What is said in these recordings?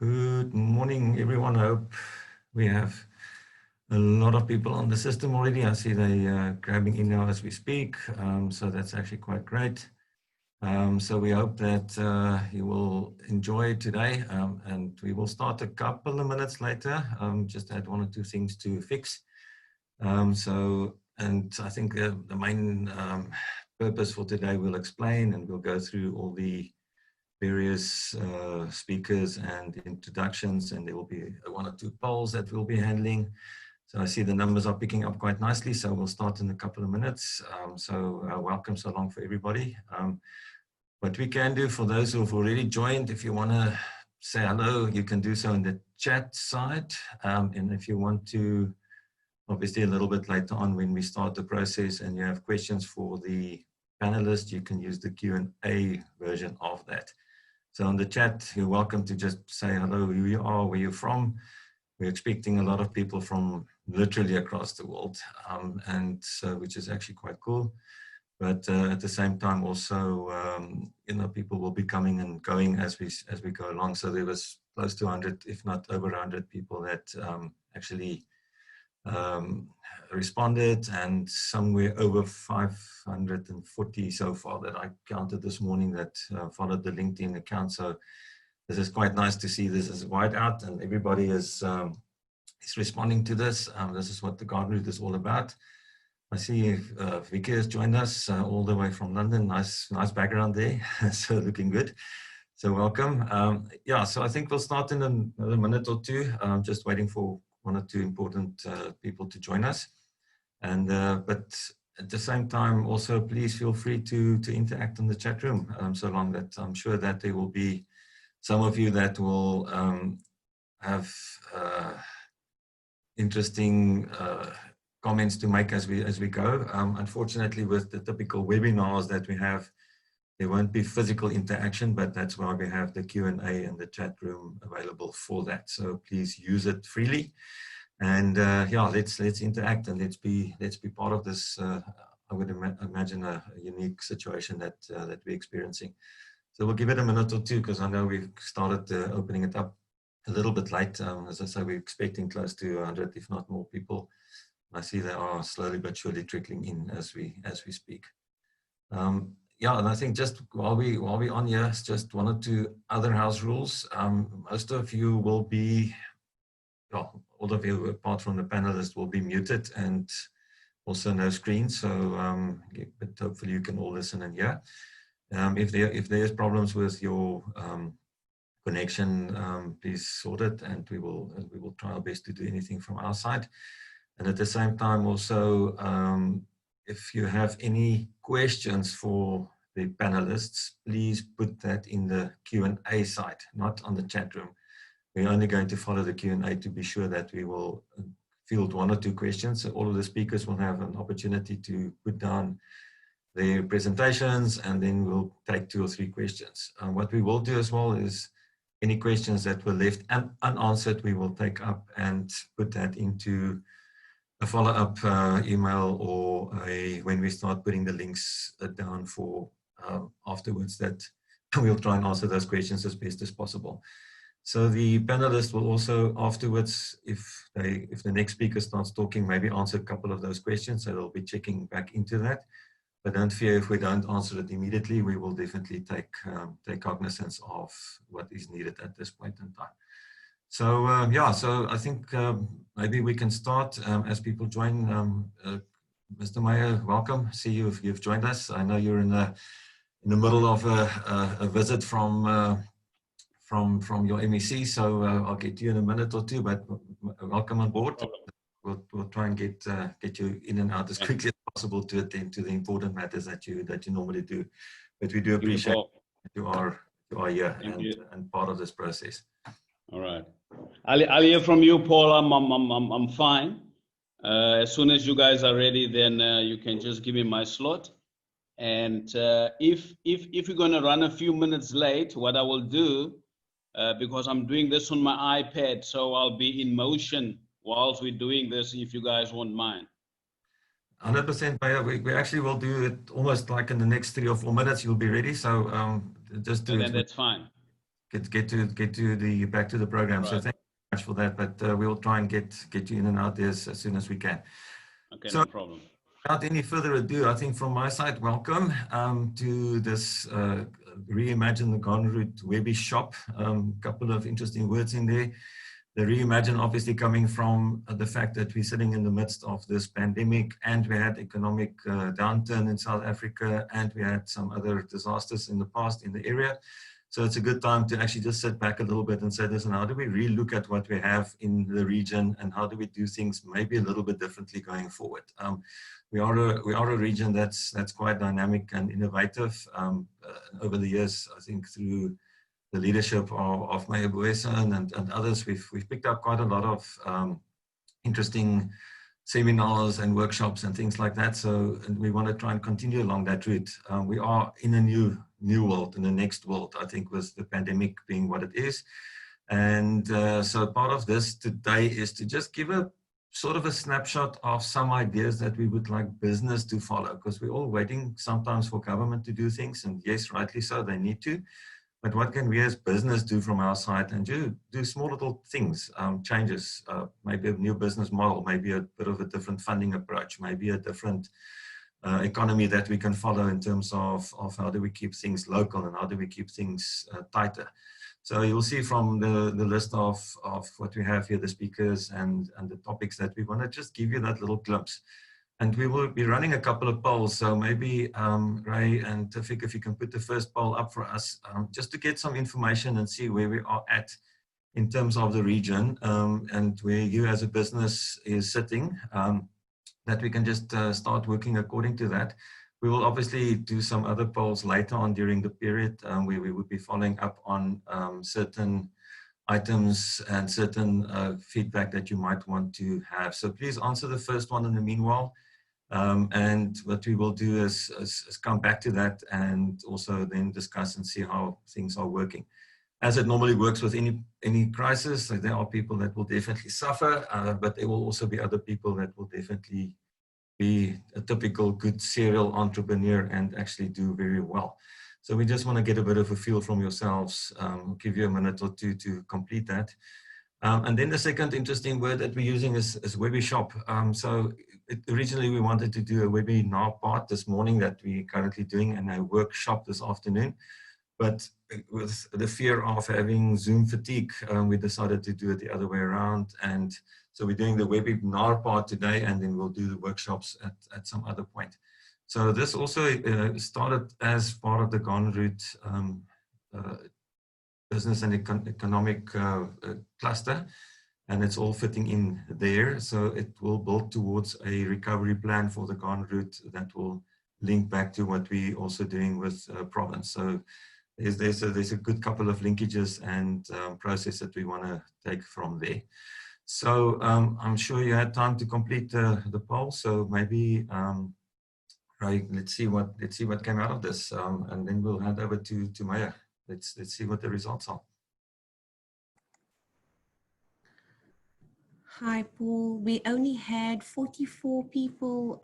Good morning, everyone. I hope we have a lot of people on the system already. I see they grabbing in now as we speak, so that's actually quite great. So we hope that you will enjoy today, and we will start a couple of minutes later. Just had one or two things to fix. And I think the main purpose for today we'll explain, and we'll go through all the various speakers and introductions, and there will be one or two polls that we'll be handling. So I see the numbers are picking up quite nicely, so we'll start in a couple of minutes. Welcome so long for everybody. What we can do for those who have already joined, if you want to say hello, you can do so in the chat side. And if you want to, obviously a little bit later on when we start the process and you have questions for the panelists, you can use the Q&A version of that. So on the chat, you're welcome to just say hello, who you are, where you're from. We're expecting a lot of people from literally across the world, and so which is actually quite cool. But at the same time, also, you know, people will be coming and going as we go along. So there was close to 100, if not over 100 people that actually responded, and somewhere over 540 so far that I counted this morning that followed the LinkedIn account. So this is quite nice to see this is wide out and everybody is responding to this. This is what the Garden Route is all about. I see Vicky has joined us all the way from London. Nice background there. So looking good. So welcome. Yeah, so I think we'll start in another minute or two. Just waiting for one or two important people to join us. And but at the same time, also please feel free to interact in the chat room. So long that I'm sure that there will be some of you that will have interesting comments to make as we go. Unfortunately, with the typical webinars that we have, there won't be physical interaction, but that's why we have the Q&A and the chat room available for that. So please use it freely, and yeah, let's interact and let's be part of this. I would imagine a unique situation that we're experiencing. So we'll give it a minute or two because I know we've started opening it up a little bit late. As I say, we're expecting close to 100, if not more people. I see they are slowly but surely trickling in as we speak. Yeah, and I think just while we're on here, it's just one or two other house rules. Most of you will be, well, all of you apart from the panelists will be muted and also no screen. So, but hopefully you can all listen and hear. If there is problems with your connection, please sort it, and we will try our best to do anything from our side. And at the same time, also, if you have any questions for the panelists, please put that in the Q&A side, not on the chat room. We're only going to follow the Q&A to be sure that we will field one or two questions. So all of the speakers will have an opportunity to put down their presentations, and then we'll take 2 or 3 questions. What we will do as well is any questions that were left unanswered, we will take up and put that into a follow-up email, or when we start putting the links down for afterwards, that we'll try and answer those questions as best as possible. So the panelists will also afterwards, if the next speaker starts talking, maybe answer a couple of those questions. So they'll be checking back into that. But don't fear if we don't answer it immediately. We will definitely take cognizance of what is needed at this point in time. So yeah, so I think maybe we can start as people join. Mr. Meyer, welcome. See you've joined us. I know you're in the middle of a visit from your MEC, so I'll get you in a minute or two. But welcome on board. We'll try and get you in and out as quickly as possible to attend to the important matters that you normally do. But we do appreciate that you are here and part of this process. All right. I'll hear from you, Paul. I'm fine. As soon as you guys are ready, then you can just give me my slot. And if you're going to run a few minutes late, what I will do, because I'm doing this on my iPad, so I'll be in motion whilst we're doing this, if you guys won't mind. 100%, Maya. We actually will do it almost like in the next 3 or 4 minutes. You'll be ready. So just then that's fine. get to the back to the program. Right. So thank you very much for that. But we'll try and get you in and out there as soon as we can. Okay, So, no problem. without any further ado, I think from my side, welcome to this Reimagine the Garden Route Webishop. Couple of interesting words in there. The reimagine obviously coming from the fact that we're sitting in the midst of this pandemic, and we had economic downturn in South Africa, and we had some other disasters in the past in the area. So it's a good time to actually just sit back a little bit and say, listen, how do we really look at what we have in the region, and how do we do things maybe a little bit differently going forward? We are a region that's quite dynamic and innovative. Over the years, I think through the leadership of Mayor Boeson and others, we've picked up quite a lot of interesting seminars and workshops and things like that. So and we want to try and continue along that route. We are in a new world, in the next world, I think, with the pandemic being what it is. And so part of this today is to just give a sort of a snapshot of some ideas that we would like business to follow, because we're all waiting sometimes for government to do things, and yes, rightly so, they need to. But what can we as business do from our side and do small little things, changes, maybe a new business model, maybe a bit of a different funding approach, maybe a different economy that we can follow in terms of how do we keep things local and how do we keep things tighter. So you'll see from the list of what we have here, the speakers and the topics, that we want to just give you that little glimpse. And we will be running a couple of polls. So maybe Ray and Tafik, if you can put the first poll up for us, just to get some information and see where we are at in terms of the region and where you as a business is sitting, that we can just start working according to that. We will obviously do some other polls later on during the period where we would be following up on certain items and certain feedback that you might want to have. So please answer the first one in the meanwhile. And what we will do is come back to that and also then discuss and see how things are working. As it normally works with any crisis, so there are people that will definitely suffer, but there will also be other people that will definitely be a typical good serial entrepreneur and actually do very well. So we just want to get a bit of a feel from yourselves. We'll give you a minute or two to complete that. And then the second interesting word that we're using is Webishop. So originally we wanted to do a webinar part this morning that we're currently doing, and a workshop this afternoon. But with the fear of having Zoom fatigue, we decided to do it the other way around. And so we're doing the webinar part today, and then we'll do the workshops at some other point. So this also started as part of the Garden Route business and economic cluster, and it's all fitting in there. So it will build towards a recovery plan for the Garden Route that will link back to what we're also doing with province. So there's a good couple of linkages and process that we want to take from there. So I'm sure you had time to complete the poll. So maybe right, let's see what came out of this, and then we'll hand over to Maya. Let's see what the results are. Hi, Paul. We only had 44 people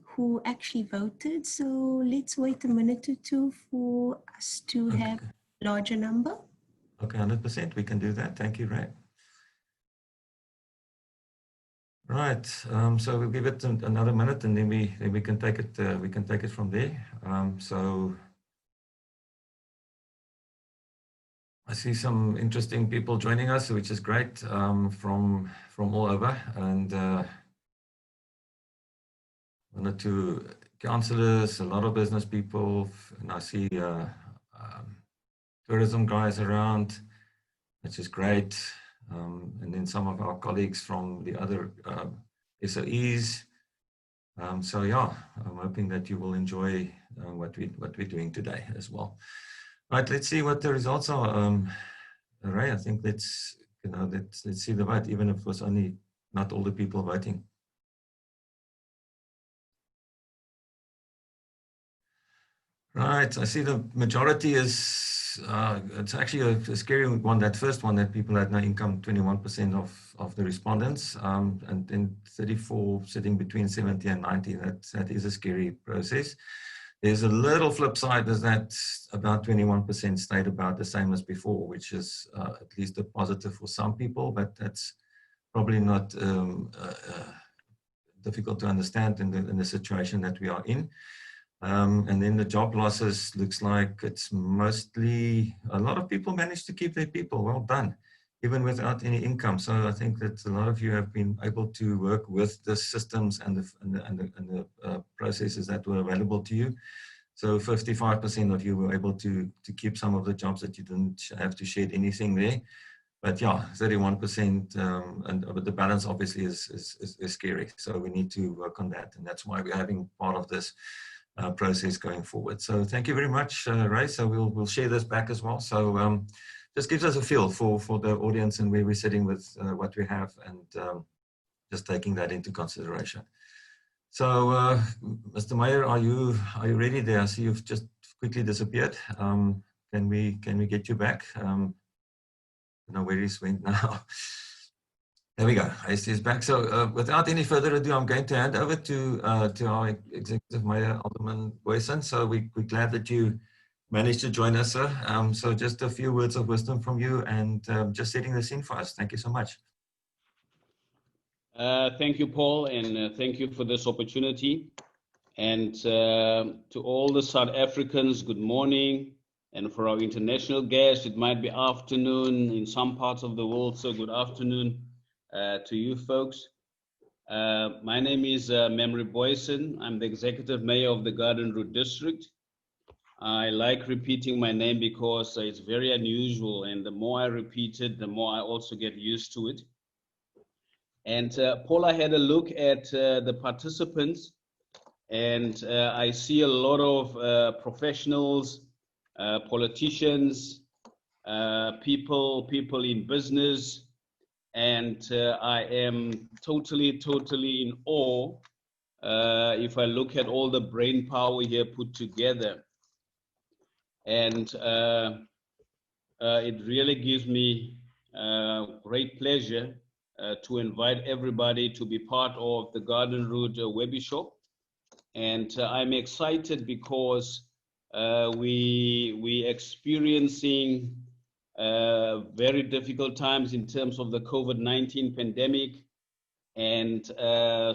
who actually voted. So let's wait a minute or two for us to have a larger number. Okay, 100%. We can do that. Thank you, Ray. Right. So we'll give it another minute, and then we can take it. We can take it from there. So I see some interesting people joining us, which is great, from all over, and one or two councillors, a lot of business people, and I see tourism guys around, which is great, and then some of our colleagues from the other SOEs. So yeah, I'm hoping that you will enjoy what we're doing today as well. Right, let's see what the results are. Ray, I think let's see the vote, even if it was only not all the people voting. Right, I see the majority is, it's actually a scary one, that first one, that people had no income, 21% of the respondents, and then 34 sitting between 70 and 90, that is a scary process. There's a little flip side, is that about 21% stayed about the same as before, which is at least a positive for some people, but that's probably not difficult to understand in the situation that we are in. And then the job losses, looks like it's mostly, a lot of people managed to keep their people. Well done, even without any income. So I think that a lot of you have been able to work with the systems and the processes that were available to you. So 55% of you were able to keep some of the jobs that you didn't have to shed anything there. But yeah, 31%, but the balance obviously is scary. So we need to work on that. And that's why we're having part of this process going forward. So thank you very much, Ray. So we'll share this back as well. So just gives us a feel for the audience and where we're sitting with what we have, and just taking that into consideration. So Mr. Meyer, are you ready there? I see you've just quickly disappeared. Can we get you back? I don't know where he's went now. There we go. I see he's back. So without any further ado, I'm going to hand over to our Executive Mayor, Alderman Boyson. So we're glad that you managed to join us, sir. So just a few words of wisdom from you, and just setting the scene for us. Thank you so much. Thank you, Paul, and thank you for this opportunity. And to all the South Africans, good morning. And for our international guests, it might be afternoon in some parts of the world, so good afternoon to you folks. My name is Memory Boyson. I'm the Executive Mayor of the Garden Route District. I like repeating my name because it's very unusual, and the more I repeat it, the more I also get used to it. And Paul, I had a look at the participants, and I see a lot of professionals, politicians, people in business, and I am totally in awe if I look at all the brain power here put together. And it really gives me great pleasure to invite everybody to be part of the Garden Route Webishop. And I'm excited because we experiencing very difficult times in terms of the COVID-19 pandemic. And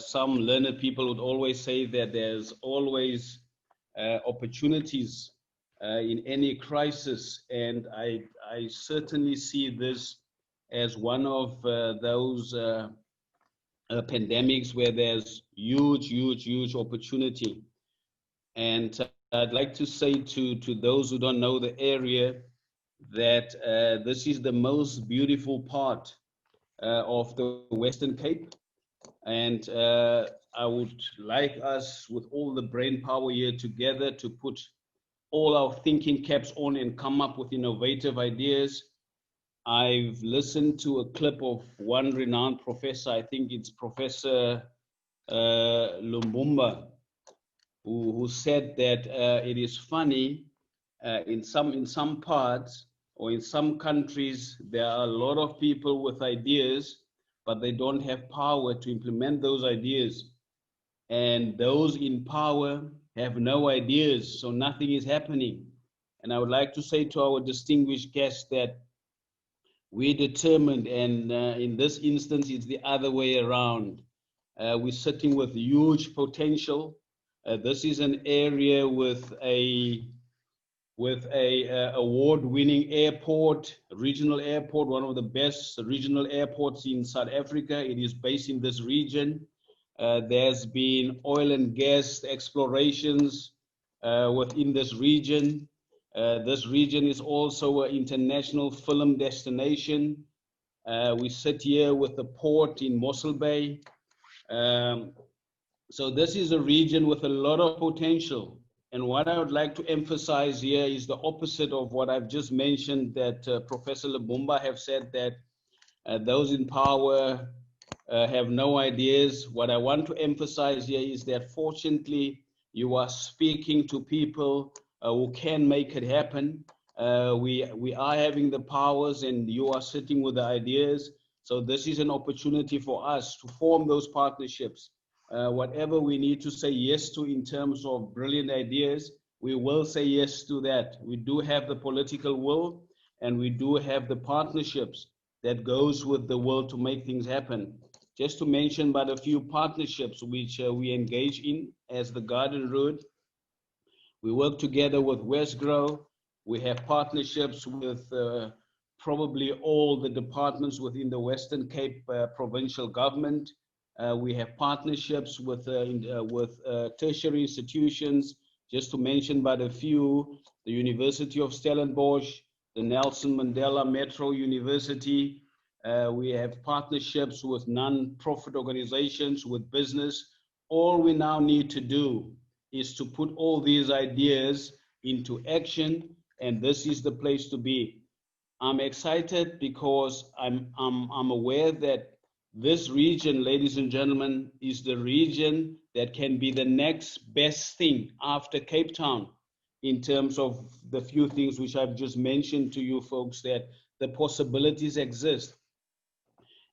some learned people would always say that there's always opportunities in any crisis. And I certainly see this as one of those pandemics where there's huge opportunity. And I'd like to say to those who don't know the area that this is the most beautiful part of the Western Cape. And I would like us, with all the brain power here together, to put all our thinking caps on and come up with innovative ideas. I've listened to a clip of one renowned professor, I think it's Professor Lumbumba, who said that it is funny, in some parts or in some countries, there are a lot of people with ideas, but they don't have power to implement those ideas. And those in power have no ideas, so nothing is happening. And I would like to say to our distinguished guests that we're determined, and in this instance, it's the other way around. We're sitting with huge potential. This is an area with a award-winning airport, regional airport, one of the best regional airports in South Africa. It is based in this region. There's been oil and gas explorations within this region. This region is also an international film destination. We sit here with the port in Mossel Bay. So this is a region with a lot of potential. And what I would like to emphasize here is the opposite of what I've just mentioned, that Professor Lumbumba have said, that those in power have no ideas. What I want to emphasize here is that fortunately, you are speaking to people who can make it happen. We are having the powers, and you are sitting with the ideas. So this is an opportunity for us to form those partnerships whatever we need to say yes to in terms of brilliant ideas, we will say yes to that. We do have the political will, and we do have the partnerships that goes with the will to make things happen. Just to mention but a few partnerships which we engage in as the Garden Route. We work together with Wesgro. We have partnerships with probably all the departments within the Western Cape provincial government. We have partnerships with tertiary institutions, just to mention but a few: the University of Stellenbosch, the Nelson Mandela Metro University. We have partnerships with non-profit organizations, with business. All we now need to do is to put all these ideas into action, and this is the place to be. I'm excited because I'm aware that this region, ladies and gentlemen, is the region that can be the next best thing after Cape Town, in terms of the few things which I've just mentioned to you folks, that the possibilities exist.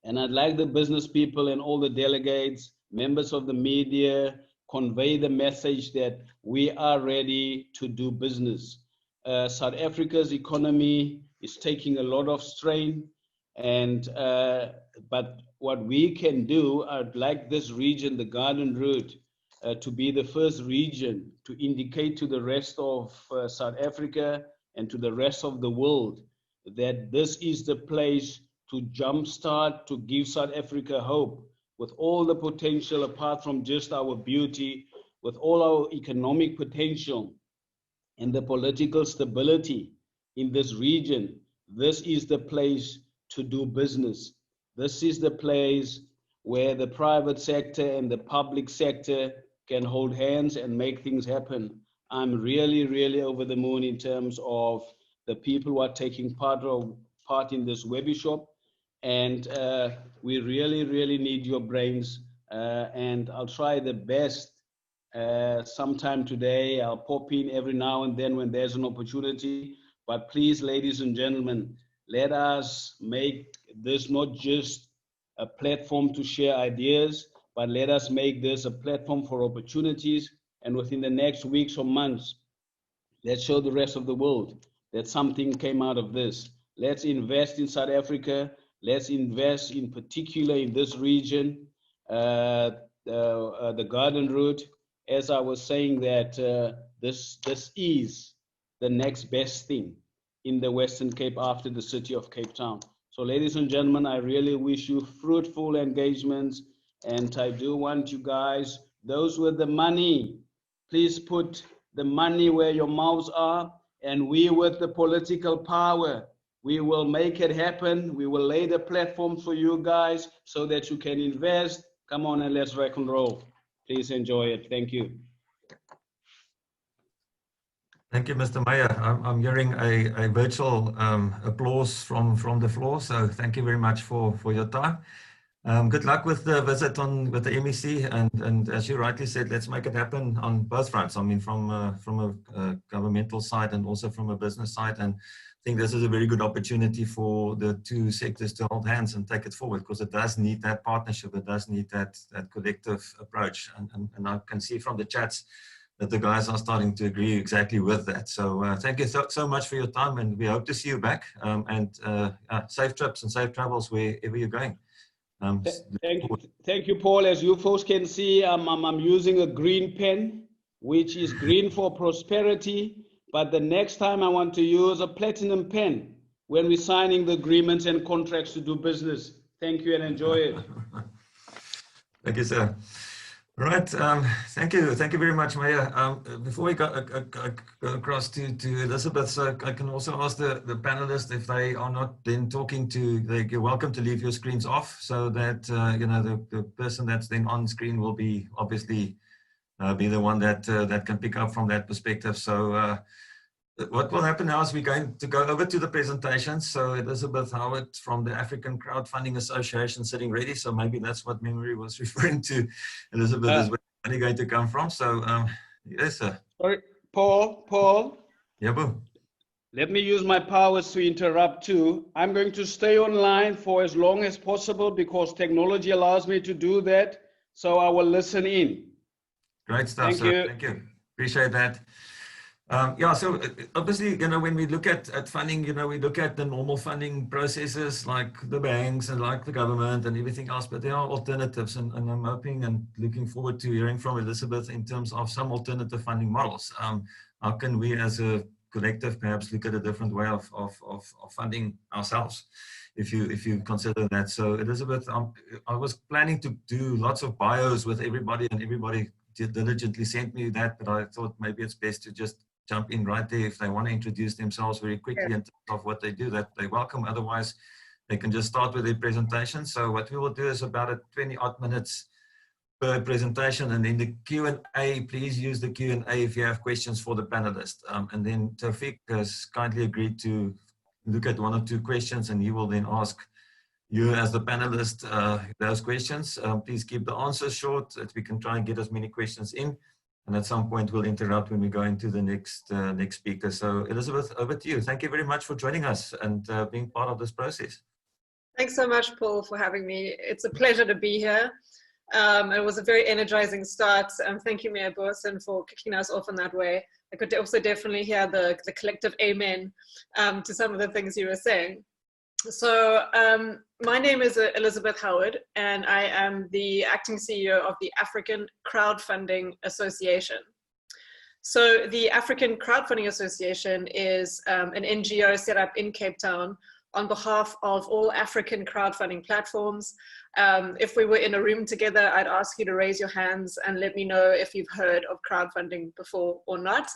And I'd like the business people and all the delegates, members of the media, convey the message that we are ready to do business. South Africa's economy is taking a lot of strain, and but what we can do, I'd like this region, the Garden Route, to be the first region to indicate to the rest of South Africa and to the rest of the world that this is the place to jumpstart, to give South Africa hope, with all the potential apart from just our beauty, with all our economic potential and the political stability in this region. This is the place to do business. This is the place where the private sector and the public sector can hold hands and make things happen. I'm really, really over the moon in terms of the people who are taking part in this Webishop. And we really, really need your brains. And I'll try the best sometime today. I'll pop in every now and then when there's an opportunity. But please, ladies and gentlemen, let us make this not just a platform to share ideas, but let us make this a platform for opportunities. And within the next weeks or months, let's show the rest of the world that something came out of this. Let's invest in South Africa. Let's invest in particular in this region, the Garden Route. As I was saying, that this is the next best thing in the Western Cape after the city of Cape Town. So ladies and gentlemen, I really wish you fruitful engagements, and I do want you guys, those with the money, please put the money where your mouths are, and we with the political power, we will make it happen. We will lay the platform for you guys so that you can invest. Come on and let's rock and roll. Please enjoy it. Thank you. Thank you, Mr. Meyer. I'm hearing a virtual applause from the floor. So thank you very much for your time. Good luck with the visit with the MEC. And as you rightly said, let's make it happen on both fronts. I mean, from a governmental side and also from a business side. And I think this is a very good opportunity for the two sectors to hold hands and take it forward, because it does need that partnership. It does need that collective approach. And I can see from the chats that the guys are starting to agree exactly with that. So thank you so much for your time, and we hope to see you back. Safe trips and safe travels wherever you're going. Thank you, Paul. As you folks can see, I'm using a green pen, which is green for prosperity. But the next time I want to use a platinum pen when we're signing the agreements and contracts to do business. Thank you and enjoy it. Thank you, sir. All right. Thank you. Thank you very much, Maya. Before we go across to Elizabeth, so I can also ask the panelists, if they are not then talking to, you're welcome to leave your screens off, so that you know, the person that's then on screen will be obviously be the one that can pick up from that perspective. So what will happen now is we're going to go over to the presentations. So Elizabeth Howard from the African Crowdfunding Association sitting ready. So maybe that's what Memory was referring to. Elizabeth is where money going to come from. So yes, sir. Sorry, Paul. Yeah, boom. Let me use my powers to interrupt too. I'm going to stay online for as long as possible because technology allows me to do that. So I will listen in. Great stuff, Thank sir. you. Thank you. Appreciate that. Yeah, so obviously, when we look at funding, we look at the normal funding processes like the banks and like the government and everything else, but there are alternatives, and I'm hoping and looking forward to hearing from Elizabeth in terms of some alternative funding models. How can we as a collective perhaps look at a different way of funding ourselves, if you consider that? So Elizabeth, I was planning to do lots of bios with everybody, and everybody diligently sent me that, but I thought maybe it's best to just jump in right there. If they want to introduce themselves very quickly in terms of what they do, that they welcome. Otherwise, they can just start with their presentation. So what we will do is about 20-odd minutes per presentation, and then the Q&A, please use the Q&A if you have questions for the panelists. And then Tawfiq has kindly agreed to look at 1 or 2 questions, and he will then ask you as the panelist those questions. Please keep the answers short so that we can try and get as many questions in. And at some point, we'll interrupt when we go into the next speaker. So Elizabeth, over to you. Thank you very much for joining us and being part of this process. Thanks so much, Paul, for having me. It's a pleasure to be here. It was a very energizing start. Thank you, Mayor Borson, for kicking us off in that way. I could also definitely hear the collective amen to some of the things you were saying. So my name is Elizabeth Howard, and I am the acting CEO of the African Crowdfunding Association. So the African Crowdfunding Association is an NGO set up in Cape Town on behalf of all African crowdfunding platforms. If we were in a room together, I'd ask you to raise your hands and let me know if you've heard of crowdfunding before or not.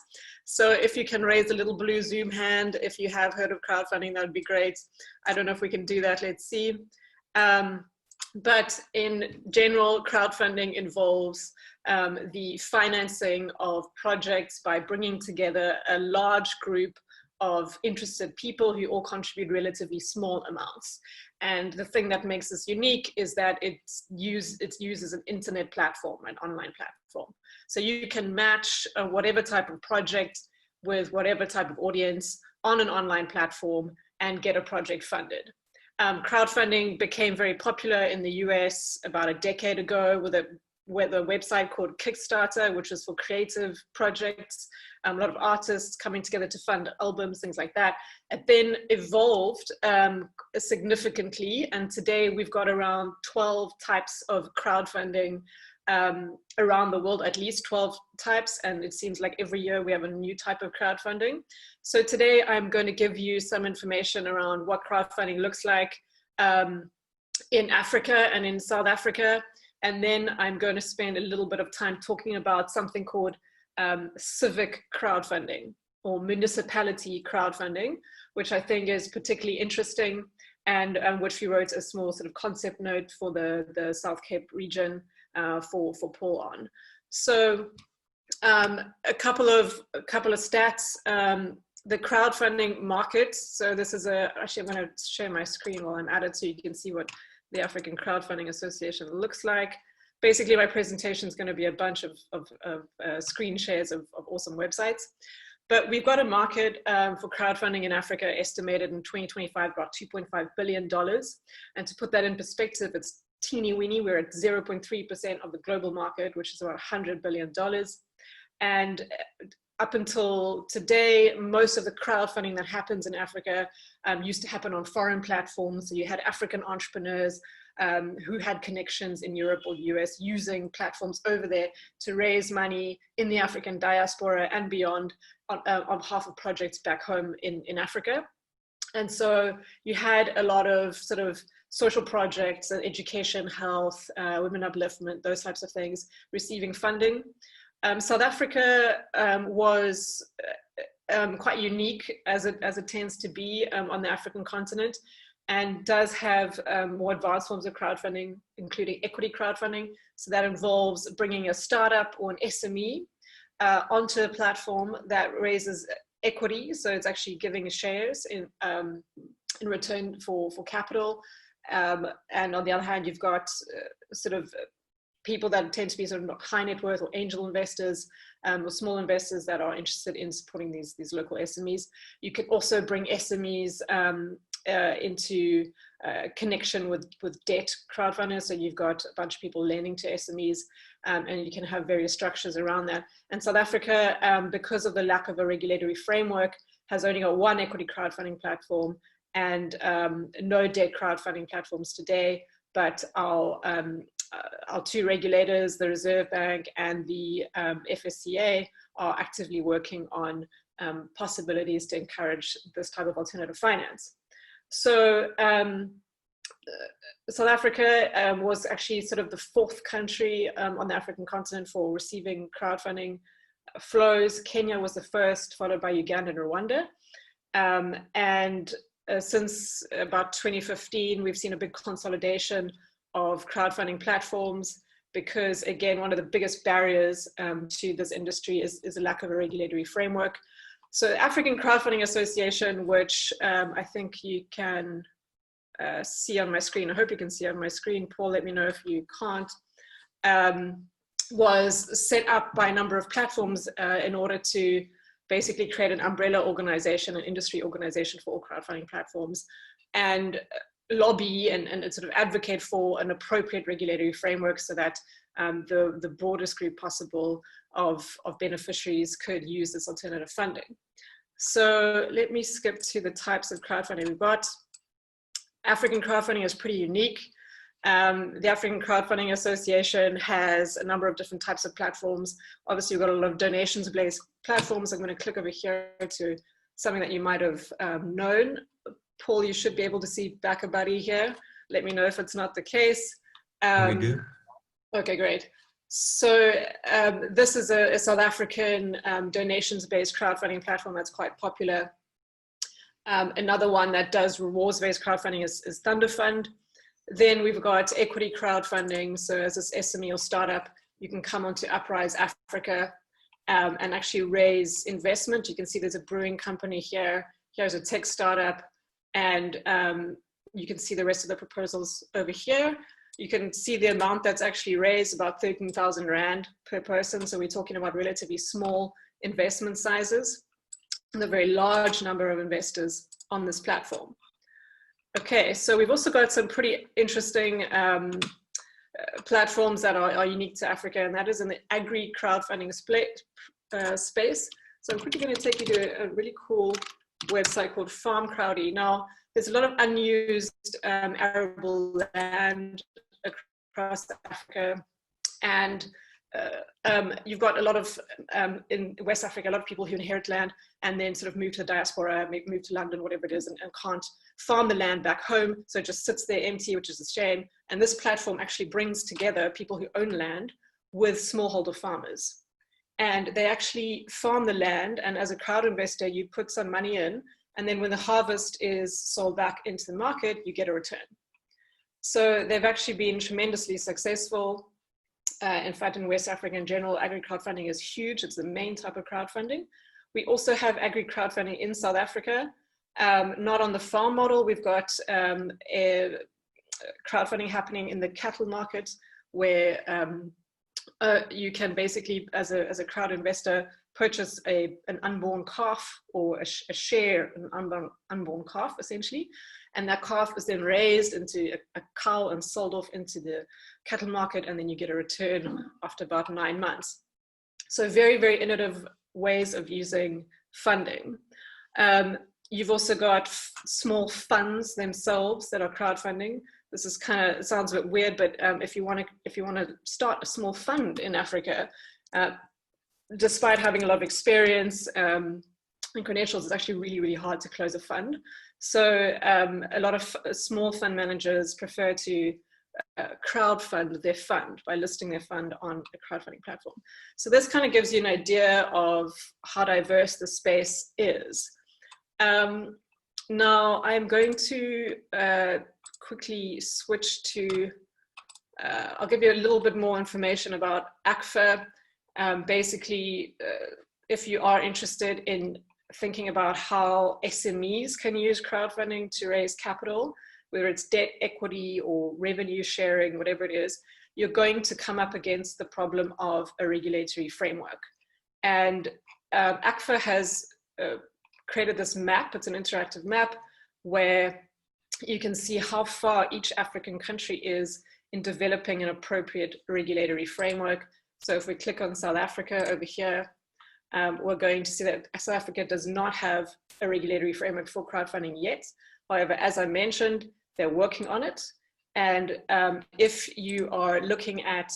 So if you can raise a little blue Zoom hand, if you have heard of crowdfunding, that would be great. I don't know if we can do that, let's see. But in general, crowdfunding involves the financing of projects by bringing together a large group of interested people who all contribute relatively small amounts. And the thing that makes this unique is that it's used as an internet platform, an online platform. So you can match whatever type of project with whatever type of audience on an online platform and get a project funded. Crowdfunding became very popular in the US about a decade ago with a website called Kickstarter, which was for creative projects, a lot of artists coming together to fund albums, things like that. It then evolved significantly, and today we've got around 12 types of crowdfunding around the world, at least 12 types, and it seems like every year we have a new type of crowdfunding. So today I'm going to give you some information around what crowdfunding looks like in Africa and in South Africa. And then I'm going to spend a little bit of time talking about something called civic crowdfunding or municipality crowdfunding, which I think is particularly interesting, and which we wrote a small sort of concept note for the South Cape region for Paul on. So a couple of stats. The crowdfunding market. So this is actually I'm going to share my screen while I'm at it so you can see what the African Crowdfunding Association looks like. Basically, my presentation is going to be a bunch of screen shares of awesome websites. But we've got a market for crowdfunding in Africa estimated in 2025 about $2.5 billion. And to put that in perspective, it's teeny weeny. We're at 0.3% of the global market, which is about $100 billion. And up until today, most of the crowdfunding that happens in Africa used to happen on foreign platforms. So you had African entrepreneurs who had connections in Europe or the US using platforms over there to raise money in the African diaspora and beyond on behalf of projects back home in Africa. And so you had a lot of sort of social projects, education, health, women upliftment, those types of things receiving funding. South Africa was quite unique as it tends to be on the African continent, and does have more advanced forms of crowdfunding, including equity crowdfunding. So that involves bringing a startup or an SME onto a platform that raises equity. So it's actually giving shares in return for capital. And on the other hand, you've got sort of people that tend to be sort of high net worth or angel investors or small investors that are interested in supporting these local SMEs. You can also bring SMEs into connection with debt crowdfunding. So you've got a bunch of people lending to SMEs, and you can have various structures around that. And South Africa, because of the lack of a regulatory framework, has only got one equity crowdfunding platform and no debt crowdfunding platforms today. But our two regulators, the Reserve Bank and the FSCA, are actively working on possibilities to encourage this type of alternative finance. So South Africa was actually sort of the fourth country on the African continent for receiving crowdfunding flows. Kenya was the first, followed by Uganda and Rwanda. Since about 2015, we've seen a big consolidation of crowdfunding platforms because, again, one of the biggest barriers to this industry is a lack of a regulatory framework. So African Crowdfunding Association, which I think you can see on my screen, I hope you can see on my screen, Paul, let me know if you can't, was set up by a number of platforms in order to basically create an umbrella organization, an industry organization for all crowdfunding platforms, and lobby and sort of advocate for an appropriate regulatory framework so that the broadest group possible of beneficiaries could use this alternative funding. So let me skip to the types of crowdfunding we've got. African crowdfunding is pretty unique. The African Crowdfunding Association has a number of different types of platforms. Obviously, we've got a lot of donations-based platforms. I'm going to click over here to something that you might have known. Paul, you should be able to see BackaBuddy here. Let me know if it's not the case. We do. Okay, great. So this is a South African donations-based crowdfunding platform that's quite popular. Another one that does rewards-based crowdfunding is Thunderfund. Then we've got equity crowdfunding. So as this SME or startup, you can come onto Uprise Africa and actually raise investment. You can see there's a brewing company here. Here's a tech startup. And you can see the rest of the proposals over here. You can see the amount that's actually raised, about 13,000 Rand per person. So we're talking about relatively small investment sizes and a very large number of investors on this platform. Okay, so we've also got some pretty interesting platforms that are unique to Africa, and that is in the agri crowdfunding space. So I'm quickly going to take you to a really cool website called Farm Crowdy. Now, there's a lot of unused arable land across Africa, and you've got a lot of, in West Africa, a lot of people who inherit land and then sort of move to the diaspora, move to London, whatever it is, and can't farm the land back home. So it just sits there empty, which is a shame. And this platform actually brings together people who own land with smallholder farmers. And they actually farm the land. And as a crowd investor, you put some money in, and then when the harvest is sold back into the market, you get a return. So they've actually been tremendously successful. In fact, in West Africa in general, agri crowdfunding is huge. It's the main type of crowdfunding. We also have agri crowdfunding in South Africa, not on the farm model. We've got a crowdfunding happening in the cattle market, where you can basically, as a crowd investor, purchase an unborn calf or a share in an unborn calf, essentially. And that calf is then raised into a cow and sold off into the cattle market, and then you get a return after about 9 months. So very, very innovative ways of using funding. You've also got small funds themselves that are crowdfunding. This is kind of, sounds a bit weird, but if you want to start a small fund in Africa, despite having a lot of experience and credentials, it's actually really, really hard to close a fund. So a lot of small fund managers prefer to crowdfund their fund by listing their fund on a crowdfunding platform. So this kind of gives you an idea of how diverse the space is. Now I'm going to quickly switch to, I'll give you a little bit more information about ACFA. Basically, if you are interested in thinking about how SMEs can use crowdfunding to raise capital, whether it's debt, equity, or revenue sharing, whatever it is, you're going to come up against the problem of a regulatory framework. And ACFA has created this map. It's an interactive map where you can see how far each African country is in developing an appropriate regulatory framework. So if we click on South Africa over here, we're going to see that South Africa does not have a regulatory framework for crowdfunding yet. However, as I mentioned, they're working on it. And if you are looking at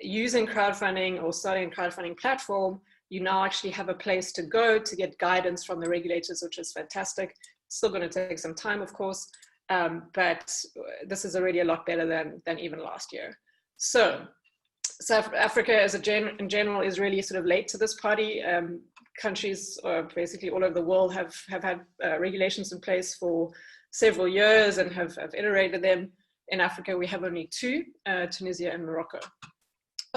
using crowdfunding or starting a crowdfunding platform, you now actually have a place to go to get guidance from the regulators, which is fantastic. It's still going to take some time, of course, but this is already a lot better than even last year. So South Africa in general is really sort of late to this party. Countries basically all over the world have had regulations in place for several years and have iterated them. In Africa, we have only two, Tunisia and Morocco.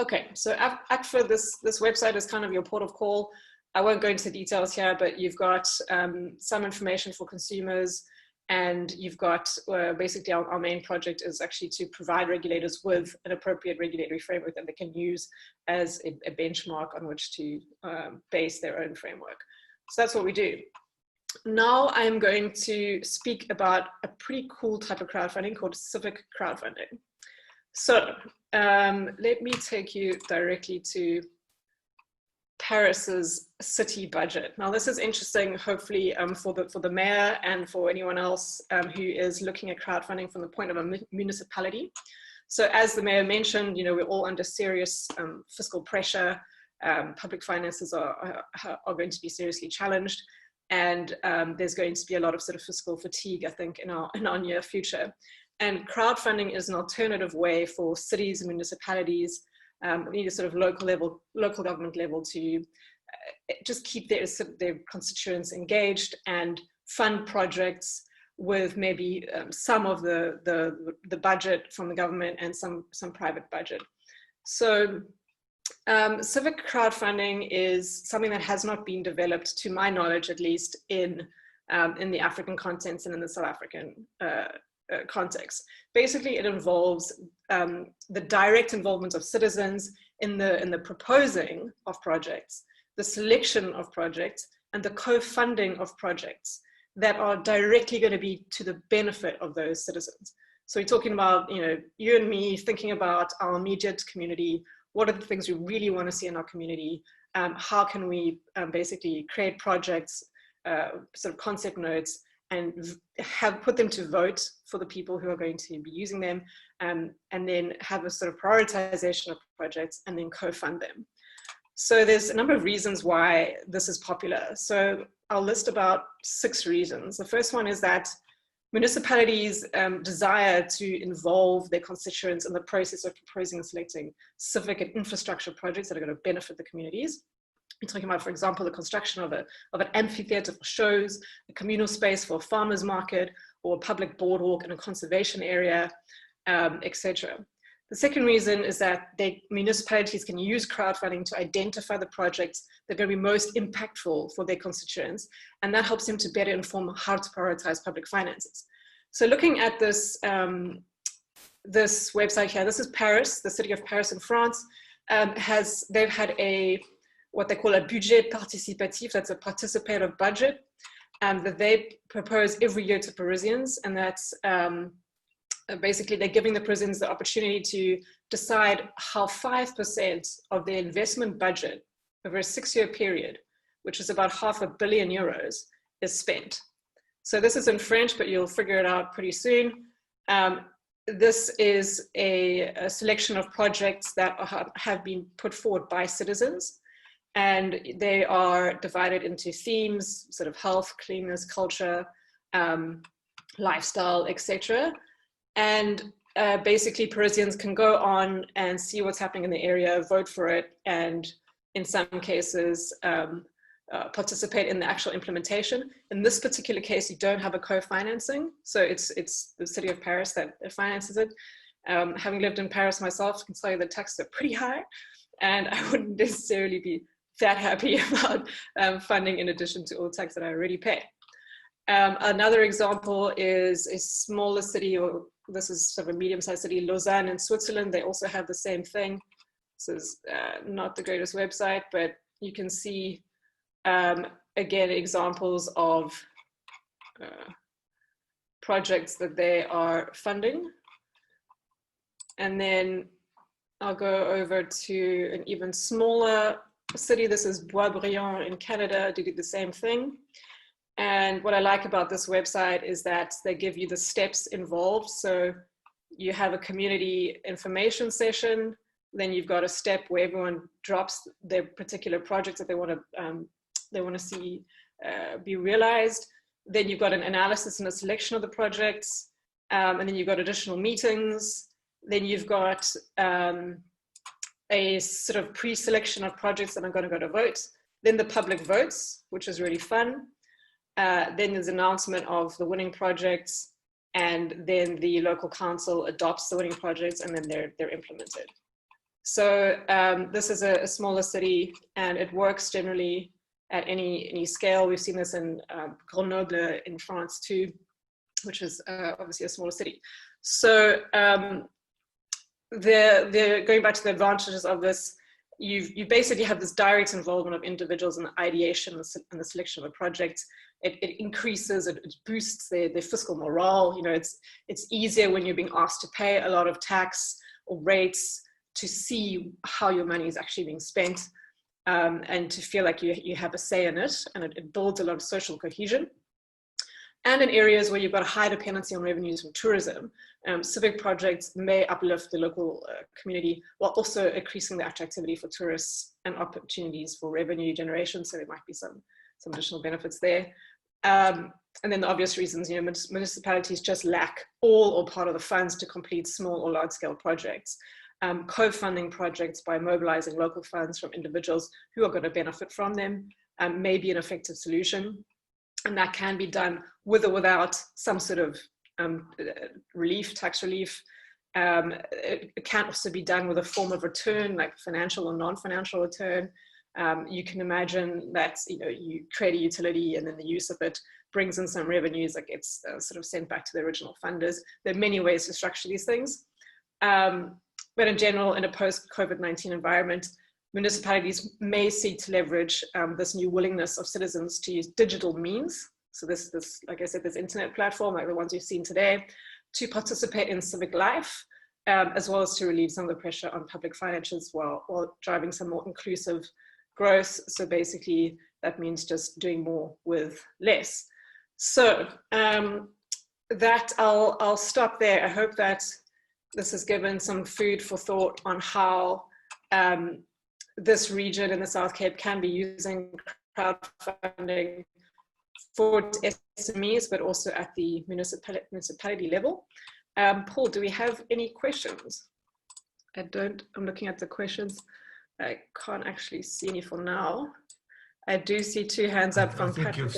Okay, so ACFA, this website is kind of your port of call. I won't go into details here, but you've got some information for consumers, and you've got basically our main project is actually to provide regulators with an appropriate regulatory framework that they can use as a benchmark on which to base their own framework. So that's what we do. Now I'm going to speak about a pretty cool type of crowdfunding called civic crowdfunding. So let me take you directly to Paris's city budget. Now this is interesting, hopefully for the mayor and for anyone else who is looking at crowdfunding from the point of a municipality. So as the mayor mentioned, we're all under serious fiscal pressure. Public finances are going to be seriously challenged. And there's going to be a lot of sort of fiscal fatigue, I think, in our near future. And crowdfunding is an alternative way for cities and municipalities, we need a sort of local government level to just keep their constituents engaged and fund projects with maybe some of the budget from the government and some private budget. So civic crowdfunding is something that has not been developed, to my knowledge at least, in the African context and in the South African context. Basically, it involves the direct involvement of citizens in the proposing of projects, the selection of projects, and the co-funding of projects that are directly going to be to the benefit of those citizens. So we're talking about, you and me thinking about our immediate community. What are the things we really want to see in our community? How can we basically create projects, sort of concept notes, and put them to vote for the people who are going to be using them, and then have a sort of prioritization of projects and then co-fund them. So there's a number of reasons why this is popular. So I'll list about 6 reasons. The first one is that municipalities desire to involve their constituents in the process of proposing and selecting civic and infrastructure projects that are going to benefit the communities. We're talking about, for example, the construction of an amphitheater for shows, a communal space for a farmer's market, or a public boardwalk in a conservation area, etc. The second reason is that municipalities can use crowdfunding to identify the projects that are going to be most impactful for their constituents, and that helps them to better inform how to prioritize public finances. So looking at this, this website here, this is Paris, the city of Paris in France. They've had what they call a budget participatif, that's a participative budget, that they propose every year to Parisians, and that's basically they're giving the Parisians the opportunity to decide how 5% of their investment budget over a 6-year period, which is about €500 million, is spent. So this is in French, but you'll figure it out pretty soon. This is a selection of projects that have been put forward by citizens, and they are divided into themes, sort of health, cleanliness, culture, lifestyle, etc. And basically Parisians can go on and see what's happening in the area, vote for it, and in some cases participate in the actual implementation. In this particular case, you don't have a co-financing, so it's the city of Paris that finances it. Having lived in Paris myself, I can tell you the taxes are pretty high, and I wouldn't necessarily be that happy about funding in addition to all the tax that I already pay. Another example is a smaller city, or this is sort of a medium-sized city, Lausanne in Switzerland. They also have the same thing. This is not the greatest website, but you can see, again, examples of projects that they are funding. And then I'll go over to an even smaller city. This is Boisbriand in Canada, to do the same thing. And what I like about this website is that they give you the steps involved. So you have a community information session, then you've got a step where everyone drops their particular projects that they want to see be realized. Then you've got an analysis and a selection of the projects, and then you've got additional meetings. Then you've got a sort of pre-selection of projects that are going to go to vote. Then the public votes, which is really fun. Then there's announcement of the winning projects, and then the local council adopts the winning projects, and then they're implemented. So this is a smaller city, and it works generally at any scale. We've seen this in Grenoble in France too, which is obviously a smaller city. So going back to the advantages of this, you basically have this direct involvement of individuals in the ideation and the selection of a project. It increases, it boosts their fiscal morale. You know, it's easier when you're being asked to pay a lot of tax or rates to see how your money is actually being spent, and to feel like you have a say in it, and it builds a lot of social cohesion. And in areas where you've got a high dependency on revenues from tourism, civic projects may uplift the local community while also increasing the attractivity for tourists and opportunities for revenue generation. So there might be some additional benefits there. And then the obvious reasons, you know, municipalities just lack all or part of the funds to complete small or large scale projects. Co-funding projects by mobilizing local funds from individuals who are going to benefit from them may be an effective solution. And that can be done with or without some sort of relief, tax relief. It can also be done with a form of return, like financial or non-financial return. You can imagine that, you know, you create a utility and then the use of it brings in some revenues that gets sort of sent back to the original funders. There are many ways to structure these things. But in general, in a post-COVID-19 environment, municipalities may seek to leverage this new willingness of citizens to use digital means. So this, like I said, this internet platform, like the ones we've seen today, to participate in civic life, as well as to relieve some of the pressure on public finances while driving some more inclusive growth. So basically, that means just doing more with less. So that I'll stop there. I hope that this has given some food for thought on how this region in the South Cape can be using crowdfunding for SMEs, but also at the municipality level. Paul, do we have any questions? I'm looking at the questions. I can't actually see any for now. I do see two hands up from Patrick.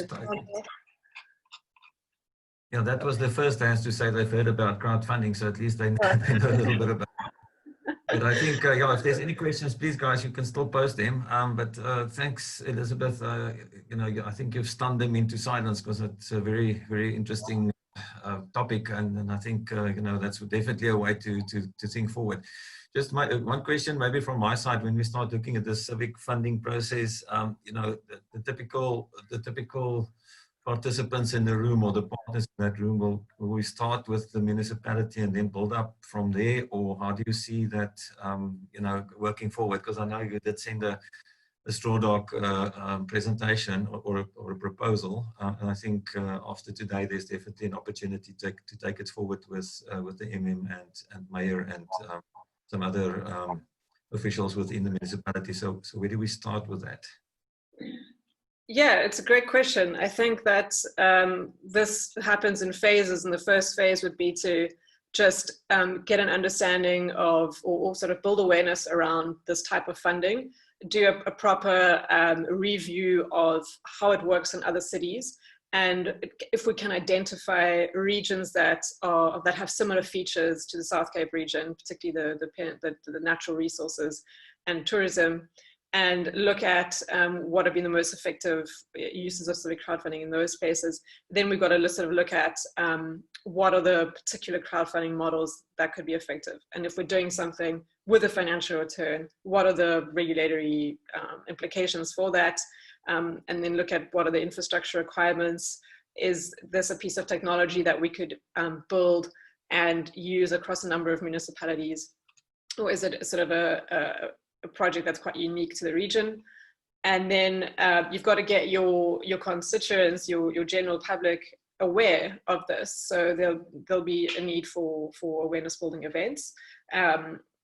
Yeah, that was the first hands to say they've heard about crowdfunding, so at least they know a little bit about it. But I think, yeah, if there's any questions, please, guys, you can still post them. But thanks, Elizabeth. You know, I think you've stunned them into silence because it's a very, very interesting topic, and I think you know, that's definitely a way to think forward. Just one question, maybe from my side, when we start looking at the civic funding process, you know, the typical participants in the room or the partners in that room, will we start with the municipality and then build up from there, or how do you see that you know, working forward? Because I know you did send a straw dog presentation or a proposal, and I think after today there's definitely an opportunity to take it forward with the MM and mayor and some other officials within the municipality. So where do we start with that? Yeah, it's a great question. I think that this happens in phases, and the first phase would be to just get an understanding of, or sort of build awareness around this type of funding, do a proper review of how it works in other cities, and if we can identify regions that have similar features to the South Cape region, particularly the natural resources and tourism, and look at what have been the most effective uses of civic crowdfunding in those spaces. Then we've got to sort of look at what are the particular crowdfunding models that could be effective. And if we're doing something with a financial return, what are the regulatory implications for that? And then look at what are the infrastructure requirements, is this a piece of technology that we could build and use across a number of municipalities? Or is it sort of a project that's quite unique to the region? And then you've got to get your constituents, your general public aware of this. So there'll be a need for awareness building events.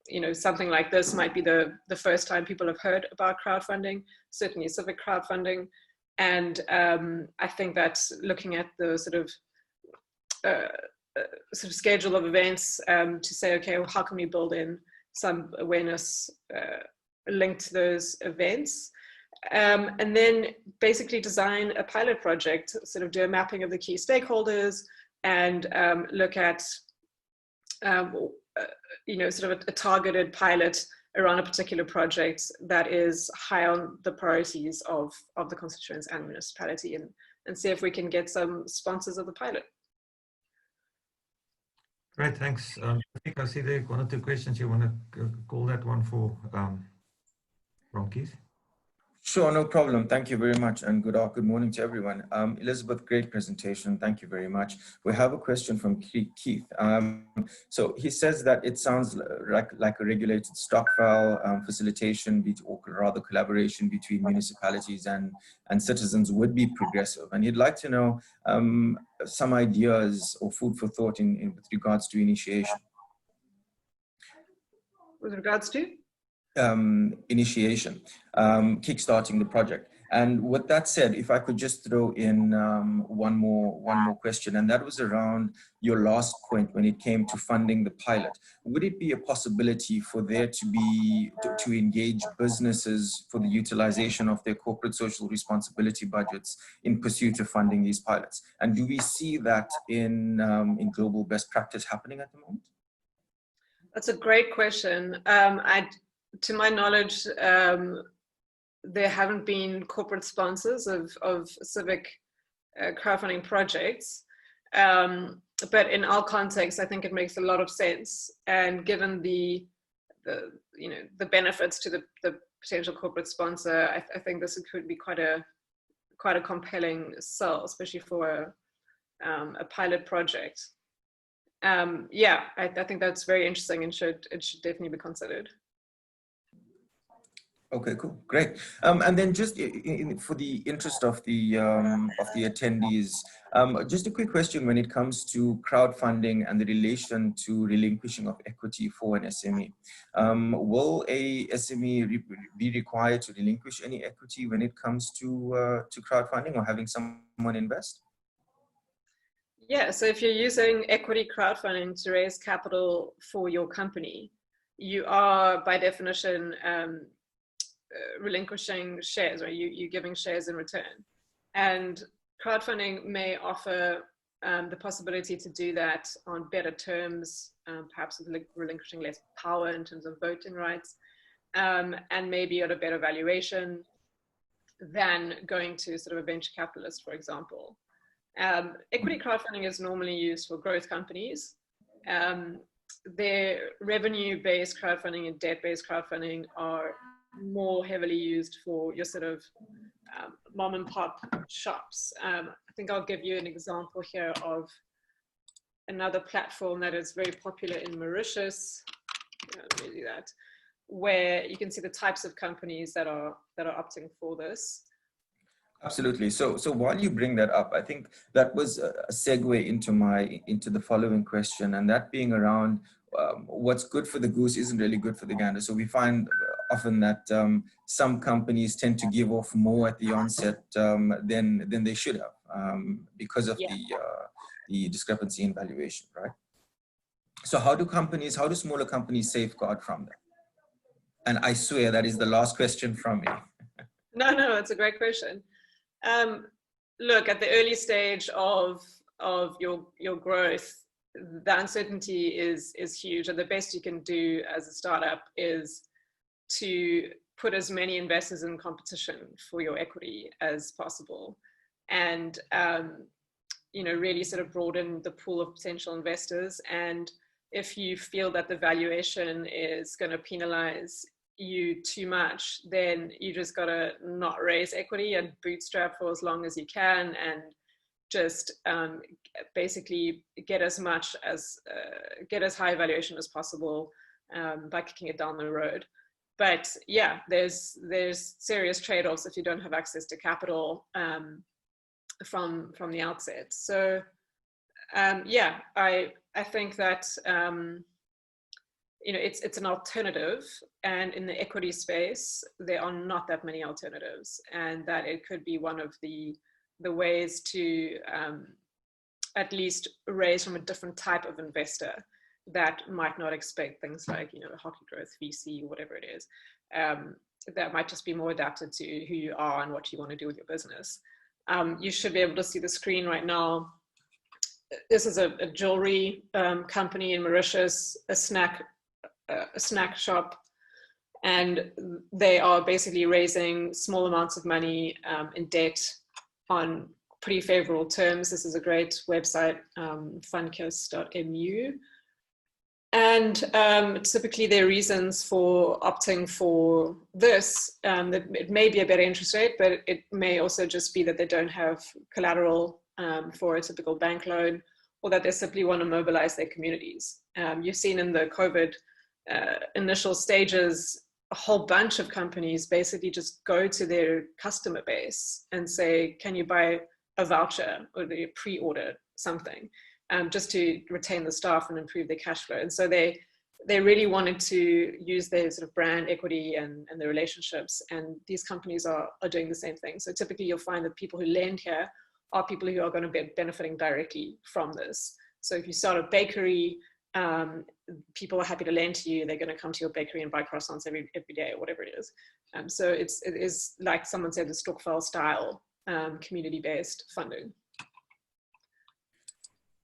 You know, something like this might be the first time people have heard about crowdfunding, certainly civic crowdfunding. And I think that looking at the sort of schedule of events to say, okay, well, how can we build in some awareness linked to those events? And then basically design a pilot project, sort of do a mapping of the key stakeholders and look at, you know, sort of a targeted pilot around a particular project that is high on the priorities of the constituents and municipality, and see if we can get some sponsors of the pilot. Great, thanks. I think I see there one or two questions. You want to call that one for from Keith? Sure, no problem. Thank you very much, and good morning to everyone. Elizabeth, great presentation. Thank you very much. We have a question from Keith. So he says that it sounds like a regulated stock file facilitation, or rather collaboration between municipalities and citizens would be progressive. And he'd like to know some ideas or food for thought with regards to initiation. With regards to? Initiation, kickstarting the project. And with that said, if I could just throw in one more question, and that was around your last point when it came to funding the pilot. Would it be a possibility for there to be to engage businesses for the utilization of their corporate social responsibility budgets in pursuit of funding these pilots? And do we see that in global best practice happening at the moment? That's a great question. To my knowledge, there haven't been corporate sponsors of civic crowdfunding projects. But in our context, I think it makes a lot of sense. And given the benefits to the potential corporate sponsor, I think this could be quite a compelling sell, especially for a pilot project. Yeah, I think that's very interesting, and it should definitely be considered. Okay, cool, great. And then just for the interest of the attendees, just a quick question when it comes to crowdfunding and the relation to relinquishing of equity for an SME. Will a SME be required to relinquish any equity when it comes to crowdfunding or having someone invest? Yeah, so if you're using equity crowdfunding to raise capital for your company, you are by definition relinquishing shares, or you're giving shares in return. And crowdfunding may offer the possibility to do that on better terms, perhaps with relinquishing less power in terms of voting rights, and maybe at a better valuation than going to sort of a venture capitalist, for example. Equity crowdfunding is normally used for growth companies. Their revenue-based crowdfunding and debt-based crowdfunding are more heavily used for your sort of mom and pop shops. I think I'll give you an example here of another platform that is very popular in Mauritius. Let me do that, where you can see the types of companies that are opting for this. Absolutely. So while you bring that up, I think that was a segue into the following question, and that being around what's good for the goose isn't really good for the gander. So we find often that some companies tend to give off more at the onset than they should have because of the discrepancy in valuation, right? So how do smaller companies safeguard from that? And I swear that is the last question from me. No, it's a great question. Look, at the early stage of your growth, the uncertainty is huge, and the best you can do as a startup is to put as many investors in competition for your equity as possible, and really sort of broaden the pool of potential investors. And if you feel that the valuation is going to penalize you too much, then you just got to not raise equity and bootstrap for as long as you can, and just basically get as high a valuation as possible by kicking it down the road. But yeah, there's serious trade-offs if you don't have access to capital from the outset. So yeah, I think that it's an alternative, and in the equity space there are not that many alternatives, and that it could be one of the ways to at least raise from a different type of investor that might not expect things like hockey growth VC, whatever it is, that might just be more adapted to who you are and what you want to do with your business. You should be able to see the screen right now. This is a jewelry company in Mauritius, a snack shop, and they are basically raising small amounts of money in debt on pretty favorable terms. This is a great website, fundkiss.mu. And typically their reasons for opting for this, that it may be a better interest rate, but it may also just be that they don't have collateral for a typical bank loan, or that they simply want to mobilize their communities. You've seen in the COVID initial stages, a whole bunch of companies basically just go to their customer base and say, can you buy a voucher, or they pre-order something, just to retain the staff and improve their cash flow. And so they really wanted to use their sort of brand equity and their relationships, and these companies are doing the same thing. So typically you'll find that people who lend here are people who are going to be benefiting directly from this. So if you start a bakery, people are happy to lend to you. They're going to come to your bakery and buy croissants every day, or whatever it is. So it is like someone said, the Stokvel style community-based funding.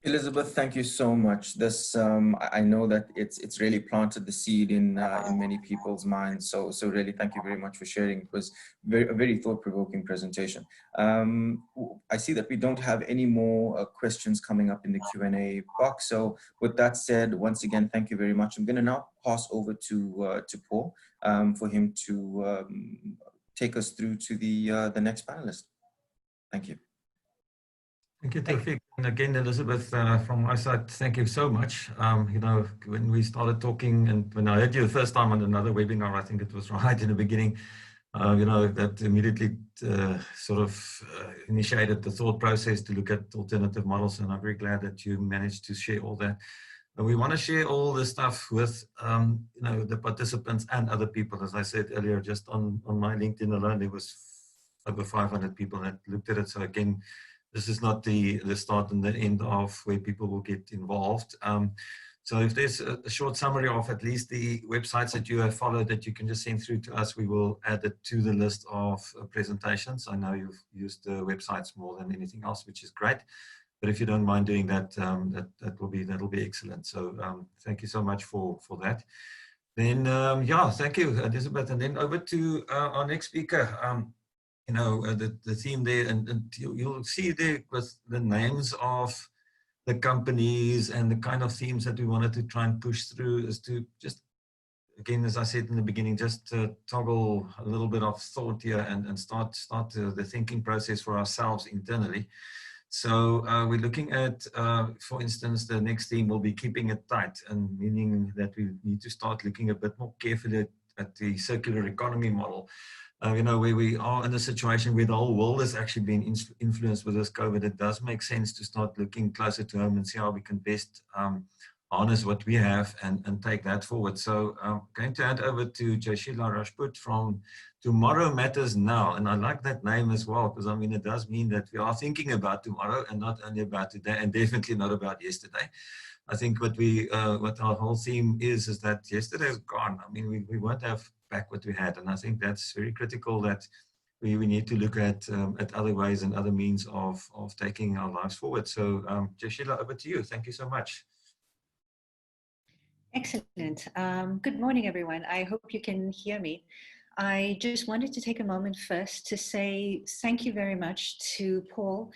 Elizabeth, thank you so much. This I know that it's really planted the seed in many people's minds. So really, thank you very much for sharing. It was a very thought-provoking presentation. I see that we don't have any more questions coming up in the Q&A box. So with that said, once again, thank you very much. I'm going to now pass over to Paul for him to take us through to the next panelist. Thank you. Thank you, Tawfiq. And again, Elizabeth, from my side, thank you so much. When we started talking, and when I heard you the first time on another webinar, I think it was right in the beginning, that immediately sort of initiated the thought process to look at alternative models. And I'm very glad that you managed to share all that. We want to share all this stuff with the participants and other people. As I said earlier, just on my LinkedIn alone, there was over 500 people that looked at it. So again, this is not the start and the end of where people will get involved. So if there's a short summary of at least the websites that you have followed that you can just send through to us, we will add it to the list of presentations. I know you've used the websites more than anything else, which is great. But if you don't mind doing that, that'll be excellent. So thank you so much for that. Then yeah, thank you, Elizabeth. And then over to our next speaker. The theme there, and you'll see there with the names of the companies and the kind of themes that we wanted to try and push through is to just, again, as I said in the beginning, just toggle a little bit of thought here and start the thinking process for ourselves internally. So we're looking at, for instance, the next theme will be keeping it tight, and meaning that we need to start looking a bit more carefully at the circular economy model. Where we are in a situation where the whole world has actually been influenced with this COVID, it does make sense to start looking closer to home and see how we can best harness what we have and take that forward. So I'm going to hand over to Joshila Rajput from Tomorrow Matters Now. And I like that name as well, because I mean, it does mean that we are thinking about tomorrow and not only about today, and definitely not about yesterday. I think what our whole theme is that yesterday is gone. I mean, we won't have back what we had. And I think that's very critical, that we need to look at other ways and other means of taking our lives forward. So Joshila, over to you. Thank you so much. Excellent. Good morning, everyone. I hope you can hear me. I just wanted to take a moment first to say thank you very much to Paul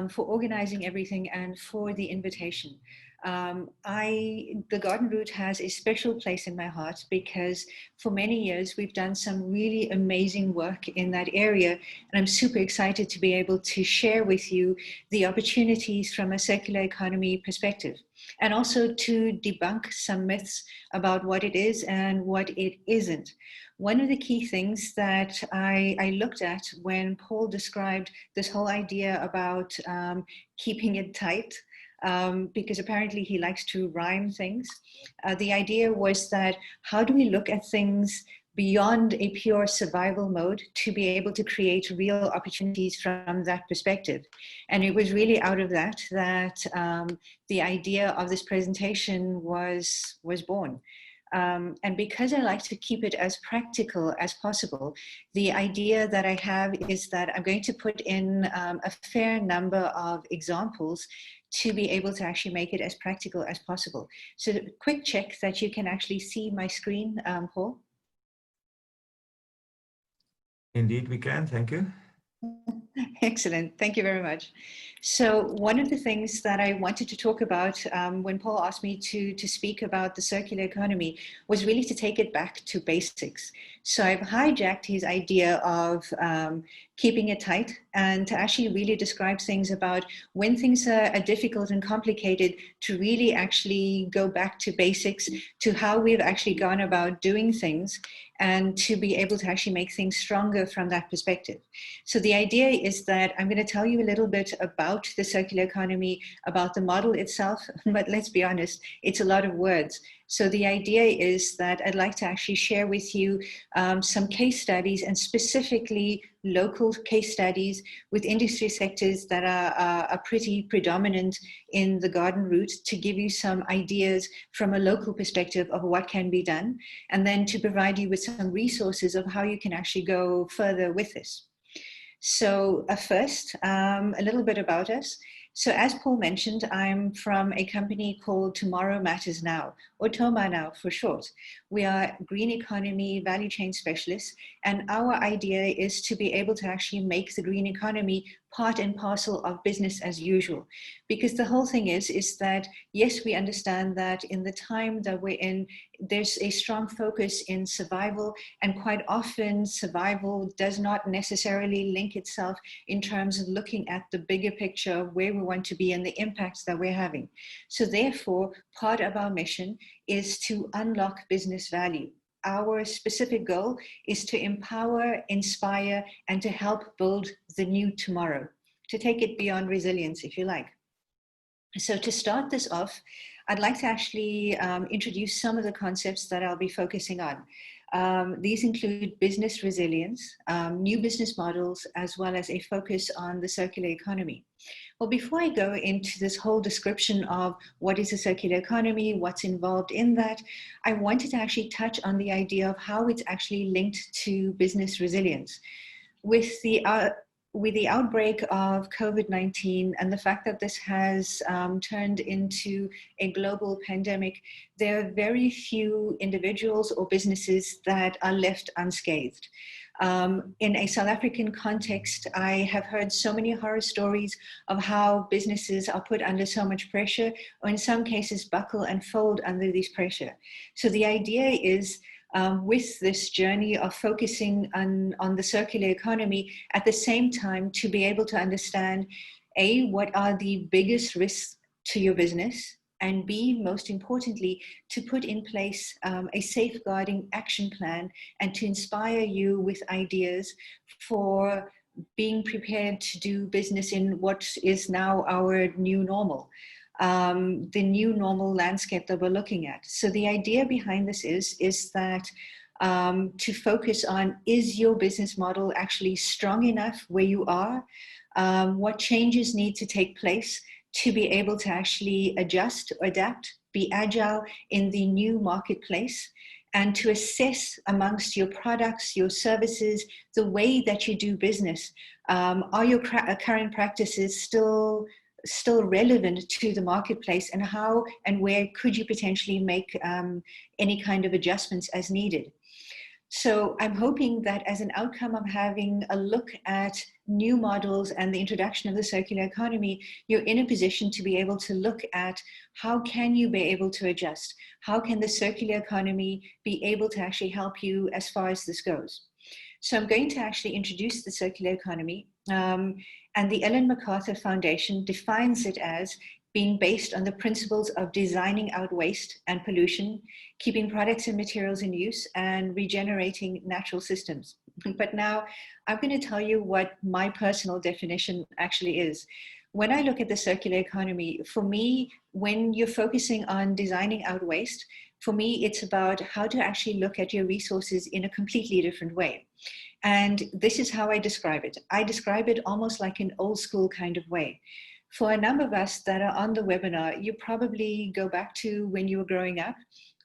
for organizing everything and for the invitation. The Garden Route has a special place in my heart because for many years we've done some really amazing work in that area, and I'm super excited to be able to share with you the opportunities from a circular economy perspective, and also to debunk some myths about what it is and what it isn't. One of the key things that I looked at when Paul described this whole idea about keeping it tight, because apparently he likes to rhyme things. The idea was that how do we look at things beyond a pure survival mode to be able to create real opportunities from that perspective? And it was really out of that the idea of this presentation was born. And because I like to keep it as practical as possible, the idea that I have is that I'm going to put in a fair number of examples to be able to actually make it as practical as possible. So quick check that you can actually see my screen, Paul. Indeed, we can. Thank you. Excellent. Thank you very much. So one of the things that I wanted to talk about when Paul asked me to speak about the circular economy was really to take it back to basics. So I've hijacked his idea of keeping it tight and to actually really describe things about when things are difficult and complicated, to really actually go back to basics, to how we've actually gone about doing things, and to be able to actually make things stronger from that perspective. So the idea is that I'm going to tell you a little bit about the circular economy, about the model itself, but let's be honest, it's a lot of words. So the idea is that I'd like to actually share with you some case studies, and specifically local case studies with industry sectors that are pretty predominant in the Garden Route, to give you some ideas from a local perspective of what can be done, and then to provide you with some resources of how you can actually go further with this. So first, a little bit about us. So as Paul mentioned, I'm from a company called Tomorrow Matters Now, or TOMA Now for short. We are green economy value chain specialists, and our idea is to be able to actually make the green economy part and parcel of business as usual. Because the whole thing is that, yes, we understand that in the time that we're in, there's a strong focus in survival, and quite often survival does not necessarily link itself in terms of looking at the bigger picture of where we want to be and the impacts that we're having. So therefore, part of our mission is to unlock business value. Our specific goal is to empower, inspire, and to help build the new tomorrow, to take it beyond resilience, if you like. So to start this off, I'd like to actually introduce some of the concepts that I'll be focusing on. These include business resilience, new business models, as well as a focus on the circular economy. Well, before I go into this whole description of what is a circular economy, what's involved in that, I wanted to actually touch on the idea of how it's actually linked to business resilience. With the outbreak of COVID-19 and the fact that this has turned into a global pandemic, there are very few individuals or businesses that are left unscathed. In a South African context, I have heard so many horror stories of how businesses are put under so much pressure, or in some cases buckle and fold under this pressure. So the idea is, with this journey of focusing on the circular economy, at the same time to be able to understand, A, what are the biggest risks to your business, and B, most importantly, to put in place a safeguarding action plan and to inspire you with ideas for being prepared to do business in what is now our new normal. The new normal landscape that we're looking at. So the idea behind this is that to focus on, is your business model actually strong enough where you are? What changes need to take place to be able to actually adjust, adapt, be agile in the new marketplace, and to assess amongst your products, your services, the way that you do business. Are your current practices still relevant to the marketplace, and how and where could you potentially make any kind of adjustments as needed? So I'm hoping that as an outcome of having a look at new models and the introduction of the circular economy, you're in a position to be able to look at how can you be able to adjust? How can the circular economy be able to actually help you as far as this goes? So I'm going to actually introduce the circular economy, and the Ellen MacArthur Foundation defines it as being based on the principles of designing out waste and pollution, keeping products and materials in use, and regenerating natural systems. But now I'm going to tell you what my personal definition actually is. When I look at the circular economy, for me, when you're focusing on designing out waste, for me, it's about how to actually look at your resources in a completely different way. And this is how I describe it. I describe it almost like an old school kind of way. For a number of us that are on the webinar, you probably go back to when you were growing up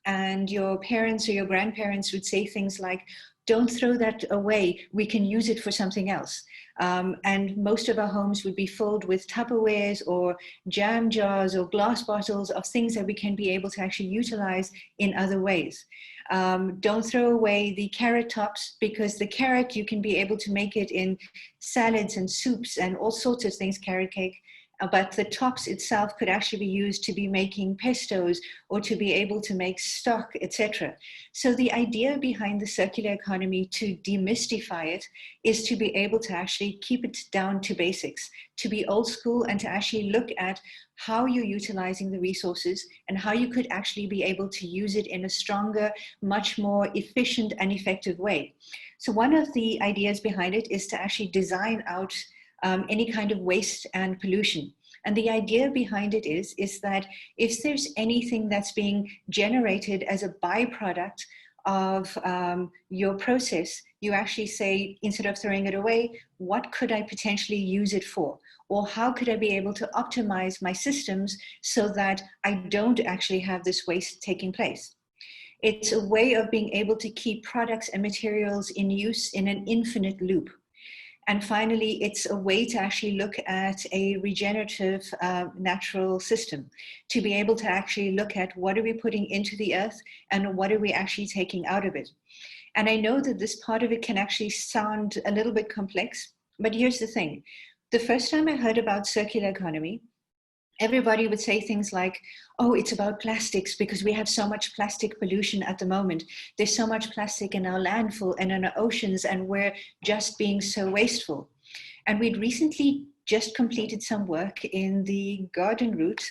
and your parents or your grandparents would say things like, don't throw that away, we can use it for something else. And most of our homes would be filled with Tupperwares or jam jars or glass bottles of things that we can be able to actually utilize in other ways. Don't throw away the carrot tops, because the carrot, you can be able to make it in salads and soups and all sorts of things, carrot cake. But the tops itself could actually be used to be making pestos or to be able to make stock, etc. So the idea behind the circular economy, to demystify it, is to be able to actually keep it down to basics, to be old school and to actually look at how you're utilizing the resources and how you could actually be able to use it in a stronger, much more efficient and effective way. So one of the ideas behind it is to actually design out any kind of waste and pollution. And the idea behind it is that if there's anything that's being generated as a byproduct of your process, you actually say, instead of throwing it away, what could I potentially use it for? Or how could I be able to optimize my systems so that I don't actually have this waste taking place? It's a way of being able to keep products and materials in use in an infinite loop. And finally, it's a way to actually look at a regenerative natural system, to be able to actually look at what are we putting into the earth and what are we actually taking out of it. And I know that this part of it can actually sound a little bit complex, but here's the thing. The first time I heard about circular economy, everybody would say things like, oh, it's about plastics because we have so much plastic pollution at the moment. There's so much plastic in our landfill and in our oceans, and we're just being so wasteful. And we'd recently just completed some work in the Garden Route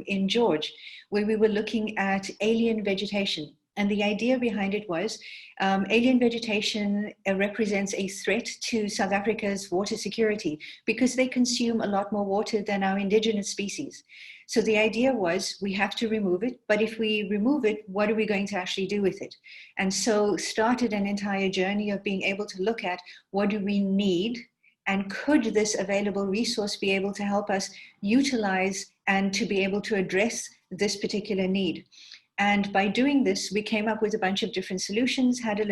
in George, where we were looking at alien vegetation. And the idea behind it was alien vegetation represents a threat to South Africa's water security because they consume a lot more water than our indigenous species. So the idea was we have to remove it, but if we remove it, what are we going to actually do with it? And so started an entire journey of being able to look at what do we need, and could this available resource be able to help us utilize and to be able to address this particular need. And by doing this, we came up with a bunch of different solutions, had a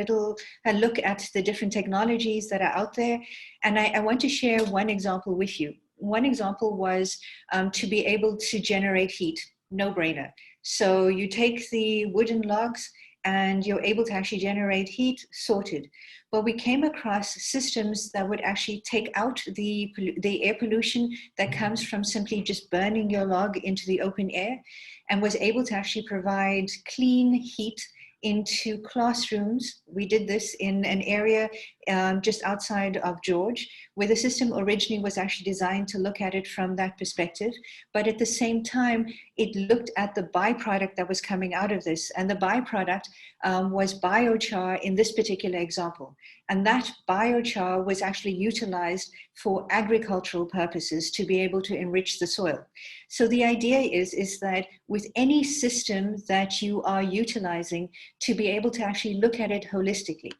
look at the different technologies that are out there. And I want to share one example with you. One example was to be able to generate heat, no brainer. So you take the wooden logs and you're able to actually generate heat, sorted. But we came across systems that would actually take out the air pollution that comes from simply just burning your log into the open air, and was able to actually provide clean heat into classrooms. We did this in an area just outside of George, where the system originally was actually designed to look at it from that perspective. But at the same time, it looked at the byproduct that was coming out of this. And the byproduct was biochar in this particular example. And that biochar was actually utilized for agricultural purposes to be able to enrich the soil. So the idea is that with any system that you are utilizing, to be able to actually look at it holistically.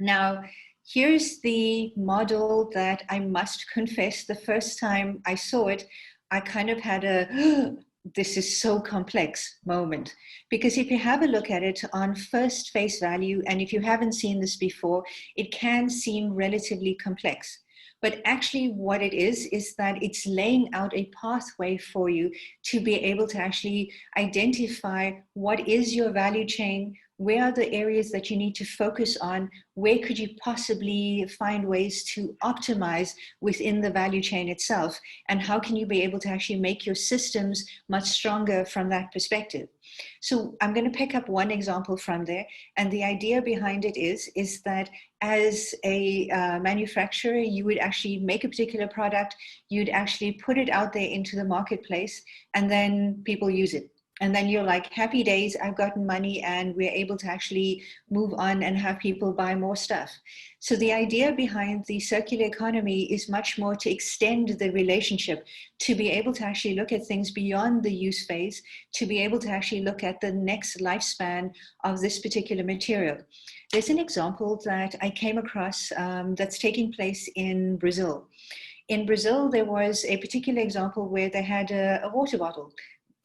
Now, here's the model that I must confess, the first time I saw it, I kind of had a, this is so complex moment. Because if you have a look at it on first face value, and if you haven't seen this before, it can seem relatively complex. But actually what it is that it's laying out a pathway for you to be able to actually identify what is your value chain, Where are the areas that you need to focus on? Where could you possibly find ways to optimize within the value chain itself? And how can you be able to actually make your systems much stronger from that perspective? So I'm going to pick up one example from there. And the idea behind it is that as a manufacturer, you would actually make a particular product, you'd actually put it out there into the marketplace, and then people use it. And then you're like, happy days, I've gotten money, and we're able to actually move on and have people buy more stuff. So the idea behind the circular economy is much more to extend the relationship, to be able to actually look at things beyond the use phase, to be able to actually look at the next lifespan of this particular material. There's an example that I came across that's taking place in Brazil. In Brazil, there was a particular example where they had a water bottle.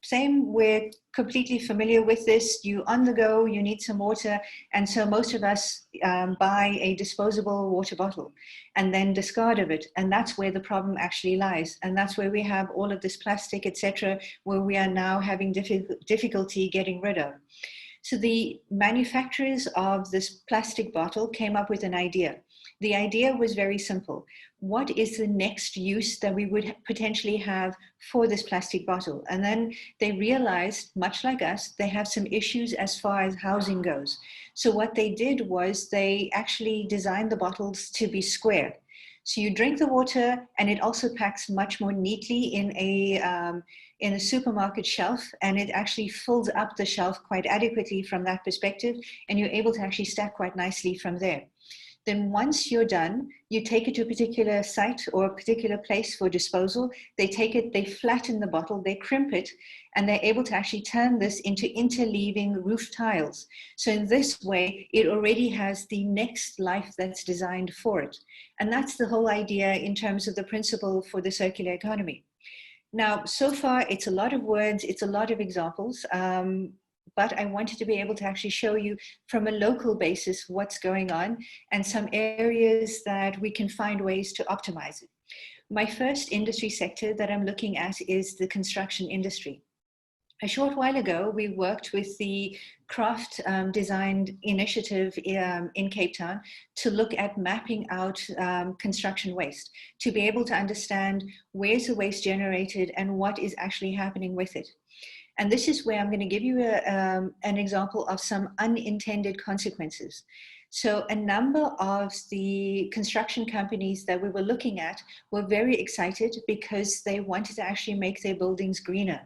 Same, we're completely familiar with this. You on the go, you need some water. And so most of us buy a disposable water bottle and then discard of it. And that's where the problem actually lies. And that's where we have all of this plastic, etc., where we are now having difficulty getting rid of. So the manufacturers of this plastic bottle came up with an idea. The idea was very simple. What is the next use that we would potentially have for this plastic bottle? And then they realized, much like us, they have some issues as far as housing goes. So what they did was they actually designed the bottles to be square. So you drink the water, and it also packs much more neatly in a supermarket shelf, and it actually fills up the shelf quite adequately from that perspective, and you're able to actually stack quite nicely from there. Then once you're done, you take it to a particular site or a particular place for disposal. They take it, they flatten the bottle, they crimp it, and they're able to actually turn this into interleaving roof tiles. So in this way, it already has the next life that's designed for it. And that's the whole idea in terms of the principle for the circular economy. Now, so far, it's a lot of words, it's a lot of examples. But I wanted to be able to actually show you from a local basis what's going on and some areas that we can find ways to optimize it. My first industry sector that I'm looking at is the construction industry. A short while ago, we worked with the Craft Design Initiative in Cape Town to look at mapping out construction waste, to be able to understand where's the waste generated and what is actually happening with it. And this is where I'm going to give you an example of some unintended consequences. So a number of the construction companies that we were looking at were very excited because they wanted to actually make their buildings greener.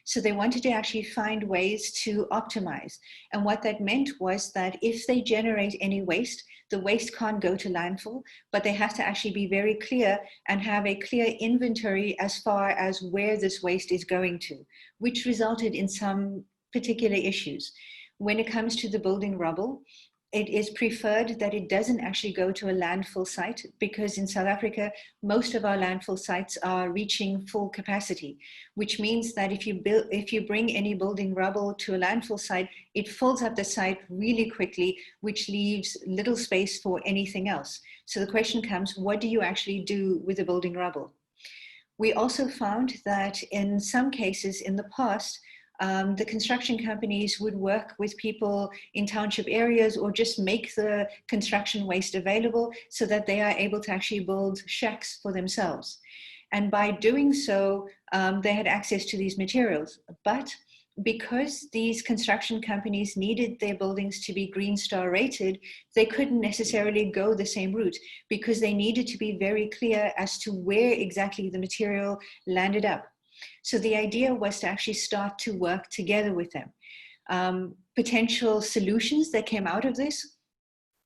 So they wanted to actually find ways to optimize. And what that meant was that if they generate any waste, the waste can't go to landfill, but they have to actually be very clear and have a clear inventory as far as where this waste is going to, which resulted in some particular issues. When it comes to the building rubble, it is preferred that it doesn't actually go to a landfill site, because in South Africa, most of our landfill sites are reaching full capacity, which means that if you bring any building rubble to a landfill site, it fills up the site really quickly, which leaves little space for anything else. So the question comes, what do you actually do with the building rubble? We also found that in some cases in the past, the construction companies would work with people in township areas or just make the construction waste available so that they are able to actually build shacks for themselves. And by doing so, they had access to these materials. But because these construction companies needed their buildings to be Green Star rated, they couldn't necessarily go the same route because they needed to be very clear as to where exactly the material landed up. So the idea was to actually start to work together with them. Potential solutions that came out of this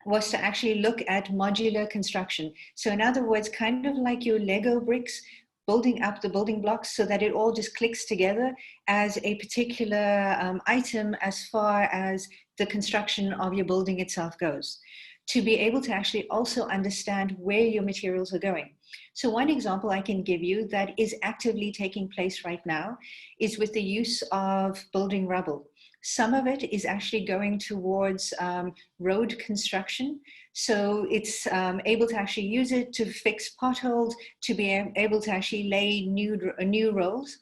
was to actually look at modular construction. So in other words, kind of like your Lego bricks, building up the building blocks so that it all just clicks together as a particular item as far as the construction of your building itself goes. To be able to actually also understand where your materials are going. So one example I can give you that is actively taking place right now is with the use of building rubble. Some of it is actually going towards road construction. So it's able to actually use it to fix potholes, to be able to actually lay new roads.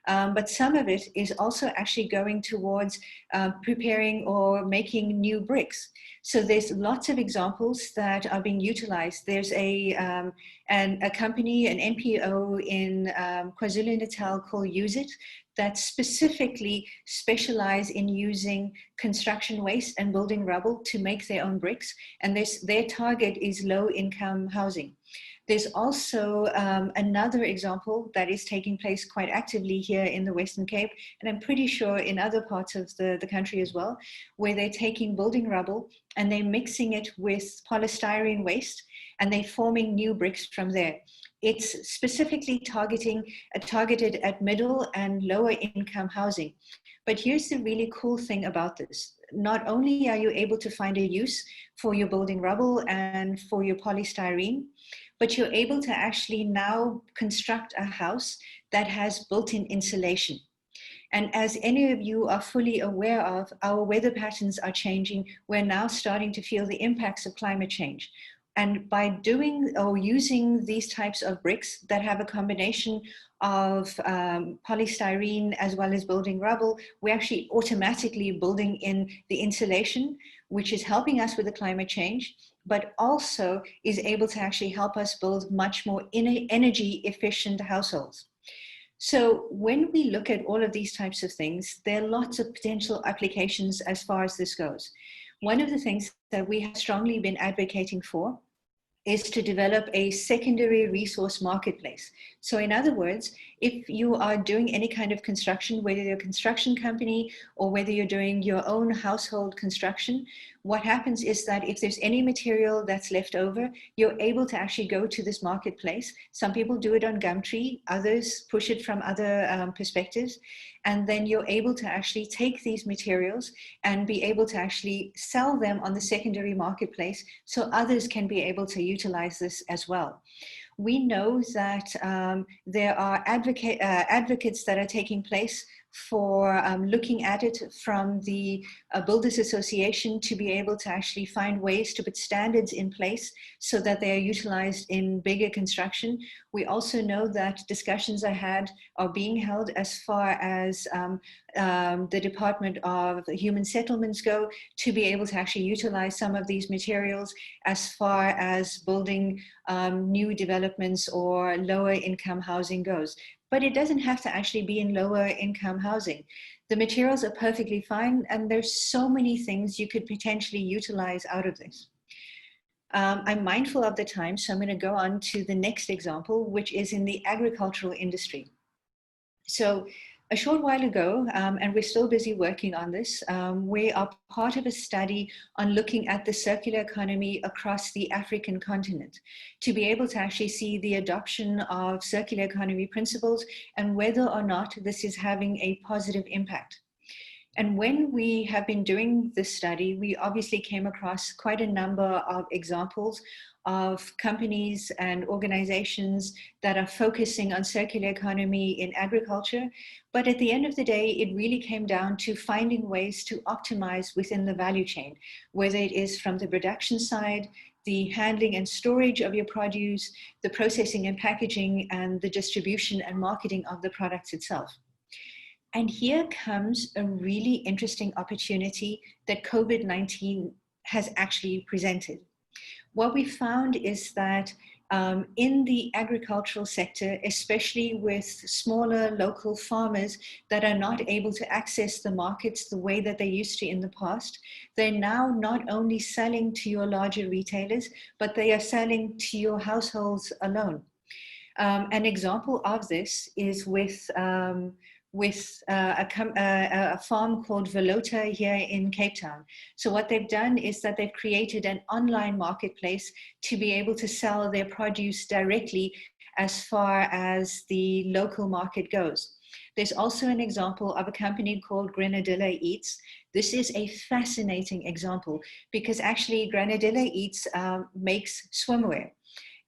but some of it is also actually going towards preparing or making new bricks. So there's lots of examples that are being utilized. There's a company, an NPO in KwaZulu-Natal called Use It, that specifically specialize in using construction waste and building rubble to make their own bricks. And their target is low-income housing. There's also another example that is taking place quite actively here in the Western Cape, and I'm pretty sure in other parts of the country as well, where they're taking building rubble and they're mixing it with polystyrene waste, and they're forming new bricks from there. It's specifically targeted at middle and lower income housing. But here's the really cool thing about this. Not only are you able to find a use for your building rubble and for your polystyrene, but you're able to actually now construct a house that has built-in insulation. And as any of you are fully aware of, our weather patterns are changing. We're now starting to feel the impacts of climate change. And by doing or using these types of bricks that have a combination of polystyrene as well as building rubble, we're actually automatically building in the insulation, which is helping us with the climate change, but also is able to actually help us build much more energy efficient households. So when we look at all of these types of things, there are lots of potential applications as far as this goes. One of the things that we have strongly been advocating for is to develop a secondary resource marketplace. So in other words, if you are doing any kind of construction, whether you're a construction company or whether you're doing your own household construction, what happens is that if there's any material that's left over, you're able to actually go to this marketplace. Some people do it on Gumtree, others push it from other perspectives. And then you're able to actually take these materials and be able to actually sell them on the secondary marketplace so others can be able to utilize this as well. We know that there are advocates that are taking place for looking at it from the Builders Association to be able to actually find ways to put standards in place so that they are utilized in bigger construction. We also know that discussions are being held as far as the Department of Human Settlements go to be able to actually utilize some of these materials as far as building new developments or lower income housing goes. But it doesn't have to actually be in lower income housing. The materials are perfectly fine, and there's so many things you could potentially utilize out of this. I'm mindful of the time, so I'm going to go on to the next example, which is in the agricultural industry. So a short while ago, and we're still busy working on this, we are part of a study on looking at the circular economy across the African continent to be able to actually see the adoption of circular economy principles and whether or not this is having a positive impact. And when we have been doing this study, we obviously came across quite a number of examples of companies and organizations that are focusing on circular economy in agriculture. But at the end of the day, it really came down to finding ways to optimize within the value chain, whether it is from the production side, the handling and storage of your produce, the processing and packaging, and the distribution and marketing of the products itself. And here comes a really interesting opportunity that COVID-19 has actually presented. What we found is that in the agricultural sector, especially with smaller local farmers that are not able to access the markets the way that they used to in the past, they're now not only selling to your larger retailers, but they are selling to your households alone. An example of this is with a farm called Velota here in Cape Town. So what they've done is that they've created an online marketplace to be able to sell their produce directly as far as the local market goes. There's also an example of a company called Grenadilla Eats. This is a fascinating example because actually Grenadilla Eats makes swimwear.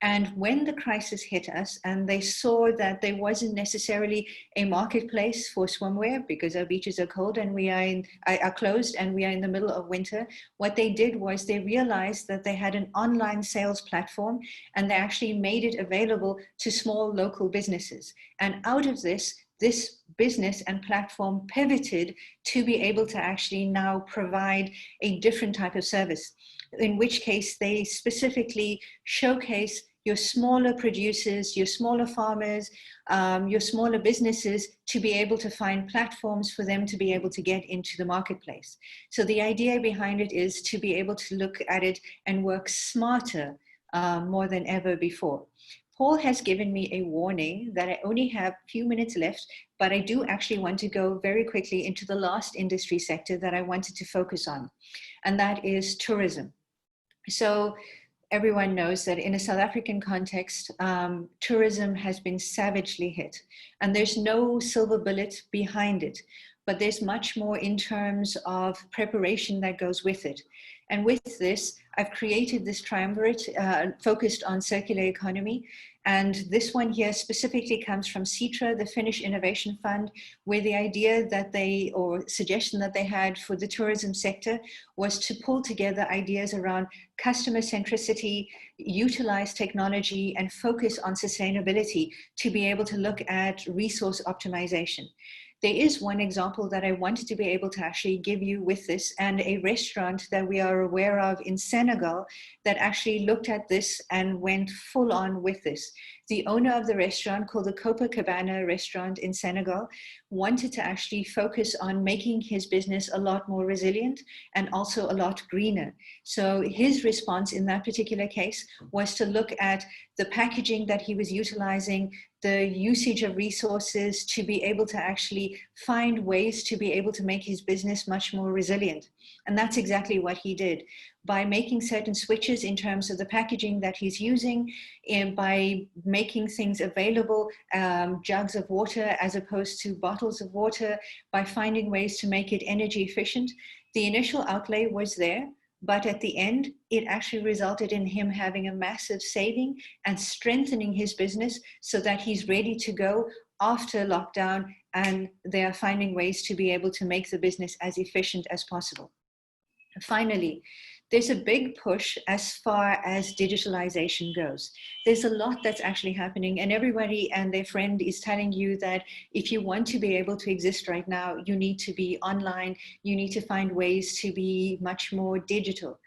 And when the crisis hit us and they saw that there wasn't necessarily a marketplace for swimwear because our beaches are cold and we are closed and we are in the middle of winter, what they did was they realized that they had an online sales platform and they actually made it available to small local businesses. And out of this, this business and platform pivoted to be able to actually now provide a different type of service, in which case they specifically showcase your smaller producers, your smaller farmers, your smaller businesses, to be able to find platforms for them to be able to get into the marketplace. So the idea behind it is to be able to look at it and work smarter more than ever before. Paul has given me a warning that I only have a few minutes left, but I do actually want to go very quickly into the last industry sector that I wanted to focus on, and that is tourism. So everyone knows that in a South African context, tourism has been savagely hit, and there's no silver bullet behind it, but there's much more in terms of preparation that goes with it. And with this, I've created this triumvirate focused on circular economy. And this one here specifically comes from Citra, the Finnish Innovation Fund, where the idea that they, or suggestion that they had for the tourism sector, was to pull together ideas around customer centricity, utilize technology, and focus on sustainability to be able to look at resource optimization. There is one example that I wanted to be able to actually give you with this, and a restaurant that we are aware of in Senegal that actually looked at this and went full on with this. The owner of the restaurant, called the Copacabana restaurant in Senegal, wanted to actually focus on making his business a lot more resilient and also a lot greener. So his response in that particular case was to look at the packaging that he was utilizing, the usage of resources, to be able to actually find ways to be able to make his business much more resilient. And that's exactly what he did. By making certain switches in terms of the packaging that he's using, and by making things available, jugs of water as opposed to bottles of water, by finding ways to make it energy efficient. The initial outlay was there, but at the end, it actually resulted in him having a massive saving and strengthening his business so that he's ready to go after lockdown, and they are finding ways to be able to make the business as efficient as possible. Finally, there's a big push as far as digitalization goes. There's a lot that's actually happening, and everybody and their friend is telling you that if you want to be able to exist right now, you need to be online, you need to find ways to be much more digital.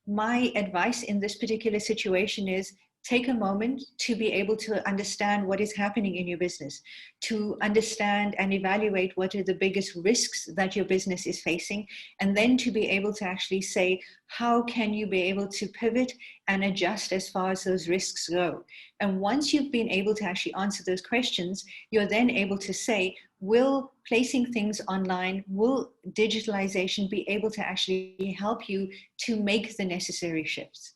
My advice in this particular situation is take a moment to be able to understand what is happening in your business, to understand and evaluate what are the biggest risks that your business is facing, and then to be able to actually say, how can you be able to pivot and adjust as far as those risks go? And once you've been able to actually answer those questions, you're then able to say, will placing things online, will digitalization be able to actually help you to make the necessary shifts?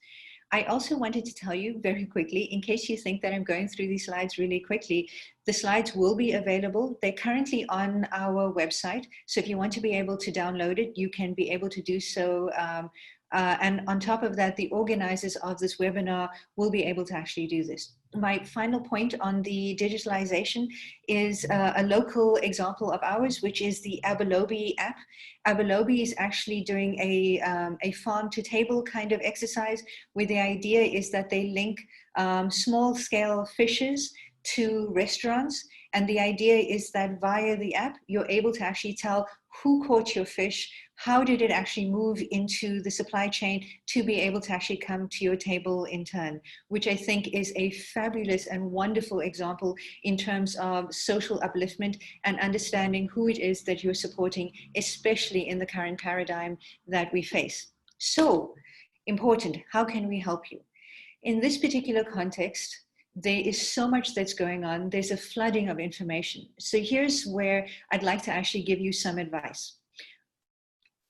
I also wanted to tell you very quickly, in case you think that I'm going through these slides really quickly, the slides will be available. They're currently on our website. So if you want to be able to download it, you can be able to do so. And on top of that, the organizers of this webinar will be able to actually do this. My final point on the digitalization is a local example of ours, which is the Abelobi app. Abelobi is actually doing a farm to table kind of exercise, where the idea is that they link small scale fishes to restaurants. And the idea is that via the app, you're able to actually tell who caught your fish, how did it actually move into the supply chain to be able to actually come to your table in turn, which I think is a fabulous and wonderful example in terms of social upliftment and understanding who it is that you're supporting, especially in the current paradigm that we face. So important, how can we help you? In this particular context, there is so much that's going on. There's a flooding of information. So here's where I'd like to actually give you some advice.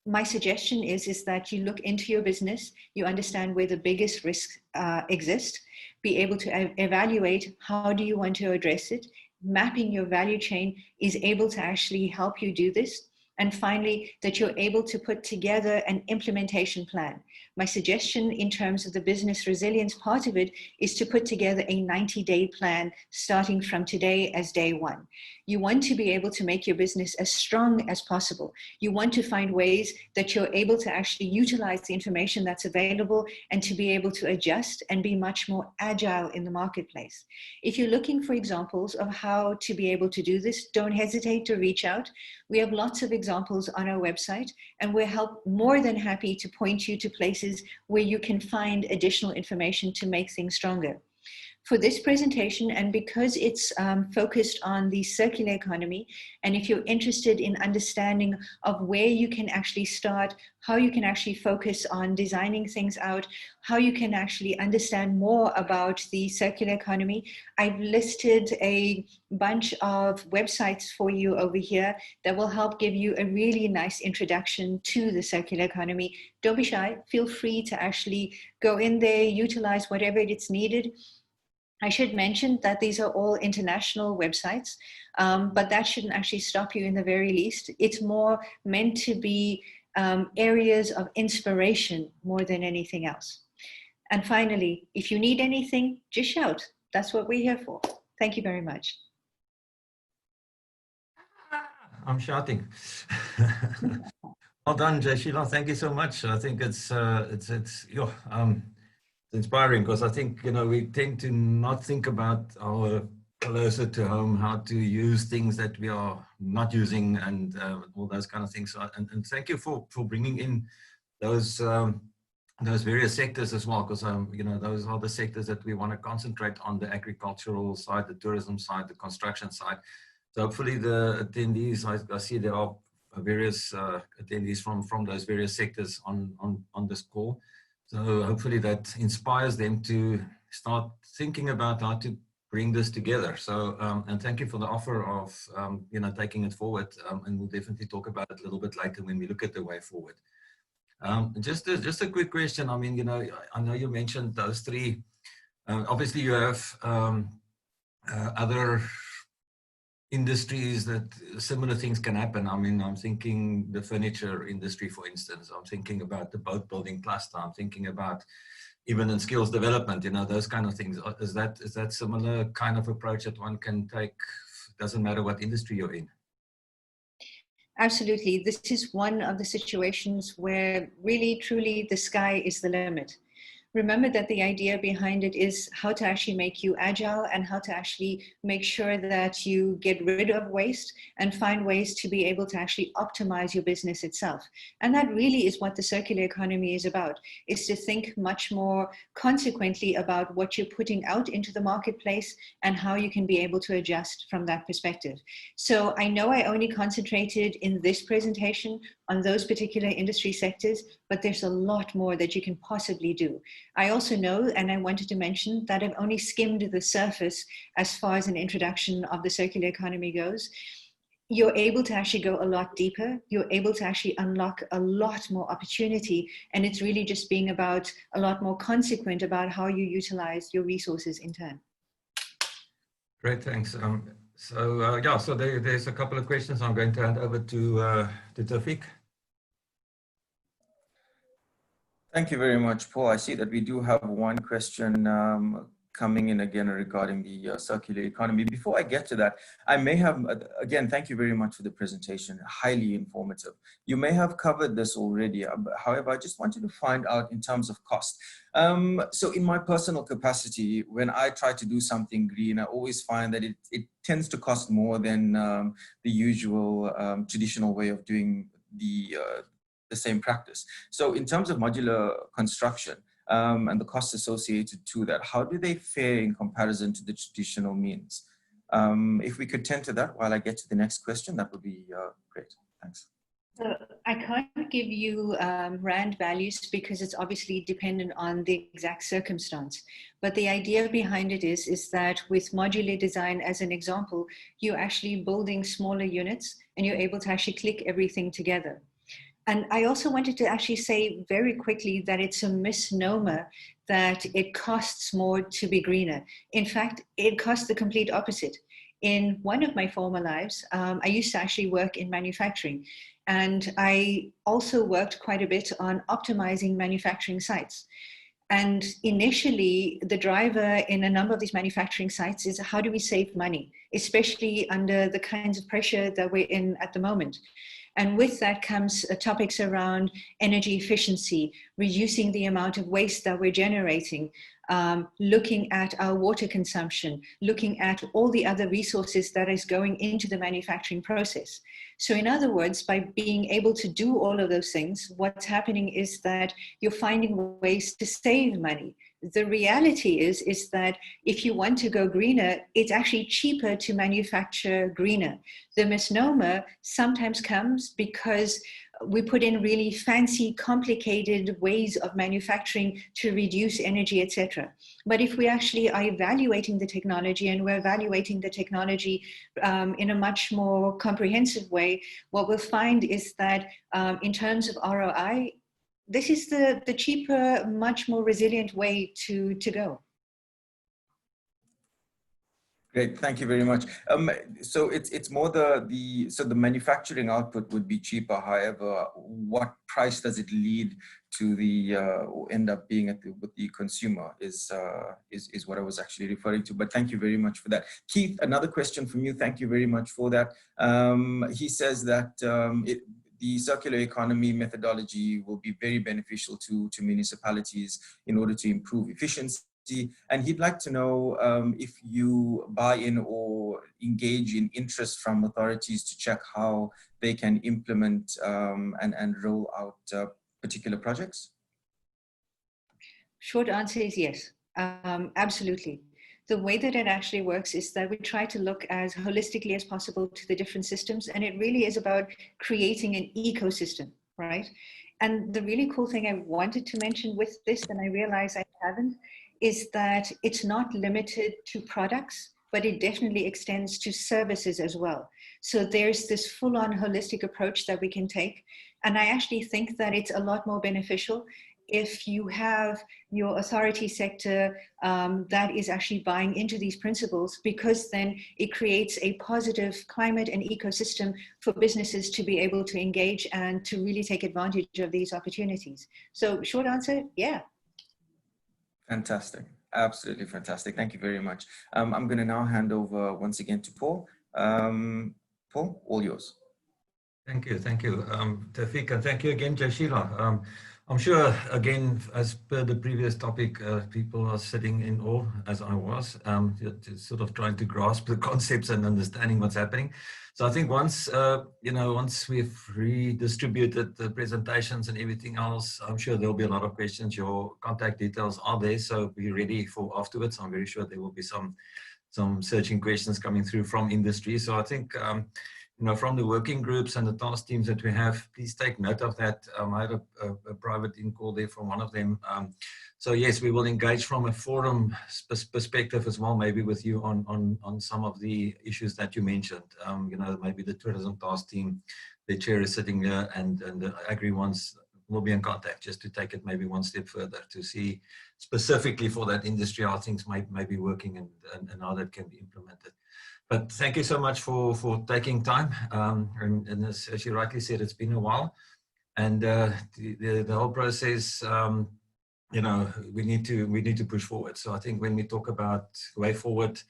My suggestion is that you look into your business, you understand where the biggest risks exist, be able to evaluate how do you want to address it. Mapping your value chain is able to actually help you do this. And finally, that you're able to put together an implementation plan. My suggestion in terms of the business resilience part of it is to put together a 90-day plan starting from today as day one. You want to be able to make your business as strong as possible. You want to find ways that you're able to actually utilize the information that's available and to be able to adjust and be much more agile in the marketplace. If you're looking for examples of how to be able to do this, don't hesitate to reach out. We have lots of examples on our website, and we're more than happy to point you to places where you can find additional information to make things stronger. For this presentation, and because it's focused on the circular economy, and if you're interested in understanding of where you can actually start, how you can actually focus on designing things out, how you can actually understand more about the circular economy, I've listed a bunch of websites for you over here that will help give you a really nice introduction to the circular economy. Don't be shy, feel free to actually go in there, utilize whatever it's needed. I should mention that these are all international websites, but that shouldn't actually stop you in the very least. It's more meant to be areas of inspiration more than anything else. And finally, if you need anything, just shout. That's what we're here for. Thank you very much. I'm shouting. Well done, Sheila. Thank you so much. I think it's inspiring, because I think, you know, we tend to not think about our closer to home, how to use things that we are not using, and all those kind of things. So, and thank you for bringing in those various sectors as well, because you know, those are the sectors that we want to concentrate on: the agricultural side, the tourism side, the construction side. So hopefully the attendees, I see there are various attendees from those various sectors on this call. So hopefully that inspires them to start thinking about how to bring this together. So, and thank you for the offer of, you know, taking it forward. And we'll definitely talk about it a little bit later when we look at the way forward. Just a quick question. I mean, you know, I know you mentioned those three. Obviously you have other industries that similar things can happen. I mean, I'm thinking the furniture industry, for instance. I'm thinking about the boat building cluster. I'm thinking about even in skills development, you know, those kind of things. Is that similar kind of approach that one can take? Doesn't matter what industry you're in. Absolutely. This is one of the situations where really, truly the sky is the limit. Remember that the idea behind it is how to actually make you agile and how to actually make sure that you get rid of waste and find ways to be able to actually optimize your business itself. And that really is what the circular economy is about, is to think much more consequently about what you're putting out into the marketplace and how you can be able to adjust from that perspective. So I know I only concentrated in this presentation on those particular industry sectors, but there's a lot more that you can possibly do. I also know, and I wanted to mention, that I've only skimmed the surface as far as an introduction of the circular economy goes. You're able to actually go a lot deeper. You're able to actually unlock a lot more opportunity. And it's really just being about a lot more consequent about how you utilize your resources in turn. Great, thanks. So there's a couple of questions. I'm going to hand over to Tawfiq. Thank you very much, Paul. I see that we do have one question coming in again regarding the circular economy. Before I get to that, I may have, again, thank you very much for the presentation, highly informative. You may have covered this already, however, I just wanted to find out in terms of cost. So in my personal capacity, when I try to do something green, I always find that it tends to cost more than the usual traditional way of doing the same practice. So in terms of modular construction and the costs associated to that, how do they fare in comparison to the traditional means? If we could tend to that while I get to the next question, that would be great. Thanks. So I can't give you RAND values because it's obviously dependent on the exact circumstance. But the idea behind it is that with modular design, as an example, you're actually building smaller units and you're able to actually click everything together. And I also wanted to actually say very quickly that it's a misnomer that it costs more to be greener. In fact, it costs the complete opposite. In one of my former lives, I used to actually work in manufacturing, and I also worked quite a bit on optimizing manufacturing sites. And initially, the driver in a number of these manufacturing sites is how do we save money, especially under the kinds of pressure that we're in at the moment. And with that comes topics around energy efficiency, reducing the amount of waste that we're generating, looking at our water consumption, looking at all the other resources that is going into the manufacturing process. So in other words, by being able to do all of those things, what's happening is that you're finding ways to save money. The reality is that if you want to go greener, it's actually cheaper to manufacture greener. The misnomer sometimes comes because we put in really fancy, complicated ways of manufacturing to reduce energy, etc. But if we actually are evaluating the technology, and we're evaluating the technology in a much more comprehensive way, what we'll find is that in terms of ROI, this is the cheaper, much more resilient way to go. Great, thank you very much. So it's more the manufacturing output would be cheaper. However, what price does it lead to the end up being with the consumer is what I was actually referring to. But thank you very much for that. Keith, another question from you. Thank you very much for that. He says that the circular economy methodology will be very beneficial to municipalities in order to improve efficiency. And he'd like to know if you buy in or engage in interest from authorities to check how they can implement and roll out particular projects. Short answer is yes, absolutely. The way that it actually works is that we try to look as holistically as possible to the different systems, and it really is about creating an ecosystem, right? And the really cool thing I wanted to mention with this, and I realize I haven't, is that it's not limited to products, but it definitely extends to services as well. So there's this full-on holistic approach that we can take. And I actually think that it's a lot more beneficial if you have your authority sector that is actually buying into these principles, because then it creates a positive climate and ecosystem for businesses to be able to engage and to really take advantage of these opportunities. So short answer, yeah. Fantastic. Absolutely fantastic. Thank you very much. I'm going to now hand over once again to Paul. Paul, all yours. Thank you, Tafik, and thank you again, Jashila. I'm sure, again, as per the previous topic, people are sitting in awe, as I was, sort of trying to grasp the concepts and understanding what's happening. So I think once, once we've redistributed the presentations and everything else, I'm sure there'll be a lot of questions. Your contact details are there, so be ready for afterwards. I'm very sure there will be some searching questions coming through from industry. So I think, from the working groups and the task teams that we have, please take note of that. I had a private in-call there from one of them. So yes, we will engage from a forum perspective as well, maybe with you on some of the issues that you mentioned. Maybe the tourism task team, the chair is sitting there, and the agri ones will be in contact just to take it maybe one step further to see specifically for that industry how things may be working and how that can be implemented. But thank you so much for taking time. And as you rightly said, it's been a while. And the whole process, we need to push forward. So I think when we talk about way forward,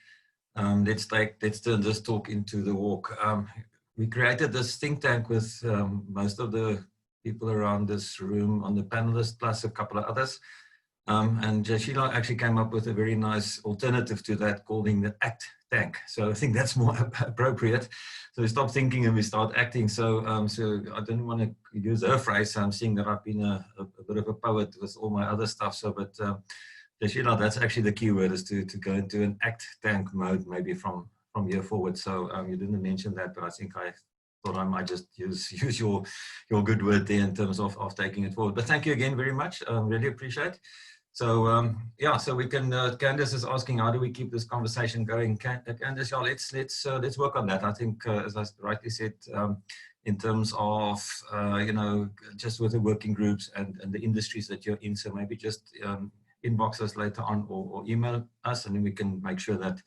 let's turn this talk into the walk. We created this think tank with most of the people around this room on the panelists, plus a couple of others. And Jashila actually came up with a very nice alternative to that, calling the ACT tank. So I think that's more appropriate. So we stop thinking and we start acting. So I didn't want to use her phrase. I'm seeing that I've been a bit of a poet with all my other stuff. So, but Jashila, that's actually the key word, is to go into an ACT tank mode, maybe from here forward. So you didn't mention that, but I think I thought I might just use your good word there in terms of taking it forward. But thank you again very much. Really appreciate it. So so we can. Candice is asking, how do we keep this conversation going? Candice, let's work on that. I think, as I rightly said, in terms of just with the working groups and the industries that you're in. So maybe just inbox us later on or email us, and then we can make sure that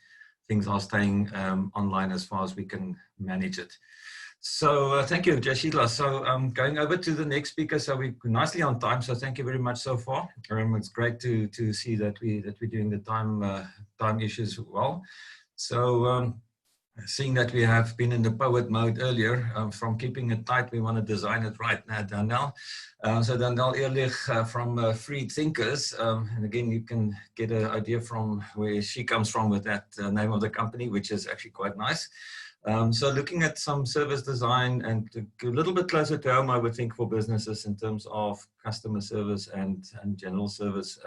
things are staying online as far as we can manage it. So thank you, Jashila. So going over to the next speaker. So we're nicely on time. So thank you very much so far. It's great to see that we're doing the time issues well. So seeing that we have been in the poet mode earlier, from keeping it tight, we want to design it right now, Danielle. So Danielle Ehrlich from Freedthinkers, and again, you can get an idea from where she comes from with that name of the company, which is actually quite nice. So looking at some service design and a little bit closer to home, I would think, for businesses in terms of customer service and general service.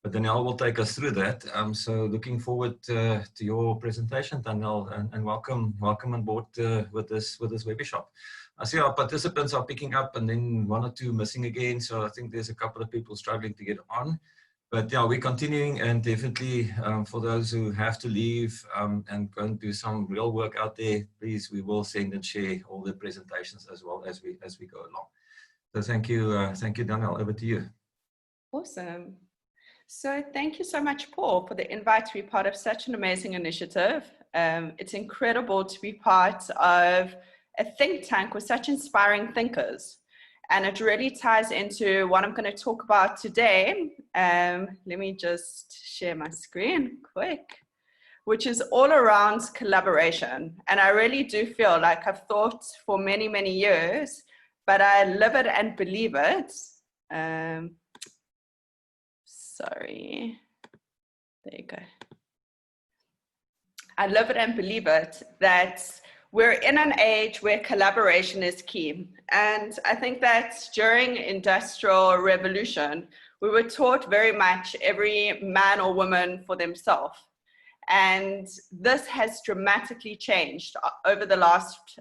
But Danielle will take us through that. So looking forward to your presentation, Danielle, and welcome on board with this Webishop. I see our participants are picking up and then one or two missing again. So I think there's a couple of people struggling to get on. But yeah, we're continuing, and definitely for those who have to leave and go and do some real work out there, please, we will send and share all the presentations as well as we go along. So thank you, Danielle. Over to you. Awesome. So thank you so much, Paul, for the invite to be part of such an amazing initiative. It's incredible to be part of a think tank with such inspiring thinkers. And it really ties into what I'm going to talk about today. Let me just share my screen quick, which is all around collaboration. And I really do feel like I've thought for many, many years, but I live it and believe it. Sorry, there you go. I live it and believe it that we're in an age where collaboration is key. And I think that during Industrial Revolution, we were taught very much every man or woman for themselves. And this has dramatically changed over the last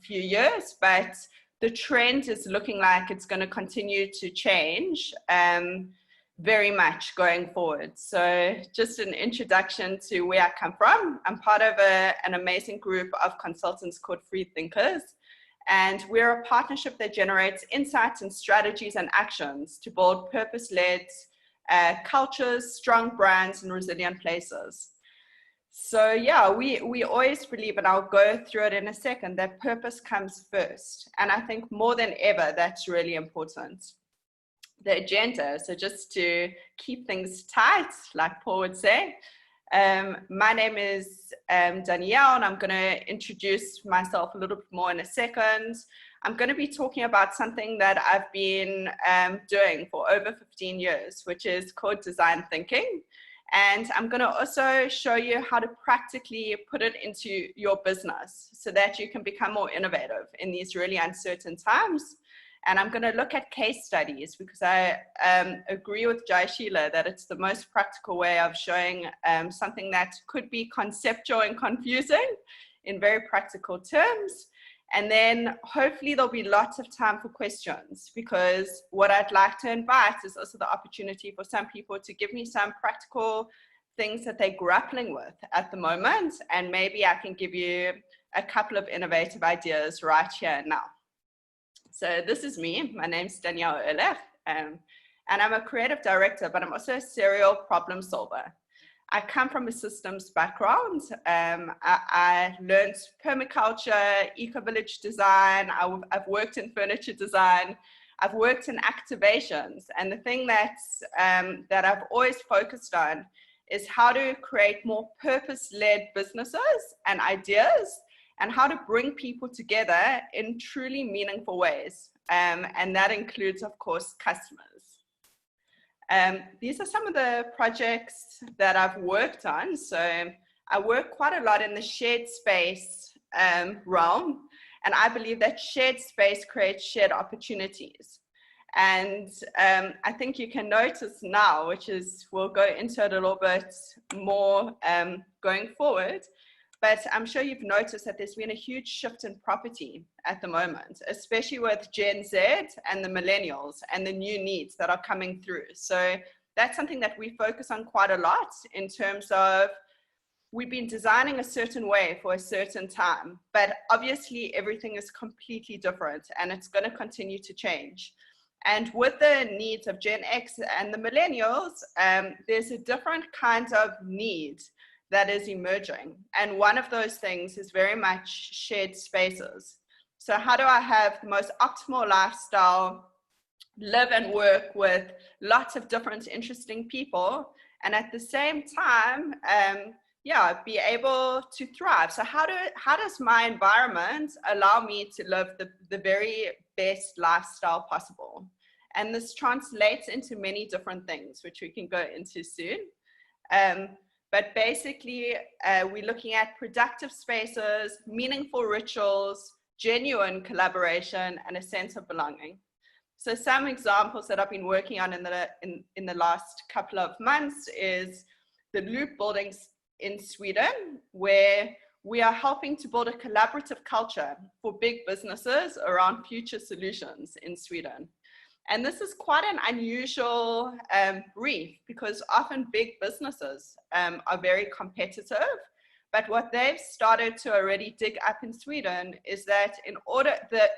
few years, but the trend is looking like it's going to continue to change very much going forward. So just an introduction to where I come from. I'm part of an amazing group of consultants called Freedthinkers, and we're a partnership that generates insights and strategies and actions to build purpose-led cultures, strong brands, and resilient places. So yeah, we always believe, and I'll go through it in a second, that purpose comes first. And I think more than ever, that's really important. The agenda, so just to keep things tight, like Paul would say, my name is Danielle, and I'm going to introduce myself a little bit more in a second. I'm going to be talking about something that I've been doing for over 15 years, which is called design thinking. And I'm going to also show you how to practically put it into your business so that you can become more innovative in these really uncertain times. And I'm going to look at case studies because I agree with Jayashila that it's the most practical way of showing something that could be conceptual and confusing in very practical terms. And then hopefully there'll be lots of time for questions, because what I'd like to invite is also the opportunity for some people to give me some practical things that they're grappling with at the moment. And maybe I can give you a couple of innovative ideas right here and now. So this is me. My name's Danielle Ehrlich, and I'm a creative director, but I'm also a serial problem solver. I come from a systems background. I learned permaculture, eco-village design. I've worked in furniture design. I've worked in activations. And the thing that I've always focused on is how to create more purpose-led businesses and ideas, and how to bring people together in truly meaningful ways. And that includes, of course, customers. These are some of the projects that I've worked on. So I work quite a lot in the shared space realm, and I believe that shared space creates shared opportunities. And I think you can notice now, which is, we'll go into it a little bit more going forward, but I'm sure you've noticed that there's been a huge shift in property at the moment, especially with Gen Z and the millennials and the new needs that are coming through. So that's something that we focus on quite a lot in terms of, we've been designing a certain way for a certain time, but obviously everything is completely different and it's going to continue to change. And with the needs of Gen X and the millennials, there's a different kind of need that is emerging. And one of those things is very much shared spaces. So how do I have the most optimal lifestyle, live and work with lots of different interesting people, and at the same time, be able to thrive? So how does my environment allow me to live the very best lifestyle possible? And this translates into many different things, which we can go into soon. But basically, we're looking at productive spaces, meaningful rituals, genuine collaboration, and a sense of belonging. So some examples that I've been working on in the last couple of months is the Loop buildings in Sweden, where we are helping to build a collaborative culture for big businesses around future solutions in Sweden. And this is quite an unusual brief, because often big businesses are very competitive. But what they've started to already dig up in Sweden is that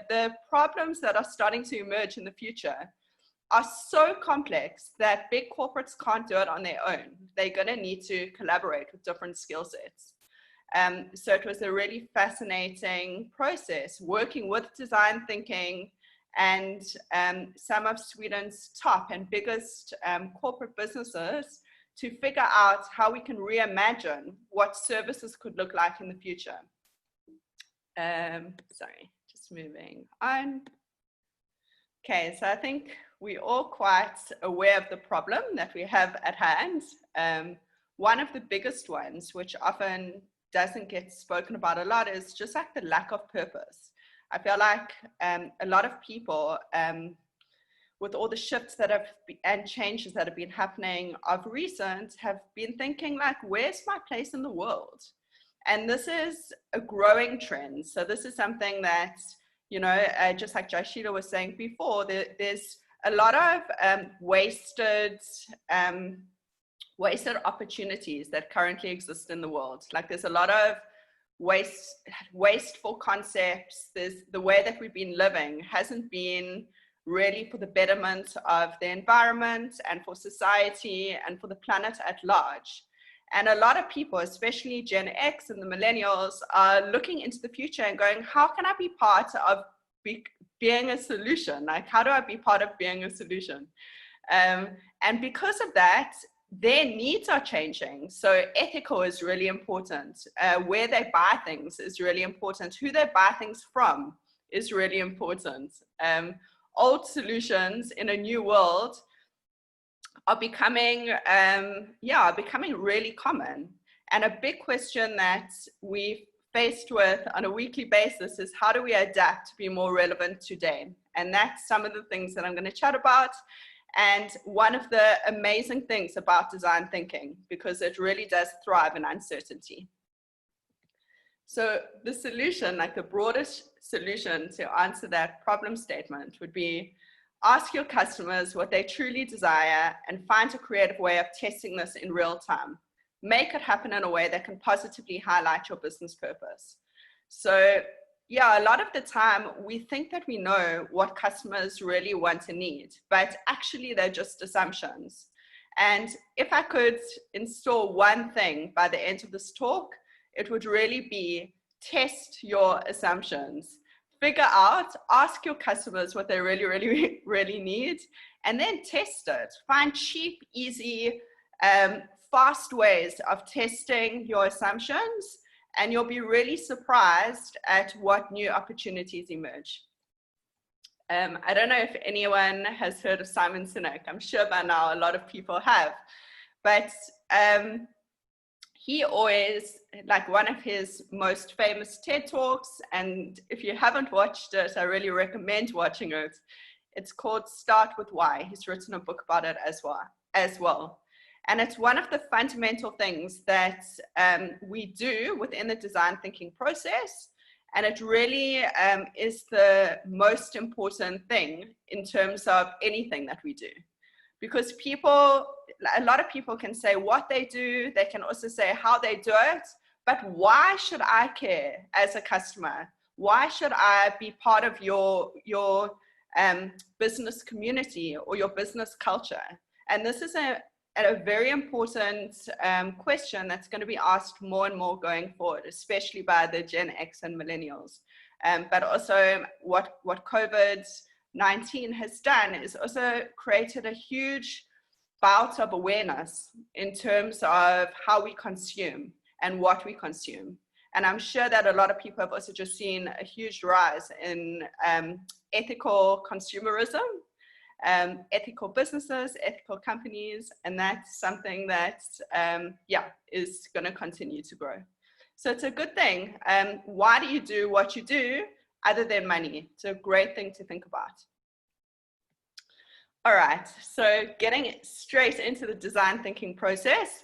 the problems that are starting to emerge in the future are so complex that big corporates can't do it on their own. They're going to need to collaborate with different skill sets. So it was a really fascinating process, working with design thinking and some of Sweden's top and biggest corporate businesses to figure out how we can reimagine what services could look like in the future. Sorry, just moving on. Okay, so I think we're all quite aware of the problem that we have at hand. One of the biggest ones, which often doesn't get spoken about a lot, is just like the lack of purpose. I feel like a lot of people, with all the shifts that have and changes that have been happening of recent, have been thinking like, where's my place in the world? And this is a growing trend. So this is something that, you know, just like Joshila was saying before, there's a lot of wasted opportunities that currently exist in the world. Like there's a lot of wasteful concepts. There's the way that we've been living hasn't been really for the betterment of the environment and for society and for the planet at large. And a lot of people, especially Gen X and the millennials, are looking into the future and going, how can I be part of being a solution? Like, how do I be part of being a solution? And because of that, their needs are changing. So ethical is really important. Where they buy things is really important. Who they buy things from is really important. Old solutions in a new world are becoming really common. And a big question that we're faced with on a weekly basis is, how do we adapt to be more relevant today? And that's some of the things that I'm going to chat about. And one of the amazing things about design thinking, because it really does thrive in uncertainty. So the solution, like the broadest solution to answer that problem statement, would be ask your customers what they truly desire and find a creative way of testing this in real time. Make it happen in a way that can positively highlight your business purpose. So yeah, a lot of the time we think that we know what customers really want and need, but actually they're just assumptions. And if I could install one thing by the end of this talk, it would really be test your assumptions. Figure out, ask your customers what they really need, and then test it. Find cheap, easy, fast ways of testing your assumptions, and you'll be really surprised at what new opportunities emerge. I don't know if anyone has heard of Simon Sinek. I'm sure by now a lot of people have, but he always, like one of his most famous TED Talks, and if you haven't watched it, I really recommend watching it. It's called Start With Why. He's written a book about it as well. And it's one of the fundamental things that we do within the design thinking process. And it really is the most important thing in terms of anything that we do. Because a lot of people can say what they do, they can also say how they do it, but why should I care as a customer? Why should I be part of your business community or your business culture? And this is a very important question that's going to be asked more and more going forward, especially by the Gen X and millennials. But also what COVID-19 has done is also created a huge bout of awareness in terms of how we consume and what we consume. And I'm sure that a lot of people have also just seen a huge rise in ethical consumerism, ethical businesses, ethical companies, and that's something that, is going to continue to grow. So it's a good thing. Why do you do what you do other than money? It's a great thing to think about. All right, so getting straight into the design thinking process.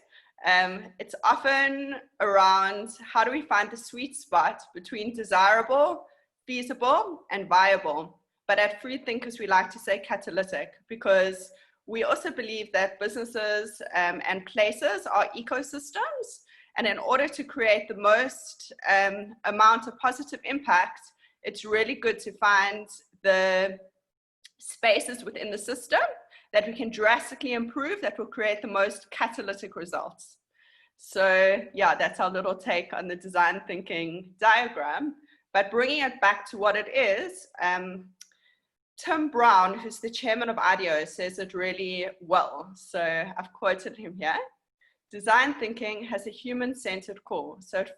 It's often around how do we find the sweet spot between desirable, feasible, and viable. But at Freedthinkers, we like to say catalytic, because we also believe that businesses and places are ecosystems. And in order to create the most amount of positive impact, it's really good to find the spaces within the system that we can drastically improve that will create the most catalytic results. So yeah, that's our little take on the design thinking diagram. But bringing it back to what it is, Tim Brown, who's the chairman of IDEO, says it really well. So I've quoted him here. Design thinking has a human-centered core. So it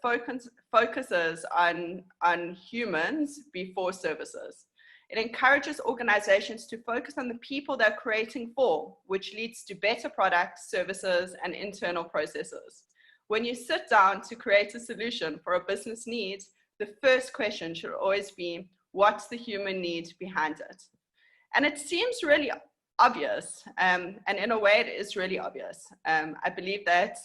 focuses on humans before services. It encourages organizations to focus on the people they're creating for, which leads to better products, services, and internal processes. When you sit down to create a solution for a business need, the first question should always be, what's the human need behind it? And it seems really obvious, and in a way it is really obvious. I believe that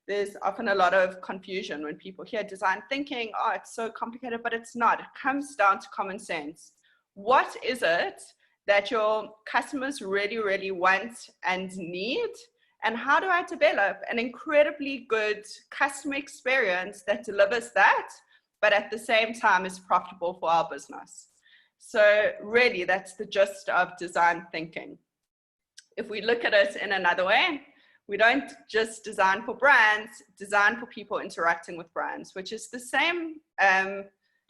there's often a lot of confusion when people hear design thinking, oh, it's so complicated, but it's not. It comes down to common sense. What is it that your customers really, really want and need? And how do I develop an incredibly good customer experience that delivers that, but at the same time is profitable for our business? So really, that's the gist of design thinking. If we look at it in another way, we don't just design for brands, design for people interacting with brands, which is the same.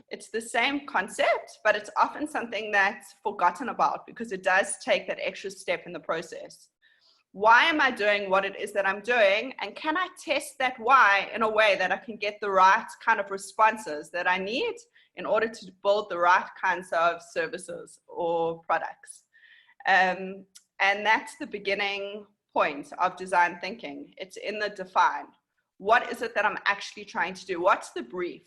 It's the same concept, but it's often something that's forgotten about because it does take that extra step in the process. Why am I doing what it is that I'm doing? And can I test that why in a way that I can get the right kind of responses that I need in order to build the right kinds of services or products? And that's the beginning point of design thinking. It's in the define. What is it that I'm actually trying to do? What's the brief?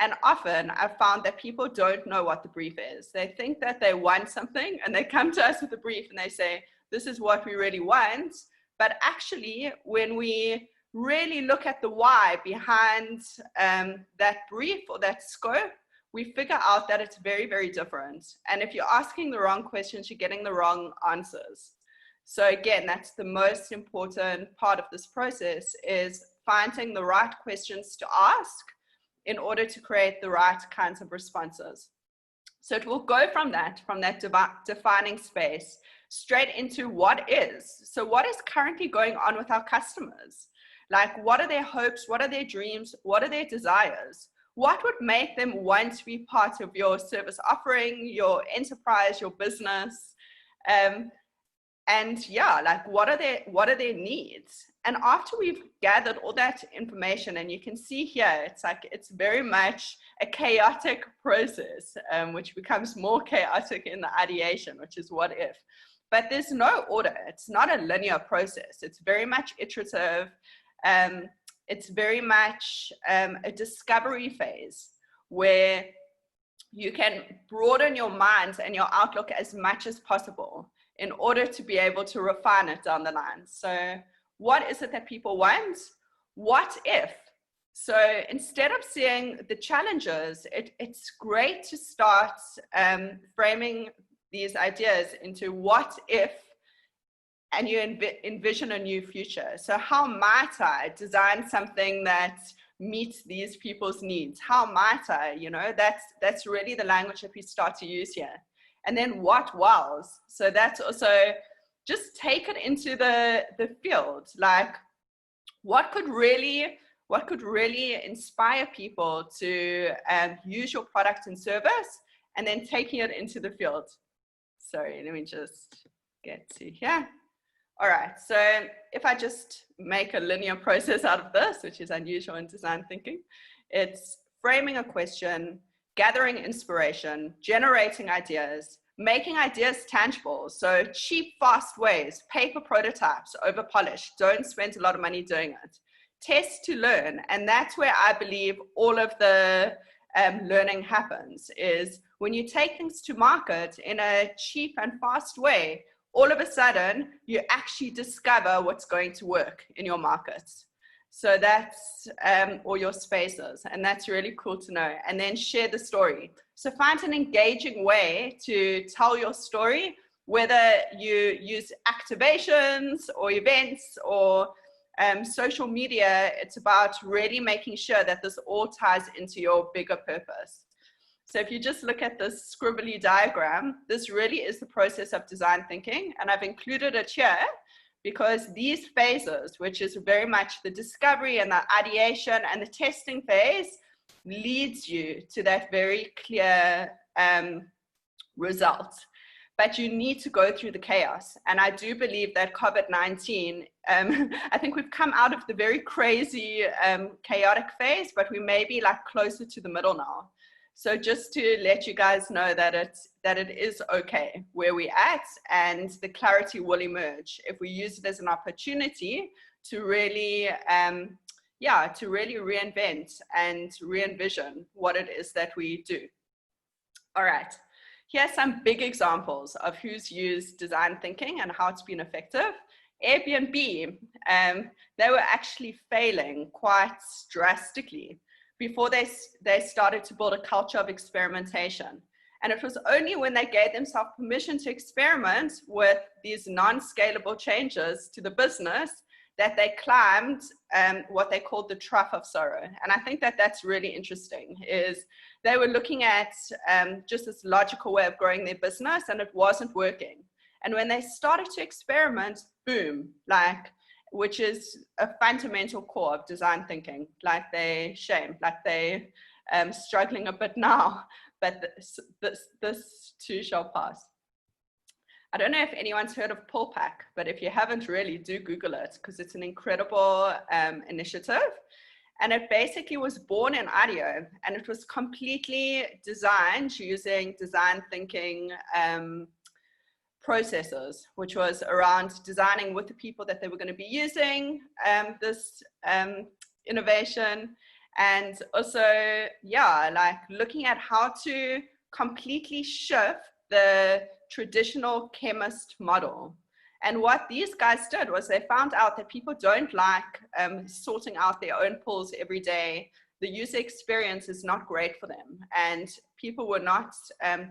And often I've found that people don't know what the brief is. They think that they want something and they come to us with a brief and they say, this is what we really want. But actually, when we really look at the why behind that brief or that scope, we figure out that it's very, very different. And if you're asking the wrong questions, you're getting the wrong answers. So again, that's the most important part of this process, is finding the right questions to ask in order to create the right kinds of responses. So it will go from that defining space straight into what is. So what is currently going on with our customers? Like, what are their hopes? What are their dreams? What are their desires? What would make them want to be part of your service offering, your enterprise, your business? And yeah, like, what are their needs? And after we've gathered all that information, and you can see here, it's very much a chaotic process, which becomes more chaotic in the ideation, which is what if. But there's no order. It's not a linear process. It's very much iterative. It's very much a discovery phase where you can broaden your mind and your outlook as much as possible in order to be able to refine it down the line. So what is it that people want? What if? So instead of seeing the challenges, it's great to start framing these ideas into what if, and you envision a new future. So how might I design something that meets these people's needs? How might I, that's really the language that we start to use here. And then what wows? So that's also just take it into the field. Like, what could really inspire people to use your product and service, and then taking it into the field. Sorry, let me just get to here. All right, so if I just make a linear process out of this, which is unusual in design thinking, it's framing a question, gathering inspiration, generating ideas, making ideas tangible. So cheap, fast ways, paper prototypes, over polished, don't spend a lot of money doing it. Test to learn, and that's where I believe all of the learning happens, is when you take things to market in a cheap and fast way, all of a sudden you actually discover what's going to work in your markets. So that's, or your spaces, and that's really cool to know. And then share the story. So find an engaging way to tell your story, whether you use activations or events or social media. It's about really making sure that this all ties into your bigger purpose. So if you just look at this scribbly diagram, this really is the process of design thinking. And I've included it here because these phases, which is very much the discovery and the ideation and the testing phase, leads you to that very clear result. But you need to go through the chaos. And I do believe that COVID-19, I think we've come out of the very crazy, chaotic phase, but we may be like closer to the middle now. So just to let you guys know that it is okay where we're at, and the clarity will emerge if we use it as an opportunity to really, to really reinvent and re-envision what it is that we do. All right, here's some big examples of who's used design thinking and how it's been effective. Airbnb, they were actually failing quite drastically before they started to build a culture of experimentation. And it was only when they gave themselves permission to experiment with these non-scalable changes to the business that they climbed what they called the trough of sorrow. And I think that that's really interesting, is they were looking at just this logical way of growing their business, and it wasn't working. And when they started to experiment, boom, which is a fundamental core of design thinking, like they struggling a bit now, but this too shall pass. I don't know if anyone's heard of PullPack, but if you haven't, really do Google it, because it's an incredible initiative. And it basically was born in audio, and it was completely designed using design thinking processes, which was around designing with the people that they were going to be using this innovation, and also, looking at how to completely shift the traditional chemist model. And what these guys did was they found out that people don't like sorting out their own pulls every day. The user experience is not great for them, and people were not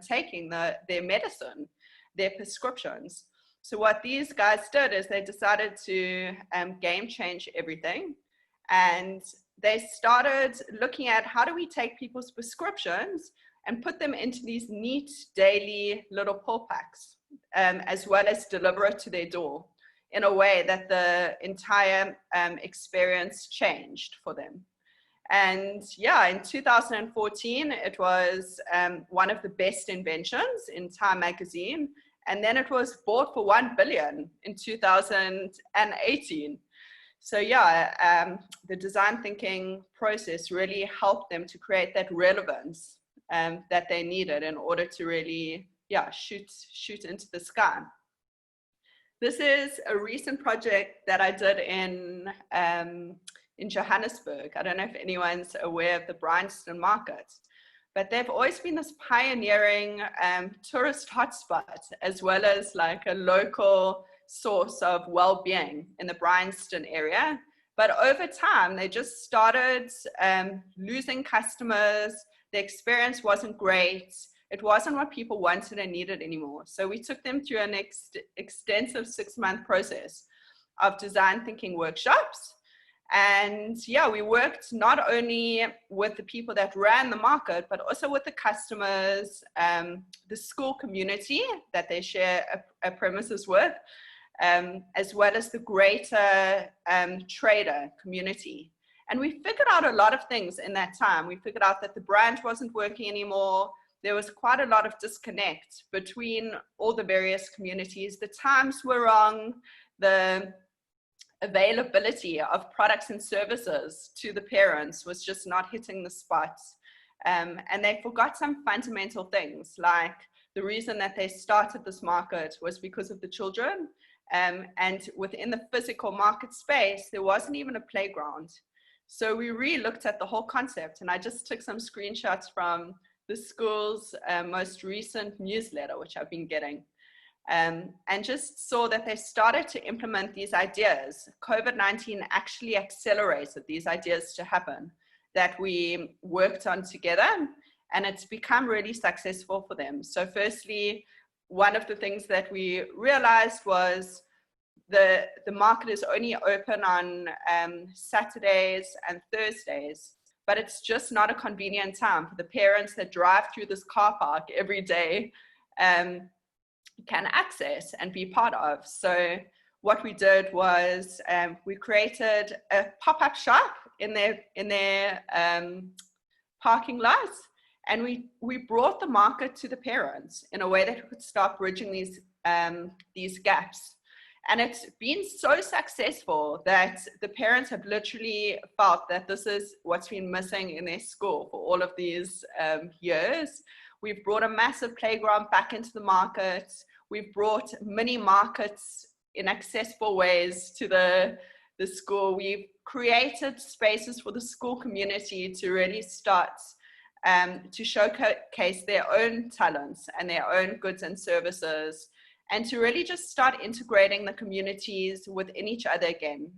taking their medicine, their prescriptions. So what these guys did is they decided to game change everything, and they started looking at how do we take people's prescriptions and put them into these neat daily little pull packs, as well as deliver it to their door in a way that the entire experience changed for them. And in 2014, it was one of the best inventions in Time magazine. And then it was bought for $1 billion in 2018. So the design thinking process really helped them to create that relevance that they needed in order to really shoot into the sky. This is a recent project that I did in Johannesburg. I don't know if anyone's aware of the Bryanston market, but they've always been this pioneering tourist hotspot, as well as like a local source of well-being in the Bryanston area. But over time, they just started losing customers. The experience wasn't great. It wasn't what people wanted and needed anymore. So we took them through an extensive 6-month process of design thinking workshops. And we worked not only with the people that ran the market, but also with the customers, the school community that they share a premises with, as well as the greater trader community. And we figured out a lot of things in that time. We figured out that the brand wasn't working anymore. There was quite a lot of disconnect between all the various communities. The times were wrong. The availability of products and services to the parents was just not hitting the spot. And they forgot some fundamental things, like the reason that they started this market was because of the children. And within the physical market space, there wasn't even a playground. So we re-looked at the whole concept, and I just took some screenshots from the school's most recent newsletter, which I've been getting, and just saw that they started to implement these ideas. COVID-19 actually accelerated these ideas to happen that we worked on together, and it's become really successful for them. So firstly, one of the things that we realized was the market is only open on Saturdays and Thursdays, but it's just not a convenient time for the parents that drive through this car park every day can access and be part of. So what we did was we created a pop-up shop in their parking lots, and we brought the market to the parents in a way that we could start bridging these gaps. And it's been so successful that the parents have literally felt that this is what's been missing in their school for all of these years. We've brought a massive playground back into the market. We've brought mini markets in accessible ways to the school. We've created spaces for the school community to really start to showcase their own talents and their own goods and services, and to really just start integrating the communities within each other again,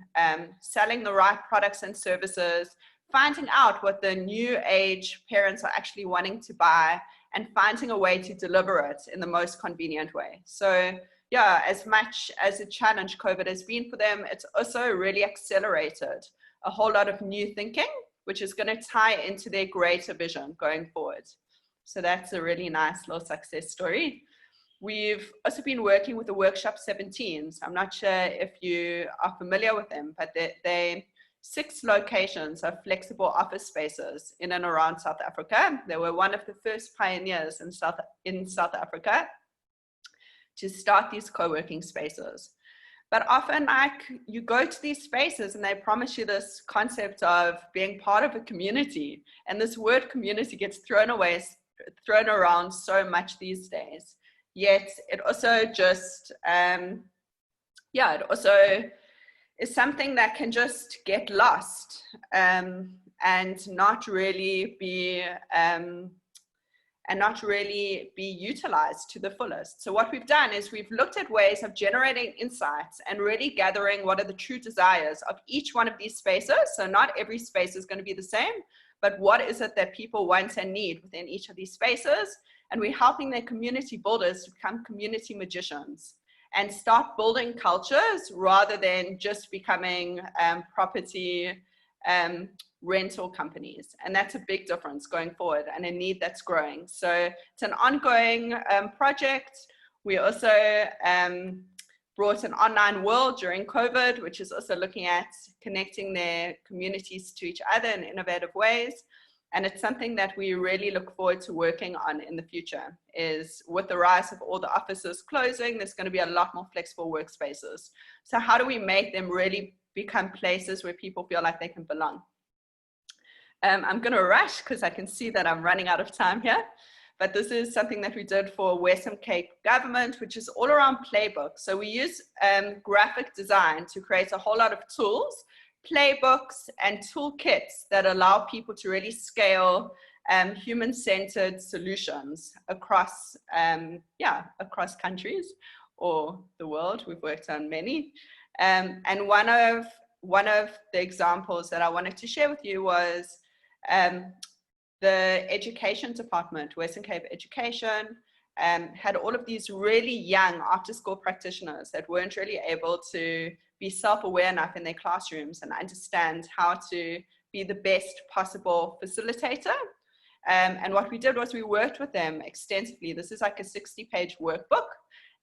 selling the right products and services, finding out what the new age parents are actually wanting to buy, and finding a way to deliver it in the most convenient way. So yeah, as much as a challenge COVID has been for them, it's also really accelerated a whole lot of new thinking, which is going to tie into their greater vision going forward. So that's a really nice little success story. We've also been working with the Workshop 17s. I'm not sure if you are familiar with them, but they're 6 locations of flexible office spaces in and around South Africa. They were one of the first pioneers in South Africa to start these co-working spaces. But often, like, you go to these spaces and they promise you this concept of being part of a community, and this word community gets thrown around so much these days. Yet it also just, it also is something that can just get lost and not really be utilized to the fullest. So what we've done is we've looked at ways of generating insights and really gathering what are the true desires of each one of these spaces. So not every space is going to be the same, but what is it that people want and need within each of these spaces? And we're helping their community builders to become community magicians and start building cultures rather than just becoming property rental companies. And that's a big difference going forward, and a need that's growing. So it's an ongoing project. We also brought an online world during COVID, which is also looking at connecting their communities to each other in innovative ways. And it's something that we really look forward to working on in the future. Is with the rise of all the offices closing, there's going to be a lot more flexible workspaces. So how do we make them really become places where people feel like they can belong? I'm going to rush because I can see that I'm running out of time here. But this is something that we did for Western Cape government, which is all around playbooks. So we use graphic design to create a whole lot of tools, playbooks and toolkits that allow people to really scale human-centered solutions across countries or the world. We've worked on many. And one of the examples that I wanted to share with you was the education department, Western Cape Education, had all of these really young after-school practitioners that weren't really able to be self-aware enough in their classrooms and understand how to be the best possible facilitator. And what we did was we worked with them extensively. This is like a 60-page workbook.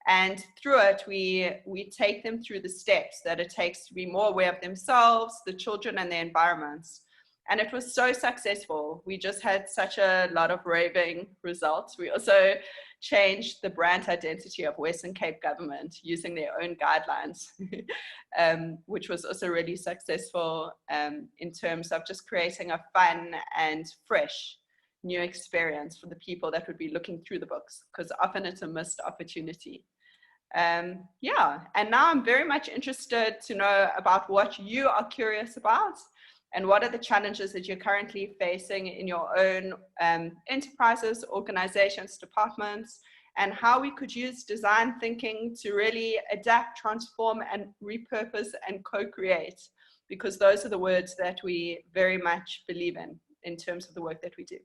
And through it, we take them through the steps that it takes to be more aware of themselves, the children, and their environments. And it was so successful. We just had such a lot of raving results. We also changed the brand identity of Western Cape government using their own guidelines, which was also really successful in terms of just creating a fun and fresh new experience for the people that would be looking through the books, because often it's a missed opportunity. Yeah, and now I'm very much interested to know about what you are curious about and what are the challenges that you're currently facing in your own enterprises, organizations, departments, and how we could use design thinking to really adapt, transform, and repurpose and co-create, because those are the words that we very much believe in terms of the work that we do.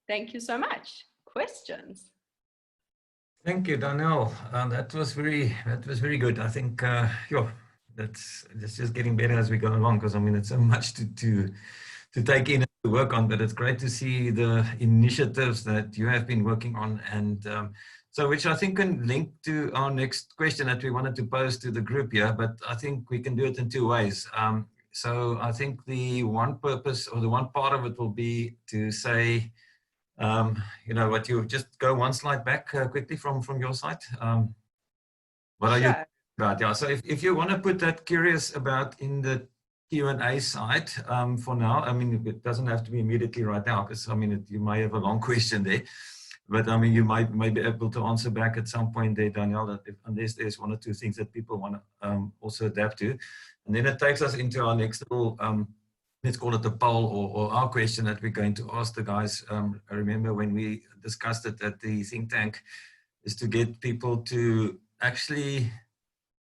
Thank you so much. Questions? Thank you, Danielle. That was very good. I think, yeah, that's just getting better as we go along, because I mean, it's so much to take in and to work on, but it's great to see the initiatives that you have been working on, and so which I think can link to our next question that we wanted to pose to the group here, but I think we can do it in two ways. So I think the one purpose or the one part of it will be to say, you know, what you just go one slide back quickly from your side. What are you about? Yeah, so if you want to put that curious about in the Q&A side for now, I mean, it doesn't have to be immediately right now, because I mean, you might have a long question there, but I mean, you might be able to answer back at some point there, Danielle, that unless there's one or two things that people want to also adapt to. And then it takes us into our next little, let's call it the poll or our question that we're going to ask the guys. I remember when we discussed it at the think tank, is to get people to actually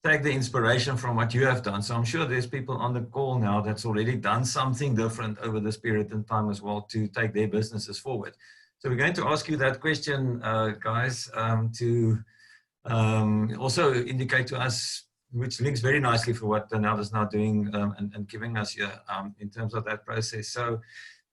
take the inspiration from what you have done. So I'm sure there's people on the call now that's already done something different over this period in time as well to take their businesses forward. So we're going to ask you that question, guys, to also indicate to us, which links very nicely for what Danielle is now doing and giving us here in terms of that process. So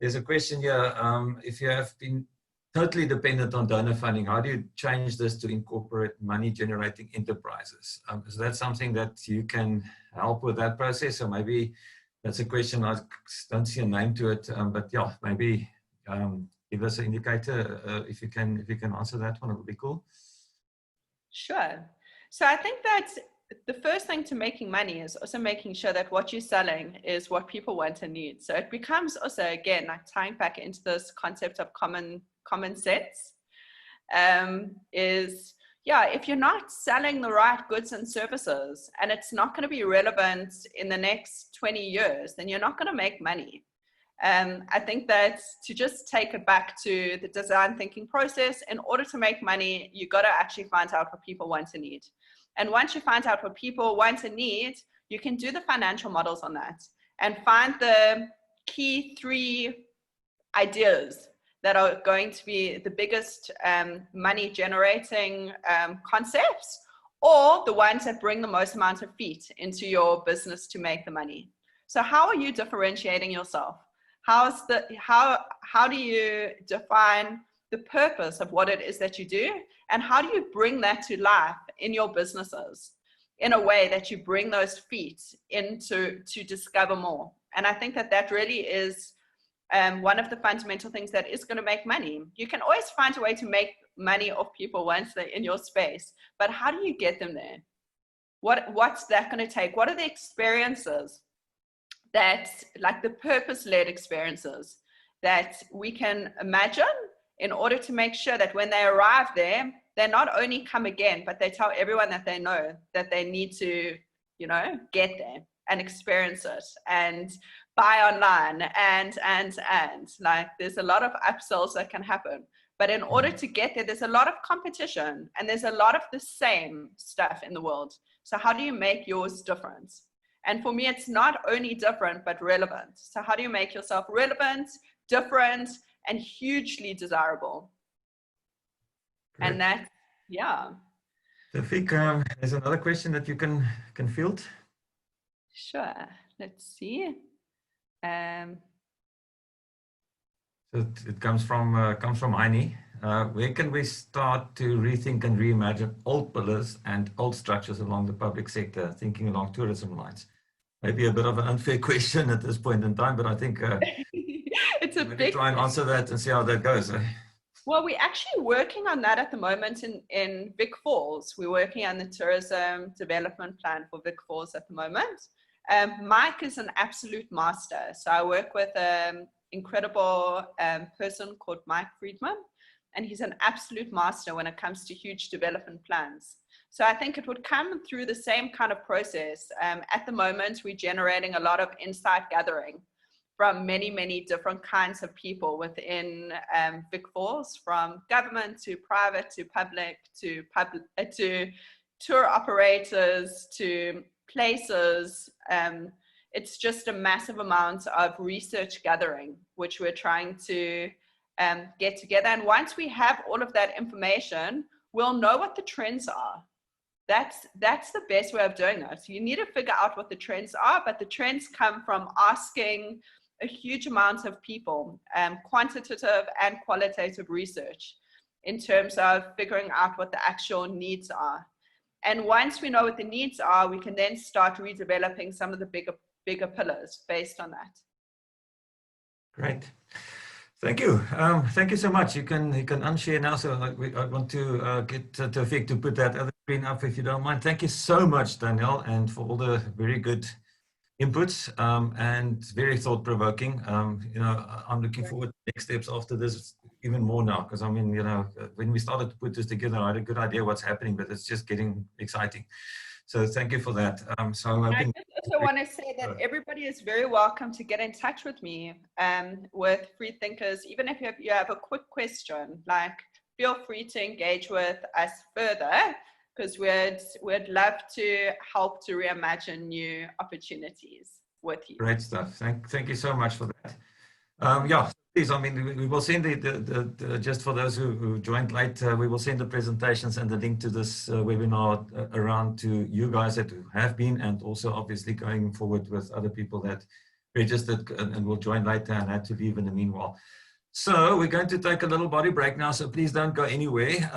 there's a question here, if you have been totally dependent on donor funding, how do you change this to incorporate money generating enterprises? Is that something that you can help with that process? Or maybe that's a question, I don't see a name to it, but yeah, maybe give us an indicator if you can answer that one, it would be cool. Sure. So I think that the first thing to making money is also making sure that what you're selling is what people want and need. So it becomes also, again, like tying back into this concept of common sense, is, yeah, if you're not selling the right goods and services and it's not going to be relevant in the next 20 years, then you're not going to make money. I think that to just take it back to the design thinking process, in order to make money, you got to actually find out what people want and need. And once you find out what people want and need, you can do the financial models on that and find the key 3 ideas that are going to be the biggest money generating concepts, or the ones that bring the most amount of feet into your business to make the money. So how are you differentiating yourself? How do you define the purpose of what it is that you do? And how do you bring that to life in your businesses in a way that you bring those feet into to discover more? And I think that that really is one of the fundamental things that is going to make money. You can always find a way to make money off people once they're in your space, but how do you get them there? What's that going to take? What are the experiences that, like the purpose-led experiences that we can imagine in order to make sure that when they arrive there, they not only come again, but they tell everyone that they know that they need to, you know, get there and experience it and buy online and like there's a lot of upsells that can happen. But in order to get there, there's a lot of competition and there's a lot of the same stuff in the world. So how do you make yours different? And for me, it's not only different, but relevant. So how do you make yourself relevant, different, and hugely desirable? Great. And that, yeah. So Fik, there's another question that you can field. Sure. Let's see. So it comes from Heini. where can we start to rethink and reimagine old pillars and old structures along the public sector, thinking along tourism lines? Maybe a bit of an unfair question at this point in time, but I think it's a big try and answer that and see how that goes. Well, we're actually working on that at the moment in Vic Falls. We're working on the tourism development plan for Vic Falls at the moment. Mike is an absolute master. So I work with an incredible person called Mike Friedman, and he's an absolute master when it comes to huge development plans. So I think it would come through the same kind of process. At the moment, we're generating a lot of insight gathering from many, many different kinds of people within Vic Falls, from government to private to public to tour operators to places. It's just a massive amount of research gathering, which we're trying to get together. And once we have all of that information, we'll know what the trends are. That's the best way of doing it. So you need to figure out what the trends are, but the trends come from asking a huge amount of people, quantitative and qualitative research in terms of figuring out what the actual needs are. And once we know what the needs are, we can then start redeveloping some of the bigger pillars based on that. Great. Thank you. Thank you so much. You can unshare now. So I want to get Tawfiq to put that other screen up if you don't mind. Thank you so much, Danielle, and for all the very good inputs and very thought-provoking. I'm looking forward to next steps after this even more now, because I mean, when we started to put this together, I had a good idea what's happening, but it's just getting exciting. So thank you for that. So I'm hoping. I also want to say that everybody is very welcome to get in touch with me with Freedthinkers. Even if you have a quick question, like, feel free to engage with us further, because we'd love to help to reimagine new opportunities with you. Great stuff. Thank you so much for that. Yeah, please, I mean, we will send just for those who joined late, we will send the presentations and the link to this webinar around to you guys that have been, and also obviously going forward with other people that registered and will join later and had to leave in the meanwhile. So we're going to take a little body break now, so please don't go anywhere.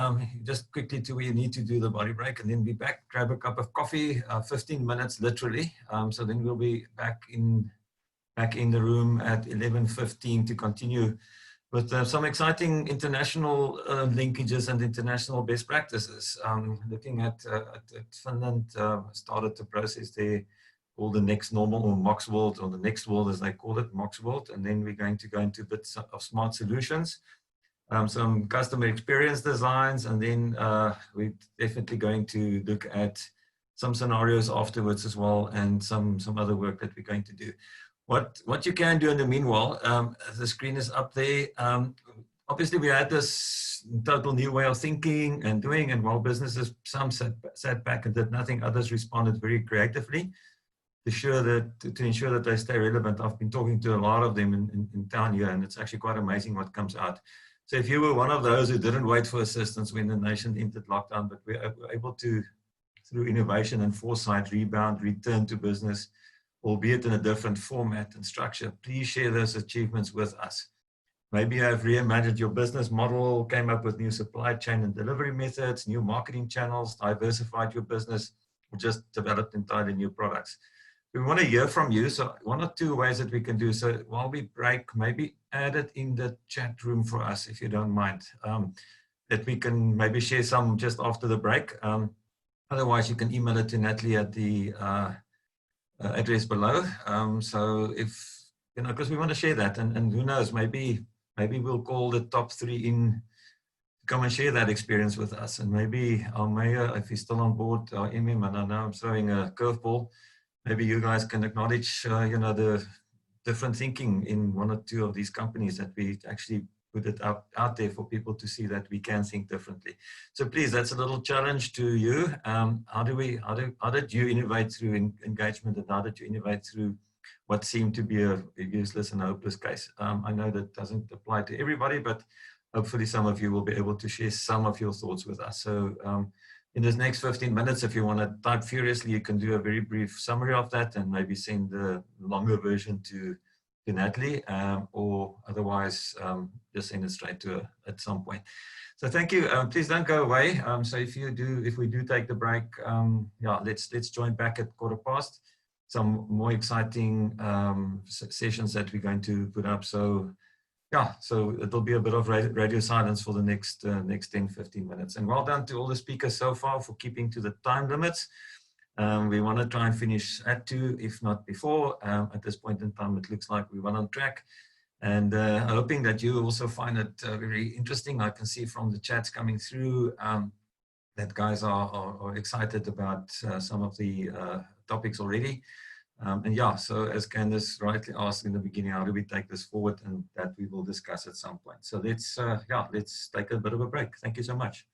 Just quickly to where you need to do the body break, and then be back, grab a cup of coffee, 15 minutes literally. So then we'll be back in the room at 11:15 to continue with some exciting international linkages and international best practices. Looking at Finland, started the process there called the Next Normal, or Moxworld, or the Next World as they call it, Moxworld. And then we're going to go into bits of smart solutions, some customer experience designs, and then we're definitely going to look at some scenarios afterwards as well, and some other work that we're going to do. What you can do in the meanwhile, the screen is up there. Obviously, we had this total new way of thinking and doing, and while businesses, some sat back and did nothing, others responded very creatively to ensure that they stay relevant. I've been talking to a lot of them in town here, and it's actually quite amazing what comes out. So if you were one of those who didn't wait for assistance when the nation entered lockdown, but we were able to, through innovation and foresight, rebound, return to business, albeit in a different format and structure, please share those achievements with us. Maybe you have reimagined your business model, came up with new supply chain and delivery methods, new marketing channels, diversified your business, or just developed entirely new products. We want to hear from you. So one or two ways that we can do. So while we break, maybe add it in the chat room for us, if you don't mind, that we can maybe share some just after the break. Otherwise, you can email it to Natalie at the address below. So if, because we want to share that, and who knows, maybe we'll call the top 3 in to come and share that experience with us. And maybe our mayor, if he's still on board, our MM, and I know I'm throwing a curveball, maybe you guys can acknowledge, the different thinking in one or two of these companies, that we actually put it out there for people to see that we can think differently. So please, that's a little challenge to you. How did you innovate through engagement, and how did you innovate through what seemed to be a useless and hopeless case? I know that doesn't apply to everybody, but hopefully some of you will be able to share some of your thoughts with us. So in this next 15 minutes, if you want to type furiously, you can do a very brief summary of that and maybe send the longer version to Natalie, or otherwise just send it straight to her at some point. So thank you. Please don't go away. So if we do take the break, yeah, let's join back at 15:15. Some more exciting sessions that we're going to put up. So yeah, so it'll be a bit of radio silence for the next 10-15 minutes. And well done to all the speakers so far for keeping to the time limits. We want to try and finish at 2, if not before. At this point in time, it looks like we're well on track. And hoping that you also find it very interesting. I can see from the chats coming through that guys are excited about some of the topics already. And yeah, so as Candace rightly asked in the beginning, how do we take this forward, and that we will discuss at some point. So let's take a bit of a break. Thank you so much.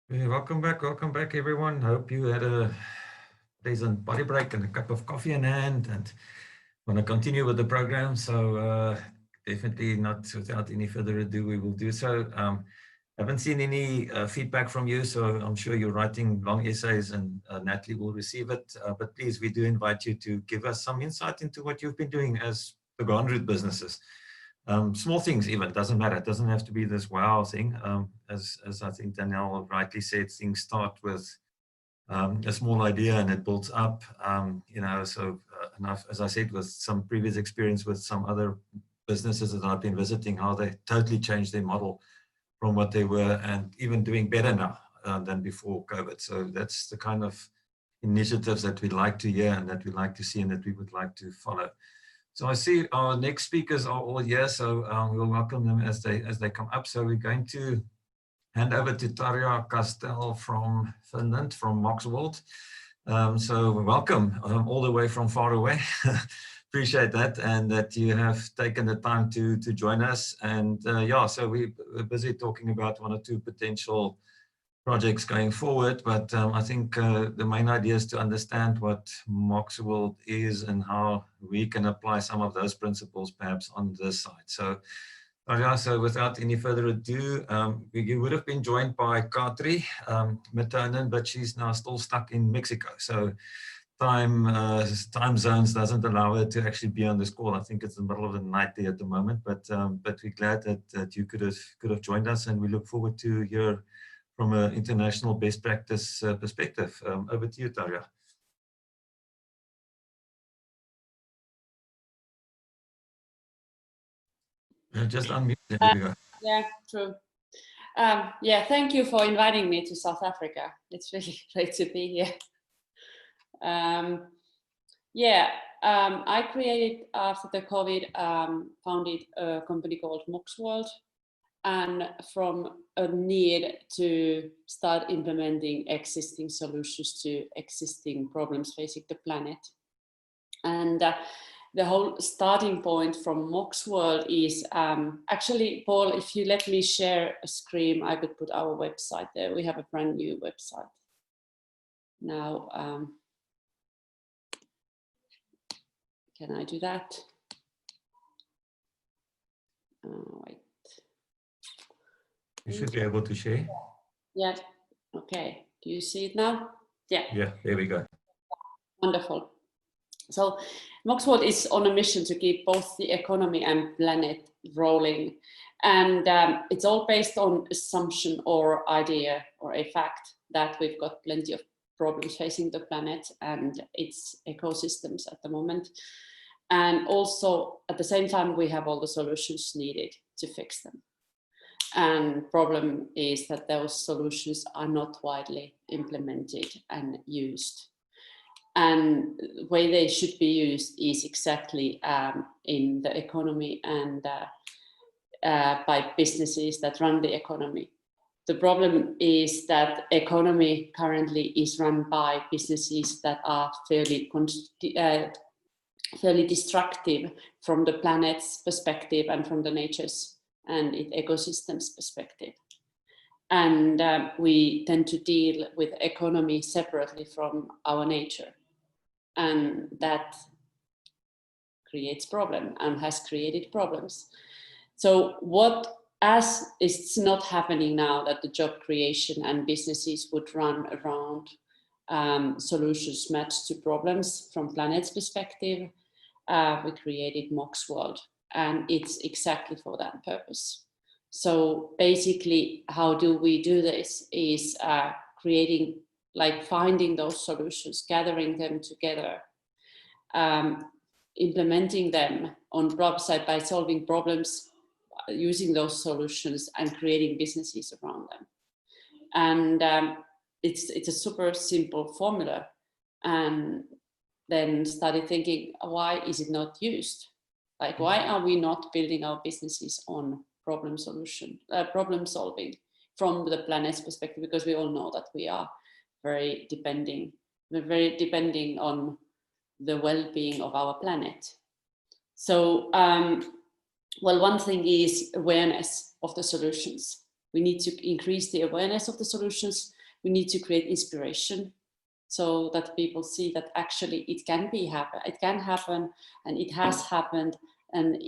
Welcome back, everyone. Hope you had a pleasant body break and a cup of coffee in hand, and want to continue with the program. So definitely not without any further ado, we will do so. Haven't seen any feedback from you, so I'm sure you're writing long essays, and Natalie will receive it. But please, we do invite you to give us some insight into what you've been doing as the Garden Route businesses. Small things even, doesn't matter. It doesn't have to be this wow thing. As I think Danielle rightly said, things start with a small idea and it builds up. You know, so enough, as I said, with some previous experience with some other businesses that I've been visiting, how they totally changed their model from what they were, and even doing better now than before COVID. So that's the kind of initiatives that we'd like to hear and that we'd like to see and that we would like to follow. So I see our next speakers are all here, so we'll welcome them as they come up. So we're going to hand over to Tarja Kastel from Finland, from Moxworld. So welcome all the way from far away. Appreciate that, and that you have taken the time to join us. And yeah, so we're busy talking about one or two potential projects going forward, but I think the main idea is to understand what Moxworld is and how we can apply some of those principles perhaps on this side. So, so without any further ado, we would have been joined by Katri Matonen, but she's now still stuck in Mexico. So time zones doesn't allow her to actually be on this call. I think it's the middle of the night there at the moment, but we're glad that you could have joined us, and we look forward to hear from an international best practice perspective. Over to you, Tarja. Just unmute. There we go. Yeah, true. Yeah, thank you for inviting me to South Africa. It's really great to be here. I created, after the COVID, founded a company called Moxworld, and from a need to start implementing existing solutions to existing problems facing the planet. And the whole starting point from Moxworld is actually, Paul, if you let me share a screen, I could put our website there. We have a brand new website now. Can I do that? Wait. You should be able to share. Yeah, okay. Do you see it now? Yeah. Yeah, there we go. Wonderful. So Moxworld is on a mission to keep both the economy and planet rolling. And it's all based on assumption or idea or a fact that we've got plenty of problems facing the planet and its ecosystems at the moment. And also at the same time, we have all the solutions needed to fix them. And problem is that those solutions are not widely implemented and used. And the way they should be used is exactly in the economy and by businesses that run the economy. The problem is that economy currently is run by businesses that are fairly destructive from the planet's perspective and from the nature's and its ecosystems perspective. And we tend to deal with economy separately from our nature. And that creates problem and has created problems. So as it's not happening now that the job creation and businesses would run around solutions matched to problems from planet's perspective, we created Moxworld. And it's exactly for that purpose. So basically, how do we do this is creating, like finding those solutions, gathering them together, implementing them on job site by solving problems, using those solutions and creating businesses around them. And it's a super simple formula. And then started thinking, why is it not used? Like, why are we not building our businesses on problem solving from the planet's perspective? Because we all know that we are very depending on the well-being of our planet. So, well, one thing is awareness of the solutions. We need to increase the awareness of the solutions we need to create inspiration so that people see that actually it can happen, and it has happened, and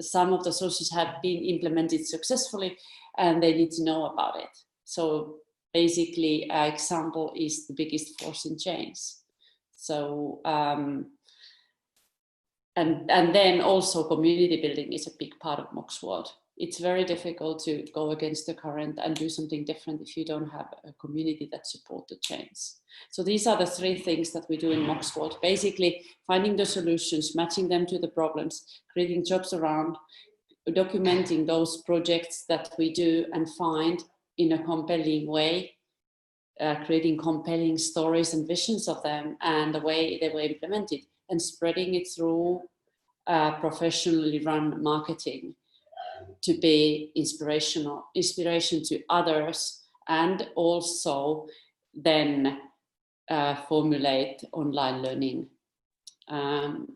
some of the solutions have been implemented successfully, and they need to know about it. So basically, an example is the biggest force in change. So and then also community building is a big part of Moxworld. It's very difficult to go against the current and do something different if you don't have a community that supports the change. So these are the three things that we do in Moxworld. Basically, finding the solutions, matching them to the problems, creating jobs around, documenting those projects that we do and find in a compelling way, creating compelling stories and visions of them and the way they were implemented, and spreading it through professionally run marketing to be inspiration to others, and also then formulate online learning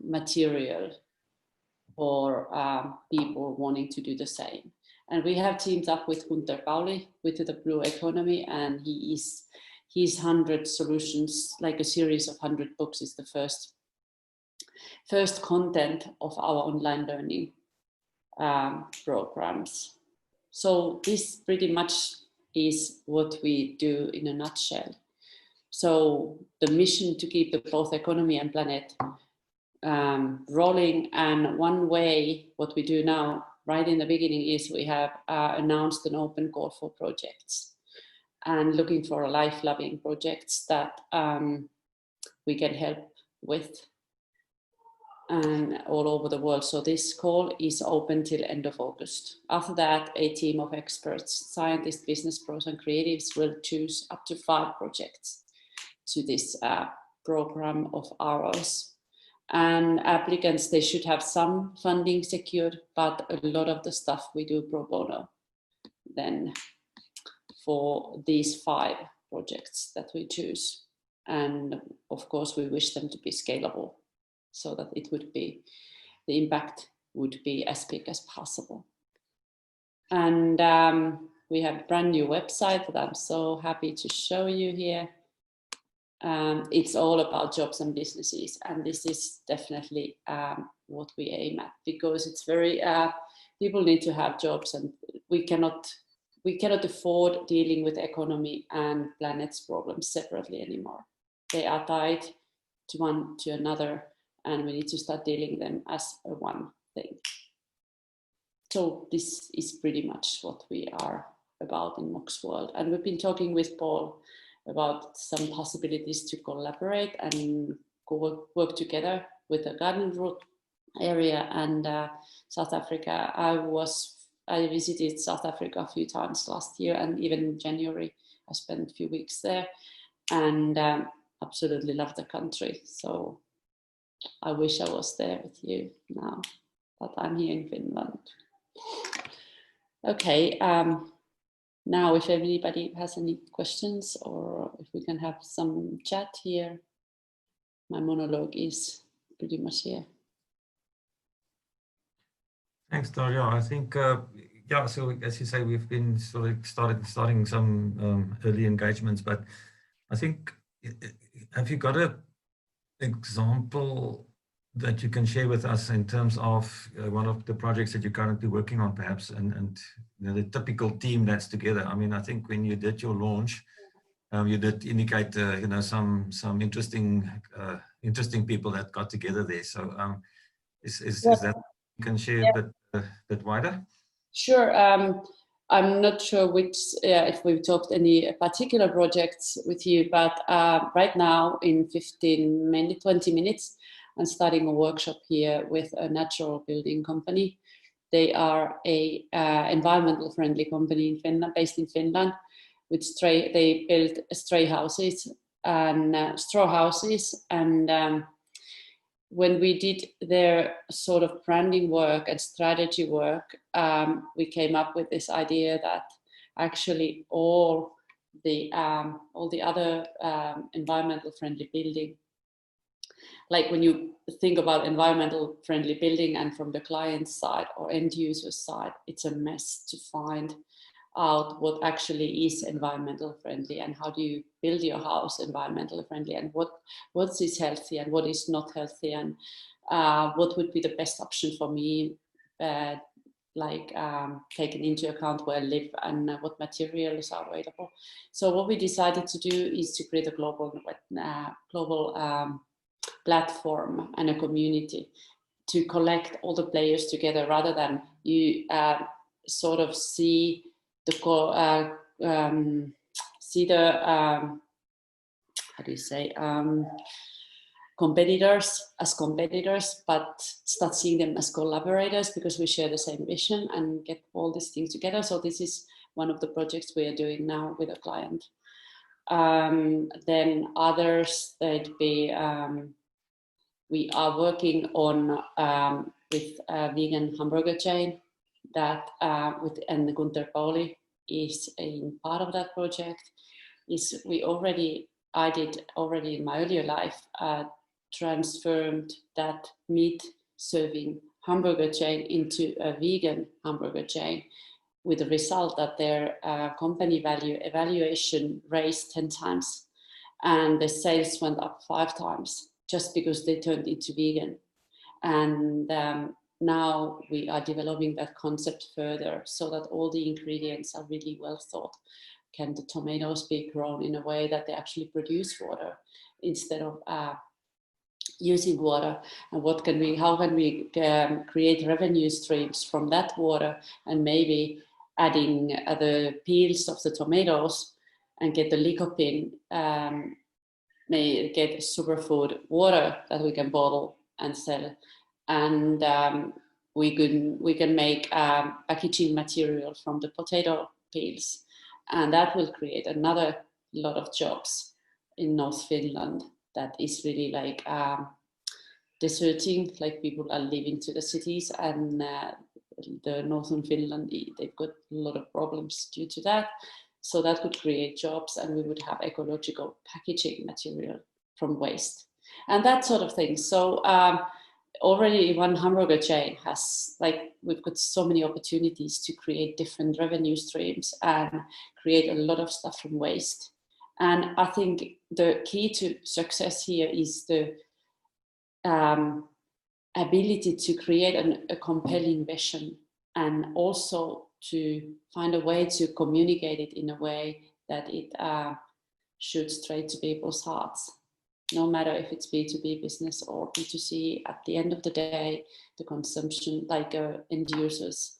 material for people wanting to do the same. And we have teamed up with Gunter Pauli with the Blue Economy, and his 100 solutions, like a series of 100 books, is the first content of our online learning programs. So this pretty much is what we do in a nutshell. So the mission to keep both economy and planet rolling, and one way what we do now right in the beginning is we have announced an open call for projects and looking for life-loving projects that we can help with and all over the world. So this call is open till end of August. After that, a team of experts, scientists, business pros and creatives will choose up to 5 projects to this program of ours. And applicants, they should have some funding secured, but a lot of the stuff we do pro bono then for these 5 projects that we choose. And of course, we wish them to be scalable so that it would be, the impact would be as big as possible. And we have a brand new website that I'm so happy to show you here. It's all about jobs and businesses, and this is definitely what we aim at, because it's very people need to have jobs, and we cannot afford dealing with economy and planet's problems separately anymore. They are tied to one to another, and we need to start dealing them as a one thing. So this is pretty much what we are about in Moxworld, and we've been talking with Paul about some possibilities to collaborate and work together with the Garden Route area and South Africa. I visited South Africa a few times last year, and even in January I spent a few weeks there, and absolutely love the country. So I wish I was there with you now, but I'm here in Finland. Okay. Now, if anybody has any questions, or if we can have some chat here, my monologue is pretty much here. Thanks, Daria. I think, yeah, so as you say, we've been sort of starting some early engagements, but I think, have you got an example that you can share with us in terms of one of the projects that you're currently working on, perhaps, and you know, the typical team that's together? I mean, I think when you did your launch, you did indicate you know, some interesting people that got together there. So is that you can share a bit wider? Sure. I'm not sure which if we've talked any particular projects with you, but right now in 20 minutes. I'm starting a workshop here with a natural building company. They are a environmental friendly company in Finland, based in Finland, with they build straw houses. And when we did their sort of branding work and strategy work, we came up with this idea that actually all the other environmental friendly building, like when you think about environmental friendly building and from the client side or end user side, it's a mess to find out what actually is environmental friendly and how do you build your house environmentally friendly and what is healthy and what is not healthy and what would be the best option for me, taking into account where I live and what materials are available. So what we decided to do is to create a global platform and a community to collect all the players together rather than you sort of see the how do you say, competitors as competitors, but start seeing them as collaborators because we share the same vision and get all these things together. So this is one of the projects we are doing now with a client. Then others, they'd be, we are working on with a vegan hamburger chain that and Gunther Pauli is in part of that project. I did already in my earlier life transformed that meat serving hamburger chain into a vegan hamburger chain with the result that their company value evaluation raised 10 times and the sales went up 5 times just because they turned into vegan. And now we are developing that concept further so that all the ingredients are really well thought. Can the tomatoes be grown in a way that they actually produce water instead of using water? And how can we create revenue streams from that water and maybe adding the peels of the tomatoes and get the lycopene, may get superfood water that we can bottle and sell. And we can make packaging material from the potato peels. And that will create another lot of jobs in North Finland that is really like deserting, like people are leaving to the cities, and the Northern Finland, they've got a lot of problems due to that. So that could create jobs and we would have ecological packaging material from waste and that sort of thing. So already one hamburger chain has, like, we've got so many opportunities to create different revenue streams and create a lot of stuff from waste. And I think the key to success here is the ability to create a compelling vision and also to find a way to communicate it in a way that it shoots straight to people's hearts. No matter if it's B2B business or B2C, at the end of the day, the consumption, like end users,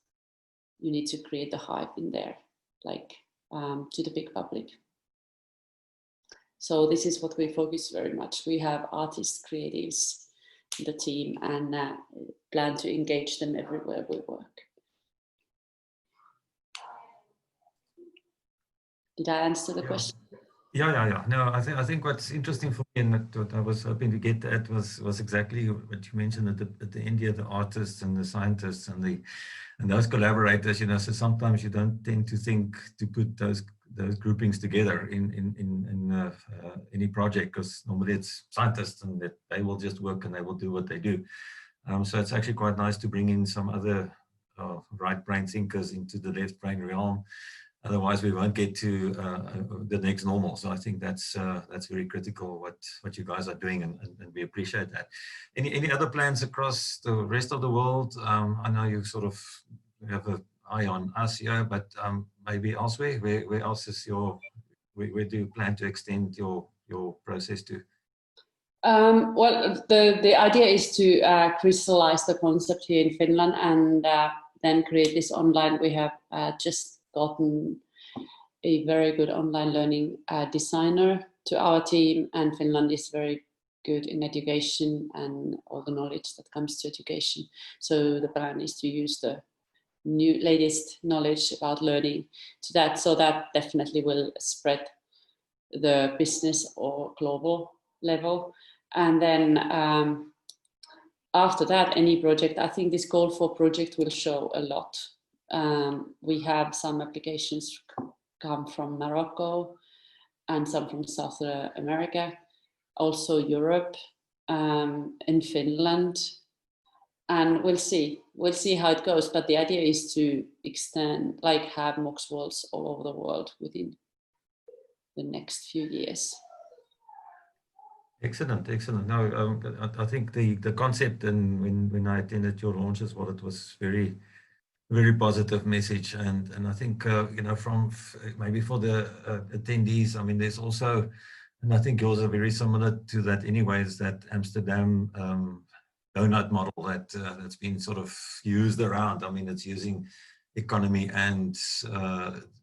you need to create the hype in there, like to the big public. So this is what we focus very much. We have artists, creatives in the team and plan to engage them everywhere we work. Did I answer the question? Yeah. No, I think what's interesting for me and what I was hoping to get at was exactly what you mentioned at the end here, the artists and the scientists and those collaborators. You know, so sometimes you don't tend to think to put those groupings together in any project because normally it's scientists and that they will just work and they will do what they do. So it's actually quite nice to bring in some other right brain thinkers into the left brain realm. Otherwise, we won't get to the next normal. So I think that's very critical what you guys are doing, and we appreciate that. Any other plans across the rest of the world? I know you sort of have an eye on us here, but maybe elsewhere. Where else is where do you plan to extend your process to? Well, the idea is to crystallize the concept here in Finland and then create this online. We have just gotten a very good online learning designer to our team, and Finland is very good in education and all the knowledge that comes to education. So the plan is to use the latest knowledge about learning to that, so that definitely will spread the business or global level. And then after that, any project, I think this call for project will show a lot. We have some applications come from Morocco and some from South America, also Europe, in Finland, and we'll see how it goes. But the idea is to extend, like have Moxworlds all over the world within the next few years. Excellent, excellent. No, I think the concept, and when I attended your launch as well, it was very positive message, and I think you know, from maybe for the attendees, I mean, there's also, and I think yours are very similar to that anyways, that Amsterdam donut model that's been sort of used around. I mean, it's using economy and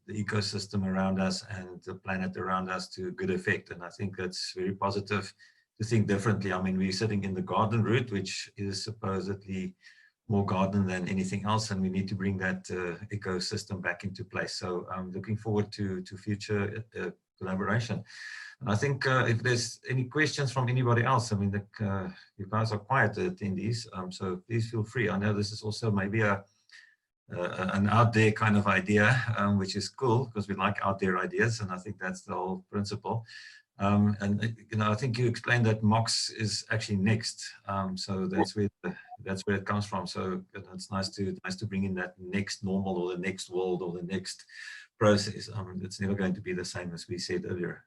the ecosystem around us and the planet around us to good effect, and I think that's very positive to think differently. I mean, we're sitting in the Garden Route, which is supposedly more garden than anything else, and we need to bring that ecosystem back into place. So I'm looking forward to future collaboration. And I think if there's any questions from anybody else, I mean, you guys are quiet attendees, so please feel free. I know this is also maybe an out there kind of idea, which is cool because we like out there ideas, and I think that's the whole principle. And you know, I think you explained that Mox is actually next, so that's where it comes from. So it's nice to bring in that next normal, or the next world, or the next process. It's never going to be the same, as we said earlier.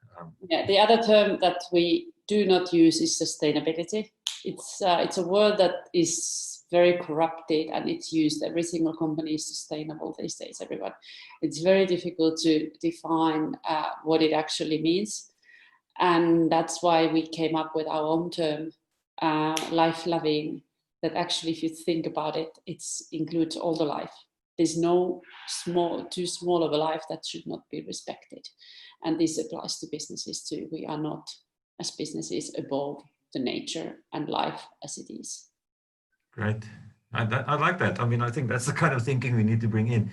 Yeah, the other term that we do not use is sustainability. It's a word that is very corrupted, and it's used. Every single company is sustainable these days. Everyone. It's very difficult to define what it actually means. And that's why we came up with our own term, life loving, that actually, if you think about it, it includes all the life. There's no too small of a life that should not be respected. And this applies to businesses too. We are not, as businesses, above the nature and life as it is. Great. I like that. I mean, I think that's the kind of thinking we need to bring in.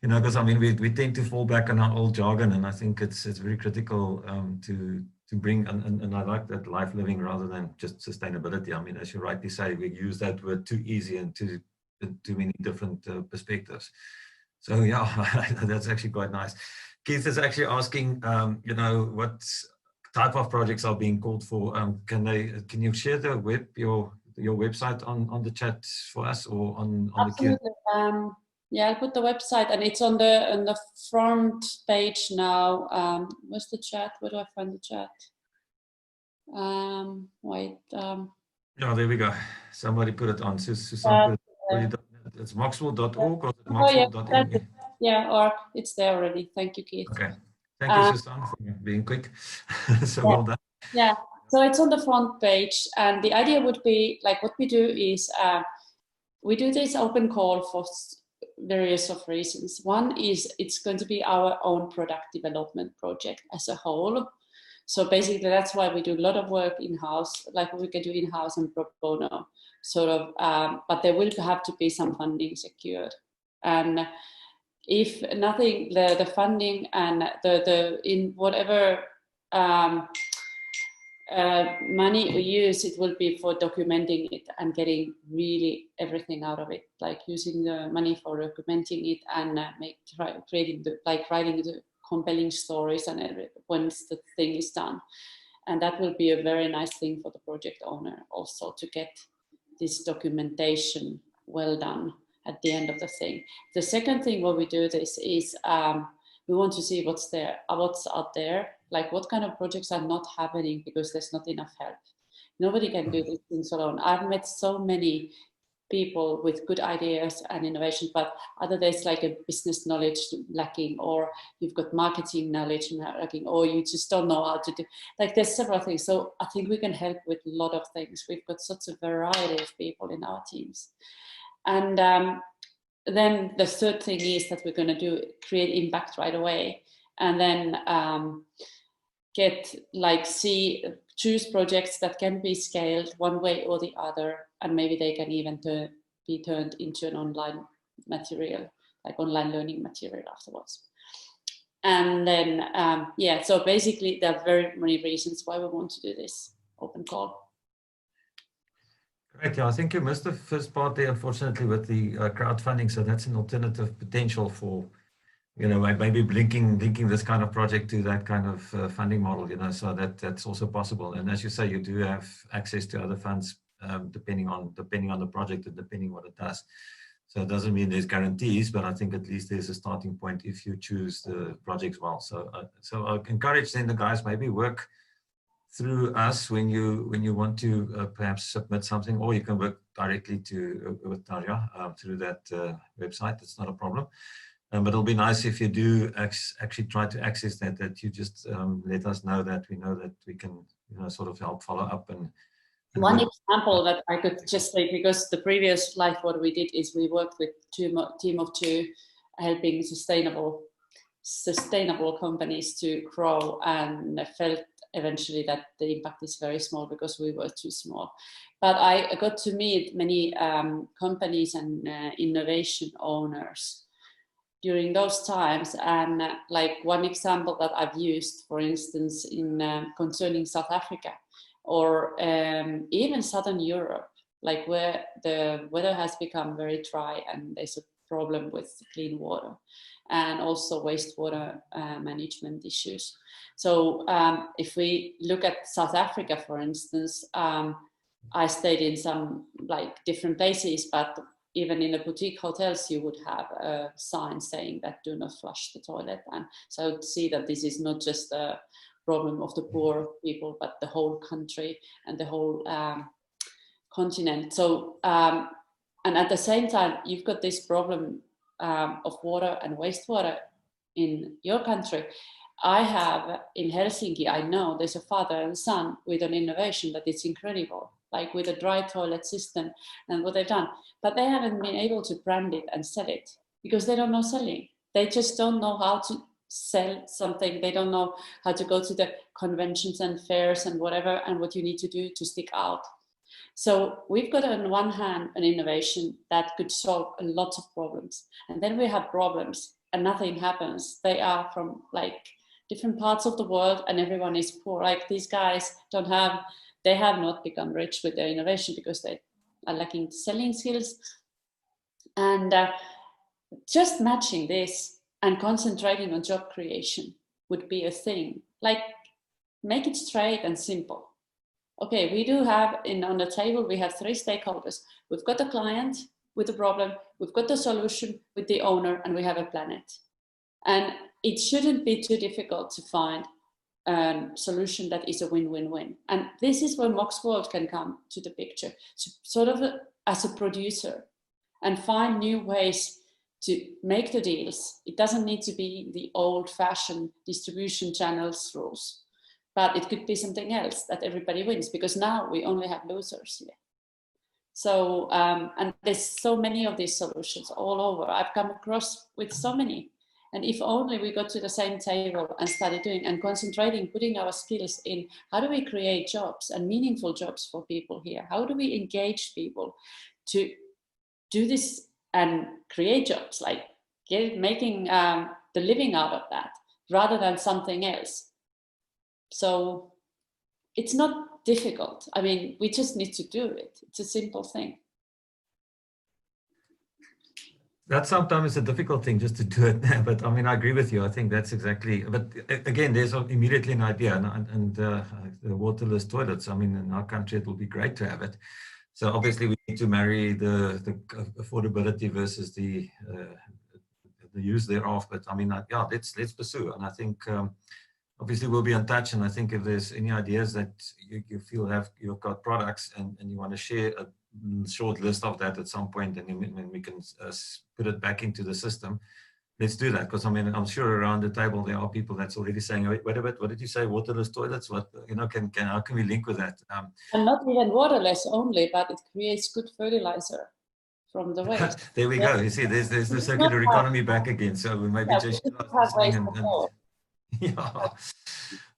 You know, because I mean, we tend to fall back on our old jargon, and I think it's very critical to bring, and I like that, life living rather than just sustainability. I mean, as you rightly say, we use that word too easy and too many different perspectives. So yeah, that's actually quite nice. Keith is actually asking, you know, what type of projects are being called for. Can you share your website on the chat for us, or on Absolutely. the queue? Yeah, I'll put the website, and it's on the front page now. Where's the chat? Where do I find the chat? Wait. Yeah, there we go. Somebody put it on. Susan put it. It's moxworld.org or moxworld.org. Yeah, or it's there already. Thank you, Keith. Okay. Thank you, Susan, for being quick. So well done. Yeah. So it's on the front page, and the idea would be, like, what we do is we do this open call for various of reasons. One is it's going to be our own product development project as a whole. So basically that's why we do a lot of work in-house, like we can do in-house and pro bono, sort of, but there will have to be some funding secured. And if nothing, the funding and the in whatever money we use, it will be for documenting it and getting really everything out of it, like using the money for documenting it and writing the compelling stories and once the thing is done. And that will be a very nice thing for the project owner also, to get this documentation well done at the end of the thing. The second thing when we do this is we want to see what's out there, like what kind of projects are not happening because there's not enough help. Nobody can do these things alone. I've met so many people with good ideas and innovation, but either there's like a business knowledge lacking, or you've got marketing knowledge lacking, or you just don't know how to do, like there's several things. So I think we can help with a lot of things. We've got such a variety of people in our teams. And then the third thing is that we're going to create impact right away, and then choose projects that can be scaled one way or the other, and maybe they can even be turned into an online material, like online learning material afterwards. And then, yeah, so basically there are very many reasons why we want to do this open call. Great, yeah, I think you missed the first part there, unfortunately, with the crowdfunding. So that's an alternative potential for, you know, maybe linking this kind of project to that kind of funding model, you know, so that's also possible. And as you say, you do have access to other funds depending on the project and depending what it does. So it doesn't mean there's guarantees, but I think at least there's a starting point if you choose the projects well. So I encourage then the guys maybe work through us when you want to perhaps submit something, or you can work directly with Tarja through that website. That's not a problem. But it'll be nice if you do actually try to access that you just let us know, that we know that we can sort of help follow up. And one example that I could just say, because the previous life what we did is we worked with team of two, helping sustainable companies to grow, and felt eventually that the impact is very small because we were too small. But I got to meet many companies and innovation owners during those times, and like one example that I've used, for instance, in concerning South Africa, or even Southern Europe, like where the weather has become very dry and there's a problem with clean water and also wastewater management issues. So if we look at South Africa, for instance, I stayed in some like different places, but even in the boutique hotels, you would have a sign saying that do not flush the toilet. And so to see that this is not just a problem of the poor people, but the whole country and the whole continent. So, and at the same time, you've got this problem of water and wastewater in your country. I have in Helsinki, I know there's a father and son with an innovation that is incredible, like with a dry toilet system and what they've done, but they haven't been able to brand it and sell it because they don't know selling. They just don't know how to sell something. They don't know how to go to the conventions and fairs and whatever, and what you need to do to stick out. So we've got on one hand an innovation that could solve a lot of problems, and then we have problems and nothing happens. They are from like different parts of the world and everyone is poor. Like these guys they have not become rich with their innovation because they are lacking selling skills. And just matching this and concentrating on job creation would be a thing. Like make it straight and simple. Okay, we do have on the table, we have 3 stakeholders. We've got the client with the problem, we've got the solution with the owner, and we have a planet. And it shouldn't be too difficult to find a solution that is a win-win-win. And this is where Moxworld can come to the picture, so sort of as a producer, and find new ways to make the deals. It doesn't need to be the old-fashioned distribution channels rules, but it could be something else that everybody wins, because now we only have losers here. So, and there's so many of these solutions all over. I've come across with so many. And if only we got to the same table and started doing and concentrating, putting our skills in, how do we create jobs and meaningful jobs for people here? How do we engage people to do this and create jobs, like making the living out of that rather than something else? So it's not difficult. I mean, we just need to do it. It's a simple thing. That's sometimes a difficult thing, just to do it. But I mean, I agree with you. I think that's exactly, but again, there's immediately an idea, and the waterless toilets. I mean, in our country, it will be great to have it. So obviously we need to marry the affordability versus the use thereof. But I mean, yeah, let's pursue. And I think obviously we'll be in touch. And I think if there's any ideas that you feel you've got products and you want to share a short list of that at some point, and when we can put it back into the system, let's do that. Because I mean, I'm sure around the table there are people that's already saying, wait a bit, what did you say, waterless toilets? What, you know, how can we link with that? And not even waterless only, but it creates good fertilizer from the waste. There we go. You see, there's the circular economy back again. So we maybe just yeah.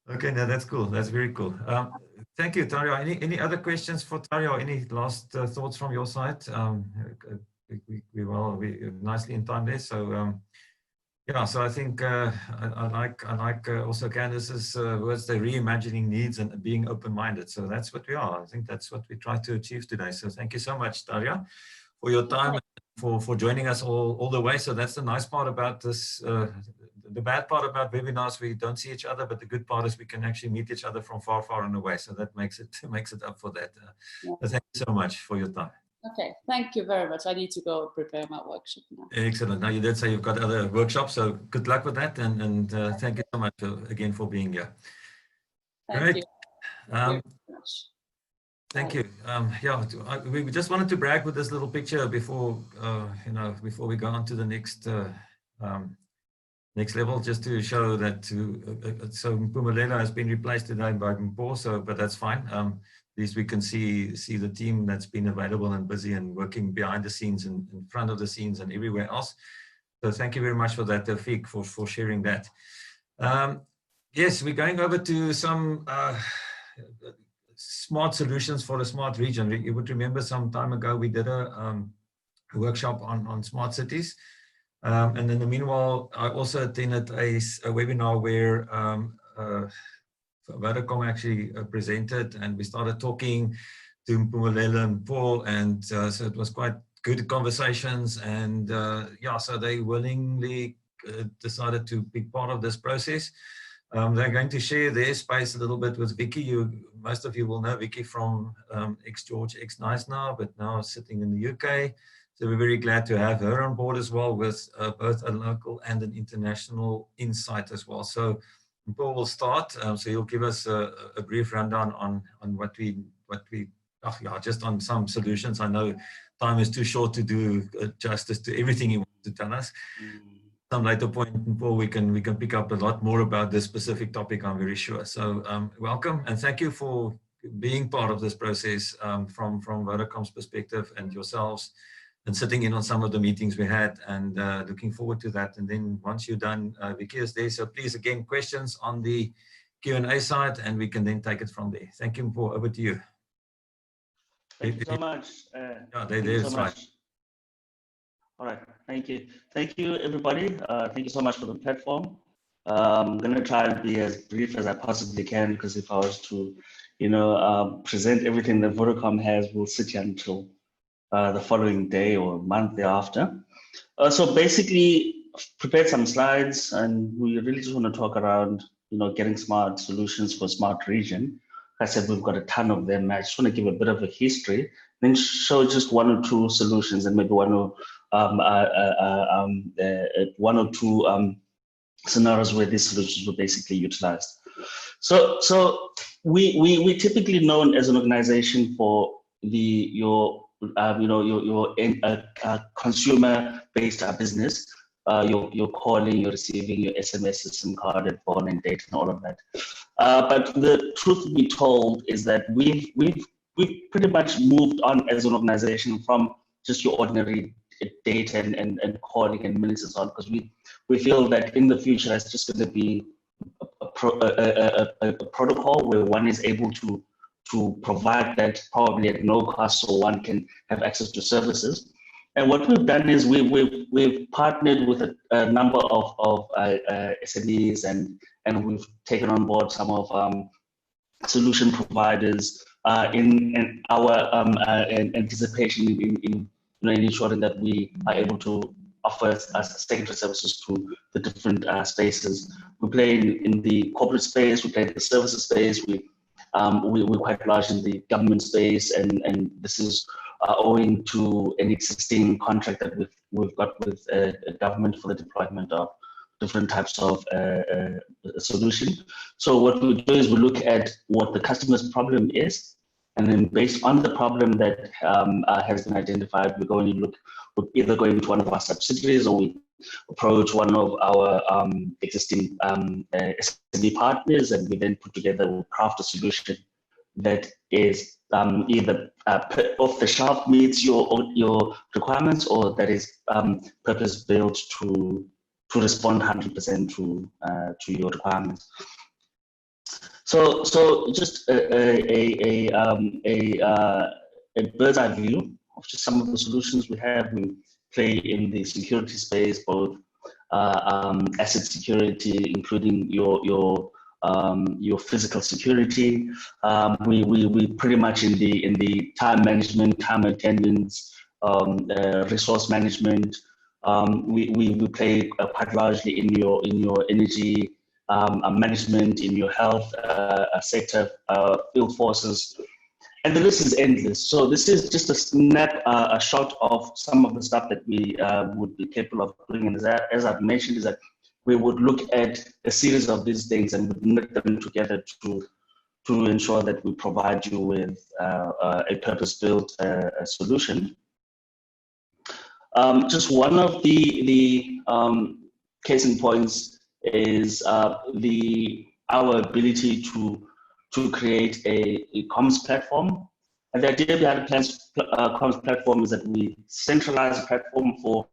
Okay, no, that's cool. That's very cool. Thank you, Tarja. Any other questions for Tarja, or any last thoughts from your side? We're nicely in time there. So yeah, so I think I like also Candice's words. They're reimagining needs and being open-minded. So that's what we are. I think that's what we try to achieve today. So thank you so much, Tarja, for your time and for joining us all the way. So that's the nice part about this the bad part about webinars, we don't see each other, but the good part is we can actually meet each other from far, far and away. So that makes it up for that. Yeah. Thank you so much for your time. Okay, thank you very much. I need to go prepare my workshop now. Excellent. Now you did say you've got other workshops, so good luck with that, and thank you so much again for being here. Thank you. Um, very much. Thank you. Yeah, we just wanted to brag with this little picture before before we go on to the next next level, just to show that so Mpumalelo has been replaced today by Mpo, so but that's fine. At least we can see the team that's been available and busy and working behind the scenes and in front of the scenes and everywhere else. So thank you very much for that, Tawfiq, for sharing that. Yes, we're going over to some smart solutions for a smart region. You would remember some time ago we did a workshop on smart cities. And in the meanwhile, I also attended a webinar where Vodacom actually presented, and we started talking to Mpumalelo and Paul, and so it was quite good conversations, and yeah, so they willingly decided to be part of this process. They're going to share their space a little bit with Vicky. Most of you will know Vicky from ex-George, ex-Nice now, but now sitting in the UK. So we're very glad to have her on board as well, with both a local and an international insight as well. So Paul will start. So he'll give us a brief rundown on what we just on some solutions. I know time is too short to do justice to everything he wants to tell us. Some later point, Paul, we can pick up a lot more about this specific topic, I'm very sure. So welcome, and thank you for being part of this process from Vodacom's perspective and yourselves, and sitting in on some of the meetings we had, and looking forward to that. And then once you're done, Vicky is there. So please, again, questions on the Q&A side, and we can then take it from there. Thank you, Paul. Over to you. Thank you so much. Yeah, there's right. All right, thank you. Thank you, everybody. Thank you so much for the platform. I'm going to try and be as brief as I possibly can, because if I was to, present everything that Vodacom has, we'll sit here until the following day or month thereafter. So basically, prepared some slides, and we really just want to talk around, getting smart solutions for smart region. I said we've got a ton of them. I just want to give a bit of a history, then show just one or two solutions, and maybe one or two scenarios where these solutions were basically utilized. So we typically known as an organization for your consumer-based business. You're calling, you're receiving your SMS, SIM card, and phone and data and all of that. But the truth be told is that we've pretty much moved on as an organization from just your ordinary data and calling and minutes and so on, because we feel that in the future it's just going to be a protocol where one is able to provide that probably at no cost, so one can have access to services. And what we've done is we've partnered with a number of SMEs, and we've taken on board some of solution providers in our anticipation in ensuring that we are able to offer secondary services to the different spaces. We play in the corporate space, we play in the services space, we're quite large in the government space, and this is owing to an existing contract that we've got with a government for the deployment of different types of solution. So what we do is we look at what the customer's problem is, and then based on the problem that has been identified, we're going to we're either going to one of our subsidiaries, or we approach one of our existing SME partners, and we then put together, we'll craft a solution that is either off the shelf, meets your requirements, or that is purpose built to respond 100% to your requirements. So just a bird's eye view of just some of the solutions we have. We play in the security space, both asset security, including your physical security. We pretty much in the time management, time attendance, resource management. We play quite largely in your energy management, in your health sector, field forces, and the list is endless. So this is just a shot of some of the stuff that we would be capable of doing. And as I've mentioned, is that we would look at a series of these things and would knit them together to ensure that we provide you with a purpose-built solution. Just one of the case in points is our ability to create a comms platform. And the idea behind the comms platform is that we centralize a platform for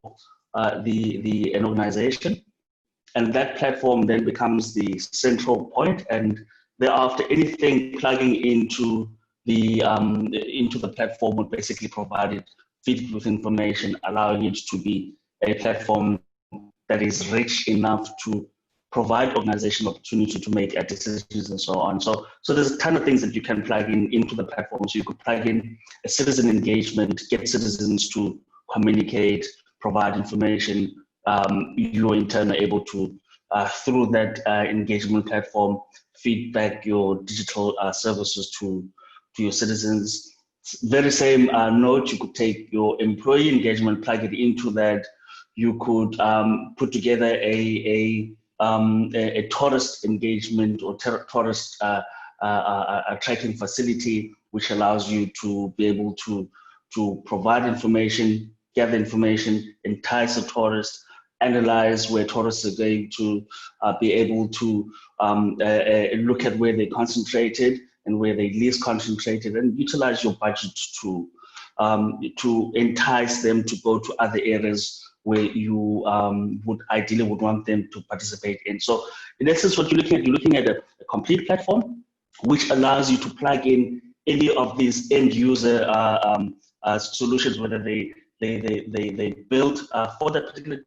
an organization, and that platform then becomes the central point, and thereafter anything plugging into the platform would basically provide it, feed it with information, allowing it to be a platform that is rich enough to provide organization opportunity to make decisions and so on. So there's a ton of things that you can plug into the platform. So you could plug in a citizen engagement, get citizens to communicate, provide information. You in turn are able to, through that engagement platform, feedback your digital services to your citizens. Very same note, you could take your employee engagement, plug it into that. You could put together a tourist engagement or tourist tracking facility, which allows you to be able to provide information, gather information, entice a tourist, analyze where tourists are going to be able to look at where they concentrated and where they least concentrated, and utilize your budget to entice them to go to other areas where you would ideally want them to participate in. So in essence, what you're looking at a complete platform, which allows you to plug in any of these end user solutions, whether they built for that particular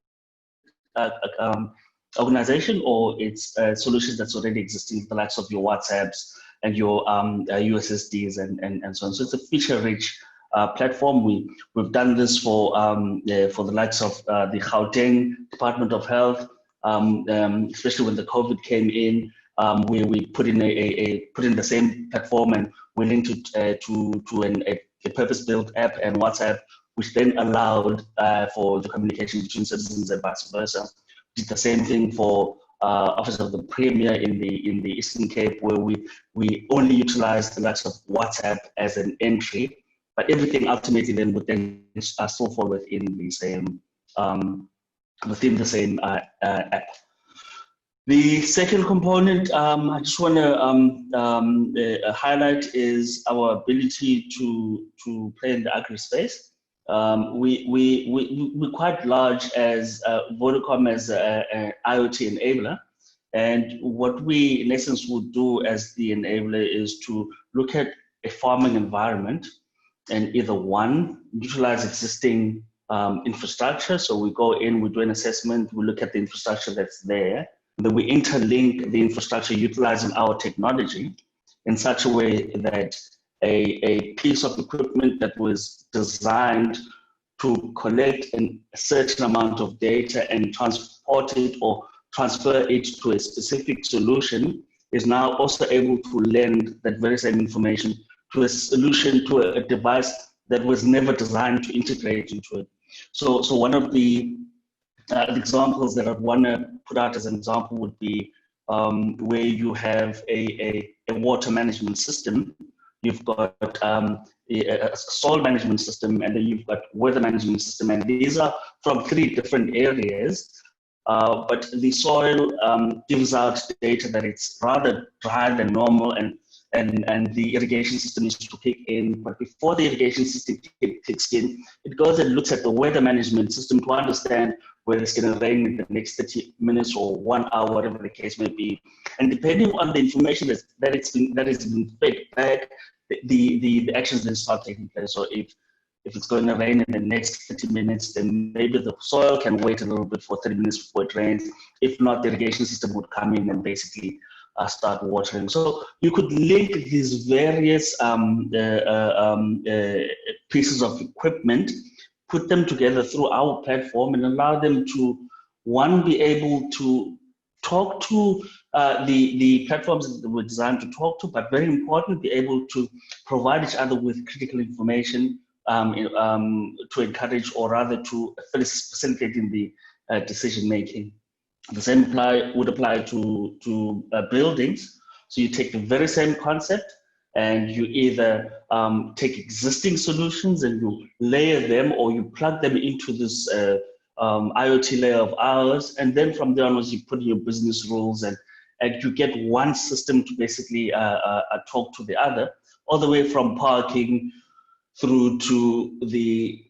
organization, or it's solutions that's already existing, the likes of your WhatsApps and your USSDs and so on. So it's a feature-rich platform. We've done this for the likes of the Gauteng Department of Health, especially when the COVID came in, where we put in the same platform, and we linked it to a purpose-built app and WhatsApp, which then allowed for the communication between citizens and vice versa. Did the same thing for Office of the Premier in the Eastern Cape, where we only utilized the likes of WhatsApp as an entry, but everything ultimately then would then still fall within the same app. The second component I just want to highlight is our ability to play in the agri space. We're quite large as Vodacom as an IoT enabler, and what we in essence would do as the enabler is to look at a farming environment and either one, utilize existing infrastructure. So we go in, we do an assessment, we look at the infrastructure that's there, and then we interlink the infrastructure utilizing our technology in such a way that a piece of equipment that was designed to collect a certain amount of data and transport it or transfer it to a specific solution is now also able to lend that very same information to a solution, to a device that was never designed to integrate into it. So one of the examples that I'd want to put out as an example would be where you have a water management system. You've got a soil management system, and then you've got weather management system, and these are from 3 different areas. But the soil gives out data that it's rather dry than normal, and the irrigation system needs to kick in. But before the irrigation system kicks in, it goes and looks at the weather management system to understand whether it's going to rain in the next 30 minutes or 1 hour, whatever the case may be. And depending on the information that has been fed back, the actions then start taking place. So if it's going to rain in the next 30 minutes, then maybe the soil can wait a little bit for 30 minutes before it rains. If not, the irrigation system would come in and basically start watering. So you could link these various pieces of equipment put them together through our platform and allow them to, one, be able to talk to the platforms that were designed to talk to, but very importantly, be able to provide each other with critical information to encourage, or rather to facilitate in the decision making. The same would apply to buildings. So you take the very same concept and you either take existing solutions and you layer them, or you plug them into this IoT layer of ours, and then from there onwards you put your business rules, and you get one system to basically talk to the other, all the way from parking through to the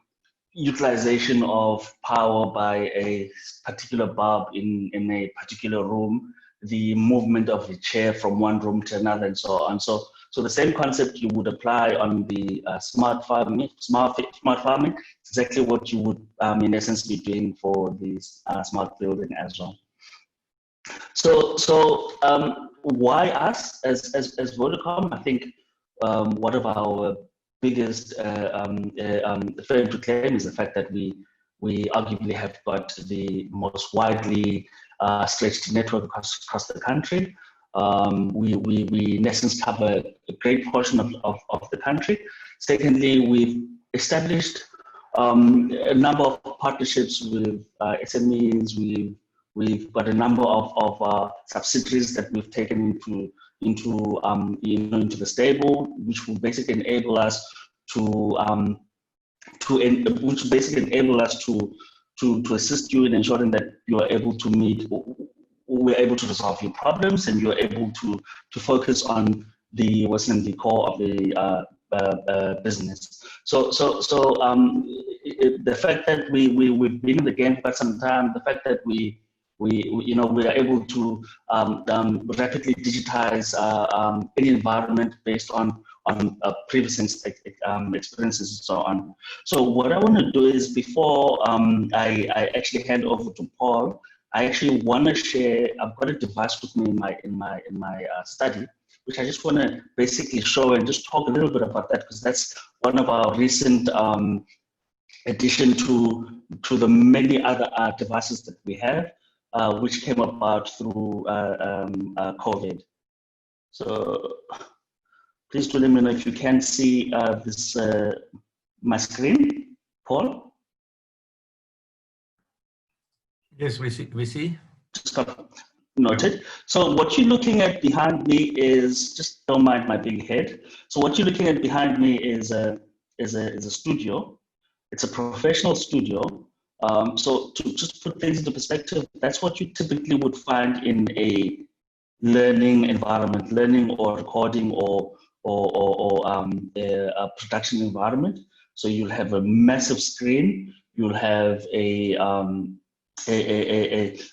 utilization of power by a particular bulb in a particular room, the movement of the chair from one room to another, and so on. So the same concept you would apply on the smart farming, exactly what you would in essence be doing for the smart building as well. So why us as Vodacom? I think one of our biggest claim to claim is the fact that we arguably have got the most widely stretched network across the country. We in essence cover a great portion of the country. Secondly, we've established a number of partnerships with SMEs. We've got a number of subsidiaries that we've taken into the stable, which will basically enable us to assist you in ensuring that you are able to we're able to resolve your problems, and you're able to focus on the core of the business. So the fact that we've been in the game for some time, the fact that we are able to rapidly digitize any environment based on previous experiences and so on. So what I want to do is, before I actually hand over to Paul, I actually want to share. I've got a device with me in my study, which I just want to basically show and just talk a little bit about that, because that's one of our recent addition to the many other devices that we have, which came about through COVID. So please do let me know if you can see this my screen, Paul. Yes, we see. Just got noted. So what you're looking at behind me is, just don't mind my big head. So what you're looking at behind me is a studio. It's a professional studio. So to just put things into perspective, that's what you typically would find in a learning environment, learning or recording or a production environment. So you'll have a massive screen. You'll have a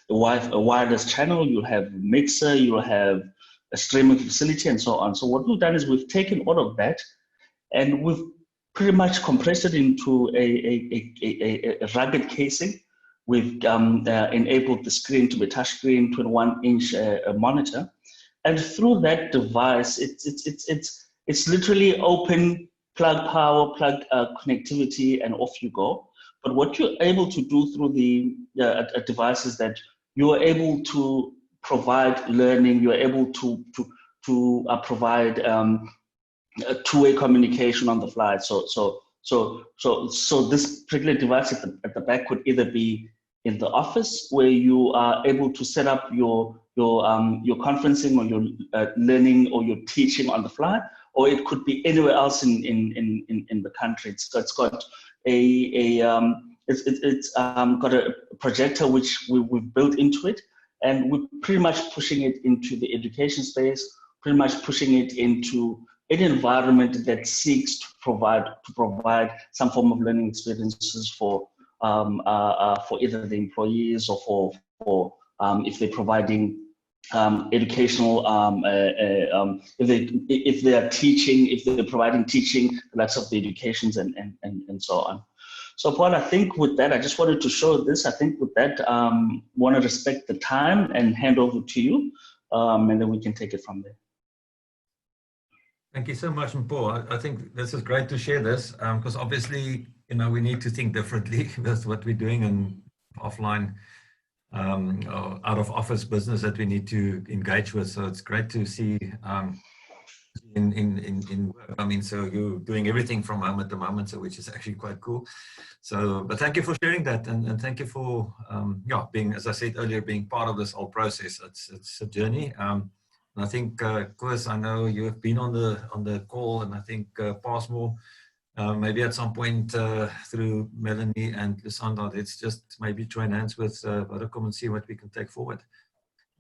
wireless channel. You'll have a mixer. You'll have a streaming facility, and so on. So what we've done is we've taken all of that, and we've pretty much compressed it into a rugged casing. We've enabled the screen to be touchscreen, 21-inch monitor, and through that device, it's literally open, plug power, plug connectivity, and off you go. But what you're able to do through the device is that you are able to provide learning. You're able to provide a two-way communication on the fly. So this particular device at the back could either be in the office, where you are able to set up your conferencing or your learning or your teaching on the fly, or it could be anywhere else in the country. It's got it's got a projector which we've built into it, and we're pretty much pushing it into the education space, pretty much pushing it into an environment that seeks to provide some form of learning experiences for either the employees or for if they're providing educational if they are teaching, if they're providing teaching, lots of the educations and so on. So Paul, I think with that, I just wanted to show this. I think with that, want to respect the time and hand over to you, and then we can take it from there. Thank you so much, Paul. I think this is great to share this, because obviously we need to think differently. That's what we're doing, and offline, or out of office business that we need to engage with. So it's great to see in work. I mean, so you're doing everything from home at the moment, so which is actually quite cool. So, but thank you for sharing that, and thank you for being, as I said earlier, being part of this whole process. It's a journey. And I think, Koos, I know you have been on the call, and I think Passmore, maybe at some point through Melanie and Lysandra, let's just maybe join hands with Vodacom and see what we can take forward,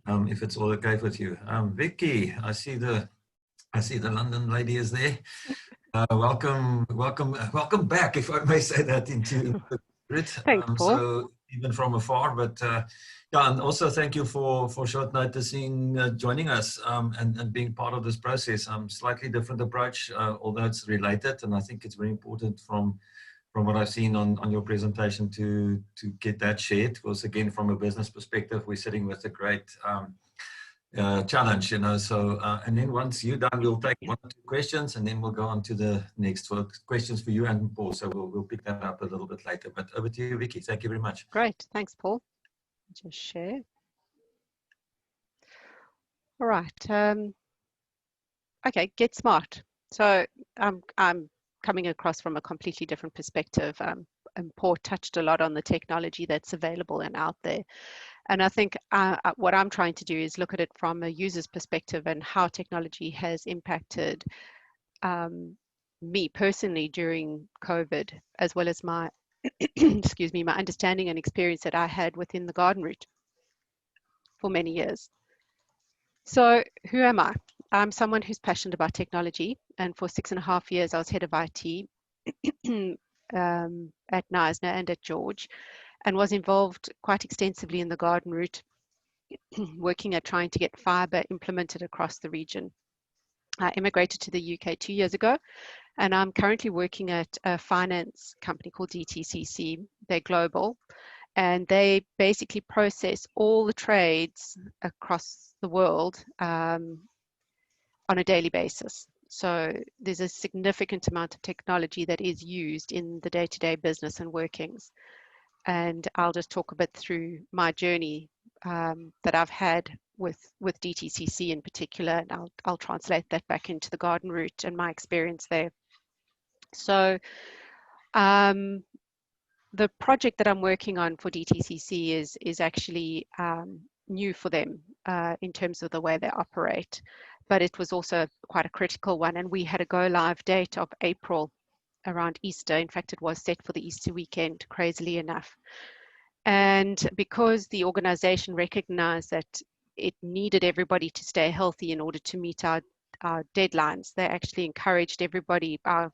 if it's all okay with you. Vicky, I see the London lady is there. Welcome back, if I may say that, into the grid. Thanks, Paul. So even from afar, but yeah, and also thank you for short noticing joining us and being part of this process. Slightly different approach, although it's related, and I think it's very important from what I've seen on your presentation to get that shared. Because again, from a business perspective, we're sitting with a great challenge, so and then once you're done, we'll take 1 or 2 questions, and then we'll go on to the next questions for you and Paul. So we'll pick that up a little bit later. But over to you, Vicky. Thank you very much. Great, thanks, Paul. Just share. All right. Okay, get smart. So I'm coming across from a completely different perspective. And Paul touched a lot on the technology that's available and out there. And I think what I'm trying to do is look at it from a user's perspective and how technology has impacted me personally during COVID, as well as my, excuse me, my understanding and experience that I had within the Garden Route for many years. So who am I? I'm someone who's passionate about technology, and for 6.5 years I was head of IT at Knysna and at George, and was involved quite extensively in the Garden Route, working at trying to get fibre implemented across the region. I immigrated to the UK 2 years ago, and I'm currently working at a finance company called DTCC. They're global, and they basically process all the trades across the world on a daily basis. So there's a significant amount of technology that is used in the day-to-day business and workings. And I'll just talk a bit through my journey that I've had with DTCC in particular, and I'll translate that back into the Garden Route and my experience there. So the project that I'm working on for DTCC is actually new for them in terms of the way they operate, but it was also quite a critical one, and we had a go live date of April around Easter. In fact, it was set for the Easter weekend, crazily enough. And because the organization recognized that it needed everybody to stay healthy in order to meet our deadlines, they actually encouraged everybody, our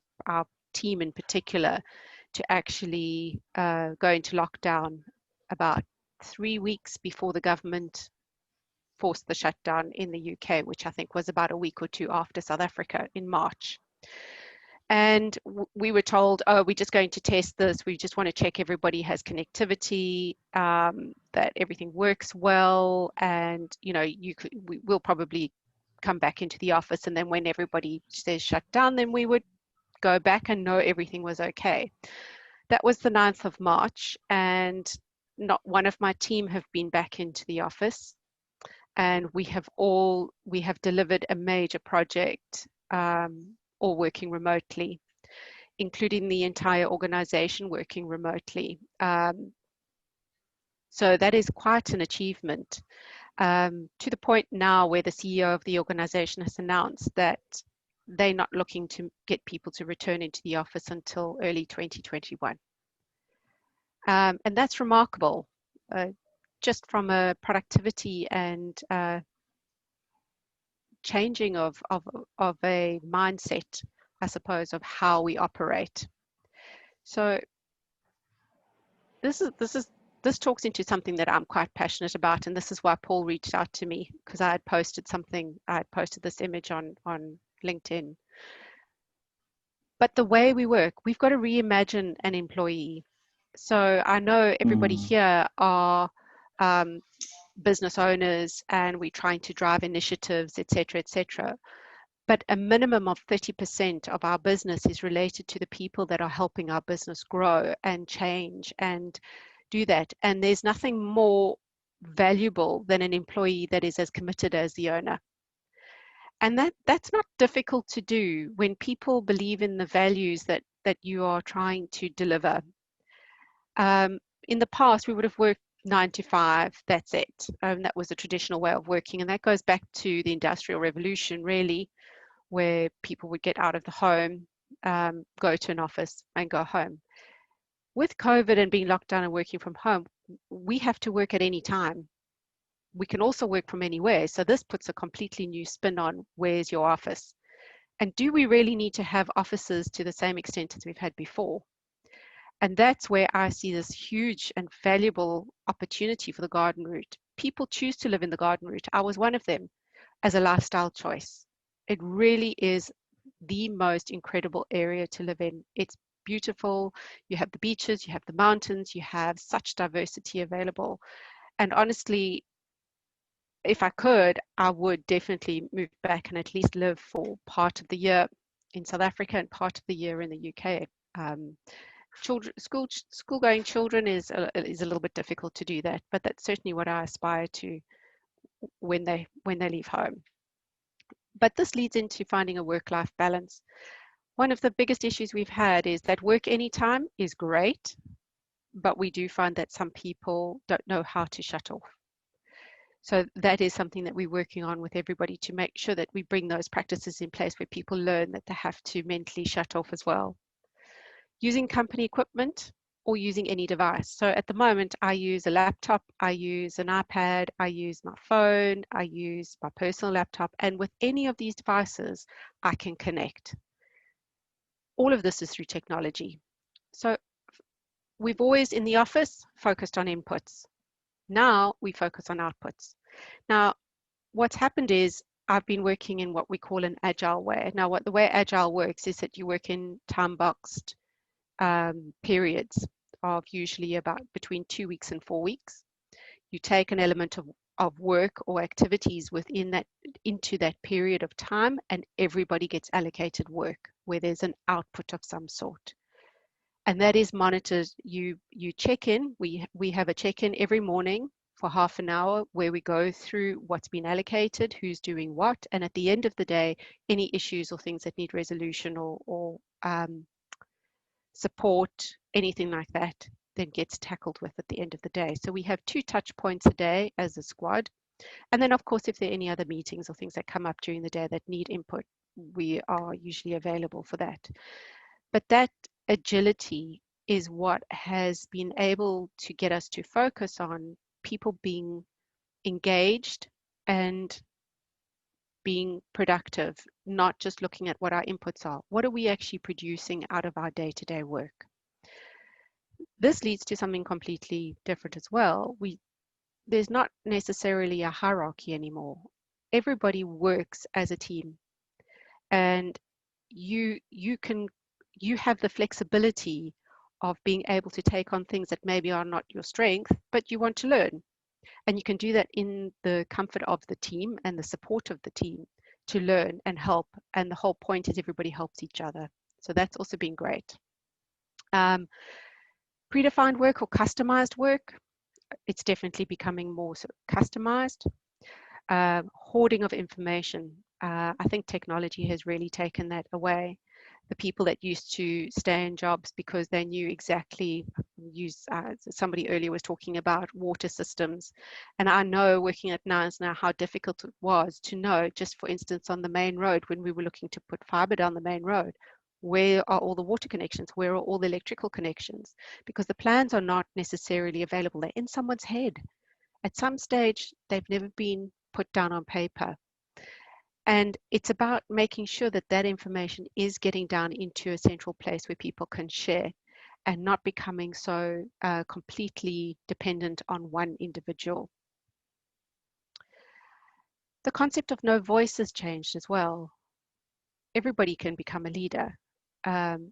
team in particular, to actually go into lockdown about 3 weeks before the government forced the shutdown in the UK, which I think was about a week or 2 after South Africa in March. And we were told, oh, we're just going to test this. We just want to check everybody has connectivity, that everything works well. And, we will probably come back into the office. And then when everybody says shut down, then we would go back and know everything was okay. That was the 9th of March. And not one of my team have been back into the office. And we have delivered a major project, all working remotely, including the entire organization working remotely. So that is quite an achievement, to the point now where the CEO of the organization has announced that they're not looking to get people to return into the office until early 2021. And that's remarkable, just from a productivity and changing of a mindset, I suppose, of how we operate. So this talks into something that I'm quite passionate about, and this is why Paul reached out to me, because I had posted this image on LinkedIn. But the way we work, we've got to reimagine an employee. So I know everybody here are business owners, and we're trying to drive initiatives, etc., etc. but a minimum of 30% of our business is related to the people that are helping our business grow and change and do that. And there's nothing more valuable than an employee that is as committed as the owner. And that's not difficult to do when people believe in the values that you are trying to deliver. In the past, we would have worked 9 to 5, that's it. That was a traditional way of working. And that goes back to the Industrial Revolution, really, where people would get out of the home, go to an office and go home. With COVID and being locked down and working from home, we have to work at any time. We can also work from anywhere. So this puts a completely new spin on where's your office? And do we really need to have offices to the same extent as we've had before? And that's where I see this huge and valuable opportunity for the Garden Route. People choose to live in the Garden Route. I was one of them as a lifestyle choice. It really is the most incredible area to live in. It's beautiful. You have the beaches, you have the mountains, you have such diversity available. And honestly, if I could, I would definitely move back and at least live for part of the year in South Africa and part of the year in the UK. School-going children is a little bit difficult to do that, but that's certainly what I aspire to when they leave home. But this leads into finding a work-life balance. One of the biggest issues we've had is that work anytime is great, but we do find that some people don't know how to shut off. So that is something that we're working on with everybody to make sure that we bring those practices in place where people learn that they have to mentally shut off as well. Using company equipment or using any device. So at the moment, I use a laptop, I use an iPad, I use my phone, I use my personal laptop, and with any of these devices, I can connect. All of this is through technology. So we've always in the office focused on inputs. Now we focus on outputs. Now, what's happened is I've been working in what we call an agile way. Now, the way agile works is that you work in time-boxed periods of usually about between 2 weeks and 4 weeks. You take an element of work or activities within that into that period of time, and everybody gets allocated work where there's an output of some sort. And that is monitored. You check in. We have a check-in every morning for half an hour where we go through what's been allocated, who's doing what, and at the end of the day, any issues or things that need resolution or support, anything like that, then gets tackled with at the end of the day. So we have 2 touch points a day as a squad. And then, of course, if there are any other meetings or things that come up during the day that need input, we are usually available for that. But that agility is what has been able to get us to focus on people being engaged and being productive, not just looking at what our inputs are. What are we actually producing out of our day-to-day work? This leads to something completely different as well. There's not necessarily a hierarchy anymore. Everybody works as a team, and you have the flexibility of being able to take on things that maybe are not your strength, but you want to learn. And you can do that in the comfort of the team and the support of the team to learn and help. And the whole point is everybody helps each other. So that's also been great. Predefined work or customized work, it's definitely becoming more customized. Hoarding of information. I think technology has really taken that away. The people that used to stay in jobs because they knew exactly, somebody earlier was talking about water systems. And I know working at NICE now how difficult it was to know, just for instance, on the main road, when we were looking to put fiber down the main road, where are all the water connections? Where are all the electrical connections? Because the plans are not necessarily available. They're in someone's head. At some stage, they've never been put down on paper. And it's about making sure that that information is getting down into a central place where people can share and not becoming so completely dependent on one individual. The concept of no voice has changed as well. Everybody can become a leader. And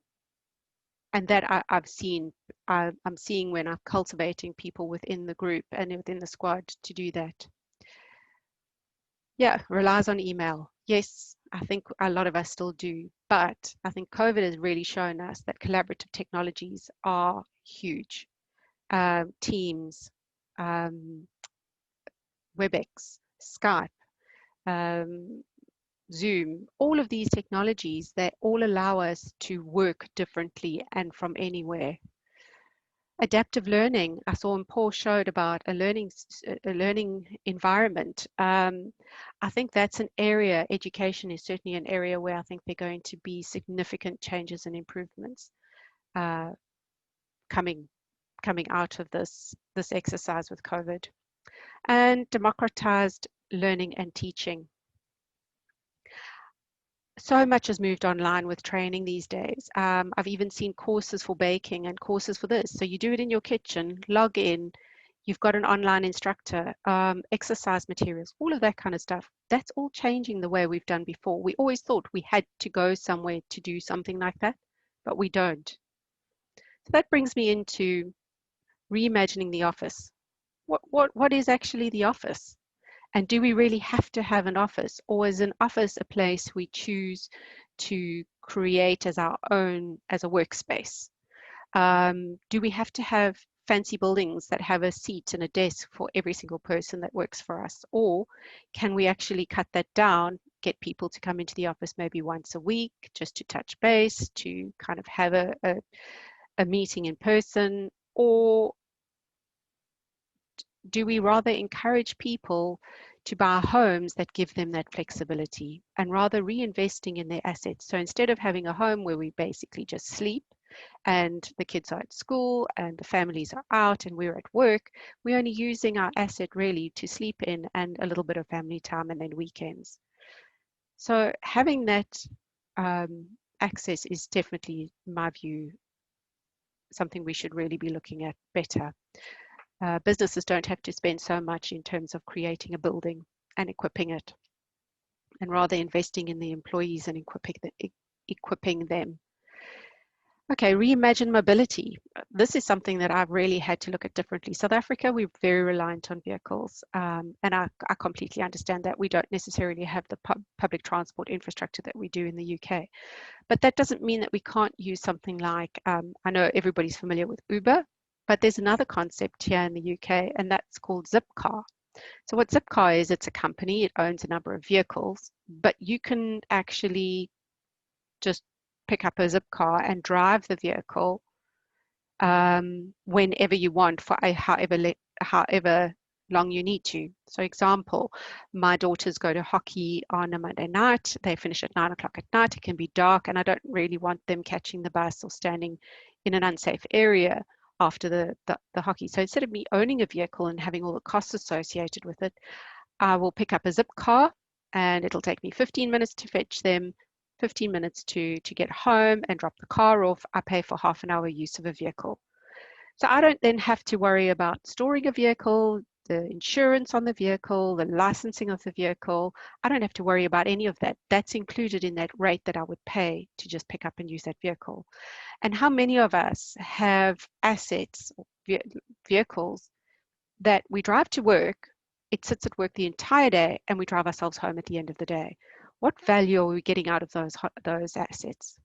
that I'm seeing when I'm cultivating people within the group and within the squad to do that. Yeah, relies on email. Yes, I think a lot of us still do, but I think COVID has really shown us that collaborative technologies are huge. Teams, WebEx, Skype, Zoom, all of these technologies, they all allow us to work differently and from anywhere. Adaptive learning, I saw Paul showed about a learning environment. I think that's an area, education is certainly an area where I think there are going to be significant changes and improvements coming out of this exercise with COVID. And democratized learning and teaching. So much has moved online with training these days. I've even seen courses for baking and courses for this. So you do it in your kitchen, log in, you've got an online instructor, exercise materials, all of that kind of stuff. That's all changing the way we've done before. We always thought we had to go somewhere to do something like that, but we don't. So that brings me into reimagining the office. What is actually the office? And do we really have to have an office, or is an office a place we choose to create as our own, as a workspace? Do we have to have fancy buildings that have a seat and a desk for every single person that works for us? Or can we actually cut that down, get people to come into the office maybe once a week, just to touch base, to kind of have a meeting in person? Or do we rather encourage people to buy homes that give them that flexibility, and rather reinvesting in their assets? So instead of having a home where we basically just sleep and the kids are at school and the families are out and we're at work, we're only using our asset really to sleep in and a little bit of family time and then weekends. So having that access is definitely, in my view, something we should really be looking at better. Businesses don't have to spend so much in terms of creating a building and equipping it, and rather investing in the employees and equipping them. Okay, reimagine mobility. This is something that I've really had to look at differently. South Africa, we're very reliant on vehicles, and I completely understand that we don't necessarily have the public transport infrastructure that we do in the UK. But that doesn't mean that we can't use something like, I know everybody's familiar with Uber, but there's another concept here in the UK, and that's called Zipcar. So what Zipcar is, it's a company, it owns a number of vehicles, but you can actually just pick up a Zipcar and drive the vehicle whenever you want for however long you need to. So example, my daughters go to hockey on a Monday night, they finish at 9 o'clock at night, it can be dark, and I don't really want them catching the bus or standing in an unsafe area after the hockey. So instead of me owning a vehicle and having all the costs associated with it, I will pick up a Zipcar and it'll take me 15 minutes to fetch them, 15 minutes to get home and drop the car off. I pay for half an hour use of a vehicle. So I don't then have to worry about storing a vehicle, the insurance on the vehicle, the licensing of the vehicle. I don't have to worry about any of that. That's included in that rate that I would pay to just pick up and use that vehicle. And how many of us have assets, vehicles that we drive to work, it sits at work the entire day, and we drive ourselves home at the end of the day? What value are we getting out of those assets?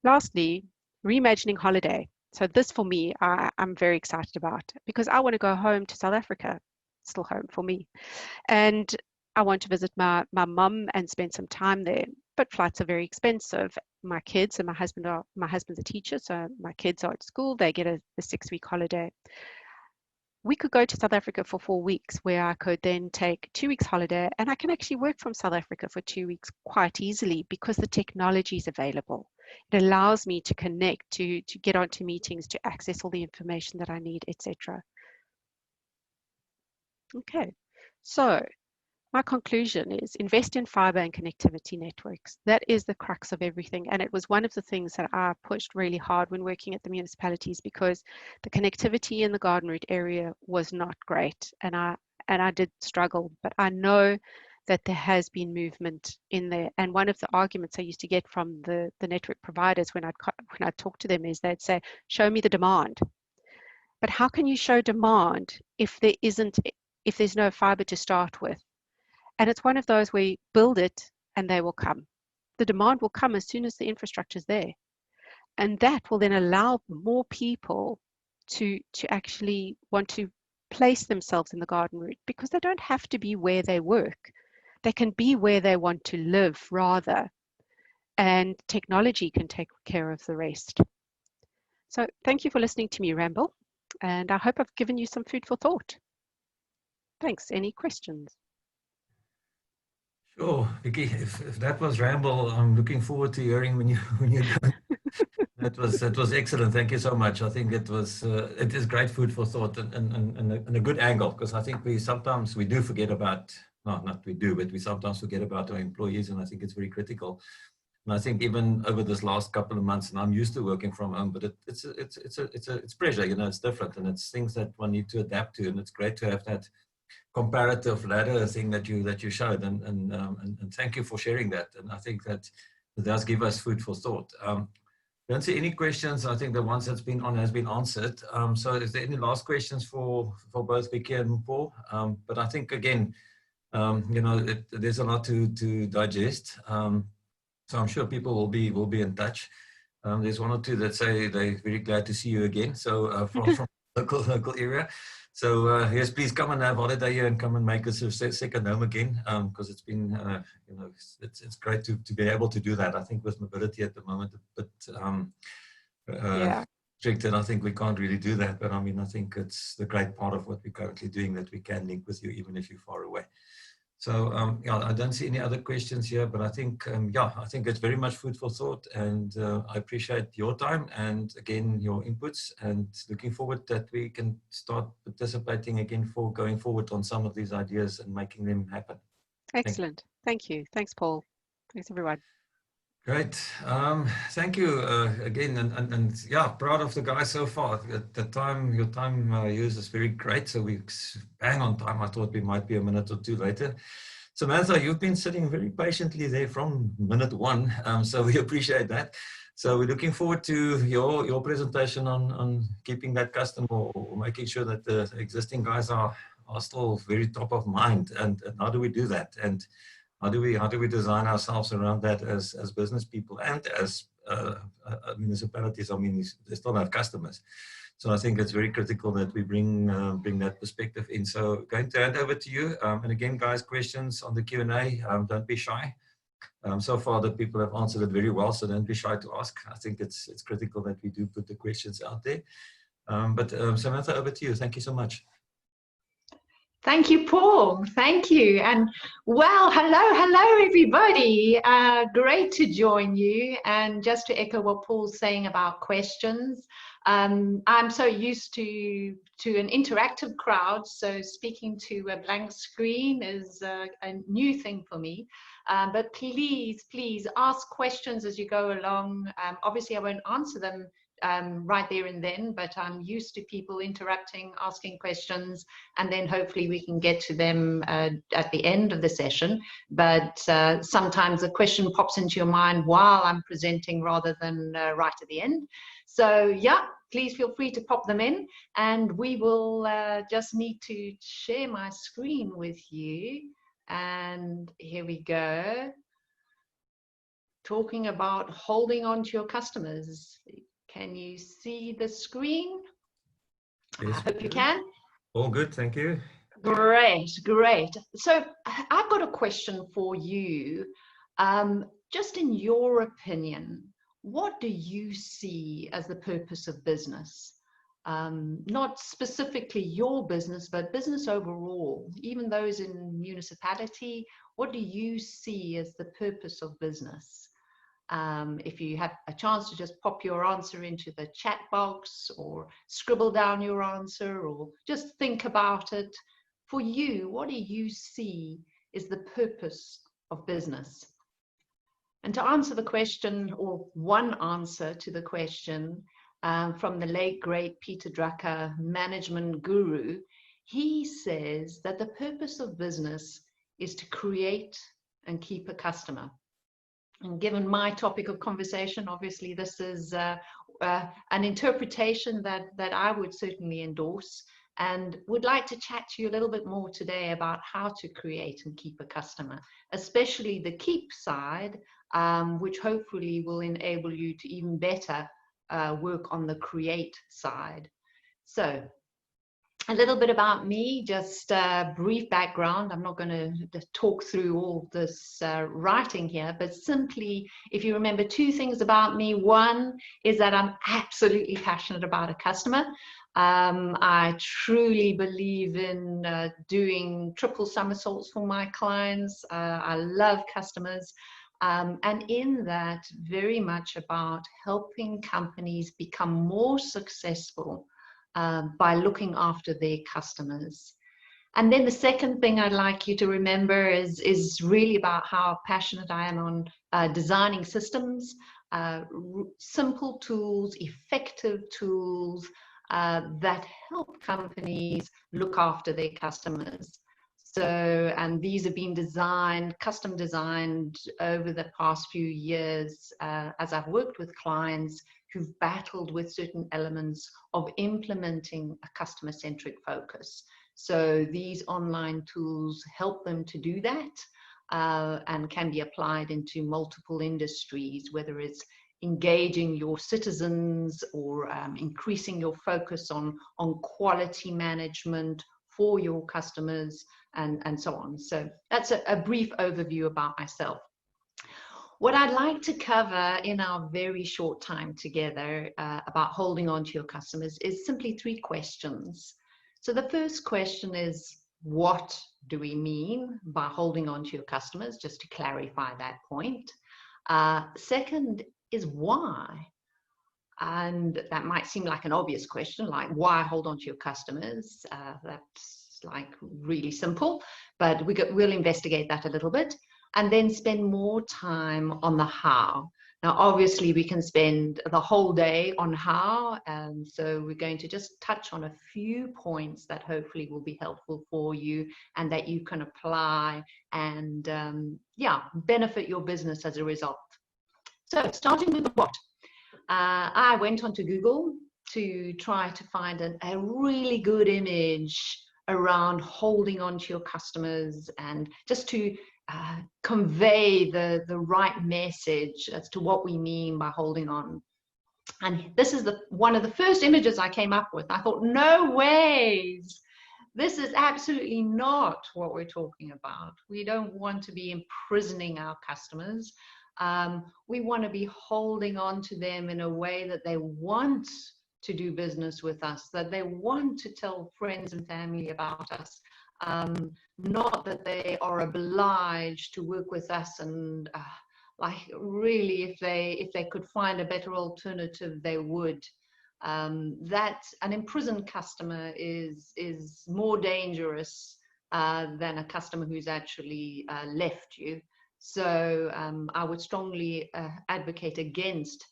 Lastly, reimagining holiday. So this for me, I'm very excited about, because I want to go home to South Africa, still home for me. And I want to visit my mum and spend some time there, but flights are very expensive. My kids and my husband's a teacher, so my kids are at school, they get a 6-week holiday. We could go to South Africa for 4 weeks, where I could then take 2 weeks holiday, and I can actually work from South Africa for 2 weeks quite easily, because the technology is available. It allows me to connect, to get onto meetings, to access all the information that I need, etc. Okay, so my conclusion is invest in fiber and connectivity networks. That is the crux of everything. And it was one of the things that I pushed really hard when working at the municipalities, because the connectivity in the Garden Route area was not great. And I did struggle, but I know that there has been movement in there. And one of the arguments I used to get from the network providers when I'd talk to them is they'd say, show me the demand. But how can you show demand if there's no fiber to start with? And it's one of those where you build it and they will come. The demand will come as soon as the infrastructure is there. And that will then allow more people to actually want to place themselves in the garden route, because they don't have to be where they work. They can be where they want to live rather. And technology can take care of the rest. So thank you for listening to me ramble. And I hope I've given you some food for thought. Thanks. Any questions? Sure, Vicky. If that was ramble, I'm looking forward to hearing when you're done. That was excellent. Thank you so much. I think it is great food for thought and a good angle, because I think we do forget about, not we do, but we sometimes forget about our employees, and I think it's very critical. And I think even over this last couple of months, and I'm used to working from home, but it's pressure, it's different, and it's things that one need to adapt to, and it's great to have that comparative ladder thing that you showed, and thank you for sharing that. And I think that it does give us food for thought. Don't see any questions. I think the ones that's been on has been answered. So is there any last questions for both Vicky and Paul? But I think again, there's a lot to digest. So I'm sure people will be in touch. There's one or two that say they're very glad to see you again. So from local area. So yes, please come and have holiday here and come and make us a second home again, because it's been, it's great to be able to do that. I think with mobility at the moment, but strict, and I think we can't really do that. But I mean, I think it's the great part of what we're currently doing, that we can link with you even if you're far away. So yeah, I don't see any other questions here, but I think I think it's very much food for thought, and I appreciate your time and again your inputs, and looking forward that we can start participating again for going forward on some of these ideas and making them happen. Excellent. Thank you. Thanks, Paul. Thanks, everyone. Great. Thank you again, and yeah, proud of the guys so far. Your time use is very great. So we bang on time. I thought we might be a minute or two later. Samantha, you've been sitting very patiently there from minute one, so we appreciate that. So we're looking forward to your presentation on keeping that custom, or making sure that the existing guys are still very top of mind. And how do we do that? And how do we design ourselves around that as business people and as municipalities? I mean, they still have customers, so I think it's very critical that we bring that perspective in. So going to hand over to you, and again, guys, questions on the Q&A. Don't be shy. So far, the people have answered it very well, so don't be shy to ask. I think it's critical that we do put the questions out there. But Samantha, over to you. Thank you so much. Thank you, Paul. Thank you. And well, hello, everybody. Great to join you. And just to echo what Paul's saying about questions, I'm so used to an interactive crowd. So speaking to a blank screen is a new thing for me. But please ask questions as you go along. Obviously, I won't answer them right there and then, but I'm used to people interrupting, asking questions, and then hopefully we can get to them at the end of the session. But sometimes a question pops into your mind while I'm presenting rather than right at the end. So yeah, please feel free to pop them in, and we will just need to share my screen with you. And here we go. Talking about holding on to your customers. Can you see the screen? Yes, I hope you can. All good, thank you. Great. So I've got a question for you. Just in your opinion, what do you see as the purpose of business? Not specifically your business, but business overall, even those in municipality. What do you see as the purpose of business? If you have a chance to just pop your answer into the chat box, or scribble down your answer, or just think about it. For you, what do you see is the purpose of business? And to answer the question, or one answer to the question, from the late great Peter Drucker, management guru, he says that the purpose of business is to create and keep a customer. And given my topic of conversation, obviously this is an interpretation that I would certainly endorse. and would like to chat to you a little bit more today about how to create and keep a customer, especially the keep side, which hopefully will enable you to even better work on the create side. So a little bit about me, just a brief background. I'm not going to talk through all this writing here, but simply, if you remember two things about me, one is that I'm absolutely passionate about a customer. I truly believe in doing triple somersaults for my clients. I love customers. And in that, very much about helping companies become more successful by looking after their customers. And then the second thing I'd like you to remember is really about how passionate I am on designing systems, simple tools, effective tools that help companies look after their customers. So, and these have been designed, custom designed over the past few years as I've worked with clients who've battled with certain elements of implementing a customer-centric focus. So these online tools help them to do that and can be applied into multiple industries, whether it's engaging your citizens or increasing your focus on quality management for your customers and so on. So that's a brief overview about myself. What I'd like to cover in our very short time together about holding on to your customers is simply three questions. So the first question is, what do we mean by holding on to your customers? Just to clarify that point. Second is why? And that might seem like an obvious question, like why hold on to your customers? That's like really simple, but we'll investigate that a little bit. And then spend more time on the how. Now, obviously, we can spend the whole day on how, and so we're going to just touch on a few points that hopefully will be helpful for you and that you can apply and, yeah, benefit your business as a result. So, starting with the what. I went onto Google to try to find a really good image around holding on to your customers and just to convey the right message as to what we mean by holding on. And this is one of the first images I came up with. I thought, no ways. This is absolutely not what we're talking about. We don't want to be imprisoning our customers. We want to be holding on to them in a way that they want to do business with us, that they want to tell friends and family about us. Not that they are obliged to work with us and like really if they could find a better alternative they would. That an imprisoned customer is more dangerous than a customer who's actually left you. So I would strongly advocate against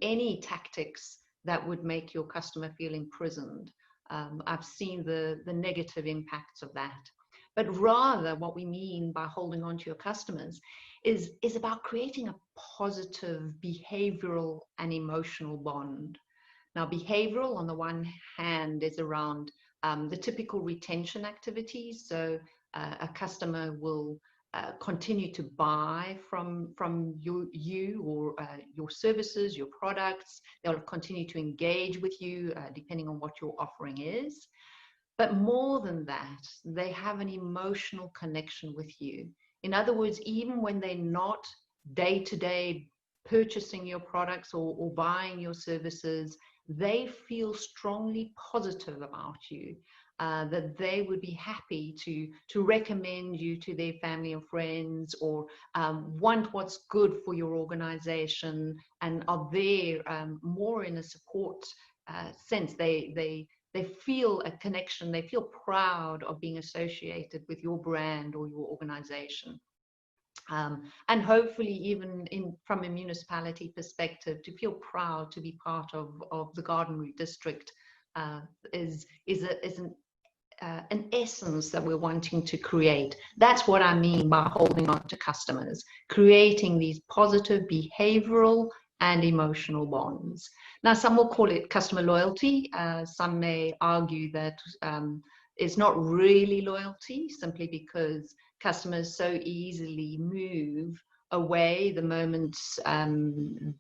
any tactics that would make your customer feel imprisoned. I've seen the negative impacts of that. But rather what we mean by holding on to your customers is about creating a positive behavioral and emotional bond. Now, behavioral on the one hand is around the typical retention activities. So a customer will continue to buy from you or your services, your products. They'll continue to engage with you depending on what your offering is. But more than that, they have an emotional connection with you. In other words, even when they're not day-to-day purchasing your products or buying your services, they feel strongly positive about you. That they would be happy to recommend you to their family and friends, or want what's good for your organization and are there more in a support sense. They feel a connection, they feel proud of being associated with your brand or your organization. And hopefully even from a municipality perspective, to feel proud to be part of the Garden Route District is an essence that we're wanting to create. That's what I mean by holding on to customers, creating these positive behavioral and emotional bonds. Now, some will call it customer loyalty. Some may argue that it's not really loyalty, simply because customers so easily move away the moment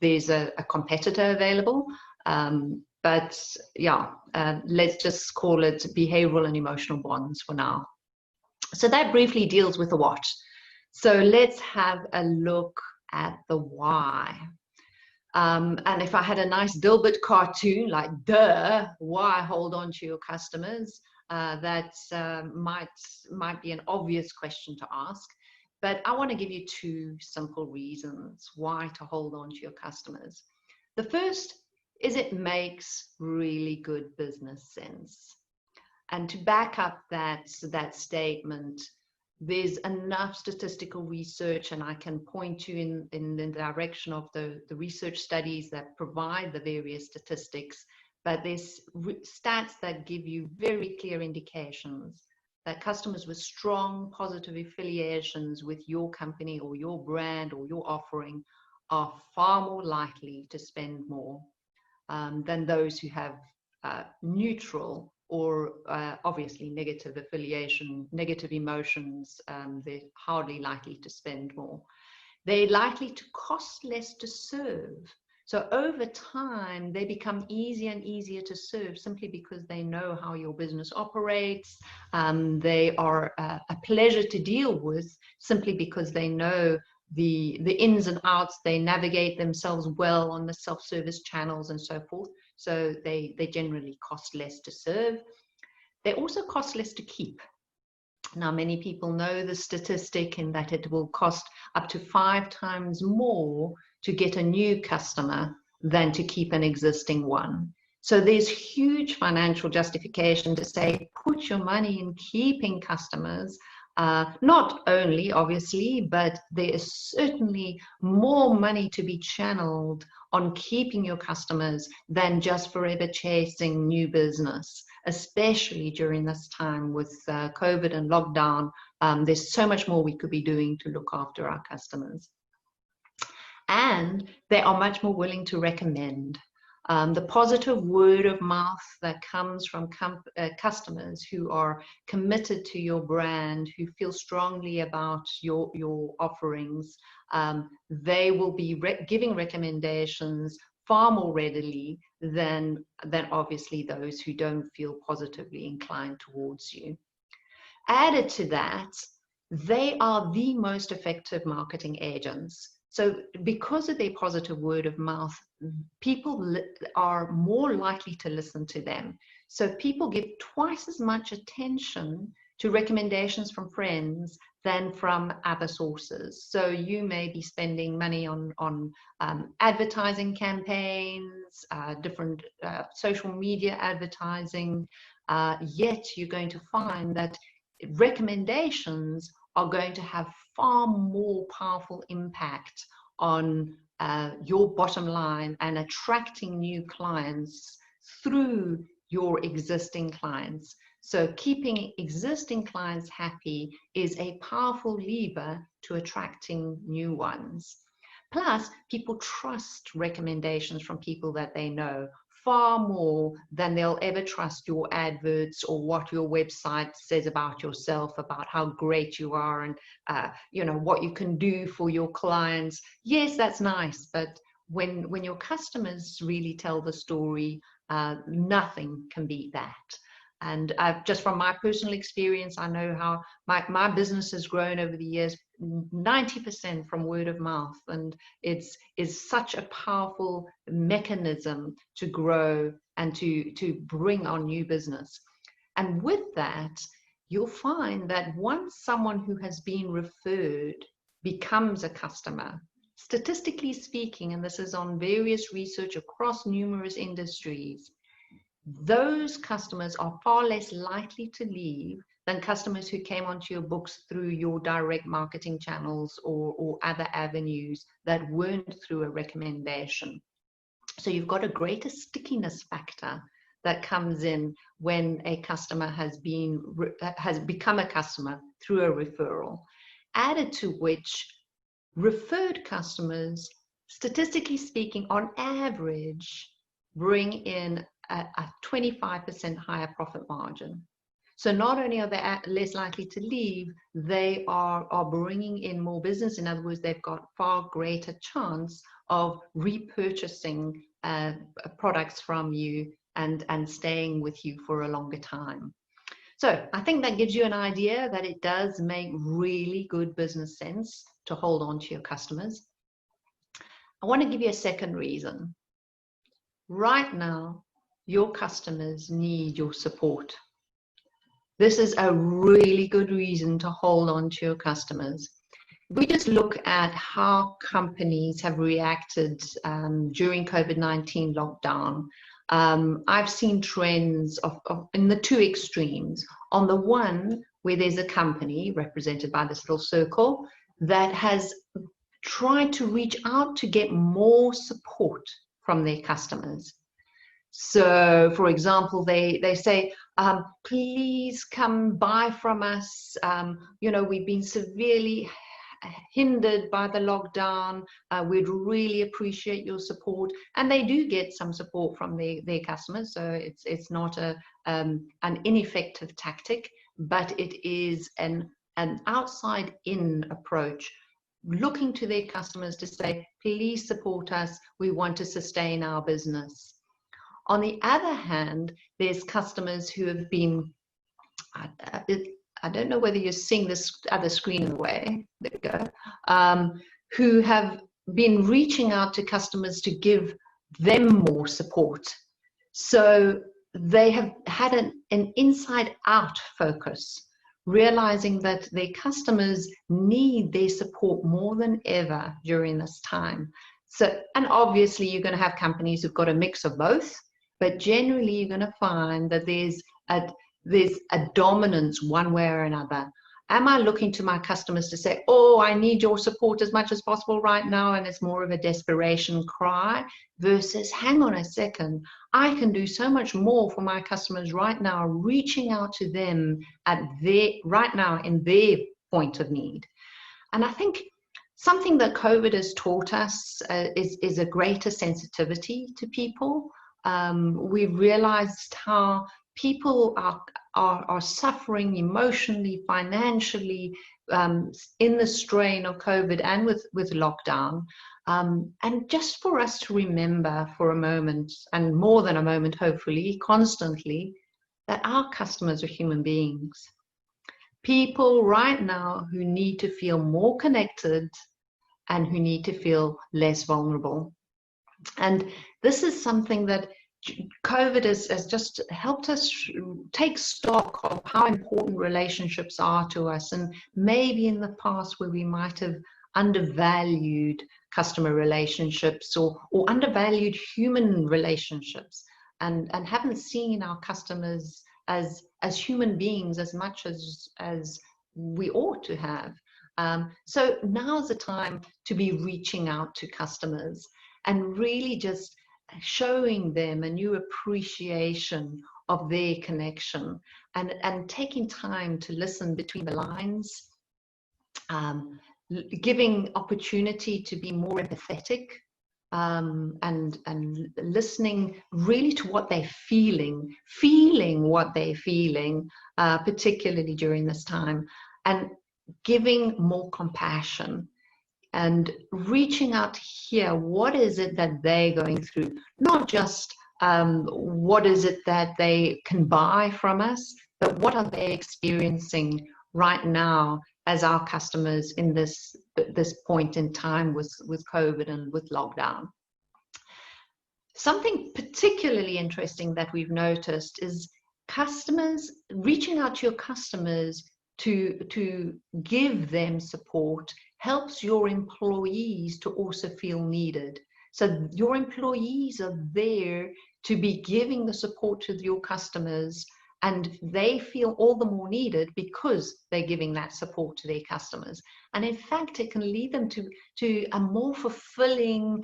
there's a competitor available. But yeah, let's just call it behavioral and emotional bonds for now. So that briefly deals with the what. So let's have a look at the why. And if I had a nice Dilbert cartoon, like, duh, why hold on to your customers? That might be an obvious question to ask. But I want to give you two simple reasons why to hold on to your customers. The first is it makes really good business sense. And to back up that statement, there's enough statistical research, and I can point you in the direction of the research studies that provide the various statistics, but there's stats that give you very clear indications that customers with strong positive affiliations with your company or your brand or your offering are far more likely to spend more than those who have neutral or obviously negative affiliation, negative emotions. They're hardly likely to spend more. They're likely to cost less to serve. So over time, they become easier and easier to serve simply because they know how your business operates. They are a pleasure to deal with simply because they know the ins and outs. They navigate themselves well on the self-service channels and so forth. So they generally cost less to serve. They also cost less to keep. Now, many people know the statistic in that it will cost up to 5 times more to get a new customer than to keep an existing one. So there's huge financial justification to say, put your money in keeping customers. Not only, obviously, but there is certainly more money to be channeled on keeping your customers than just forever chasing new business, especially during this time with COVID and lockdown. There's so much more we could be doing to look after our customers. And they are much more willing to recommend. The positive word of mouth that comes from customers who are committed to your brand, who feel strongly about your offerings, they will be giving recommendations far more readily than obviously those who don't feel positively inclined towards you. Added to that, they are the most effective marketing agents. So because of their positive word of mouth, people are more likely to listen to them. So people give twice as much attention to recommendations from friends than from other sources. So you may be spending money on advertising campaigns, different social media advertising, yet you're going to find that recommendations are going to have far more powerful impact on your bottom line and attracting new clients through your existing clients. So keeping existing clients happy is a powerful lever to attracting new ones. Plus, people trust recommendations from people that they know far more than they'll ever trust your adverts or what your website says about yourself, about how great you are and what you can do for your clients. Yes, that's nice, but when your customers really tell the story, nothing can beat that. And just from my personal experience, I know how my business has grown over the years, 90% from word of mouth. And it's such a powerful mechanism to grow and to bring on new business. And with that, you'll find that once someone who has been referred becomes a customer, statistically speaking, and this is on various research across numerous industries, those customers are far less likely to leave than customers who came onto your books through your direct marketing channels or other avenues that weren't through a recommendation. So you've got a greater stickiness factor that comes in when a customer has become a customer through a referral. Added to which, referred customers statistically speaking, on average, bring in a 25% higher profit margin. So not only are they less likely to leave, they are bringing in more business. In other words, they've got far greater chance of repurchasing products from you and staying with you for a longer time. So I think that gives you an idea that it does make really good business sense to hold on to your customers. I want to give you a second reason. Right now, your customers need your support. This is a really good reason to hold on to your customers. We just look at how companies have reacted during COVID-19 lockdown. I've seen trends in the two extremes. On the one, where there's a company represented by this little circle that has tried to reach out to get more support from their customers. So, for example, they say, please come buy from us. You know, we've been severely hindered by the lockdown. We'd really appreciate your support. And they do get some support from their customers. So it's not an ineffective tactic, but it is an outside-in approach, looking to their customers to say, please support us. We want to sustain our business. On the other hand, there's customers who have been, I don't know whether you're seeing this other screen in the way, there we go, who have been reaching out to customers to give them more support. So they have had an inside-out focus, realizing that their customers need their support more than ever during this time. So, and obviously you're going to have companies who've got a mix of both, but generally you're going to find that there's a dominance one way or another. Am I looking to my customers to say, oh, I need your support as much as possible right now, and it's more of a desperation cry, versus, hang on a second, I can do so much more for my customers right now, reaching out to them at right now in their point of need. And I think something that COVID has taught us is a greater sensitivity to people. We've realized how people are suffering emotionally, financially, in the strain of COVID and with lockdown. And just for us to remember for a moment, and more than a moment, hopefully, constantly, that our customers are human beings. People right now who need to feel more connected and who need to feel less vulnerable. And this is something that COVID has just helped us take stock of how important relationships are to us. And maybe in the past where we might have undervalued customer relationships or undervalued human relationships and haven't seen our customers as human beings as much as we ought to have. So now's the time to be reaching out to customers and really just showing them a new appreciation of their connection and taking time to listen between the lines, giving opportunity to be more empathetic, and listening really to what they're feeling what they're feeling, particularly during this time, and giving more compassion and reaching out to hear what is it that they're going through, not just what is it that they can buy from us, but what are they experiencing right now as our customers in this point in time with COVID and with lockdown. Something particularly interesting that we've noticed is customers reaching out to your customers to give them support helps your employees to also feel needed. So your employees are there to be giving the support to your customers, and they feel all the more needed because they're giving that support to their customers. And in fact, it can lead them to a more fulfilling,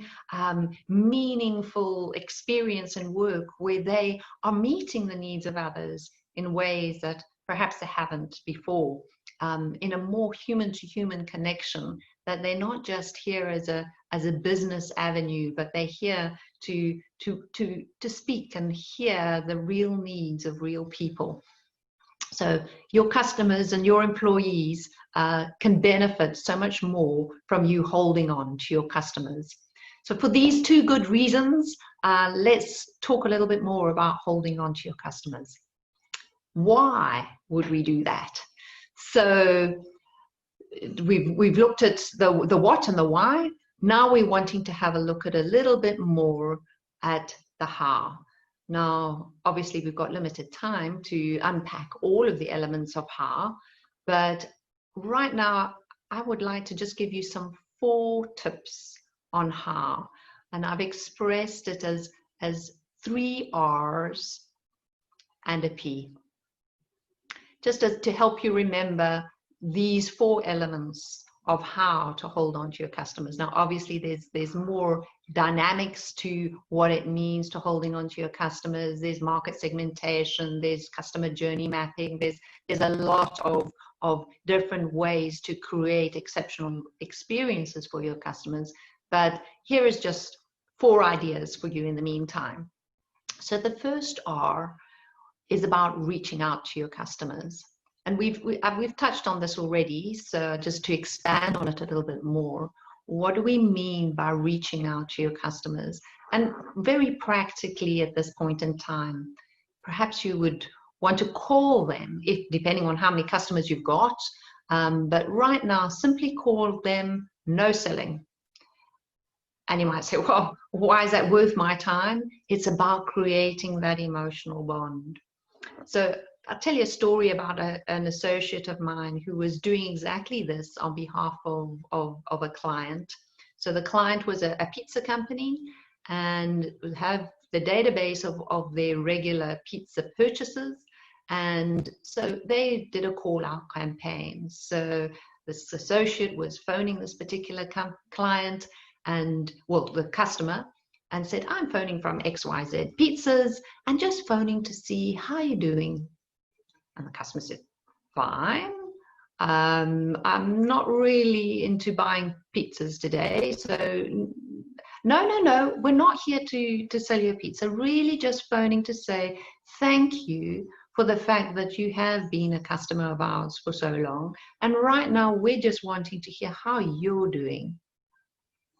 meaningful experience and work where they are meeting the needs of others in ways that perhaps they haven't before. in a more human-to-human connection, that they're not just here as a business avenue, but they're here to speak and hear the real needs of real people. So your customers and your employees can benefit so much more from you holding on to your customers. So for these two good reasons, let's talk a little bit more about holding on to your customers. Why would we do that? So we've looked at the what and the why. Now we're wanting to have a look at a little bit more at the how. Now, obviously, we've got limited time to unpack all of the elements of how, but right now, I would like to just give you some 4 tips on how. And I've expressed it as 3 R's and a P. Just to help you remember these 4 elements of how to hold on to your customers. Now, obviously, there's more dynamics to what it means to holding on to your customers. There's market segmentation, there's customer journey mapping, there's a lot of different ways to create exceptional experiences for your customers. But here is just 4 ideas for you in the meantime. So the first R is about reaching out to your customers. And we've touched on this already, so just to expand on it a little bit more, what do we mean by reaching out to your customers? And very practically at this point in time, perhaps you would want to call them, depending on how many customers you've got, but right now, simply call them no selling. And you might say, well, why is that worth my time? It's about creating that emotional bond. So I'll tell you a story about an associate of mine who was doing exactly this on behalf of a client. So the client was a pizza company and would have the database of their regular pizza purchases. And so they did a call out campaign. So this associate was phoning this particular client and, well, the customer, and said, I'm phoning from XYZ Pizzas and just phoning to see how you're doing. And the customer said, fine. I'm not really into buying pizzas today. So no, we're not here to sell you a pizza. Really just phoning to say thank you for the fact that you have been a customer of ours for so long. And right now we're just wanting to hear how you're doing.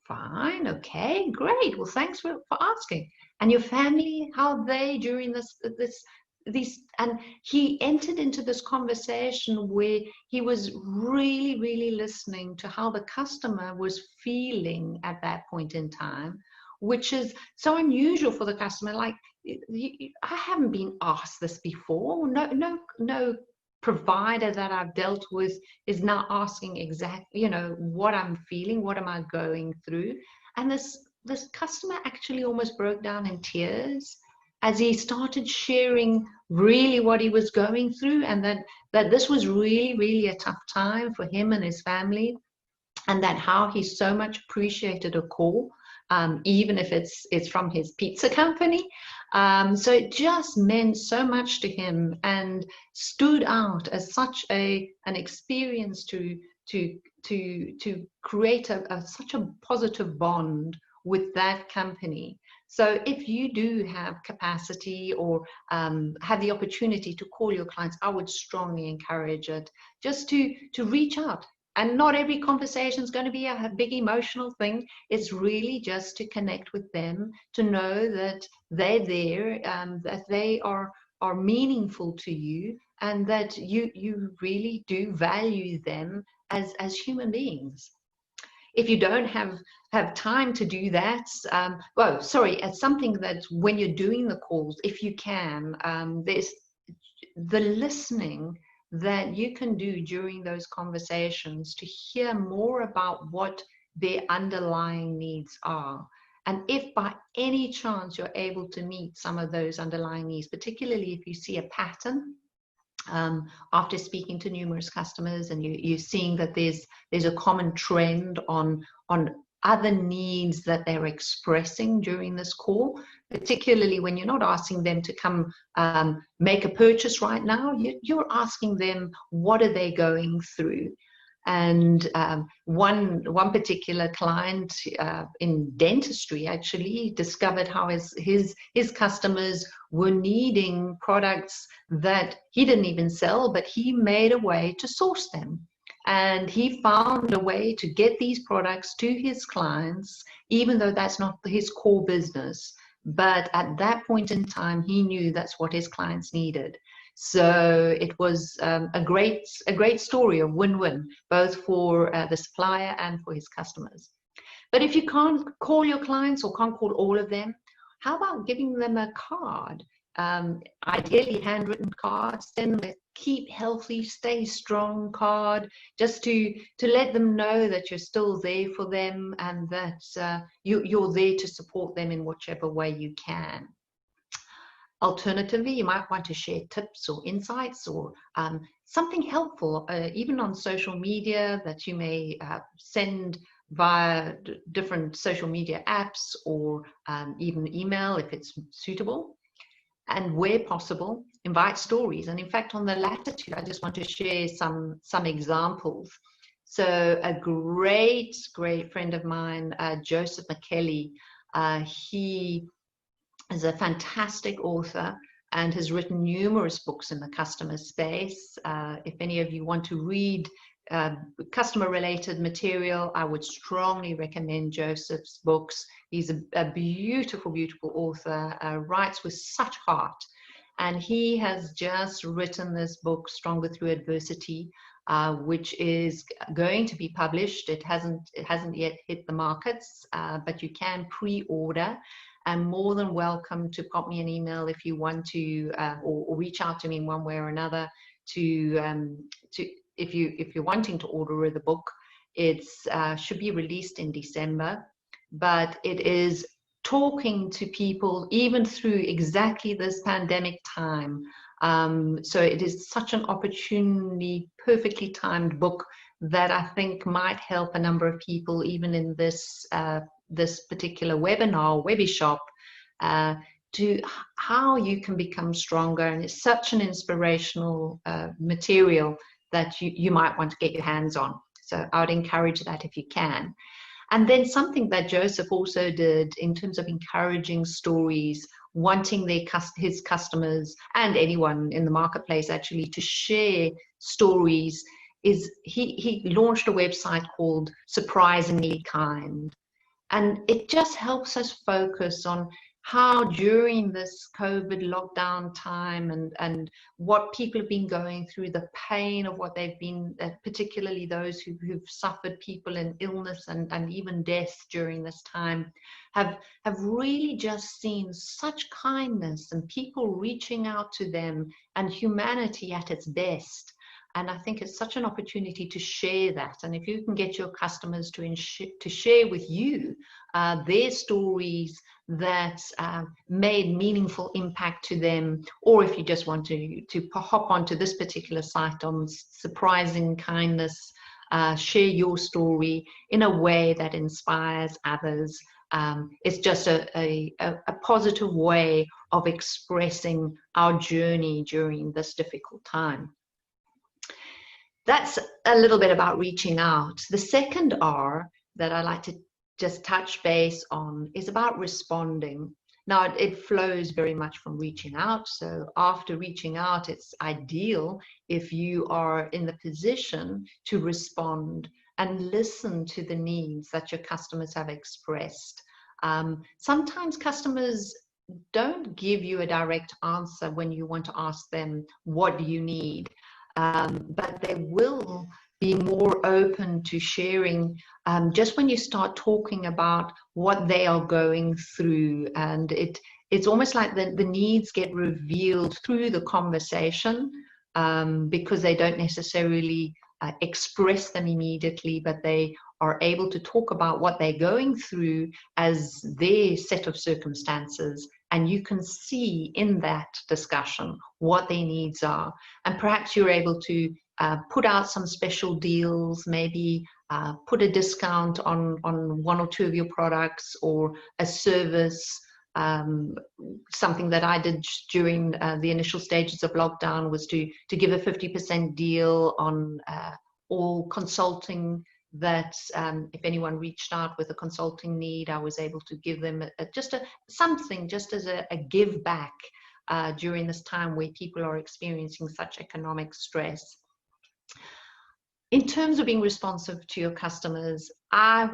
Fine, okay, great. Well, thanks for asking. And your family, how are they during these, and he entered into this conversation where he was really listening to how the customer was feeling at that point in time, which is so unusual for the customer. Like, I haven't been asked this before. No provider that I've dealt with is now asking exactly, what I'm feeling, what am I going through. And this customer actually almost broke down in tears as he started sharing really what he was going through, and that this was really a tough time for him and his family, and that how he so much appreciated a call, even if it's from his pizza company. So it just meant so much to him and stood out as such an experience to create such a positive bond with that company. So if you do have capacity or have the opportunity to call your clients, I would strongly encourage it, just to reach out. And not every conversation is going to be a big emotional thing. It's really just to connect with them, to know that they're there, that they are meaningful to you, and that you really do value them as human beings. If you don't have time to do that, it's something that when you're doing the calls, if you can, there's the listening that you can do during those conversations to hear more about what their underlying needs are. And if by any chance you're able to meet some of those underlying needs, particularly if you see a pattern, after speaking to numerous customers and you're seeing that there's a common trend on other needs that they're expressing during this call, particularly when you're not asking them to come make a purchase right now. You're asking them, what are they going through? And one particular client in dentistry actually discovered how his customers were needing products that he didn't even sell, but he made a way to source them. And he found a way to get these products to his clients, even though that's not his core business. But at that point in time, he knew that's what his clients needed. So it was a great story of win-win, both for the supplier and for his customers. But if you can't call your clients or can't call all of them, how about giving them a card? Ideally handwritten cards, send them a keep healthy, stay strong card, just to let them know that you're still there for them and that you're there to support them in whichever way you can. Alternatively, you might want to share tips or insights or something helpful, even on social media, that you may send via different social media apps or even email if it's suitable. And where possible, invite stories. And in fact, on the latitude, I just want to share some examples. So a great friend of mine, Joseph McKelly, he is a fantastic author and has written numerous books in the customer space. If any of you want to read customer-related material, I would strongly recommend Joseph's books. He's a beautiful, beautiful author, writes with such heart. And he has just written this book, Stronger Through Adversity, which is going to be published. It hasn't yet hit the markets, but you can pre-order. I'm more than welcome to pop me an email if you want to, or reach out to me in one way or another if you're wanting to order the book. It's should be released in December, but it is talking to people even through exactly this pandemic time. So it is such an opportunity, perfectly timed book that I think might help a number of people, even in this this particular webinar, Webishop, to how you can become stronger. And it's such an inspirational material that you might want to get your hands on. So I would encourage that if you can. And then something that Joseph also did in terms of encouraging stories, wanting his customers and anyone in the marketplace actually to share stories, is he launched a website called Surprisingly Kind. And it just helps us focus on how during this COVID lockdown time and what people have been going through, the pain of what they've been, particularly those who've suffered people in illness and even death during this time, have really just seen such kindness and people reaching out to them and humanity at its best. And I think it's such an opportunity to share that. And if you can get your customers to share with you their stories that made meaningful impact to them, or if you just want to hop onto this particular site on Surprising Kindness, share your story in a way that inspires others. It's just a positive way of expressing our journey during this difficult time. That's a little bit about reaching out. The second R that I like to just touch base on is about responding. Now, it flows very much from reaching out. So after reaching out, it's ideal if you are in the position to respond and listen to the needs that your customers have expressed. Sometimes customers don't give you a direct answer when you want to ask them, what do you need? But they will be more open to sharing just when you start talking about what they are going through. And it's almost like the needs get revealed through the conversation because they don't necessarily express them immediately, but they are able to talk about what they're going through as their set of circumstances. And you can see in that discussion what their needs are. And perhaps you're able to put out some special deals, maybe put a discount on one or two of your products, or a service. Something that I did during the initial stages of lockdown was to give a 50% deal on all consulting, that if anyone reached out with a consulting need, I was able to give them something just as a give back during this time where people are experiencing such economic stress. In terms of being responsive to your customers, I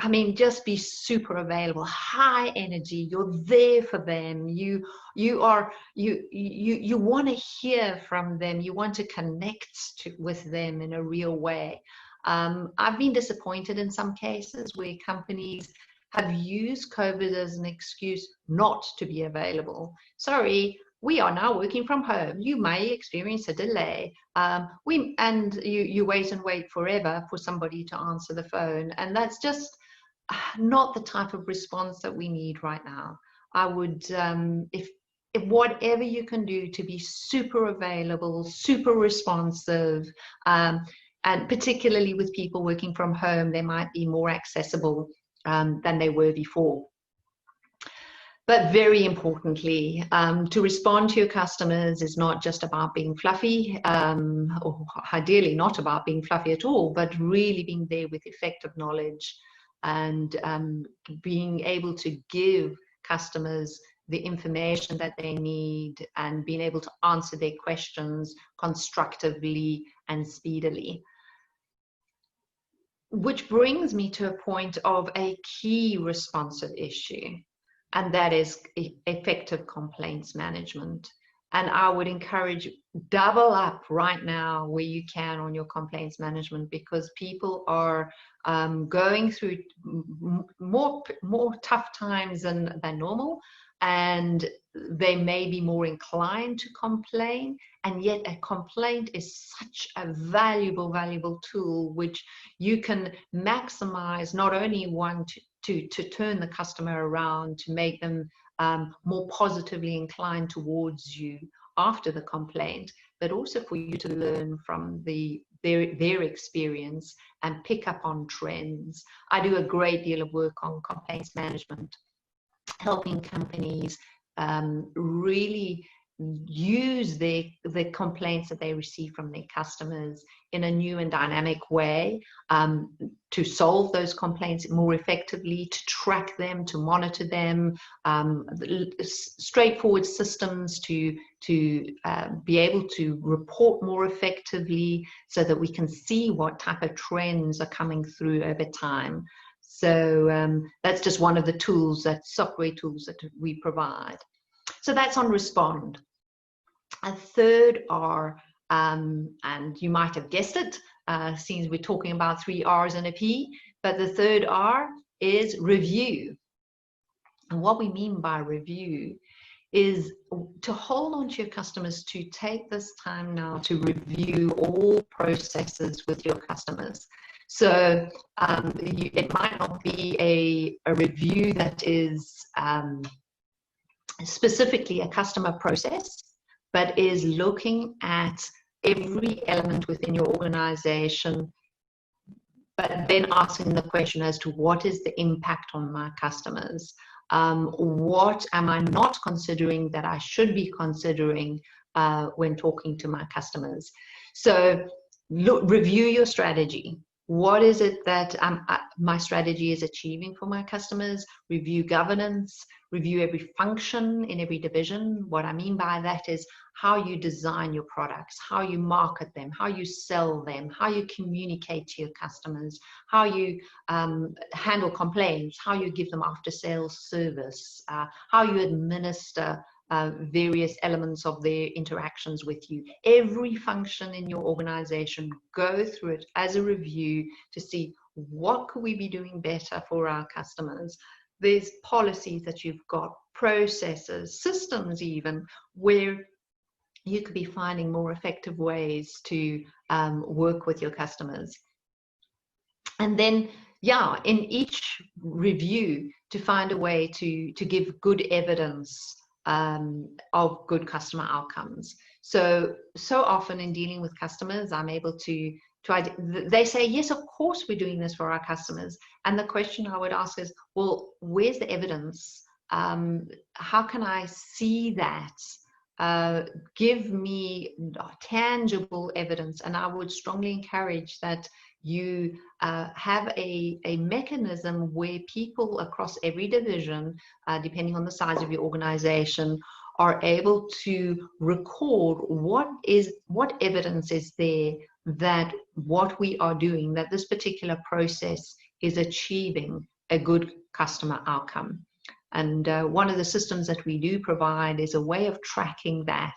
mean, just be super available, high energy. You're there for them. You want to hear from them. You want to connect with them in a real way. I've been disappointed in some cases where companies have used COVID as an excuse not to be available. Sorry, we are now working from home. You may experience a delay. You wait and wait forever for somebody to answer the phone. And that's just not the type of response that we need right now. I would, if whatever you can do to be super available, super responsive, and particularly with people working from home, they might be more accessible than they were before. But very importantly, to respond to your customers is not just about being fluffy, or ideally not about being fluffy at all, but really being there with effective knowledge and being able to give customers the information that they need and being able to answer their questions constructively and speedily. Which brings me to a point of a key responsive issue, and that is effective complaints management. And I would encourage double up right now where you can on your complaints management, because people are going through more tough times than normal, and they may be more inclined to complain. And yet a complaint is such a valuable tool, which you can maximize, not only one to turn the customer around, to make them more positively inclined towards you after the complaint, but also for you to learn from their experience and pick up on trends. I do a great deal of work on complaints management, helping companies really use the complaints that they receive from their customers in a new and dynamic way, to solve those complaints more effectively, to track them, to monitor them, straightforward systems to be able to report more effectively so that we can see what type of trends are coming through over time. So that's just one of the tools, software tools that we provide. So that's on respond. A third are, and you might have guessed it, since we're talking about 3 R's and a P, but the third R is review. And what we mean by review is to hold on to your customers, to take this time now to review all processes with your customers. So it might not be a review that is specifically a customer process, but is looking at every element within your organization, but then asking the question as to what is the impact on my customers? What am I not considering that I should be considering when talking to my customers? So review your strategy. What is it that my strategy is achieving for my customers? Review governance, review every function in every division. What I mean by that is how you design your products, how you market them, how you sell them, how you communicate to your customers, how you handle complaints, how you give them after-sales service, how you administer various elements of their interactions with you. Every function in your organization, go through it as a review to see what could we be doing better for our customers. There's policies that you've got, processes, systems even, where you could be finding more effective ways to work with your customers. And then, yeah, in each review, to find a way to give good evidence of good customer outcomes. So often in dealing with customers, I'm able to they say, yes, of course we're doing this for our customers. And the question I would ask is, well, where's the evidence? How can I see that? Give me tangible evidence. And I would strongly encourage that you have a mechanism where people across every division, depending on the size of your organization, are able to record what evidence is there that what we are doing, that this particular process is achieving a good customer outcome. And one of the systems that we do provide is a way of tracking that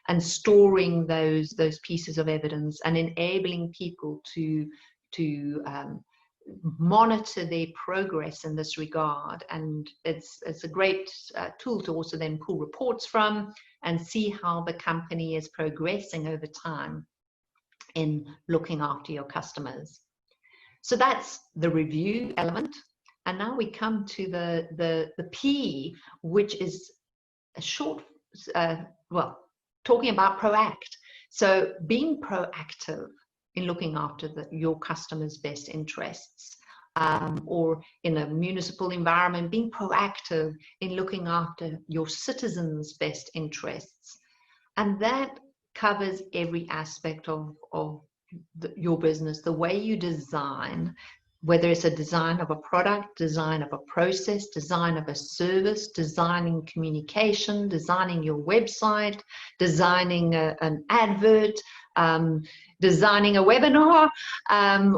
and storing those pieces of evidence and enabling people to monitor their progress in this regard. And it's a great tool to also then pull reports from and see how the company is progressing over time in looking after your customers. So that's the review element. And now we come to the P, which is a short, talking about proact. So being proactive in looking after your customers' best interests, or in a municipal environment, being proactive in looking after your citizens' best interests. And that covers every aspect of your business, the way you design, whether it's a design of a product, design of a process, design of a service, designing communication, designing your website, designing an advert, designing a webinar,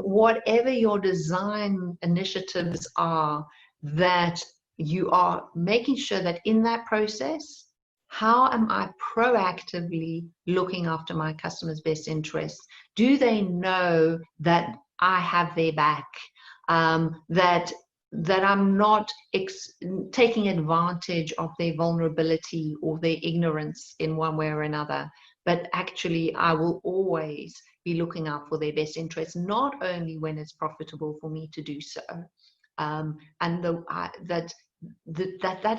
whatever your design initiatives are, that you are making sure that in that process, how am I proactively looking after my customers' best interests? Do they know that I have their back? That I'm not taking advantage of their vulnerability or their ignorance in one way or another, but actually I will always be looking out for their best interests, not only when it's profitable for me to do so. And that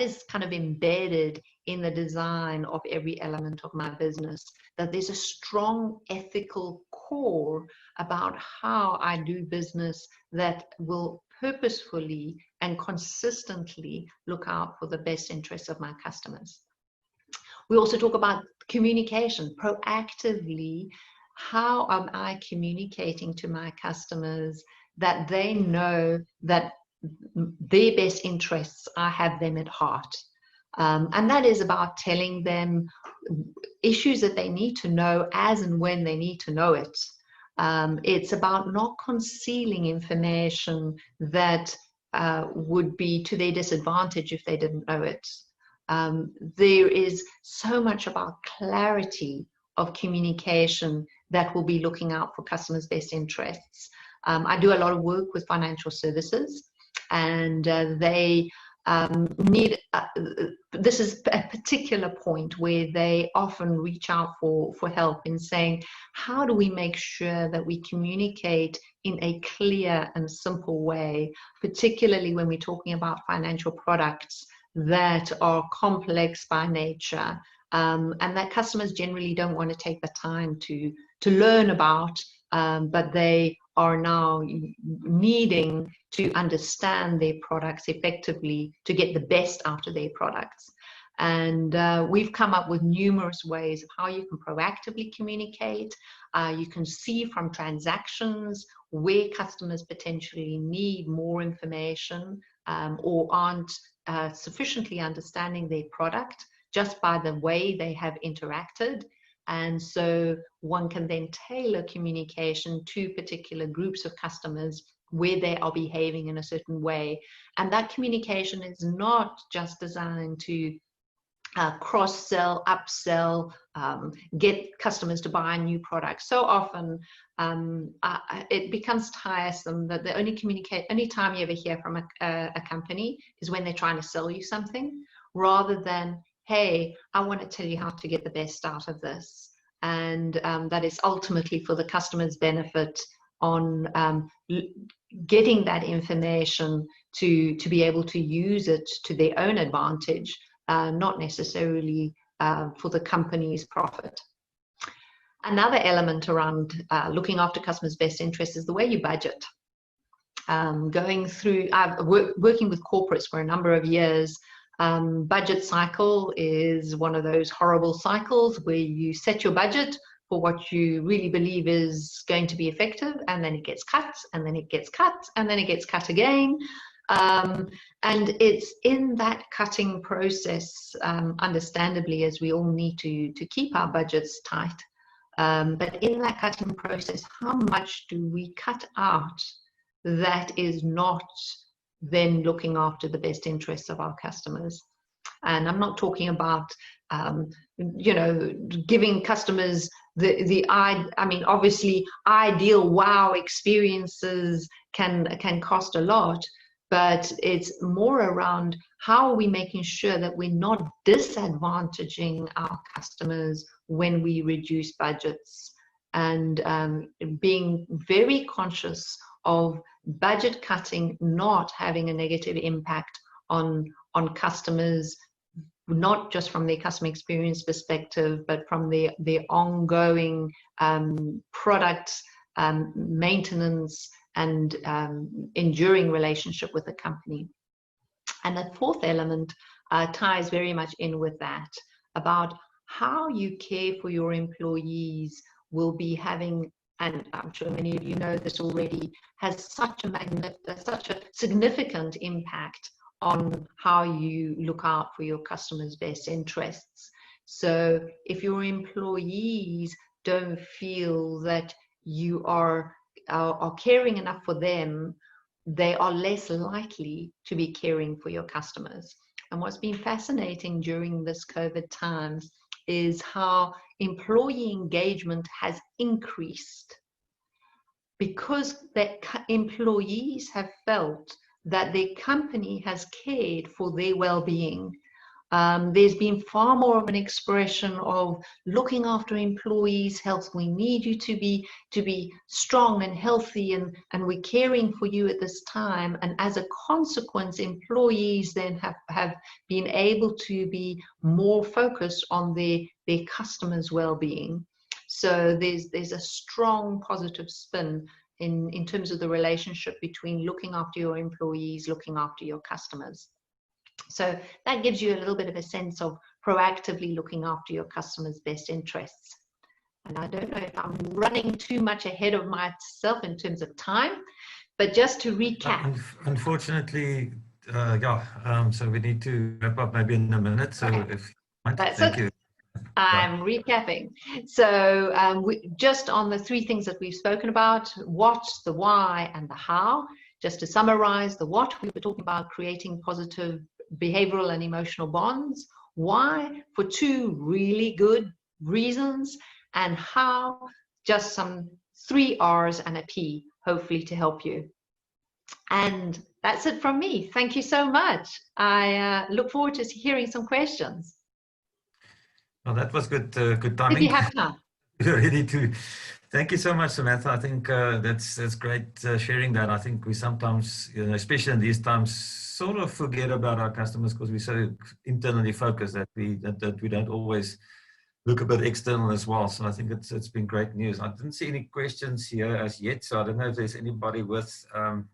is kind of embedded in the design of every element of my business, that there's a strong ethical core about how I do business that will purposefully and consistently look out for the best interests of my customers. We also talk about communication, proactively. How am I communicating to my customers that they know that their best interests, I have them at heart? And that is about telling them issues that they need to know as and when they need to know it. It's about not concealing information that would be to their disadvantage if they didn't know it. There is so much about clarity of communication that will be looking out for customers' best interests. I do a lot of work with financial services, and they need, this is a particular point where they often reach out for help in saying, how do we make sure that we communicate in a clear and simple way, particularly when we're talking about financial products that are complex by nature, and that customers generally don't want to take the time to learn about, but they are now needing to understand their products effectively to get the best out of their products. And we've come up with numerous ways of how you can proactively communicate. You can see from transactions where customers potentially need more information or aren't sufficiently understanding their product just by the way they have interacted. And so one can then tailor communication to particular groups of customers where they are behaving in a certain way. And that communication is not just designed to cross-sell, upsell, get customers to buy new products. So often it becomes tiresome that the only time you ever hear from a company is when they're trying to sell you something, rather than, hey, I want to tell you how to get the best out of this. And that is ultimately for the customer's benefit on getting that information to be able to use it to their own advantage, not necessarily for the company's profit. Another element around looking after customers' best interests is the way you budget. Going through, working with corporates for a number of years, budget cycle is one of those horrible cycles where you set your budget for what you really believe is going to be effective, and then it gets cut, and then it gets cut, and then it gets cut again. And it's in that cutting process, understandably, as we all need to keep our budgets tight, but in that cutting process, how much do we cut out that is not then looking after the best interests of our customers? And I'm not talking about, you know, giving customers I mean, obviously, ideal wow experiences can cost a lot, but it's more around how are we making sure that we're not disadvantaging our customers when we reduce budgets, and being very conscious of budget cutting not having a negative impact on customers, not just from their customer experience perspective, but from the ongoing product maintenance and enduring relationship with the company. And the fourth element ties very much in with that, about how you care for your employees will be having, and I'm sure many of you know this already, has such a significant impact on how you look out for your customers' best interests. So if your employees don't feel that you are caring enough for them, they are less likely to be caring for your customers. And what's been fascinating during this COVID times is how employee engagement has increased, because the employees have felt that their company has cared for their well-being. There's been far more of an expression of looking after employees' health. We need you to be strong and healthy, and we're caring for you at this time. And as a consequence, employees then have been able to be more focused on their customers' well-being. So there's a strong positive spin in terms of the relationship between looking after your employees, looking after your customers. So that gives you a little bit of a sense of proactively looking after your customers' best interests. And I don't know if I'm running too much ahead of myself in terms of time, but just to recap. Unfortunately, so we need to wrap up maybe in a minute. So okay. if thank you. I'm recapping. So just on the three things that we've spoken about, what, the why, and the how. Just to summarize, the what, we were talking about creating positive behavioral and emotional bonds. Why? For two really good reasons. And how? Just some 3 R's and a P, hopefully to help you. And that's it from me. Thank you so much. I look forward to hearing some questions. Well, that was good timing. If you have time. You're ready to. Thank you so much, Samantha. I think that's great sharing that. I think we sometimes, you know, especially in these times, sort of forget about our customers because we're so internally focused that we don't always look a bit external as well. So I think it's been great news. I didn't see any questions here as yet, so I don't know if there's anybody with some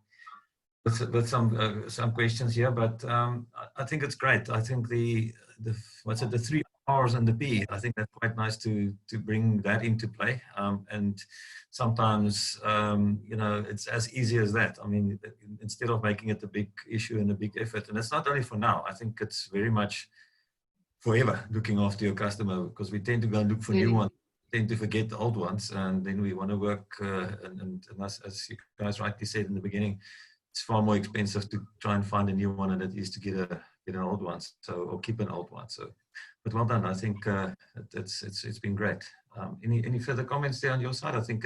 questions here, but I think it's great. I think the 3 R's and the P, I think that's quite nice to bring that into play. And sometimes, you know, it's as easy as that. I mean, instead of making it a big issue and a big effort, and it's not only for now, I think it's very much forever looking after your customer, because we tend to go and look for new ones, tend to forget the old ones, and then we want to work, and as you guys rightly said in the beginning, it's far more expensive to try and find a new one than it is to get an old one, or keep an old one. So, but well done. I think it's been great. Any further comments there on your side? I think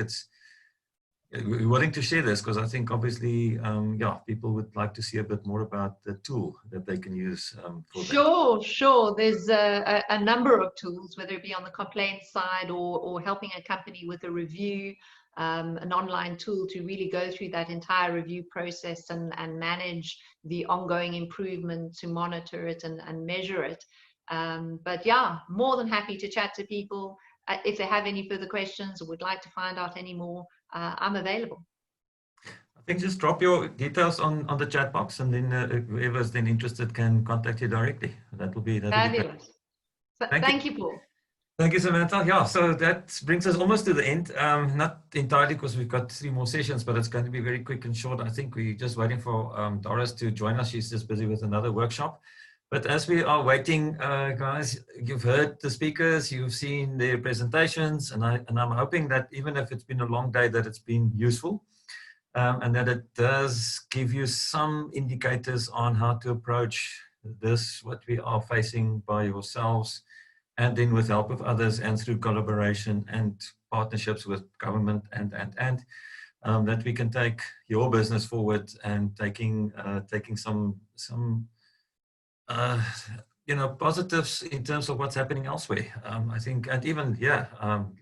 we're willing to share this because I think obviously, people would like to see a bit more about the tool that they can use for that. Sure. There's a number of tools, whether it be on the complaints side or helping a company with a review. An online tool to really go through that entire review process and manage the ongoing improvement, to monitor it and measure it. But yeah, more than happy to chat to people. if they have any further questions or would like to find out any more, I'm available. I think just drop your details on the chat box, and then whoever's then interested can contact you directly. That will be Fabulous. Thank you, Paul. Thank you, Samantha. Yeah, so that brings us almost to the end. Not entirely, because we've got 3 more sessions, but it's going to be very quick and short. I think we're just waiting for Doris to join us. She's just busy with another workshop. But as we are waiting, guys, you've heard the speakers, you've seen their presentations, and I'm hoping that even if it's been a long day, that it's been useful, and that it does give you some indicators on how to approach this, what we are facing by yourselves, and then with help of others, and through collaboration and partnerships with government, and that we can take your business forward, and taking some you know, positives in terms of what's happening elsewhere. I think, and even here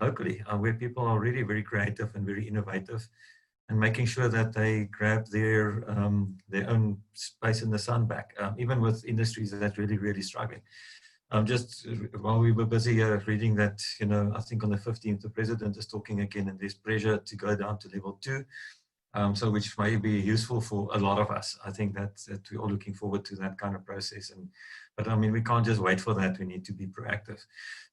locally, where people are really very creative and very innovative, and making sure that they grab their own space in the sun back, even with industries that's really struggling. Just while we were busy reading that, you know, I think on the 15th, the president is talking again, and there's pressure to go down to level 2. So which may be useful for a lot of us. I think that we're all looking forward to that kind of process. But I mean, we can't just wait for that. We need to be proactive.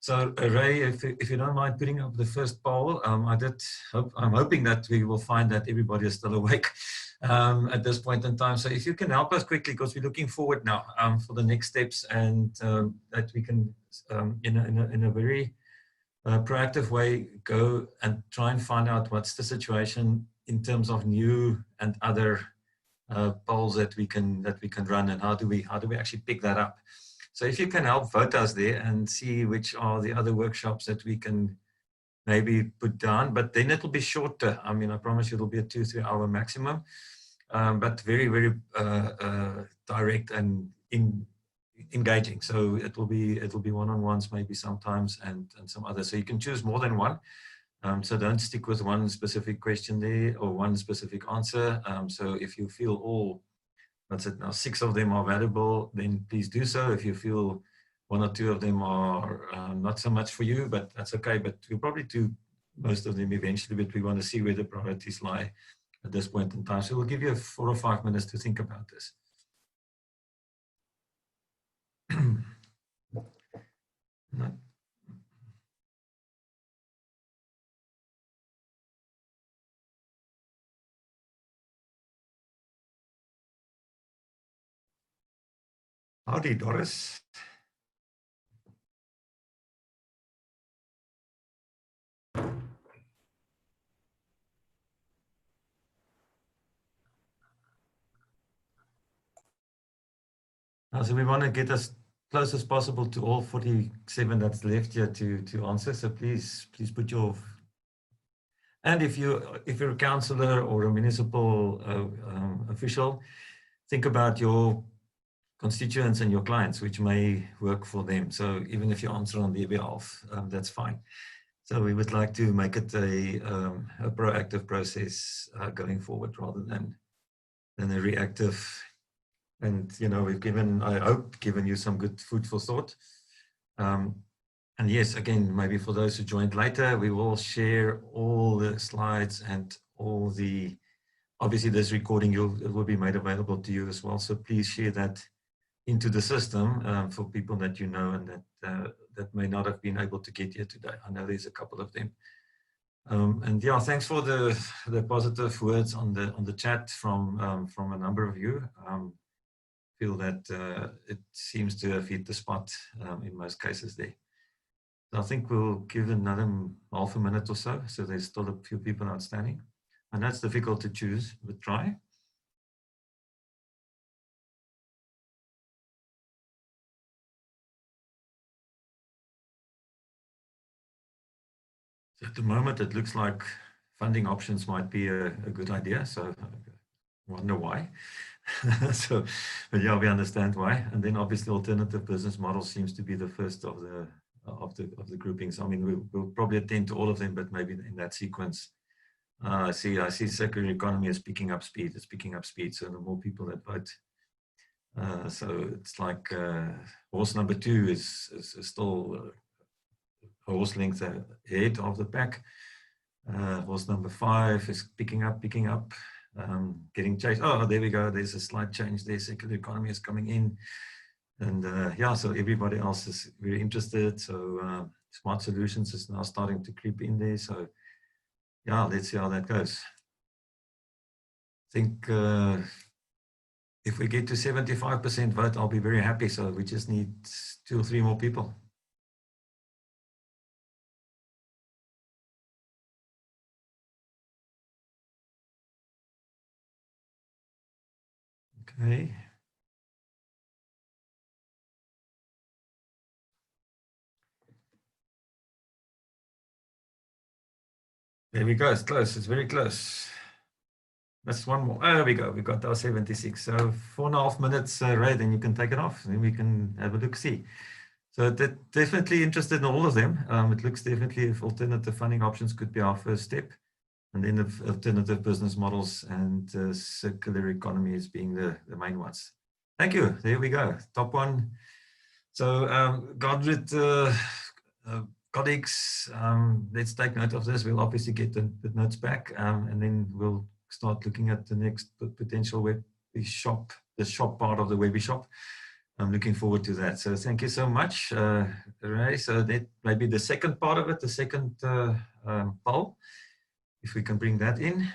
So Ray, if you don't mind putting up the first poll, I'm hoping that we will find that everybody is still awake at this point in time. So if you can help us quickly, because we're looking forward now for the next steps, and that we can, in a very proactive way, go and try and find out what's the situation in terms of new and other polls that we can run, and how do we actually pick that up. So if you can help vote us there and see which are the other workshops that we can maybe put down, but then it'll be shorter. I mean, I promise you it'll be a 2-3 hour maximum, but very direct and engaging. So it'll be one-on-ones maybe sometimes, and some others. So you can choose more than one. So don't stick with one specific question there, or one specific answer. So if you feel all, what's it now, 6 of them are valuable, then please do so. If you feel 1 or 2 of them are not so much for you, but that's okay. But we'll probably do most of them eventually, but we want to see where the priorities lie at this point in time. So we'll give you 4 or 5 minutes to think about this. No. Howdy, Doris. So we want to get as close as possible to all 47 that's left here to answer. So please put your, and if you're a councillor or a municipal official, think about your constituents and your clients, which may work for them. So even if you answer on their behalf, that's fine. So we would like to make it a proactive process going forward, rather than a reactive. And you know, we've given, I hope, given you some good food for thought. And yes, again, maybe for those who joined later, we will share all the slides and all the, obviously this recording it will be made available to you as well. So please share that into the system for people that you know, and that may not have been able to get here today. I know there's a couple of them. And yeah, thanks for the positive words on the chat from a number of you. Feel that it seems to have hit the spot in most cases there. So I think we'll give another half a minute or so. So there's still a few people outstanding, and that's difficult to choose, but try. So at the moment, it looks like funding options might be a good idea. So I wonder why. So, but yeah, we understand why. And then obviously alternative business model seems to be the first of the groupings. I mean, we'll probably attend to all of them, but maybe in that sequence. I see circular economy is picking up speed. It's picking up speed. So the more people that vote. So it's like horse number 2 is still horse length ahead of the pack. Horse number 5 is picking up, getting chased. Oh, there we go. There's a slight change there. Circular economy is coming in. And yeah, so everybody else is very interested. So smart solutions is now starting to creep in there. So yeah, let's see how that goes. I think if we get to 75% vote, I'll be very happy. So we just need 2 or 3 more people. Okay. There we go. It's close. It's very close. That's one more. Oh, there we go. We got our 76. So 4.5 minutes, Ray, then you can take it off. Then we can have a look, see. So definitely interested in all of them. It looks definitely if alternative funding options could be our first step. And then the alternative business models and circular economy as being the main ones. Thank you. There we go. Top one. So Garden Route colleagues, let's take note of this. We'll obviously get the notes back and then we'll start looking at the next potential Webishop, the shop part of the Webishop. I'm looking forward to that. So thank you so much, Ray. So that may be the second part of it, the second poll, if we can bring that in.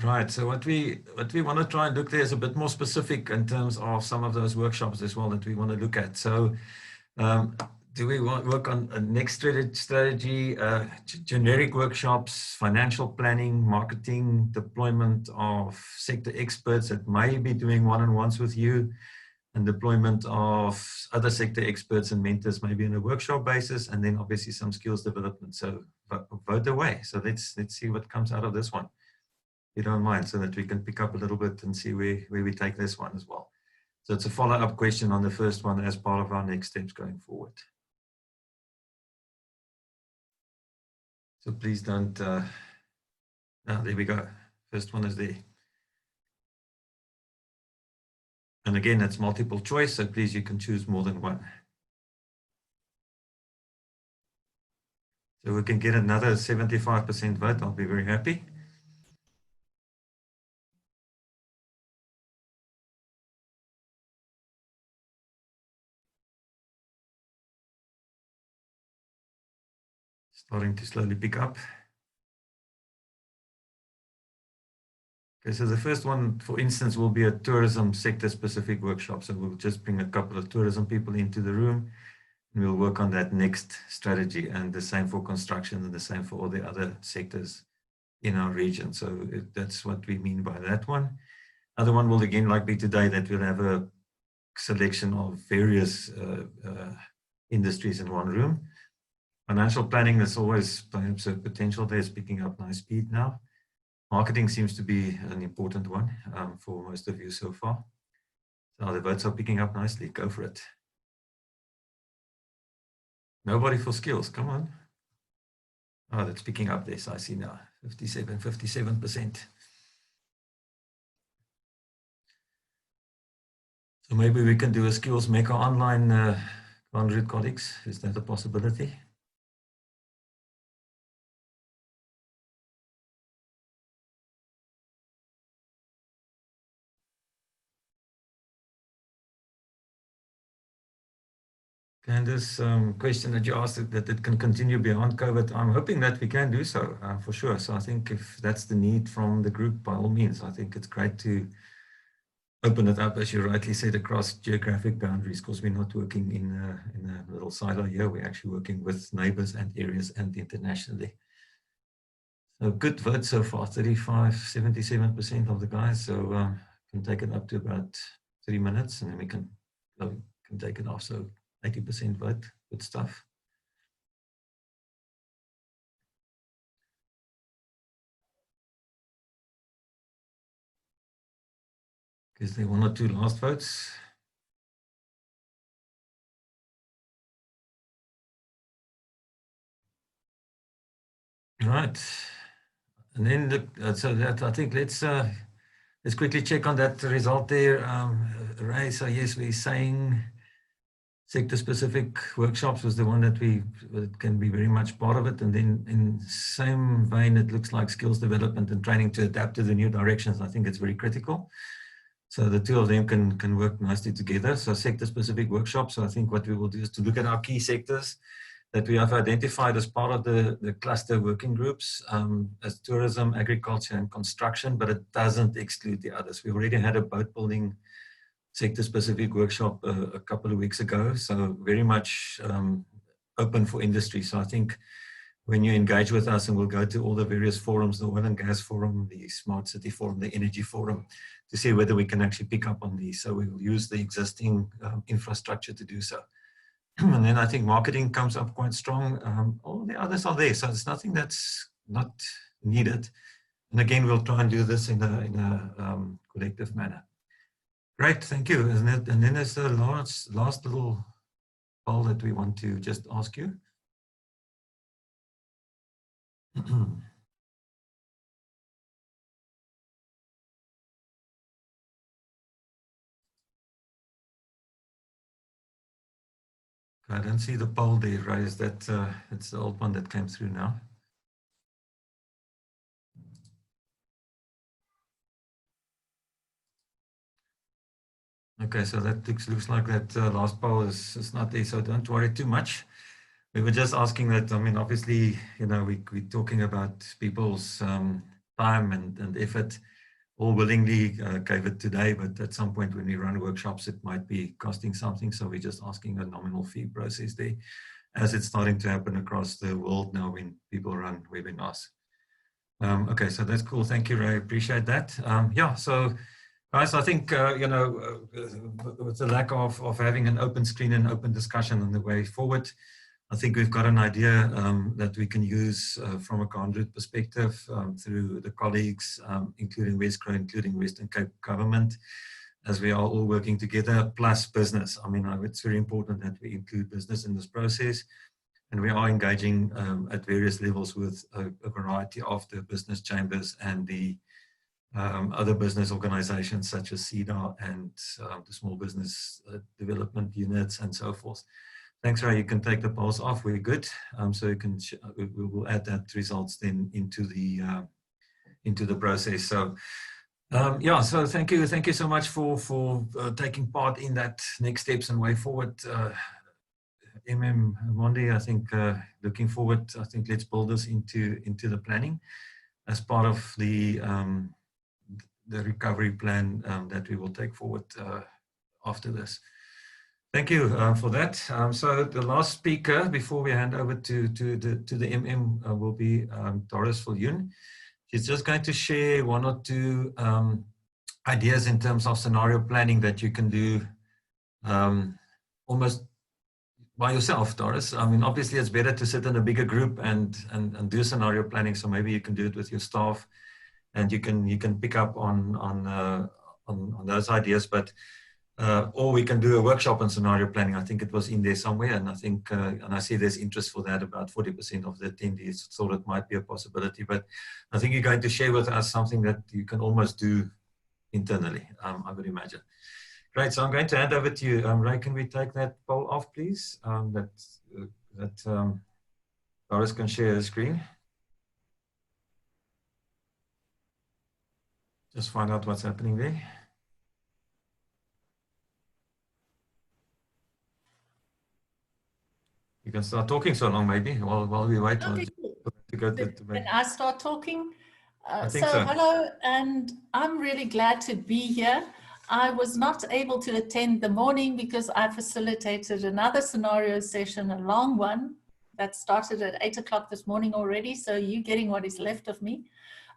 Right, so what we want to try and look there is a bit more specific in terms of some of those workshops as well that we want to look at. So do we want to work on a next strategy, generic workshops, financial planning, marketing, deployment of sector experts that may be doing one-on-ones with you, and deployment of other sector experts and mentors maybe on a workshop basis, and then obviously some skills development. So vote away. So let's see what comes out of this one. If you don't mind, so that we can pick up a little bit and see where we take this one as well. So it's a follow-up question on the first one as part of our next steps going forward. So please don't, there we go. First one is there. And again, it's multiple choice, so please, you can choose more than one. So we can get another 75% vote. I'll be very happy. Starting to slowly pick up. Okay, so the first one, for instance, will be a tourism sector specific workshop. So we'll just bring a couple of tourism people into the room and we'll work on that next strategy, and the same for construction and the same for all the other sectors in our region. So that's what we mean by that one. Other one will again, like be today, that we'll have a selection of various industries in one room. Financial planning, there's always perhaps a potential there, is picking up nice speed now. Marketing seems to be an important one for most of you so far. So the votes are picking up nicely. Go for it. Nobody for skills. Come on. Oh, that's picking up this. I see now. 57%. So maybe we can do a skills maker online, 100 colleagues. Is that a possibility? And this question that you asked, that it can continue beyond COVID, I'm hoping that we can do so for sure. So I think if that's the need from the group, by all means, I think it's great to open it up, as you rightly said, across geographic boundaries, because we're not working in a little silo here. We're actually working with neighbors and areas and internationally. So good vote so far, 77% of the guys. So can take it up to about 3 minutes and then we can take it off. So 80% vote, good stuff. Is there 1 or 2 last votes? Right. And then so that I think let's quickly check on that result there. Ray, so yes, we're saying sector-specific workshops was the one that it can be very much part of it. And then in same vein, it looks like skills development and training to adapt to the new directions. I think it's very critical. So the two of them can work nicely together. So sector-specific workshops. So I think what we will do is to look at our key sectors that we have identified as part of the cluster working groups as tourism, agriculture, and construction, but it doesn't exclude the others. We already had a boat building sector-specific workshop a couple of weeks ago, so very much open for industry. So I think when you engage with us, and we'll go to all the various forums, the oil and gas forum, the smart city forum, the energy forum, to see whether we can actually pick up on these. So we will use the existing infrastructure to do so. And then I think marketing comes up quite strong. All the others are there, so it's nothing that's not needed. And again, we'll try and do this in a collective manner. Great, thank you. And then there's the last little poll that we want to just ask you. I don't see the poll there, Ray. Is that it's the old one that came through now? Okay, so that looks like that last poll is not there, so don't worry too much. We were just asking that, I mean, obviously, you know, we're talking about people's time and effort, all willingly gave it today, but at some point when we run workshops, it might be costing something. So we're just asking a nominal fee process there, as it's starting to happen across the world now when people run webinars. Okay, so that's cool. Thank you, Ray. Appreciate that. Yeah, so guys, I think, you know, with the lack of having an open screen and open discussion on the way forward, I think we've got an idea that we can use from a Garden Route perspective through the colleagues, including Wesgro, including Western Cape government, as we are all working together, plus business. I mean, it's very important that we include business in this process. And we are engaging at various levels with a variety of the business chambers and the other business organizations such as CEDA and the small business development units and so forth. Thanks, Ray. You can take the polls off. We're good. So you can we will add that results then into the process. So yeah. So thank you so much for taking part in that next steps and way forward. Monday, I think looking forward. I think let's build this into the planning as part of the recovery plan that we will take forward after this. Thank you for that. So the last speaker before we hand over to the will be Doris Viljoen. She's just going to share one or two ideas in terms of scenario planning that you can do almost by yourself, Doris. I mean, obviously it's better to sit in a bigger group and do scenario planning. So maybe you can do it with your staff, and you can pick up on those ideas. But or we can do a workshop on scenario planning. I think it was in there somewhere, and I think and I see there's interest for that. About 40% of the attendees thought it might be a possibility. But I think you're going to share with us something that you can almost do internally, I would imagine. Great, so I'm going to hand over to you. Ray, can we take that poll off, please? That Doris can share the screen. Just find out what's happening there. You can start talking so long, maybe, while we wait to go to Can I start talking? I think so. Hello, and I'm really glad to be here. I was not able to attend the morning because I facilitated another scenario session, a long one that started at 8 o'clock this morning already. So you're getting what is left of me.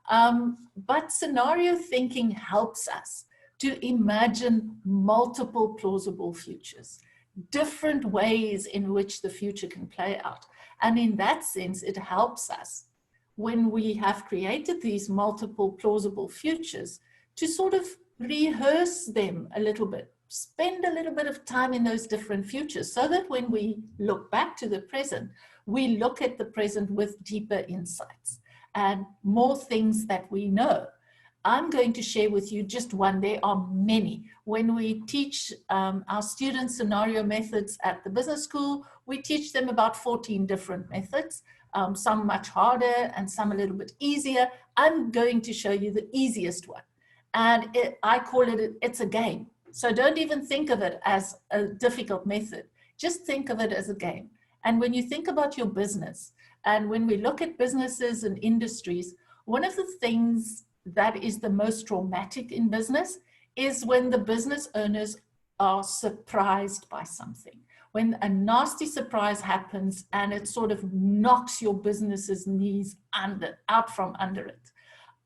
But scenario thinking helps us to imagine multiple plausible futures, different ways in which the future can play out. And in that sense, it helps us when we have created these multiple plausible futures to sort of rehearse them a little bit, spend a little bit of time in those different futures so that when we look back to the present, we look at the present with deeper insights and more things that we know. I'm going to share with you just one. There are many. When we teach our students scenario methods at the business school, we teach them about 14 different methods, some much harder and some a little bit easier. I'm going to show you the easiest one. And I call it, it's a game. So don't even think of it as a difficult method. Just think of it as a game. And when you think about your business, and when we look at businesses and industries, one of the things that is the most traumatic in business is when the business owners are surprised by something. When a nasty surprise happens and it sort of knocks your business's knees out from under it.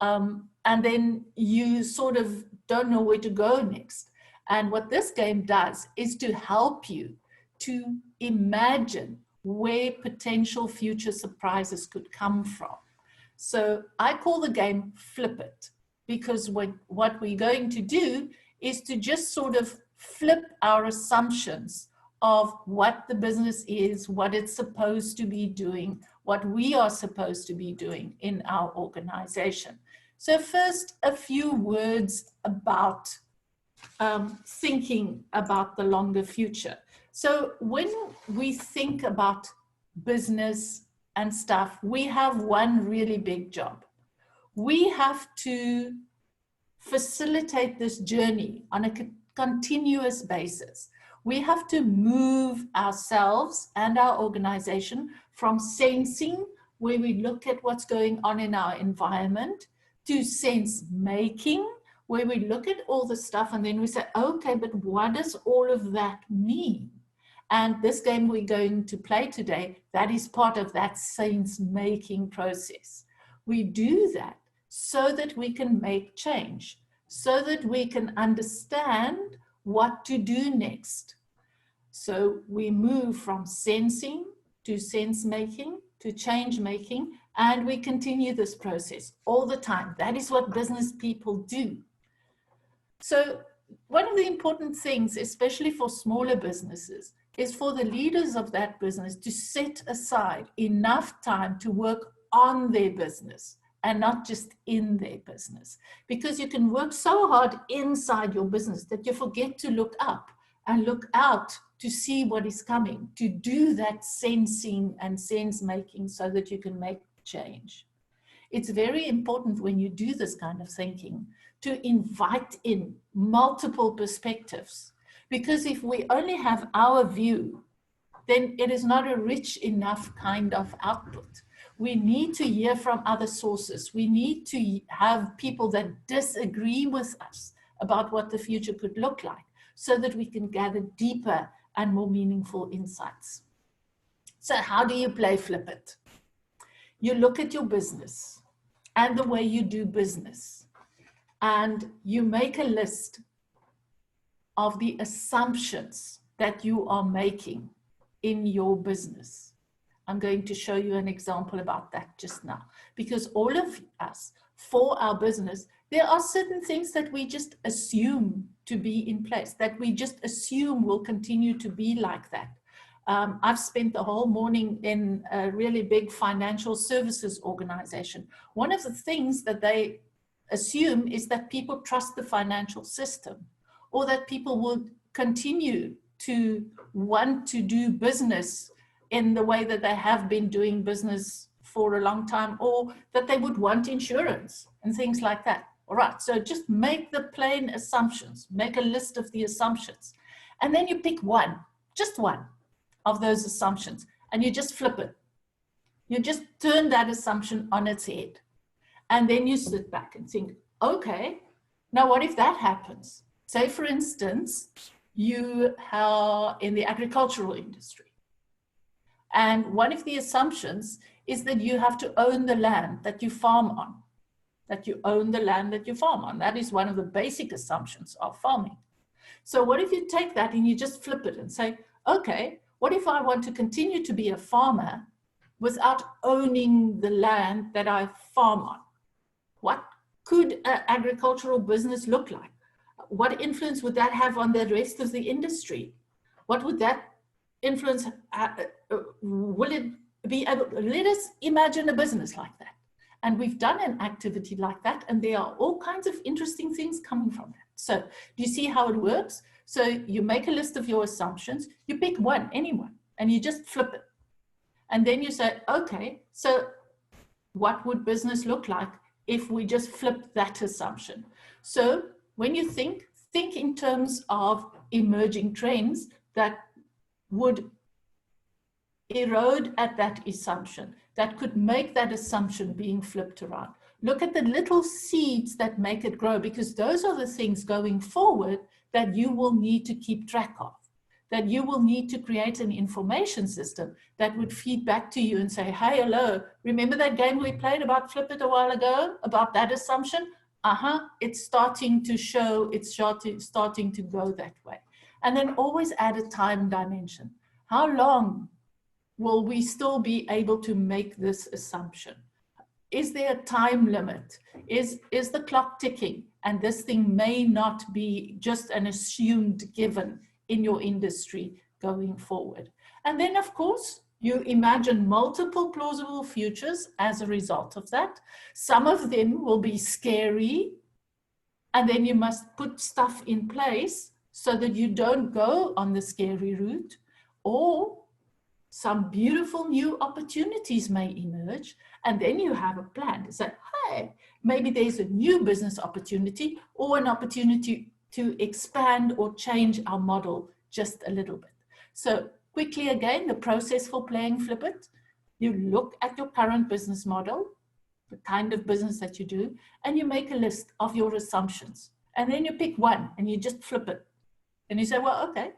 And then you sort of don't know where to go next. And what this game does is to help you to imagine where potential future surprises could come from. So I call the game Flip It, because what we're going to do is to just sort of flip our assumptions of what the business is, what it's supposed to be doing, what we are supposed to be doing in our organization. So first, a few words about thinking about the longer future. So when we think about business and stuff, we have one really big job. We have to facilitate this journey on a continuous basis. We have to move ourselves and our organization from sensing, where we look at what's going on in our environment, to sense making, where we look at all the stuff and then we say, okay, but what does all of that mean? And this game we're going to play today, that is part of that sense-making process. We do that so that we can make change, so that we can understand what to do next. So we move from sensing to sense-making to change-making, and we continue this process all the time. That is what business people do. So one of the important things, especially for smaller businesses, is for the leaders of that business to set aside enough time to work on their business and not just in their business. Because you can work so hard inside your business that you forget to look up and look out to see what is coming, to do that sensing and sense making so that you can make change. It's very important when you do this kind of thinking to invite in multiple perspectives. Because if we only have our view, then it is not a rich enough kind of output. We need to hear from other sources. We need to have people that disagree with us about what the future could look like, so that we can gather deeper and more meaningful insights. So how do you play Flip It? You look at your business and the way you do business, and you make a list of the assumptions that you are making in your business. I'm going to show you an example about that just now, because all of us, for our business, there are certain things that we just assume to be in place, that we just assume will continue to be like that. I've spent the whole morning in a really big financial services organization. One of the things that they assume is that people trust the financial system, or that people will continue to want to do business in the way that they have been doing business for a long time, or that they would want insurance and things like that. All right, so just make the plain assumptions, make a list of the assumptions, and then you pick one, just one of those assumptions, and you just flip it. You just turn that assumption on its head. And then you sit back and think, okay, now what if that happens? Say, for instance, you are in the agricultural industry. And one of the assumptions is that you have to own the land that you farm on, that you own the land that you farm on. That is one of the basic assumptions of farming. So what if you take that and you just flip it and say, okay, what if I want to continue to be a farmer without owning the land that I farm on? What could an agricultural business look like? What influence would that have on the rest of the industry? What would that influence, will it be able, let us imagine a business like that. And we've done an activity like that, and there are all kinds of interesting things coming from that. So do you see how it works? So you make a list of your assumptions, you pick one, anyone, and you just flip it. And then you say, okay, so what would business look like if we just flip that assumption? So when you think in terms of emerging trends that would erode at that assumption, that could make that assumption being flipped around. Look at the little seeds that make it grow, because those are the things going forward that you will need to keep track of, that you will need to create an information system that would feed back to you and say, hey, hello, remember that game we played about flip it a while ago, about that assumption? It's starting to show, it's starting to go that way. And then always add a time dimension. How long will we still be able to make this assumption? Is there a time limit? Is the clock ticking? And this thing may not be just an assumed given in your industry going forward. And then, of course, you imagine multiple plausible futures as a result of that. Some of them will be scary, and then you must put stuff in place so that you don't go on the scary route, or some beautiful new opportunities may emerge, and then you have a plan to say, hey, maybe there's a new business opportunity or an opportunity to expand or change our model just a little bit. So quickly again, the process for playing Flip It, you look at your current business model, the kind of business that you do, and you make a list of your assumptions. And then you pick one and you just flip it. And you say, well, okay,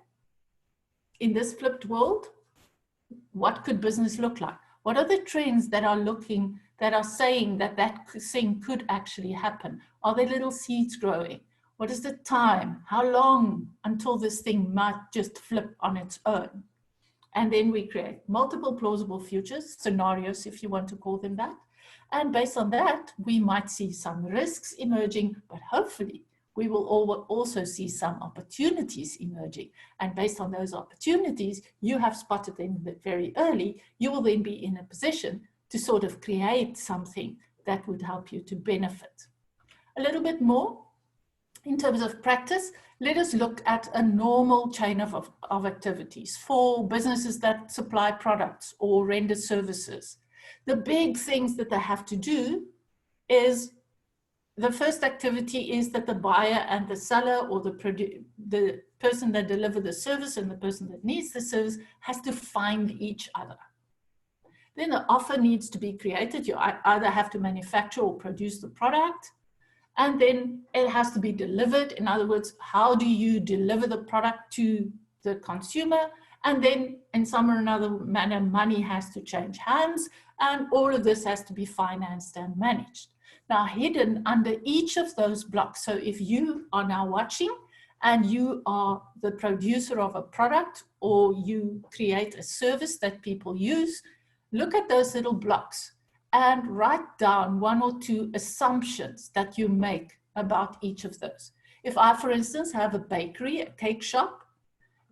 in this flipped world, what could business look like? What are the trends that are saying that that thing could actually happen? Are there little seeds growing? What is the time? How long until this thing might just flip on its own? And then we create multiple plausible futures, scenarios, if you want to call them that. And based on that, we might see some risks emerging, but hopefully we will also see some opportunities emerging. And based on those opportunities, you have spotted them very early, you will then be in a position to sort of create something that would help you to benefit. A little bit more in terms of practice, let us look at a normal chain of activities for businesses that supply products or render services. The big things that they have to do is, the first activity is that the buyer and the seller, or the person that delivers the service and the person that needs the service, has to find each other. Then the offer needs to be created. You either have to manufacture or produce the product, and then it has to be delivered. In other words, how do you deliver the product to the consumer? And then in some or another manner, money has to change hands, and all of this has to be financed and managed. Now, hidden under each of those blocks, so if you are now watching and you are the producer of a product, or you create a service that people use, look at those little blocks and write down one or two assumptions that you make about each of those. If I, for instance, have a bakery, a cake shop,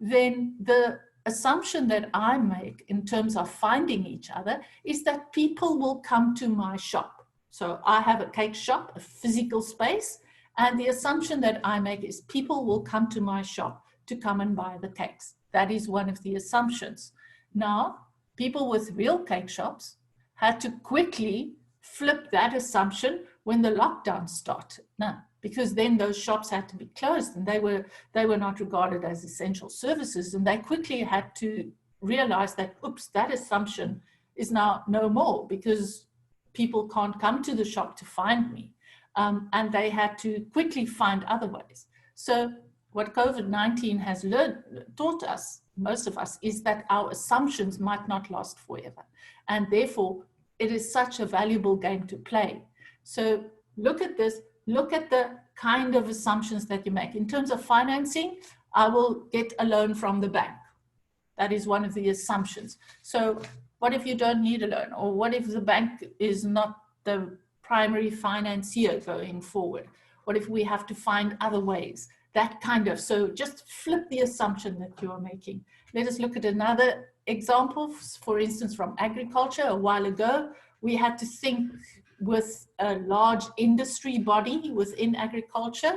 then the assumption that I make in terms of finding each other is that people will come to my shop. So I have a cake shop, a physical space, and the assumption that I make is people will come to my shop to come and buy the cakes. That is one of the assumptions. Now, people with real cake shops had to quickly flip that assumption when the lockdown started. Now, because then those shops had to be closed, and they were not regarded as essential services, and they quickly had to realize that, oops, that assumption is now no more, because people can't come to the shop to find me. And they had to quickly find other ways. So what COVID-19 has taught us, most of us, is that our assumptions might not last forever. And therefore, it is such a valuable game to play. So look at this, look at the kind of assumptions that you make. In terms of financing, I will get a loan from the bank. That is one of the assumptions. So what if you don't need a loan? Or what if the bank is not the primary financier going forward? What if we have to find other ways? That kind of, so just flip the assumption that you are making. Let us look at another example, for instance, from agriculture. A while ago, we had to think with a large industry body within agriculture.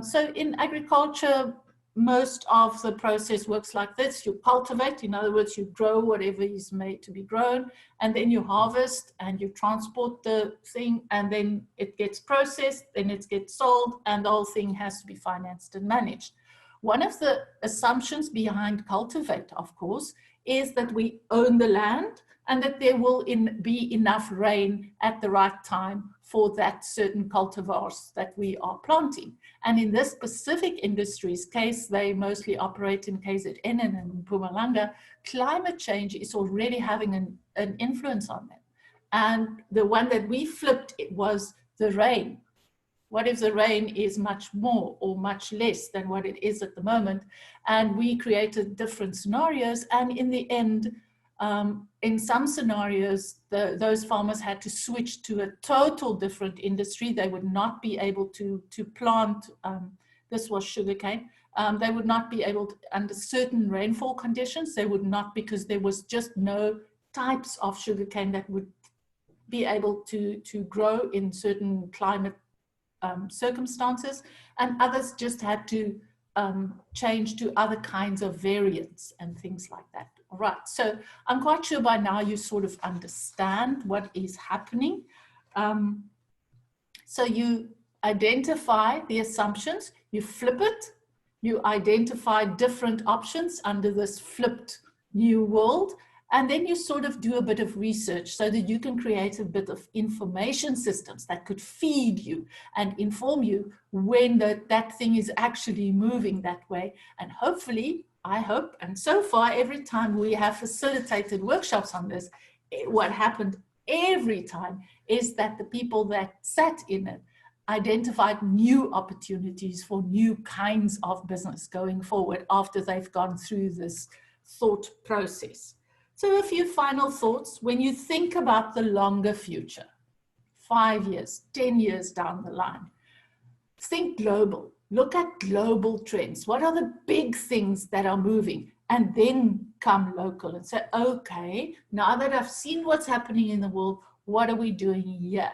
So in agriculture, most of the process works like this. You cultivate, in other words, you grow whatever is made to be grown, and then you harvest and you transport the thing, and then it gets processed, then it gets sold, and the whole thing has to be financed and managed. One of the assumptions behind cultivate, of course, is that we own the land and that there will be enough rain at the right time for that certain cultivars that we are planting. And in this specific industry's case, they mostly operate in KZN and in Mpumalanga, climate change is already having an influence on them. And the one that we flipped, it was the rain. What if the rain is much more or much less than what it is at the moment? And we created different scenarios, and in the end, in some scenarios, those farmers had to switch to a total different industry. They would not be able to plant, this was sugarcane, they would not be able to, under certain rainfall conditions, they would not, because there was just no types of sugarcane that would be able to grow in certain climate circumstances, and others just had to change to other kinds of variants and things like that. All right, so I'm quite sure by now you sort of understand what is happening. So you identify the assumptions, you flip it, you identify different options under this flipped new world, and then you sort of do a bit of research so that you can create a bit of information systems that could feed you and inform you when that thing is actually moving that way. And hopefully, I hope, and so far, every time we have facilitated workshops on this, what happened every time is that the people that sat in it identified new opportunities for new kinds of business going forward after they've gone through this thought process. So a few final thoughts. When you think about the longer future, 5 years, 10 years down the line, think global. Look at global trends. What are the big things that are moving? And then come local and say, okay, now that I've seen what's happening in the world, what are we doing here?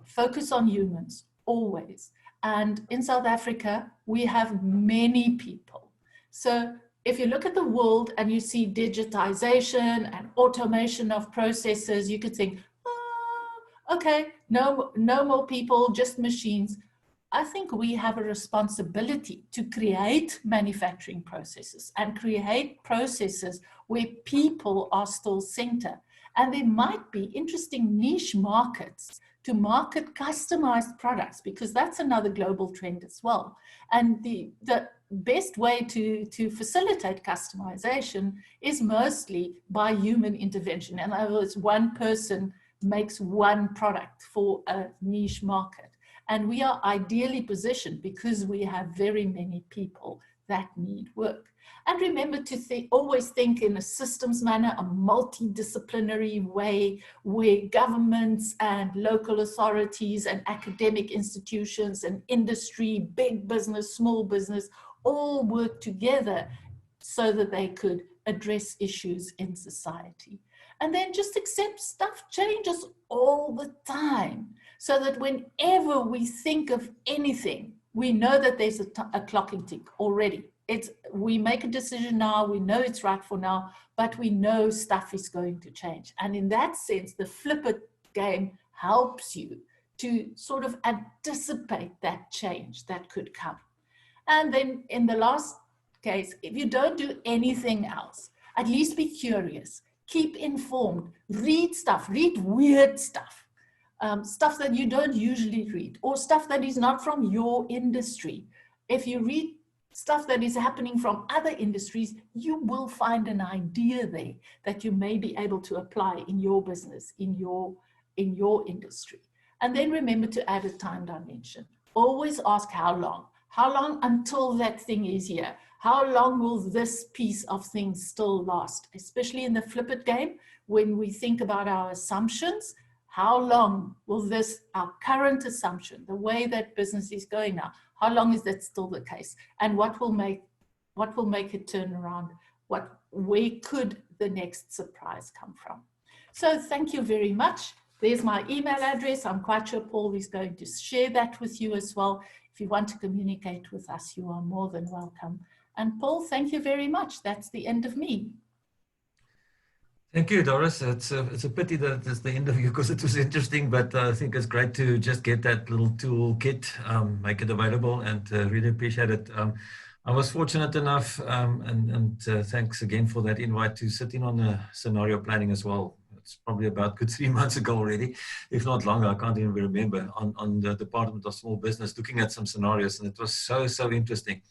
Focus on humans, always. And in South Africa, we have many people. So if you look at the world and you see digitization and automation of processes, you could think, oh, okay, no more people, just machines. I think we have a responsibility to create manufacturing processes and create processes where people are still center. And there might be interesting niche markets to market customized products, because that's another global trend as well. And the best way to facilitate customization is mostly by human intervention. In other words, one person makes one product for a niche market. And we are ideally positioned because we have very many people that need work. And remember to always think in a systems manner, a multidisciplinary way where governments and local authorities and academic institutions and industry, big business, small business, all work together so that they could address issues in society. And then just accept stuff changes all the time, so that whenever we think of anything, we know that there's a clocking tick already. We make a decision now, we know it's right for now, but we know stuff is going to change. And in that sense, the flip it game helps you to sort of anticipate that change that could come. And then in the last case, if you don't do anything else, at least be curious, keep informed, read stuff, read weird stuff, stuff that you don't usually read, or stuff that is not from your industry. If you read stuff that is happening from other industries, you will find an idea there that you may be able to apply in your business, in your industry. And then remember to add a time dimension. Always ask how long? How long until that thing is here? How long will this piece of things still last? Especially in the flip it game, when we think about our assumptions, how long will our current assumption, the way that business is going now, how long is that still the case? And what will make it turn around? Where could the next surprise come from? So thank you very much. There's my email address. I'm quite sure Paul is going to share that with you as well. If you want to communicate with us, you are more than welcome. And Paul, thank you very much. That's the end of me. Thank you, Doris. It's a pity that it's the end of you because it was interesting, but I think it's great to just get that little toolkit, make it available, and really appreciate it. I was fortunate enough, and thanks again for that invite, to sit in on the scenario planning as well. It's probably about good 3 months ago already, if not longer. I can't even remember, on the Department of Small Business, looking at some scenarios, and it was so interesting.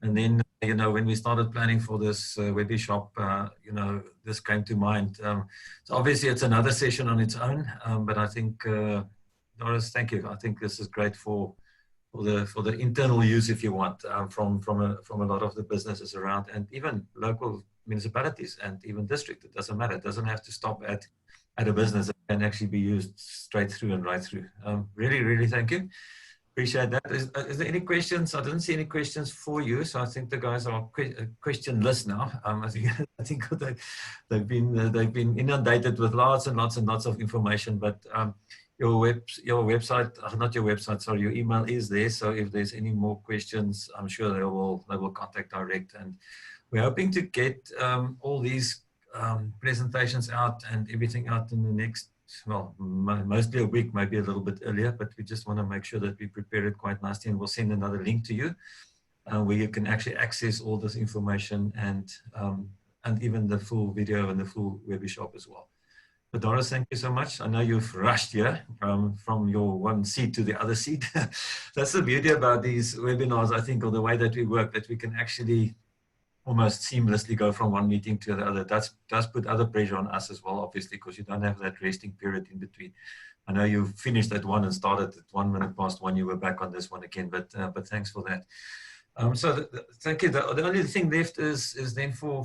And then, you know, when we started planning for this Webishop, you know, this came to mind. So obviously it's another session on its own, but I think, Doris, thank you. I think this is great for the internal use, if you want, from a lot of the businesses around, and even local municipalities and even district. It doesn't matter. It doesn't have to stop at a business. It can actually be used straight through and right through. Really thank you. Appreciate that. Is there any questions? I didn't see any questions for you, so I think the guys are questionless now. I think they've been inundated with lots and lots of information. But your website, not your website, sorry, your email is there. So if there's any more questions, I'm sure they will contact direct. And we're hoping to get all these presentations out and everything out in the next, well, mostly a week, maybe a little bit earlier, but we just want to make sure that we prepare it quite nicely, and we'll send another link to you where you can actually access all this information and even the full video and the full Webishop as well. But Doris, thank you so much. I know you've rushed here from your one seat to the other seat. That's the beauty about these webinars, I think, or the way that we work, that we can actually almost seamlessly go from one meeting to the other. That does put other pressure on us as well, obviously, because you don't have that resting period in between. I know you finished at 1 and started at 1 minute past 1. You were back on this one again, but thanks for that. Thank you. The only thing left is then for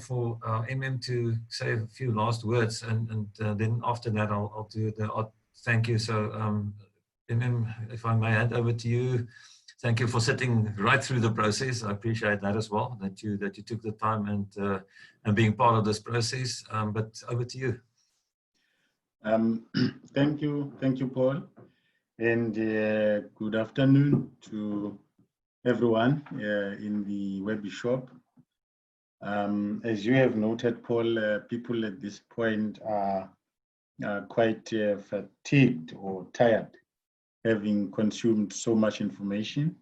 MM to say a few last words, and then after that I'll do the thank you. So MM, if I may hand over to you. Thank you for sitting right through the process. I appreciate that as well, that you took the time and being part of this process. But over to you. Thank you, Paul, and good afternoon to everyone in the Webishop. As you have noted, Paul, people at this point are quite fatigued or tired, having consumed so much information.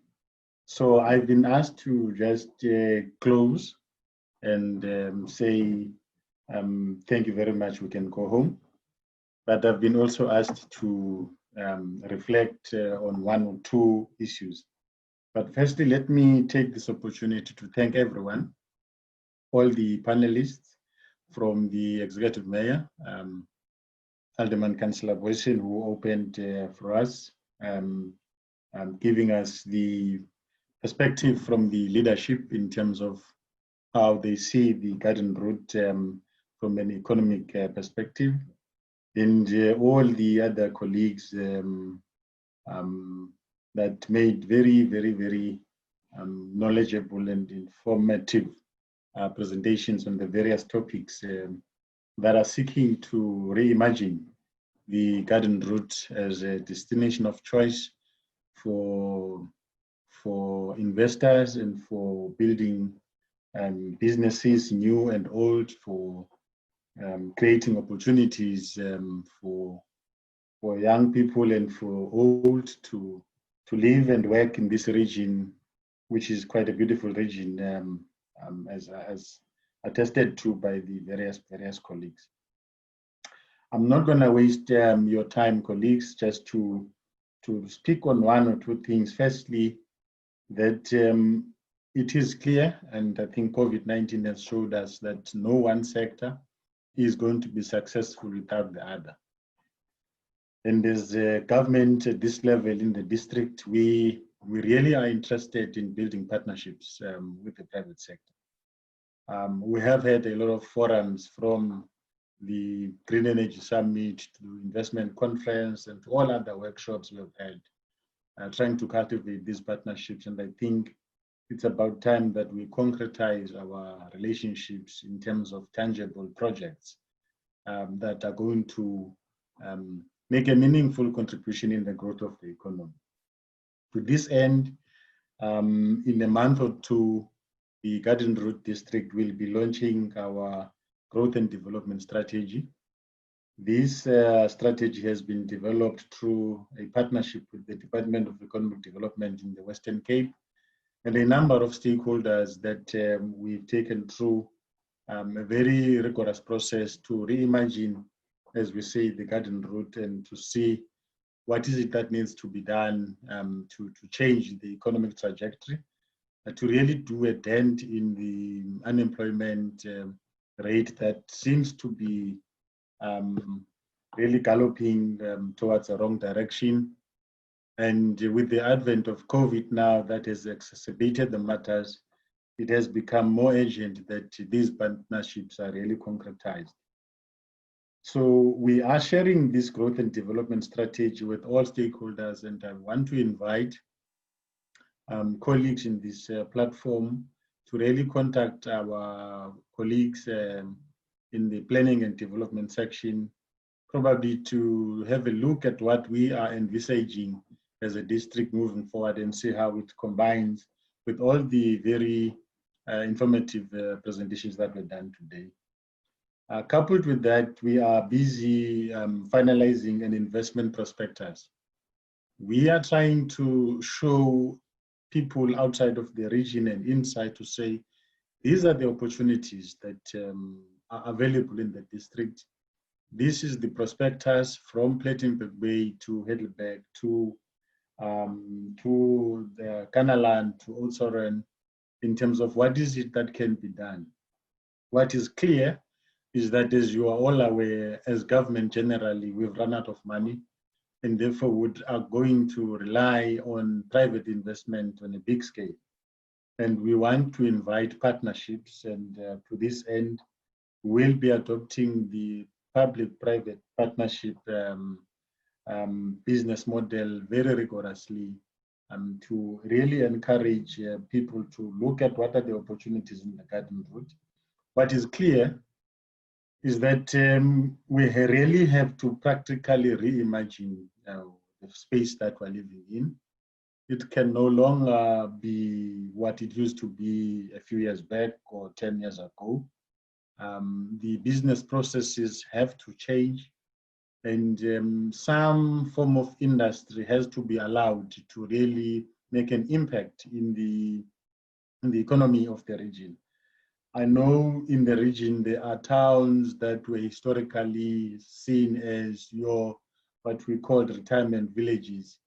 So I've been asked to just close and say thank you very much, we can go home. But I've been also asked to reflect on 1 or 2 issues. But firstly, let me take this opportunity to thank everyone, all the panelists, from the Executive Mayor, Alderman Councillor Boysen, who opened for us, giving us the perspective from the leadership in terms of how they see the Garden Route from an economic perspective, and all the other colleagues that made very knowledgeable and informative presentations on the various topics that are seeking to reimagine the Garden Route as a destination of choice for investors and for building businesses, new and old, for creating opportunities for young people and for old to live and work in this region, which is quite a beautiful region, as attested to by the various colleagues. I'm not going to waste your time, colleagues, just to speak on 1 or 2 things. Firstly, that it is clear, and I think COVID-19 has showed us, that no one sector is going to be successful without the other. And as a government at this level in the district, we really are interested in building partnerships with the private sector. We have had a lot of forums, from the Green Energy Summit to Investment Conference and to all other workshops we have had, trying to cultivate these partnerships. And I think it's about time that we concretize our relationships in terms of tangible projects that are going to make a meaningful contribution in the growth of the economy. To this end, in a month or two, the Garden Route District will be launching our growth and development strategy. This strategy has been developed through a partnership with the Department of Economic Development in the Western Cape and a number of stakeholders that we've taken through a very rigorous process to reimagine, as we say, the Garden Route and to see what is it that needs to be done to change the economic trajectory, to really do a dent in the unemployment rate that seems to be really galloping towards the wrong direction. And with the advent of COVID now, that has exacerbated the matters. It has become more urgent that these partnerships are really concretized. So we are sharing this growth and development strategy with all stakeholders, and I want to invite colleagues in this platform to really contact our colleagues in the planning and development section, probably to have a look at what we are envisaging as a district moving forward and see how it combines with all the very informative presentations that were done today. Coupled with that, we are busy finalizing an investment prospectus. We are trying to show people outside of the region and inside to say, these are the opportunities that are available in the district. This is the prospectus from Plettenberg Bay to Heidelberg to the Kanaland to Oudtshoorn in terms of what is it that can be done. What is clear is that, as you are all aware, as government generally, we've run out of money and therefore are going to rely on private investment on a big scale. And we want to invite partnerships, and to this end, we'll be adopting the public-private partnership business model very rigorously to really encourage people to look at what are the opportunities in the Garden Route. What is clear is that we really have to practically reimagine the space that we're living in. It can no longer be what it used to be a few years back or 10 years ago. The business processes have to change, and some form of industry has to be allowed to really make an impact in the economy of the region. I know in the region there are towns that were historically seen as what we call retirement villages.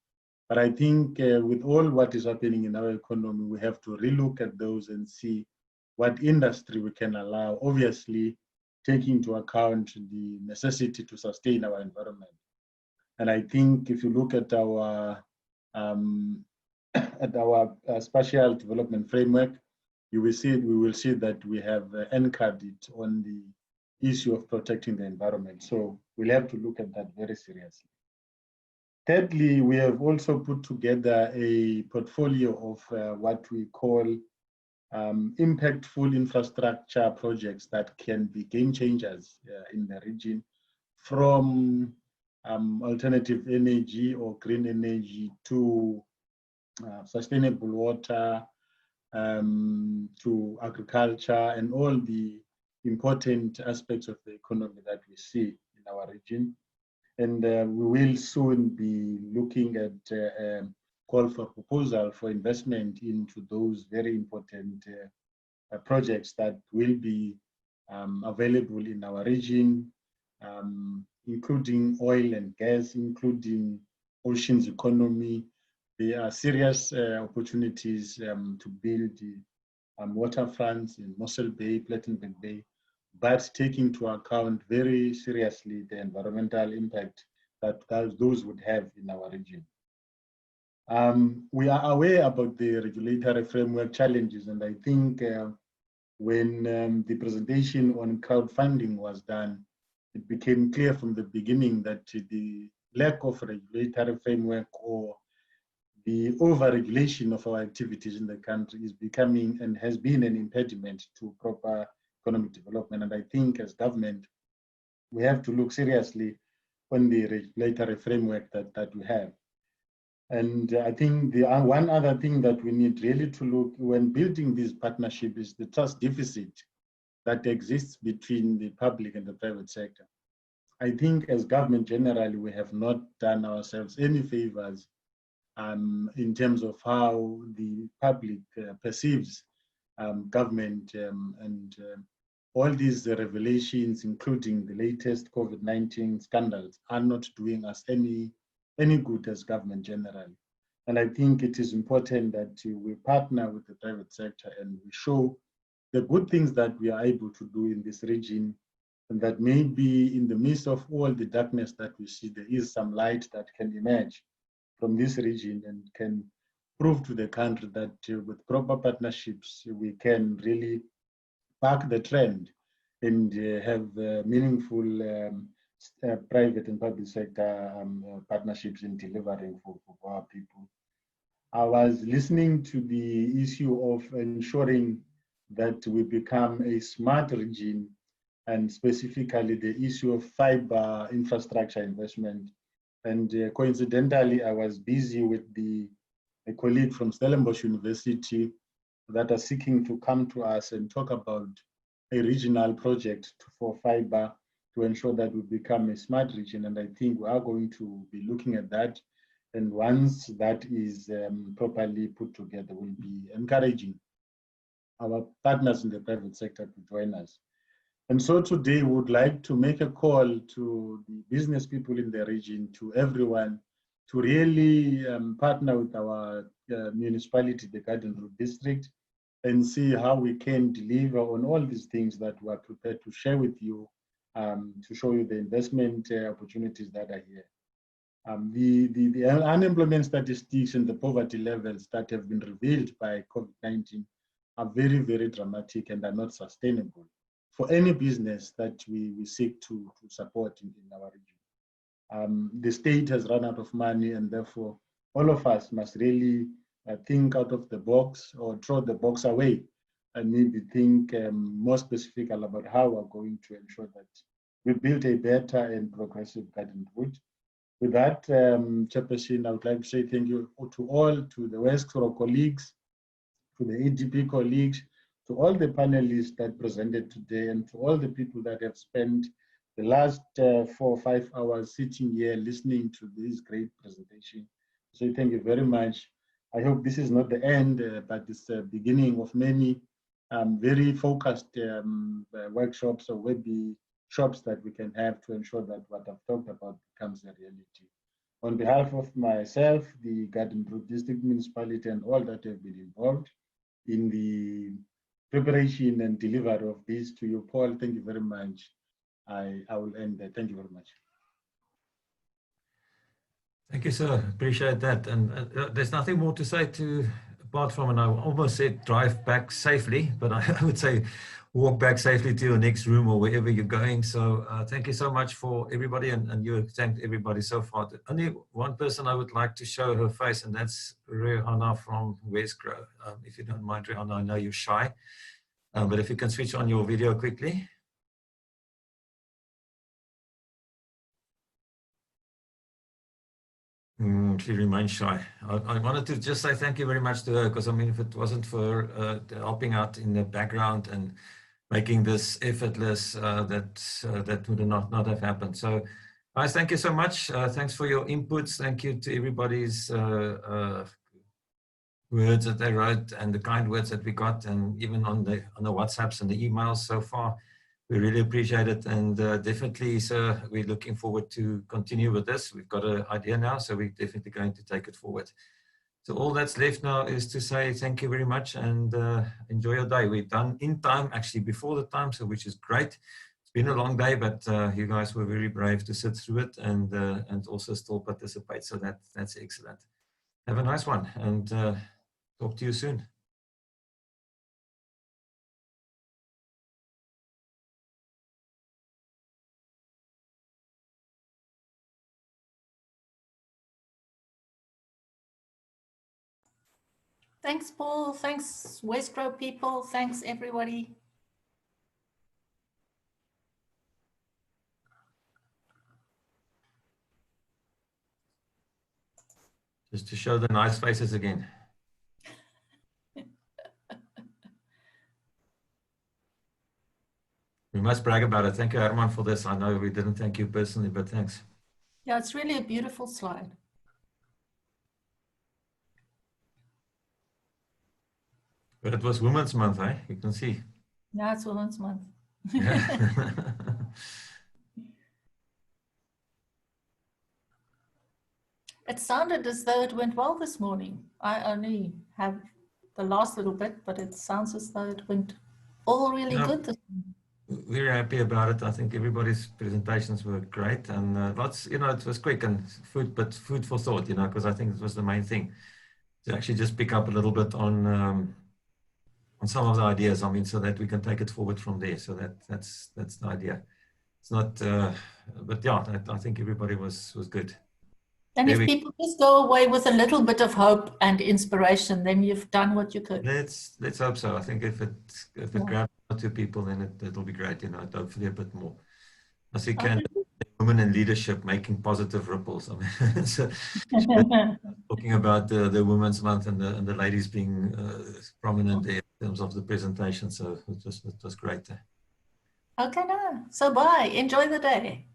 But I think with all what is happening in our economy, we have to relook at those and see what industry we can allow, obviously taking into account the necessity to sustain our environment. And I think if you look at our spatial development framework, we will see that we have anchored it on the issue of protecting the environment. So we'll have to look at that very seriously. Thirdly, we have also put together a portfolio of what we call impactful infrastructure projects that can be game changers in the region, from alternative energy or green energy to sustainable water, to agriculture, and all the important aspects of the economy that we see in our region. And we will soon be looking at a call for proposal for investment into those very important projects that will be available in our region, including oil and gas, including oceans economy. There are serious opportunities to build waterfronts in Mossel Bay, Plettenberg Bay, but taking into account very seriously the environmental impact that those would have in our region. We are aware about the regulatory framework challenges, and I think when the presentation on crowdfunding was done, it became clear from the beginning that the lack of regulatory framework or the over-regulation of our activities in the country is becoming and has been an impediment to proper economic development. And I think as government, we have to look seriously on the regulatory framework that we have. And I think the one other thing that we need really to look when building this partnership is the trust deficit that exists between the public and the private sector. I think as government generally, we have not done ourselves any favors in terms of how the public perceives government and all these revelations, including the latest COVID-19 scandals, are not doing us any good as government generally. And I think it is important that we partner with the private sector and we show the good things that we are able to do in this region, and that maybe in the midst of all the darkness that we see, there is some light that can emerge from this region and can prove to the country that with proper partnerships, we can really back the trend and have meaningful private and public sector partnerships in delivering for our people. I was listening to the issue of ensuring that we become a smart region, and specifically the issue of fiber infrastructure investment. And coincidentally, I was busy with a colleague from Stellenbosch University that are seeking to come to us and talk about a regional project for fiber to ensure that we become a smart region. And I think we are going to be looking at that. And once that is properly put together, we'll be encouraging our partners in the private sector to join us. And so today we would like to make a call to the business people in the region, to everyone, to really partner with our municipality, the Garden Route District, and see how we can deliver on all these things that we are prepared to share with you, to show you the investment opportunities that are here. The unemployment statistics and the poverty levels that have been revealed by COVID-19 are very, very dramatic and are not sustainable for any business that we seek to support in our region. The state has run out of money, and therefore all of us must really think out of the box or throw the box away and maybe think more specific about how we're going to ensure that we build a better and progressive Garden Route. With that, Chairperson, I would like to say thank you to all, to the Wesgro colleagues, to the ADP colleagues, to all the panelists that presented today, and to all the people that have spent the last 4 or 5 hours sitting here listening to this great presentation. So thank you very much. I hope this is not the end, but it's the beginning of many very focused workshops or Webishops that we can have to ensure that what I've talked about becomes a reality. On behalf of myself, the Garden Route District Municipality, and all that have been involved in the preparation and delivery of this to you, Paul, thank you very much. I will end there. Thank you very much. Thank you, sir. Appreciate that. And there's nothing more to say apart from, and I almost said drive back safely, but I would say walk back safely to your next room or wherever you're going. So thank you so much for everybody, and you have thanked everybody so far. Only one person I would like to show her face, and that's Rihanna from Wesgro. If you don't mind, Rihanna, I know you're shy, but if you can switch on your video quickly. She remains shy. I wanted to just say thank you very much to her, because I mean, if it wasn't for her helping out in the background and making this effortless, that would not have happened. So guys, thank you so much. Thanks for your inputs. Thank you to everybody's words that they wrote and the kind words that we got, and even on the WhatsApps and the emails so far. We really appreciate it, and definitely, sir, we're looking forward to continue with this. We've got an idea now, so we're definitely going to take it forward. So all that's left now is to say thank you very much, and enjoy your day. We've done in time, actually before the time, so which is great. It's been a long day, but you guys were very brave to sit through it and also still participate. So that's excellent. Have a nice one, and talk to you soon. Thanks, Paul. Thanks, Wesgro people. Thanks, everybody. Just to show the nice faces again. We must brag about it. Thank you, Herman, for this. I know we didn't thank you personally, but thanks. Yeah, it's really a beautiful slide. But it was Women's Month, eh? You can see. Yeah, it's Women's Month. Yeah. It sounded as though it went well this morning. I only have the last little bit, but it sounds as though it went all really good this morning. Very happy about it. I think everybody's presentations were great, and lots, you know, it was quick and food, but food for thought, you know, because I think it was the main thing to actually just pick up a little bit on some of the ideas. I mean, so that we can take it forward from there. So that's the idea. It's not, but yeah, I think everybody was good. And if people just go away with a little bit of hope and inspiration, then you've done what you could. Let's hope so. I think if it grabs one or two people, then it'll be great. You know, hopefully a bit more. As you can, women in leadership making positive ripples. I mean, so, talking about the Women's Month and the ladies being prominent there in terms of the presentation. So it was great. Okay, no. So bye. Enjoy the day.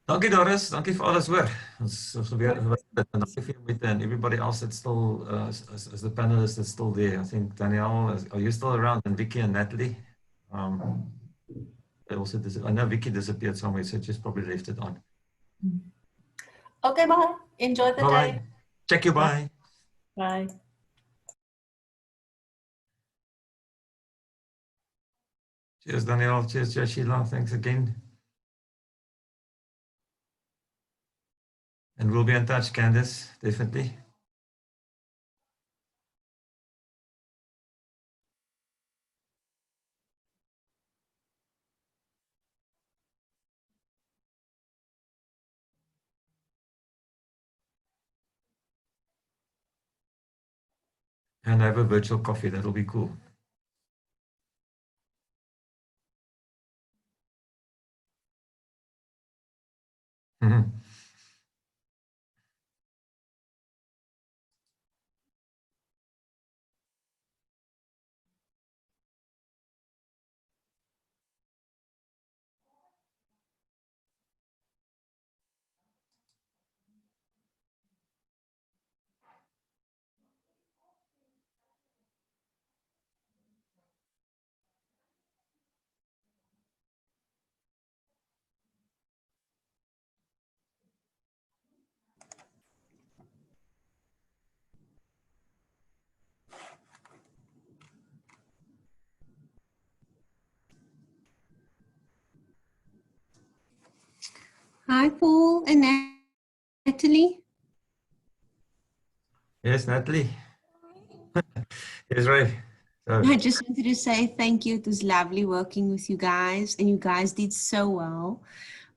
Dankie Doris, dankie vir alles hoor. Ons weer en dankie vir jou and everybody else that's still as the panelists that's still there. I think Danielle, are you still around? And Vicky and Natalie. They also I know Vicky disappeared somewhere, so just probably left it on. Okay, bye. Enjoy the day. Check you, bye. Bye. Cheers, Danielle. Cheers, Sheila. Thanks again. And we'll be in touch, Candice, definitely. And have a virtual coffee, that'll be cool. Hi, Paul and Natalie. Yes, Natalie. Yes, right. So. I just wanted to say thank you. It was lovely working with you guys, and you guys did so well.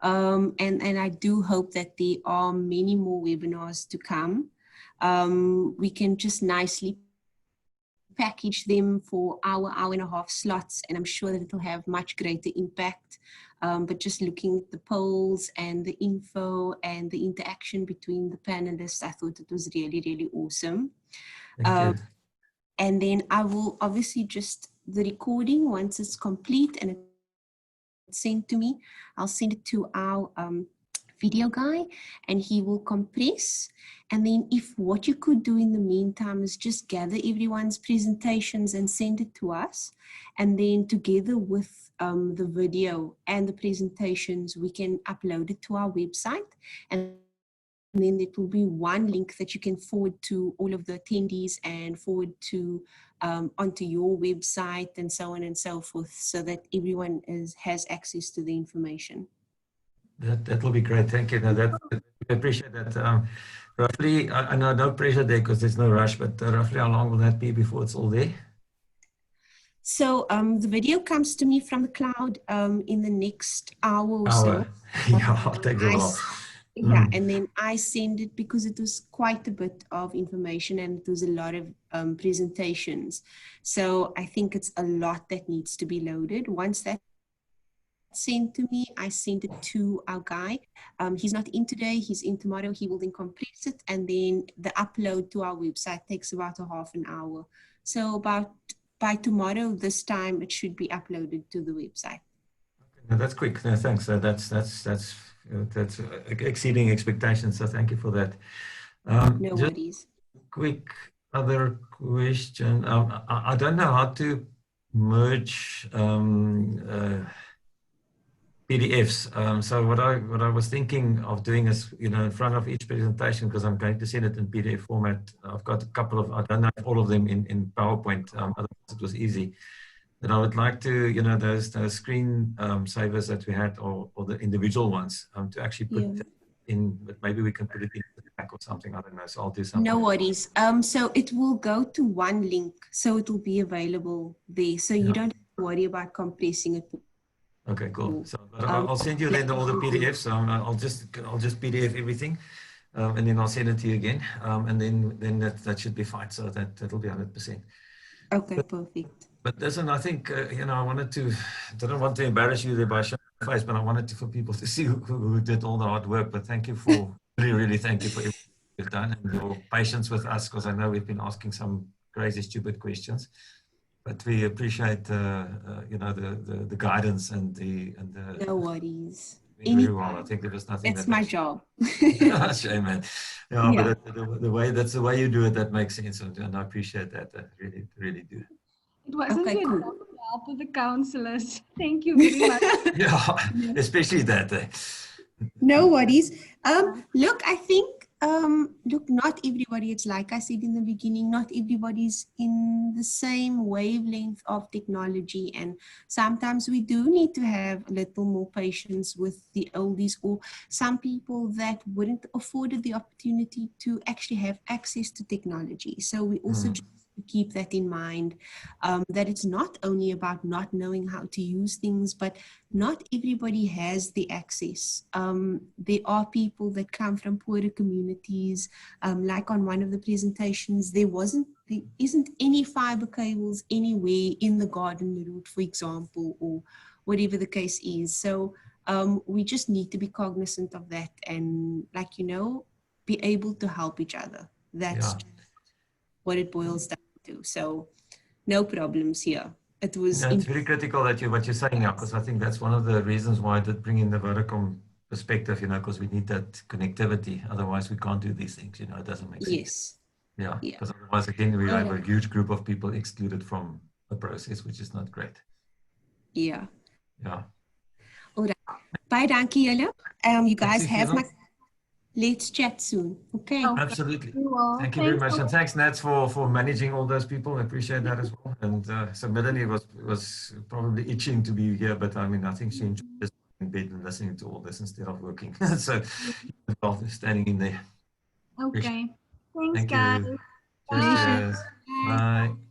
And I do hope that there are many more webinars to come. We can just nicely package them for hour and a half slots, and I'm sure that it'll have much greater impact. But just looking at the polls and the info and the interaction between the panelists, I thought it was really, really awesome. Thank you. And then I will obviously just the recording, once it's complete and it's sent to me, I'll send it to our video guy and he will compress. And then if what you could do in the meantime is just gather everyone's presentations and send it to us. And then together with the video and the presentations, we can upload it to our website. And then there will be one link that you can forward to all of the attendees and forward to onto your website and so on and so forth, so that everyone has access to the information. That will be great. Thank you. I appreciate that. Roughly, I know no pressure there because there's no rush, but roughly how long will that be before it's all there? So the video comes to me from the cloud in the next hour or so. Yeah, I'll take a while. Yeah, and then I send it because it was quite a bit of information and it was a lot of presentations. So I think it's a lot that needs to be loaded. Once that's sent to me, I sent it to our guy. He's not in today, he's in tomorrow. He will then complete it, and then the upload to our website takes about a half an hour. So about by tomorrow this time it should be uploaded to the website. No, that's quick. No, thanks. That's exceeding expectations. So thank you for that. No just worries. quick other question. I don't know how to merge PDFs. So what I was thinking of doing is, you know, in front of each presentation, because I'm going to send it in PDF format. I've got a couple of, I don't have all of them in PowerPoint. Otherwise it was easy. But I would like to, you know, those screen savers that we had, or the individual ones, to actually put in. But maybe we can put it in the back or something. I don't know. So I'll do something. No worries. So it will go to one link, so it will be available there. So you don't have to worry about compressing it. Okay, cool. So I'll send you then all the PDFs. I'll just PDF everything, and then I'll send it to you again, and then that should be fine. So that'll be 100%. Okay, perfect. But listen, I think, you know, I didn't want to embarrass you there by showing your face, but I wanted for people to see who did all the hard work. But thank you for, really thank you for everything you've done and your patience with us, because I know we've been asking some crazy, stupid questions. But we appreciate, you know, the guidance and the. No worries. Very well. I think there was nothing. It's my job. Shame, man. Yeah, but that's the way you do it. That makes sense, and I appreciate that. I really do. It wasn't Okay, your cool. job to help with the counselors. Thank you very much. Yeah, especially that. No worries. Look, I think, look, not everybody, it's like I said in the beginning, not everybody's in the same wavelength of technology. And sometimes we do need to have a little more patience with the oldies, or some people that wouldn't afford the opportunity to actually have access to technology. So we also just keep that in mind, that it's not only about not knowing how to use things, but not everybody has the access. There are people that come from poorer communities. Like on one of the presentations, there isn't any fiber cables anywhere in the garden route, for example, or whatever the case is. So we just need to be cognizant of that and, like, you know, be able to help each other. That's what it boils down to. So no problems here. It was. It's very critical that what you're saying now, because I think that's one of the reasons why I did bring in the Vodacom perspective, you know, because we need that connectivity. Otherwise, we can't do these things. You know, it doesn't make sense. Yes. Yeah. Because otherwise, again, we have a huge group of people excluded from the process, which is not great. Yeah. Yeah. All right. Bye, dankie julle. You guys have my. Let's chat soon. Okay. Absolutely. Thank you very much. And thanks, Nats, for managing all those people. I appreciate that as well. And so Melanie was probably itching to be here, but I mean, I think she enjoyed just in bed and listening to all this instead of working. So standing in there. Okay. Thanks, Thank guys. you. Bye. Cheers. Bye.